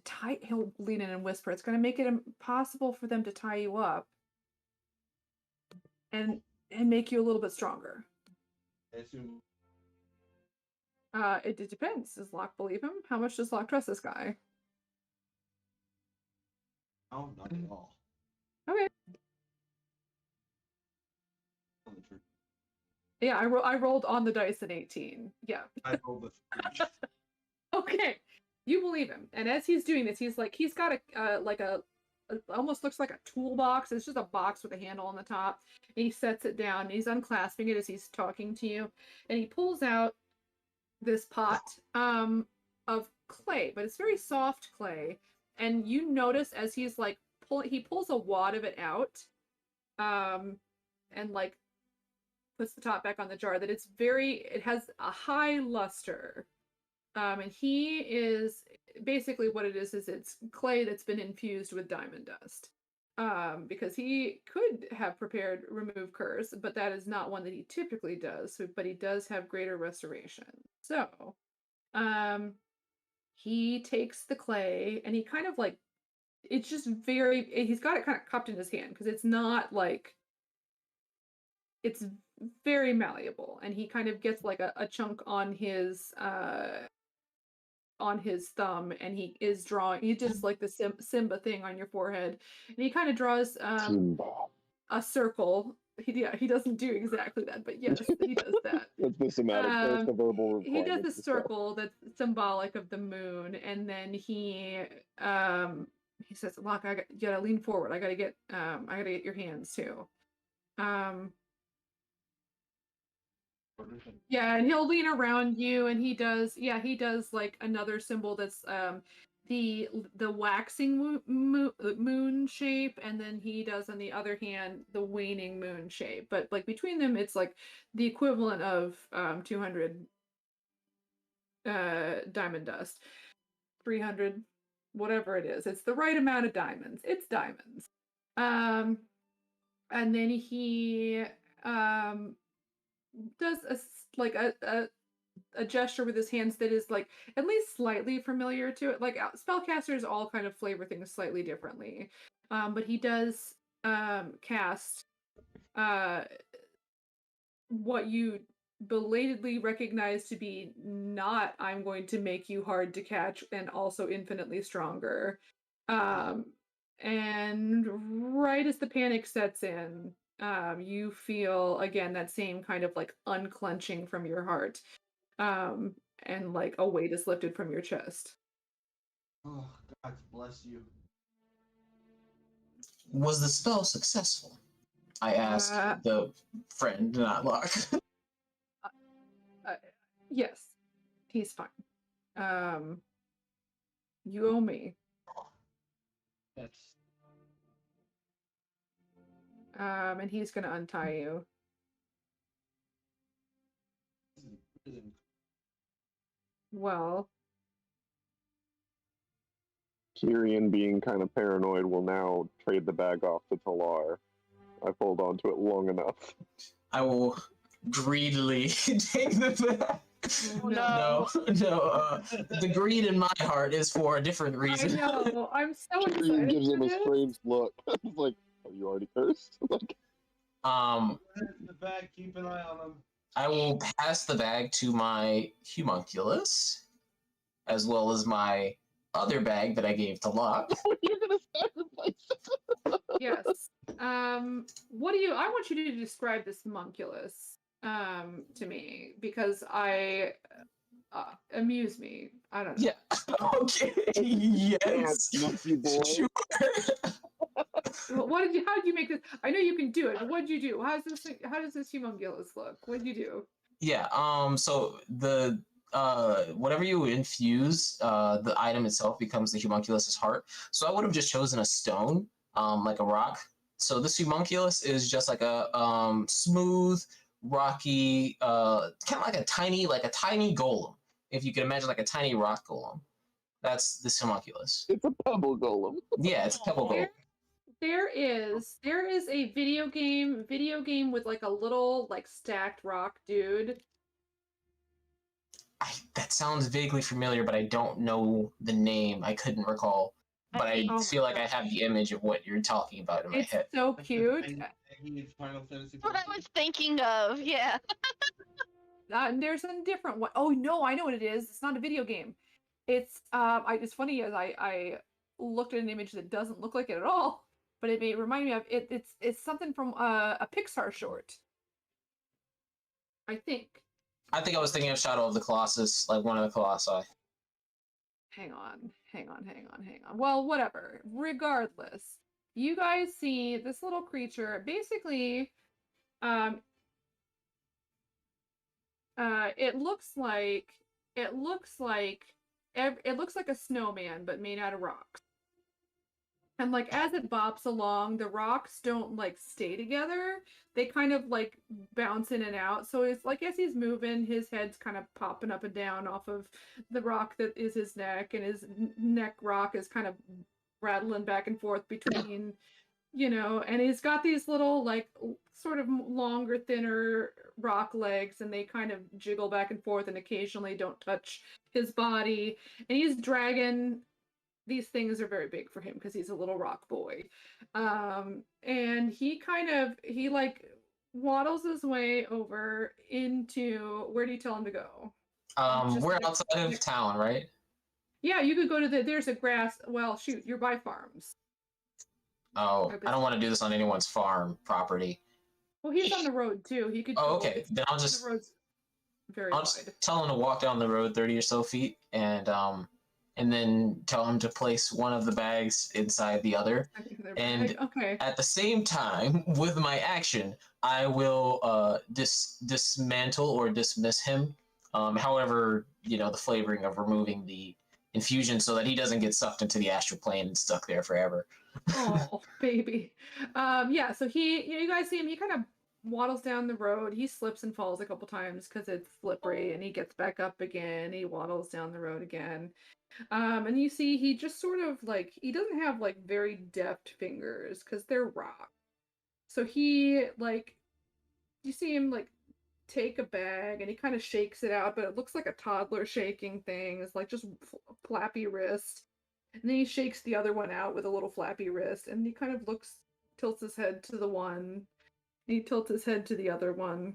[SPEAKER 2] tie. He'll lean in and whisper. It's going to make it impossible for them to tie you up and make you a little bit stronger.
[SPEAKER 7] I assume.
[SPEAKER 2] It depends. Does Locke believe him? How much does Locke trust this guy?
[SPEAKER 7] No, not at all.
[SPEAKER 2] Okay. Yeah, I rolled on the dice an 18. Yeah.
[SPEAKER 7] I rolled a 3.
[SPEAKER 2] Okay, you believe him, and as he's doing this, he's got a almost looks like a toolbox. It's just a box with a handle on the top. And he sets it down. And he's unclasping it as he's talking to you, and he pulls out this pot of clay, but it's very soft clay. And you notice as he's like he pulls a wad of it out, and like puts the top back on the jar, that it has a high luster. And he is basically what it is it's clay that's been infused with diamond dust. Because he could have prepared remove curse, but that is not one that he typically does. But he does have greater restoration. So, he takes the clay and he kind of like, it's just he's got it kind of cupped in his hand because it's not like, it's very malleable, and he kind of gets like a chunk on his thumb, and he does like the Simba thing on your forehead, and he kind of draws a circle. He doesn't do exactly that, but yes, he does that.
[SPEAKER 1] That's the somatic. That's the verbal
[SPEAKER 2] He does
[SPEAKER 1] requirements
[SPEAKER 2] a
[SPEAKER 1] and stuff.
[SPEAKER 2] circle that's symbolic of the moon, and then he says, "Locke, you gotta lean forward. I gotta get your hands too." Yeah, and he'll lean around you, and he does like another symbol that's the waxing moon shape, and then he does on the other hand the waning moon shape. But like between them, it's like the equivalent of 200 diamond dust, 300, whatever it is. It's the right amount of diamonds. It's diamonds. And then he does a gesture with his hands that is like at least slightly familiar to it. Like spellcasters all kind of flavor things slightly differently, but he does cast what you belatedly recognize to be not "I'm going to make you hard to catch and also infinitely stronger." And right as the panic sets in, you feel again that same kind of like unclenching from your heart, and like a weight is lifted from your chest.
[SPEAKER 7] Oh, God bless you.
[SPEAKER 5] Was the spell successful? I asked the friend, not Locke.
[SPEAKER 2] Yes, he's fine. You owe me.
[SPEAKER 7] That's
[SPEAKER 2] And he's gonna untie you. Well,
[SPEAKER 1] Kyrian, being kind of paranoid, will now trade the bag off to Talar. I've hold on to it long enough.
[SPEAKER 5] I will greedily take the bag.
[SPEAKER 2] Oh,
[SPEAKER 5] No. The greed in my heart is for a different
[SPEAKER 2] I
[SPEAKER 5] reason.
[SPEAKER 2] know. I'm so
[SPEAKER 1] Kyrian
[SPEAKER 2] excited.
[SPEAKER 1] gives
[SPEAKER 2] for
[SPEAKER 1] him a
[SPEAKER 2] this.
[SPEAKER 1] strange look. He's like, "Are you already cursed?" Like,
[SPEAKER 7] the bag. Keep an eye on him.
[SPEAKER 5] I will pass the bag to my homunculus, as well as my other bag that I gave to Locke.
[SPEAKER 1] you're gonna sacrifice it.
[SPEAKER 2] Yes. What do you? I want you to describe this homunculus to me because I amuse me. I don't know.
[SPEAKER 5] Yeah. Okay. Yes.
[SPEAKER 1] Monkey boy.
[SPEAKER 5] Sure.
[SPEAKER 2] Well, what did you? How did you make this? I know you can do it, but what did you do? How does this homunculus look? What did you do?
[SPEAKER 5] Yeah. So the whatever you infuse, the item itself becomes the homunculus's heart. So I would have just chosen a stone, like a rock. So this homunculus is just like a smooth, rocky, kind of like a tiny golem. If you can imagine like a tiny rock golem, that's this homunculus.
[SPEAKER 1] It's a pebble golem.
[SPEAKER 5] Yeah, it's a pebble golem.
[SPEAKER 2] There is a video game with like a little like stacked rock dude.
[SPEAKER 5] That sounds vaguely familiar, but I don't know the name. I couldn't recall. But I
[SPEAKER 2] Oh my
[SPEAKER 5] feel like I
[SPEAKER 2] gosh.
[SPEAKER 5] have the image of what you're talking about in my
[SPEAKER 2] It's
[SPEAKER 5] head.
[SPEAKER 2] so cute.
[SPEAKER 7] Final Fantasy
[SPEAKER 3] What I was thinking of, yeah.
[SPEAKER 2] And there's a different one. Oh no, I know what it is. It's not a video game. It's it's funny as I looked at an image that doesn't look like it at all, but it may remind me of it. It's something from a Pixar short. I think.
[SPEAKER 5] I think I was thinking of Shadow of the Colossus, like one of the Colossi.
[SPEAKER 2] Hang on. Well, whatever. Regardless, you guys see this little creature. Basically, it looks like a snowman, but made out of rocks. And like as it bops along, the rocks don't like stay together. They kind of like bounce in and out. So it's like as he's moving, his head's kind of popping up and down off of the rock that is his neck, and his neck rock is kind of rattling back and forth between, and he's got these little like sort of longer, thinner rock legs, and they kind of jiggle back and forth and occasionally don't touch his body. And he's dragging. These things are very big for him because he's a little rock boy. And he like waddles his way over into, where do you tell him to go?
[SPEAKER 5] We're
[SPEAKER 2] like-
[SPEAKER 5] outside of town, right?
[SPEAKER 2] Yeah, you could go to there's a grass, well, shoot, you're by farms.
[SPEAKER 5] Oh, I don't want to do this on anyone's farm property.
[SPEAKER 2] Well, he's on the road too. He could
[SPEAKER 5] Oh,
[SPEAKER 2] go-
[SPEAKER 5] okay. Then I'll just
[SPEAKER 2] The road's very
[SPEAKER 5] I'll
[SPEAKER 2] wide.
[SPEAKER 5] just tell him to walk down the road 30 or so feet, and then tell him to place one of the bags inside the other.
[SPEAKER 2] I think they're
[SPEAKER 5] and-
[SPEAKER 2] big. Okay.
[SPEAKER 5] At the same time, with my action, I will dismantle or dismiss him. However, the flavoring of removing the infusion so that he doesn't get sucked into the astral plane and stuck there forever.
[SPEAKER 2] Oh, baby. Yeah, so you guys see him, he kind of waddles down the road. He slips and falls a couple times because it's slippery, and he gets back up again. He waddles down the road again. And you see he just sort of like, he doesn't have like very deft fingers because they're rock. So he like, you see him like take a bag and he kind of shakes it out, but it looks like a toddler shaking things, like just flappy wrist. And then he shakes the other one out with a little flappy wrist, and he kind of tilts his head to the one, and he tilts his head to the other one.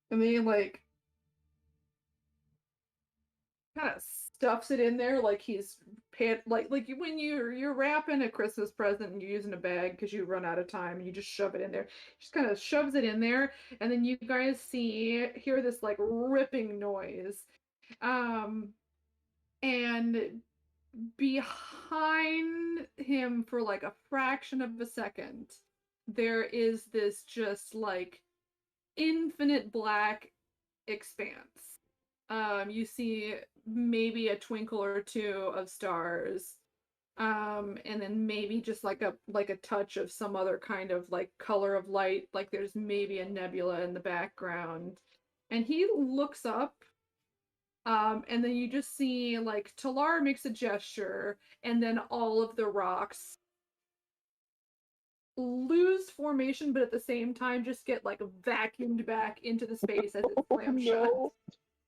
[SPEAKER 2] And then he like kind of stuffs it in there like he's like when you're wrapping a Christmas present and you're using a bag because you run out of time and you just shove it in there. He just kind of shoves it in there, and then you guys hear this like ripping noise. And behind him for like a fraction of a second, there is this just like infinite black expanse. You see maybe a twinkle or two of stars, and then maybe just like a touch of some other kind of like color of light, like there's maybe a nebula in the background. And he looks up, and then you just see like Talar makes a gesture, and then all of the rocks lose formation, but at the same time just get like vacuumed back into the space as it slams shut.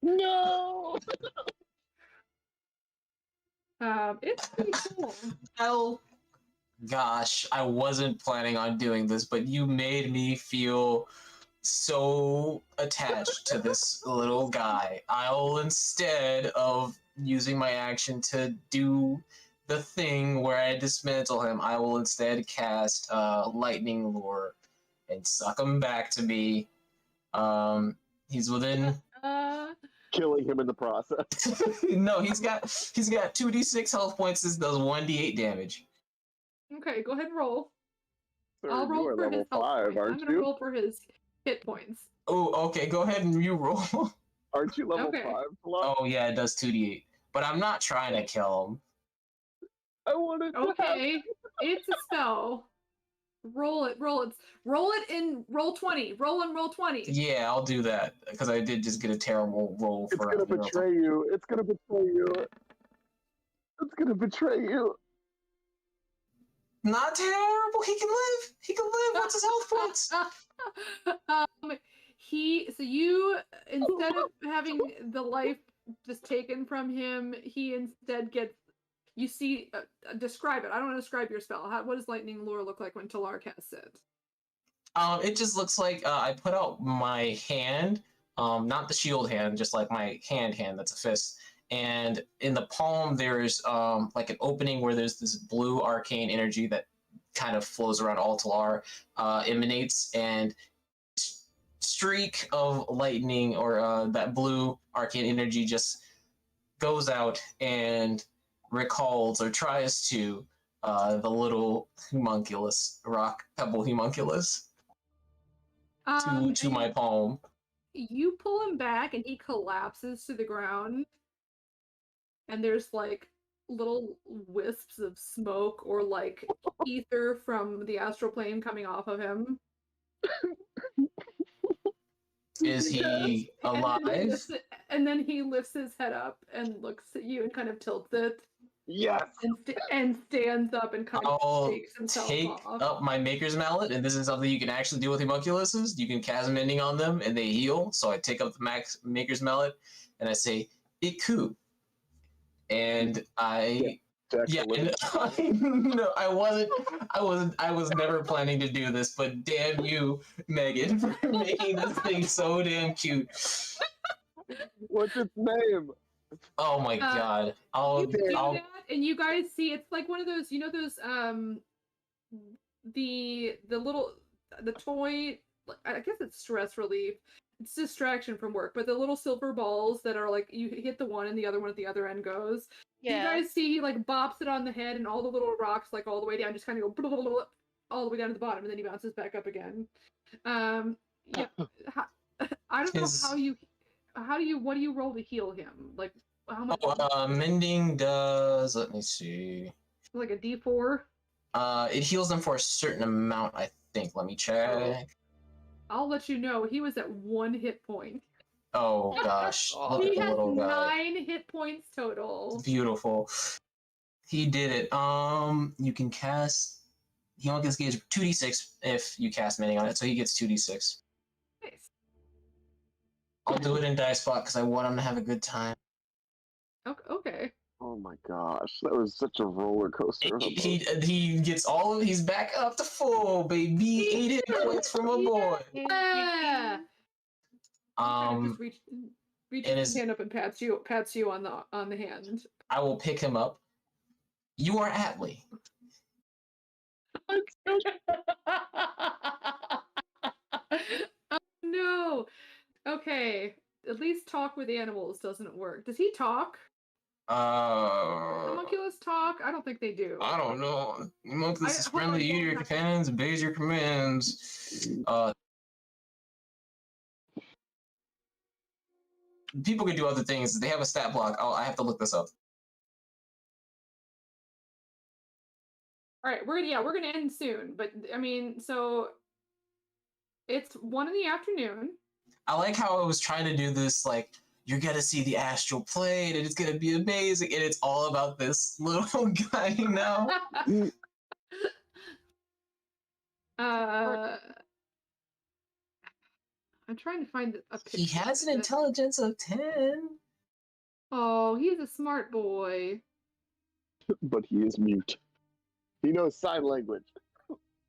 [SPEAKER 1] No.
[SPEAKER 2] It's pretty cool.
[SPEAKER 5] Well, gosh, I wasn't planning on doing this, but you made me feel so attached to this little guy. I'll, instead of using my action to do the thing where I dismantle him, I will instead cast Lightning Lure and suck him back to me. He's within.
[SPEAKER 1] Killing him in the process.
[SPEAKER 5] No, he's got 2d6 health points. This does 1d8 damage.
[SPEAKER 2] Okay, go ahead and roll.
[SPEAKER 1] Sir,
[SPEAKER 2] I'll roll
[SPEAKER 1] you are
[SPEAKER 2] for
[SPEAKER 1] level
[SPEAKER 2] his health
[SPEAKER 1] 5,
[SPEAKER 2] points. I'm
[SPEAKER 1] aren't
[SPEAKER 2] gonna
[SPEAKER 1] you?
[SPEAKER 2] roll for his hit points.
[SPEAKER 5] Oh, okay. Go ahead and you roll.
[SPEAKER 1] Aren't you level
[SPEAKER 2] Okay.
[SPEAKER 1] 5? Talon?
[SPEAKER 5] Oh yeah, it does 2d8. But I'm not trying to kill him.
[SPEAKER 1] I wanted to have
[SPEAKER 2] Okay, it's a spell. Roll it. Roll in roll 20. Roll and roll 20.
[SPEAKER 5] Yeah, I'll do that because I did just get a terrible roll
[SPEAKER 1] It's
[SPEAKER 5] for.
[SPEAKER 1] gonna betray you. It's gonna betray you. It's gonna betray you.
[SPEAKER 5] Not terrible. He can live. He can live. What's his health points?
[SPEAKER 2] So you, instead of having the life just taken from him, he instead gets, you see, describe it. I don't want to describe your spell. What does Lightning Lure look like when Talar casts it?
[SPEAKER 5] It just looks like I put out my hand, not the shield hand, just like my hand that's a fist. And in the palm, there's like an opening where there's this blue arcane energy that kind of flows around all Talar, emanates, and streak of lightning or that blue arcane energy just goes out and recalls or tries to the little homunculus, rock pebble homunculus, to my palm.
[SPEAKER 2] You pull him back and he collapses to the ground. And there's like little wisps of smoke or like ether from the astral plane coming off of him.
[SPEAKER 5] Is he alive?
[SPEAKER 2] And then he lifts his head up and looks at you and kind of tilts it.
[SPEAKER 1] Yes.
[SPEAKER 2] And stands up and kind of
[SPEAKER 5] I'll
[SPEAKER 2] takes himself
[SPEAKER 5] take
[SPEAKER 2] off.
[SPEAKER 5] up my Maker's Mallet, and this is something you can actually do with homunculuses. You can cast mending on them, and they heal. So I take up the Maker's Mallet, and I say, "Iku," and I. Yeah, and I was never planning to do this, but damn you, Megan, for making this thing so damn cute.
[SPEAKER 1] What's its name?
[SPEAKER 5] Oh my god!
[SPEAKER 2] You do that, and you guys see it's like one of those, you know, those the toy. I guess it's stress relief. It's distraction from work, but the little silver balls that are like you hit the one and the other one at the other end goes. Yeah. You guys see he like bops it on the head and all the little rocks like all the way down just kind of go blah, blah, blah, blah, all the way down to the bottom and then he bounces back up again. Yeah. I don't know what do you roll to heal him? Like how much?
[SPEAKER 5] Mending does, let me see.
[SPEAKER 2] Like a D4?
[SPEAKER 5] It heals them for a certain amount, I think. Let me check.
[SPEAKER 2] I'll let you know. He was at 1 hit point.
[SPEAKER 5] Oh gosh, look at the little guy.
[SPEAKER 2] He has 9 hit points total.
[SPEAKER 5] Beautiful. He did it. You can cast. He only gets gauge 2d6 if you cast mending on it, so he gets 2d6.
[SPEAKER 2] Nice.
[SPEAKER 5] I'll do it in dice spot because I want him to have a good time.
[SPEAKER 2] Okay.
[SPEAKER 1] Oh my gosh, that was such a roller coaster.
[SPEAKER 5] He gets all of. He's back up to full, baby. 8 hit points from a boy.
[SPEAKER 2] Yeah. Just reach his hand up and pats you on the hand.
[SPEAKER 5] I will pick him up. You are Atlee.
[SPEAKER 2] Oh no. Okay. At least talk with animals doesn't work. Does he talk? Homunculus talk? I don't think they do.
[SPEAKER 5] I don't know. Homunculus is friendly. Eat your companions, obeys your commands. People can do other things. They have a stat block. I have to look this up.
[SPEAKER 2] All right, we're gonna end soon, but I mean, so it's 1 in the afternoon.
[SPEAKER 5] I like how I was trying to do this, like, you're gonna see the astral plane, and it's gonna be amazing, and it's all about this little guy now.
[SPEAKER 2] I'm trying to find a picture.
[SPEAKER 5] He has an intelligence of 10.
[SPEAKER 2] Oh, he's a smart boy.
[SPEAKER 1] But he is mute. He knows sign language.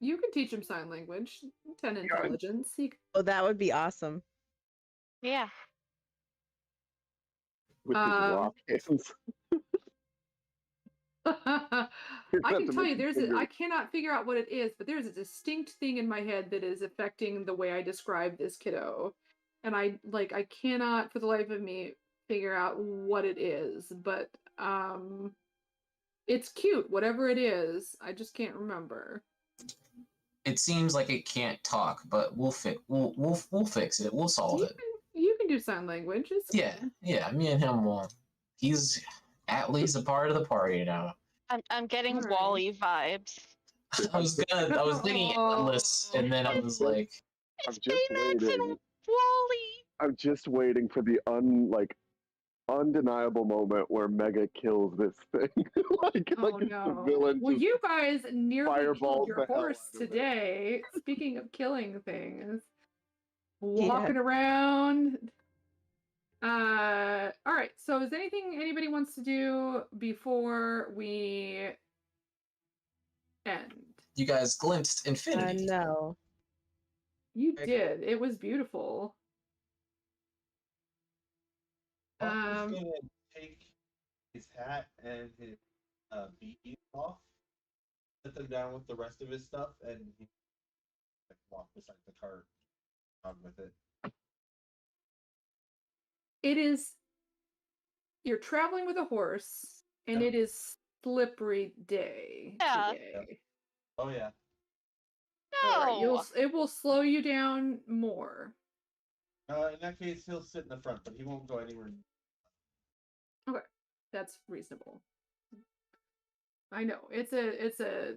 [SPEAKER 2] You can teach him sign language. 10 intelligence.
[SPEAKER 6] Oh, that would be awesome.
[SPEAKER 3] Yeah.
[SPEAKER 1] With his rock hands.
[SPEAKER 2] I
[SPEAKER 1] Not
[SPEAKER 2] can
[SPEAKER 1] to
[SPEAKER 2] tell you,
[SPEAKER 1] mention
[SPEAKER 2] I cannot figure out what it is, but there's a distinct thing in my head that is affecting the way I describe this kiddo. And I cannot for the life of me figure out what it is, but it's cute, whatever it is. I just can't remember.
[SPEAKER 5] It seems like it can't talk, but we'll fix it. We'll solve it.
[SPEAKER 2] You can do sign language. It's
[SPEAKER 5] Yeah,
[SPEAKER 2] fine.
[SPEAKER 5] yeah. Me and him will. He's at least a part of the party now.
[SPEAKER 3] I'm getting
[SPEAKER 2] Alright.
[SPEAKER 3] Wally vibes.
[SPEAKER 5] I was thinking endless, and then I was like,
[SPEAKER 1] I'm
[SPEAKER 3] It's
[SPEAKER 1] just
[SPEAKER 3] Baymax and
[SPEAKER 1] waiting.
[SPEAKER 3] Wally.
[SPEAKER 1] I'm just waiting for the undeniable moment where Mega kills this thing. like
[SPEAKER 2] Oh
[SPEAKER 1] it's
[SPEAKER 2] no.
[SPEAKER 1] the villain
[SPEAKER 2] Well,
[SPEAKER 1] just
[SPEAKER 2] you guys nearly
[SPEAKER 1] fireballs
[SPEAKER 2] killed your
[SPEAKER 1] the hell
[SPEAKER 2] horse
[SPEAKER 1] out of it.
[SPEAKER 2] today. Speaking of killing things,
[SPEAKER 6] Yeah.
[SPEAKER 2] walking around. All right. So, is anything anybody wants to do before we end?
[SPEAKER 5] you guys glimpsed
[SPEAKER 6] I
[SPEAKER 5] infinity.
[SPEAKER 6] know.
[SPEAKER 2] You
[SPEAKER 7] Okay.
[SPEAKER 2] did. It was beautiful.
[SPEAKER 7] Buck is
[SPEAKER 2] Um,
[SPEAKER 7] gonna take his hat and his bead off, put them down with the rest of his stuff, and he walk beside the cart on with it.
[SPEAKER 2] it is. You're traveling with a horse, and
[SPEAKER 7] Yep.
[SPEAKER 2] it is slippery day
[SPEAKER 3] Yeah.
[SPEAKER 2] today.
[SPEAKER 7] Oh yeah.
[SPEAKER 2] All right,
[SPEAKER 3] No.
[SPEAKER 2] it will slow you down more.
[SPEAKER 7] In that case, he'll sit in the front, but he won't go anywhere.
[SPEAKER 2] That's reasonable. I know it's a.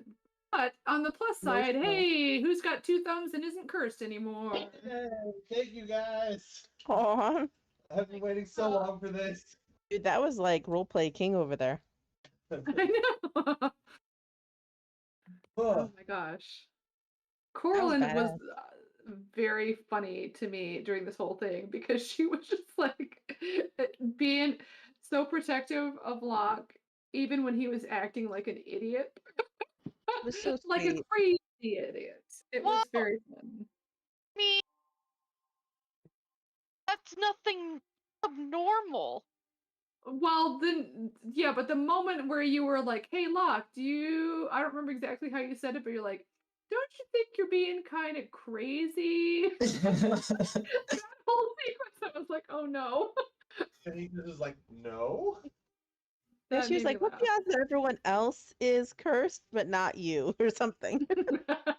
[SPEAKER 2] But on the plus side,
[SPEAKER 6] Emotional.
[SPEAKER 2] hey, who's got two thumbs and isn't cursed anymore?
[SPEAKER 7] Hey, thank you guys.
[SPEAKER 6] Aw.
[SPEAKER 7] I've been waiting so long for this.
[SPEAKER 6] Dude, that was like roleplay king over there.
[SPEAKER 2] I know. Oh
[SPEAKER 7] Ugh.
[SPEAKER 2] my gosh. Coraline was
[SPEAKER 6] badass.
[SPEAKER 2] very funny to me during this whole thing because she was just like being so protective of Locke, even when he was acting like an idiot.
[SPEAKER 6] It was so
[SPEAKER 2] Like a
[SPEAKER 6] sweet.
[SPEAKER 2] crazy idiot. It was
[SPEAKER 3] Well,
[SPEAKER 2] very fun.
[SPEAKER 3] me. That's nothing abnormal.
[SPEAKER 2] Well, then, yeah, but the moment where you were like, hey, Locke, I don't remember exactly how you said it, but you're like, don't you think you're being kind of crazy? That whole sequence, I was like, oh no.
[SPEAKER 7] And he was like, no.
[SPEAKER 6] And
[SPEAKER 2] That
[SPEAKER 6] she was
[SPEAKER 2] made me
[SPEAKER 6] like, what
[SPEAKER 2] laugh.
[SPEAKER 6] the odds that everyone else is cursed, but not you, or something.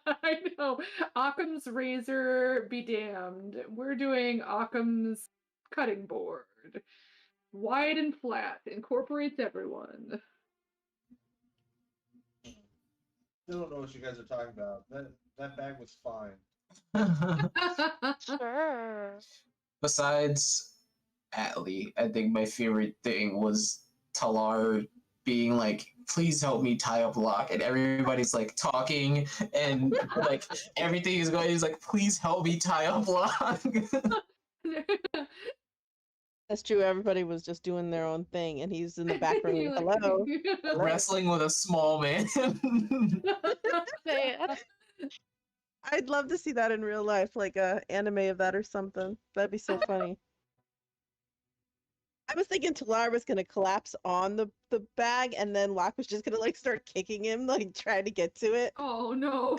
[SPEAKER 2] I know. Occam's razor be damned. We're doing Occam's cutting board. Wide and flat, incorporates everyone.
[SPEAKER 7] Still don't know what you guys are talking about. That bag was fine.
[SPEAKER 3] Sure.
[SPEAKER 5] Besides Atlee, I think my favorite thing was Talar being like, please help me tie up Locke, and everybody's like talking and like everything is going. He's like, please help me tie up Locke.
[SPEAKER 6] That's true. Everybody was just doing their own thing, and he's in the background.
[SPEAKER 2] You're
[SPEAKER 6] Like,
[SPEAKER 2] like-
[SPEAKER 6] hello.
[SPEAKER 5] Wrestling with a small man.
[SPEAKER 3] Say it.
[SPEAKER 6] I'd love to see that in real life, like a anime of that or something. That'd be so funny. I was thinking Talar was gonna collapse on the bag, and then Locke was just gonna like start kicking him, like trying to get to it.
[SPEAKER 2] Oh no.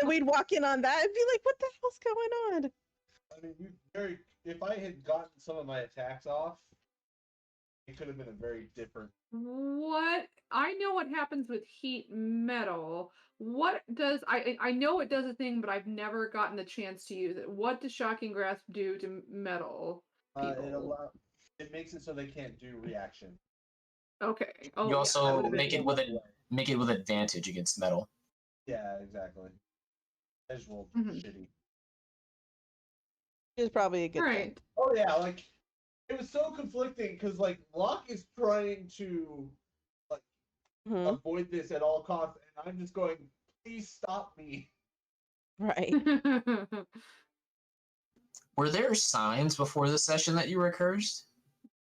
[SPEAKER 6] And we'd walk in on that and be like, "What the hell's going on?"
[SPEAKER 7] I mean, if I had gotten some of my attacks off, it could have been a very different.
[SPEAKER 2] What? I know what happens with heat metal. What does I know it does a thing, but I've never gotten the chance to use it. What does Shocking Grasp do to metal people?
[SPEAKER 7] It makes it so they can't do reaction.
[SPEAKER 2] Okay. Oh,
[SPEAKER 5] You
[SPEAKER 2] yeah, that
[SPEAKER 5] also
[SPEAKER 2] would've been
[SPEAKER 5] make it with advantage against metal.
[SPEAKER 7] Yeah, exactly. I just rolled
[SPEAKER 2] Mhm.
[SPEAKER 7] shitty.
[SPEAKER 6] It's probably a good thing.
[SPEAKER 2] Right.
[SPEAKER 7] Oh yeah, like it was so conflicting because like Locke is trying to
[SPEAKER 6] Mhm.
[SPEAKER 7] avoid this at all costs, and I'm just going, please stop me.
[SPEAKER 6] Right.
[SPEAKER 5] Were there signs before the session that you were cursed?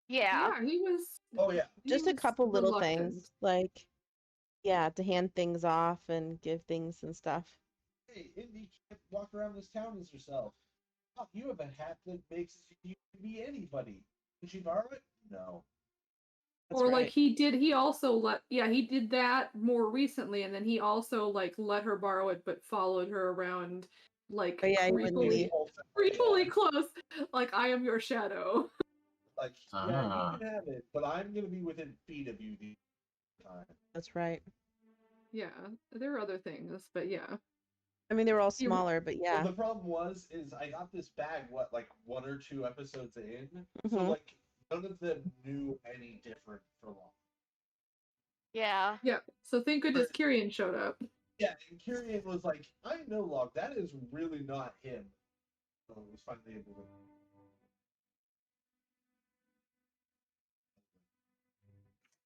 [SPEAKER 3] Yeah.
[SPEAKER 2] Yeah, he was.
[SPEAKER 7] Oh yeah.
[SPEAKER 2] he
[SPEAKER 6] Just a
[SPEAKER 2] was
[SPEAKER 6] couple little
[SPEAKER 2] reluctant.
[SPEAKER 6] things, like to hand things off and give things and stuff.
[SPEAKER 7] Hey, Indy, you can't walk around this town as yourself. Oh, you have a hat that makes you be anybody. Did you borrow it? No.
[SPEAKER 2] Or like
[SPEAKER 6] right.
[SPEAKER 2] he also he did that more recently, and then he also like let her borrow it but followed her around like
[SPEAKER 6] But yeah, he wouldn't leave.
[SPEAKER 2] creepily close, like I am your shadow.
[SPEAKER 7] Like, yeah,
[SPEAKER 5] Ah.
[SPEAKER 7] you can have it, but I'm gonna be within feet of you the time.
[SPEAKER 6] That's right.
[SPEAKER 2] Yeah, there are other things, but yeah.
[SPEAKER 6] I mean, they were all
[SPEAKER 2] You-
[SPEAKER 6] smaller, but
[SPEAKER 7] Well,
[SPEAKER 6] yeah.
[SPEAKER 7] the problem is I got this bag like 1 or 2 episodes in, so
[SPEAKER 6] Mhm.
[SPEAKER 7] like none of them knew any different for long.
[SPEAKER 3] Yeah.
[SPEAKER 2] Yeah. So thank goodness Kyrian showed up.
[SPEAKER 7] Yeah, and Kyrian was like, I know Log, that is really not him. So I was finally able to.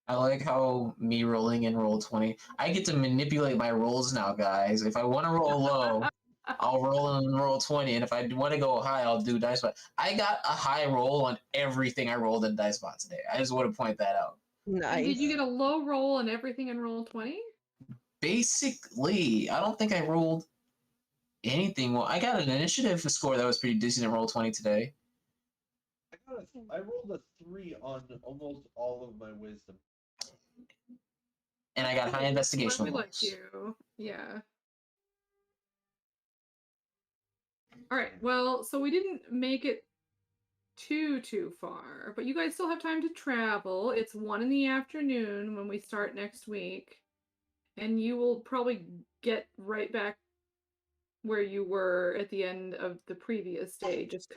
[SPEAKER 5] I like how me rolling in roll 20. I get to manipulate my rolls now, guys. If I want to roll low, I'll roll in roll 20, and if I want to go high, I'll do dice bot. I got a high roll on everything I rolled in dice bot today. I just want to point that out.
[SPEAKER 2] And
[SPEAKER 6] Nice.
[SPEAKER 2] did you get a low roll and everything in roll 20?
[SPEAKER 5] Basically, I don't think I rolled anything. Well, I got an initiative score that was pretty decent in roll 20 today.
[SPEAKER 7] I rolled a 3 on almost all of my wisdom.
[SPEAKER 5] And I got high investigation
[SPEAKER 2] We like
[SPEAKER 5] rolls.
[SPEAKER 2] you. Yeah. All right. Well, so we didn't make it too far, but you guys still have time to travel. It's 1 in the afternoon when we start next week, and you will probably get right back where you were at the end of the previous day, just because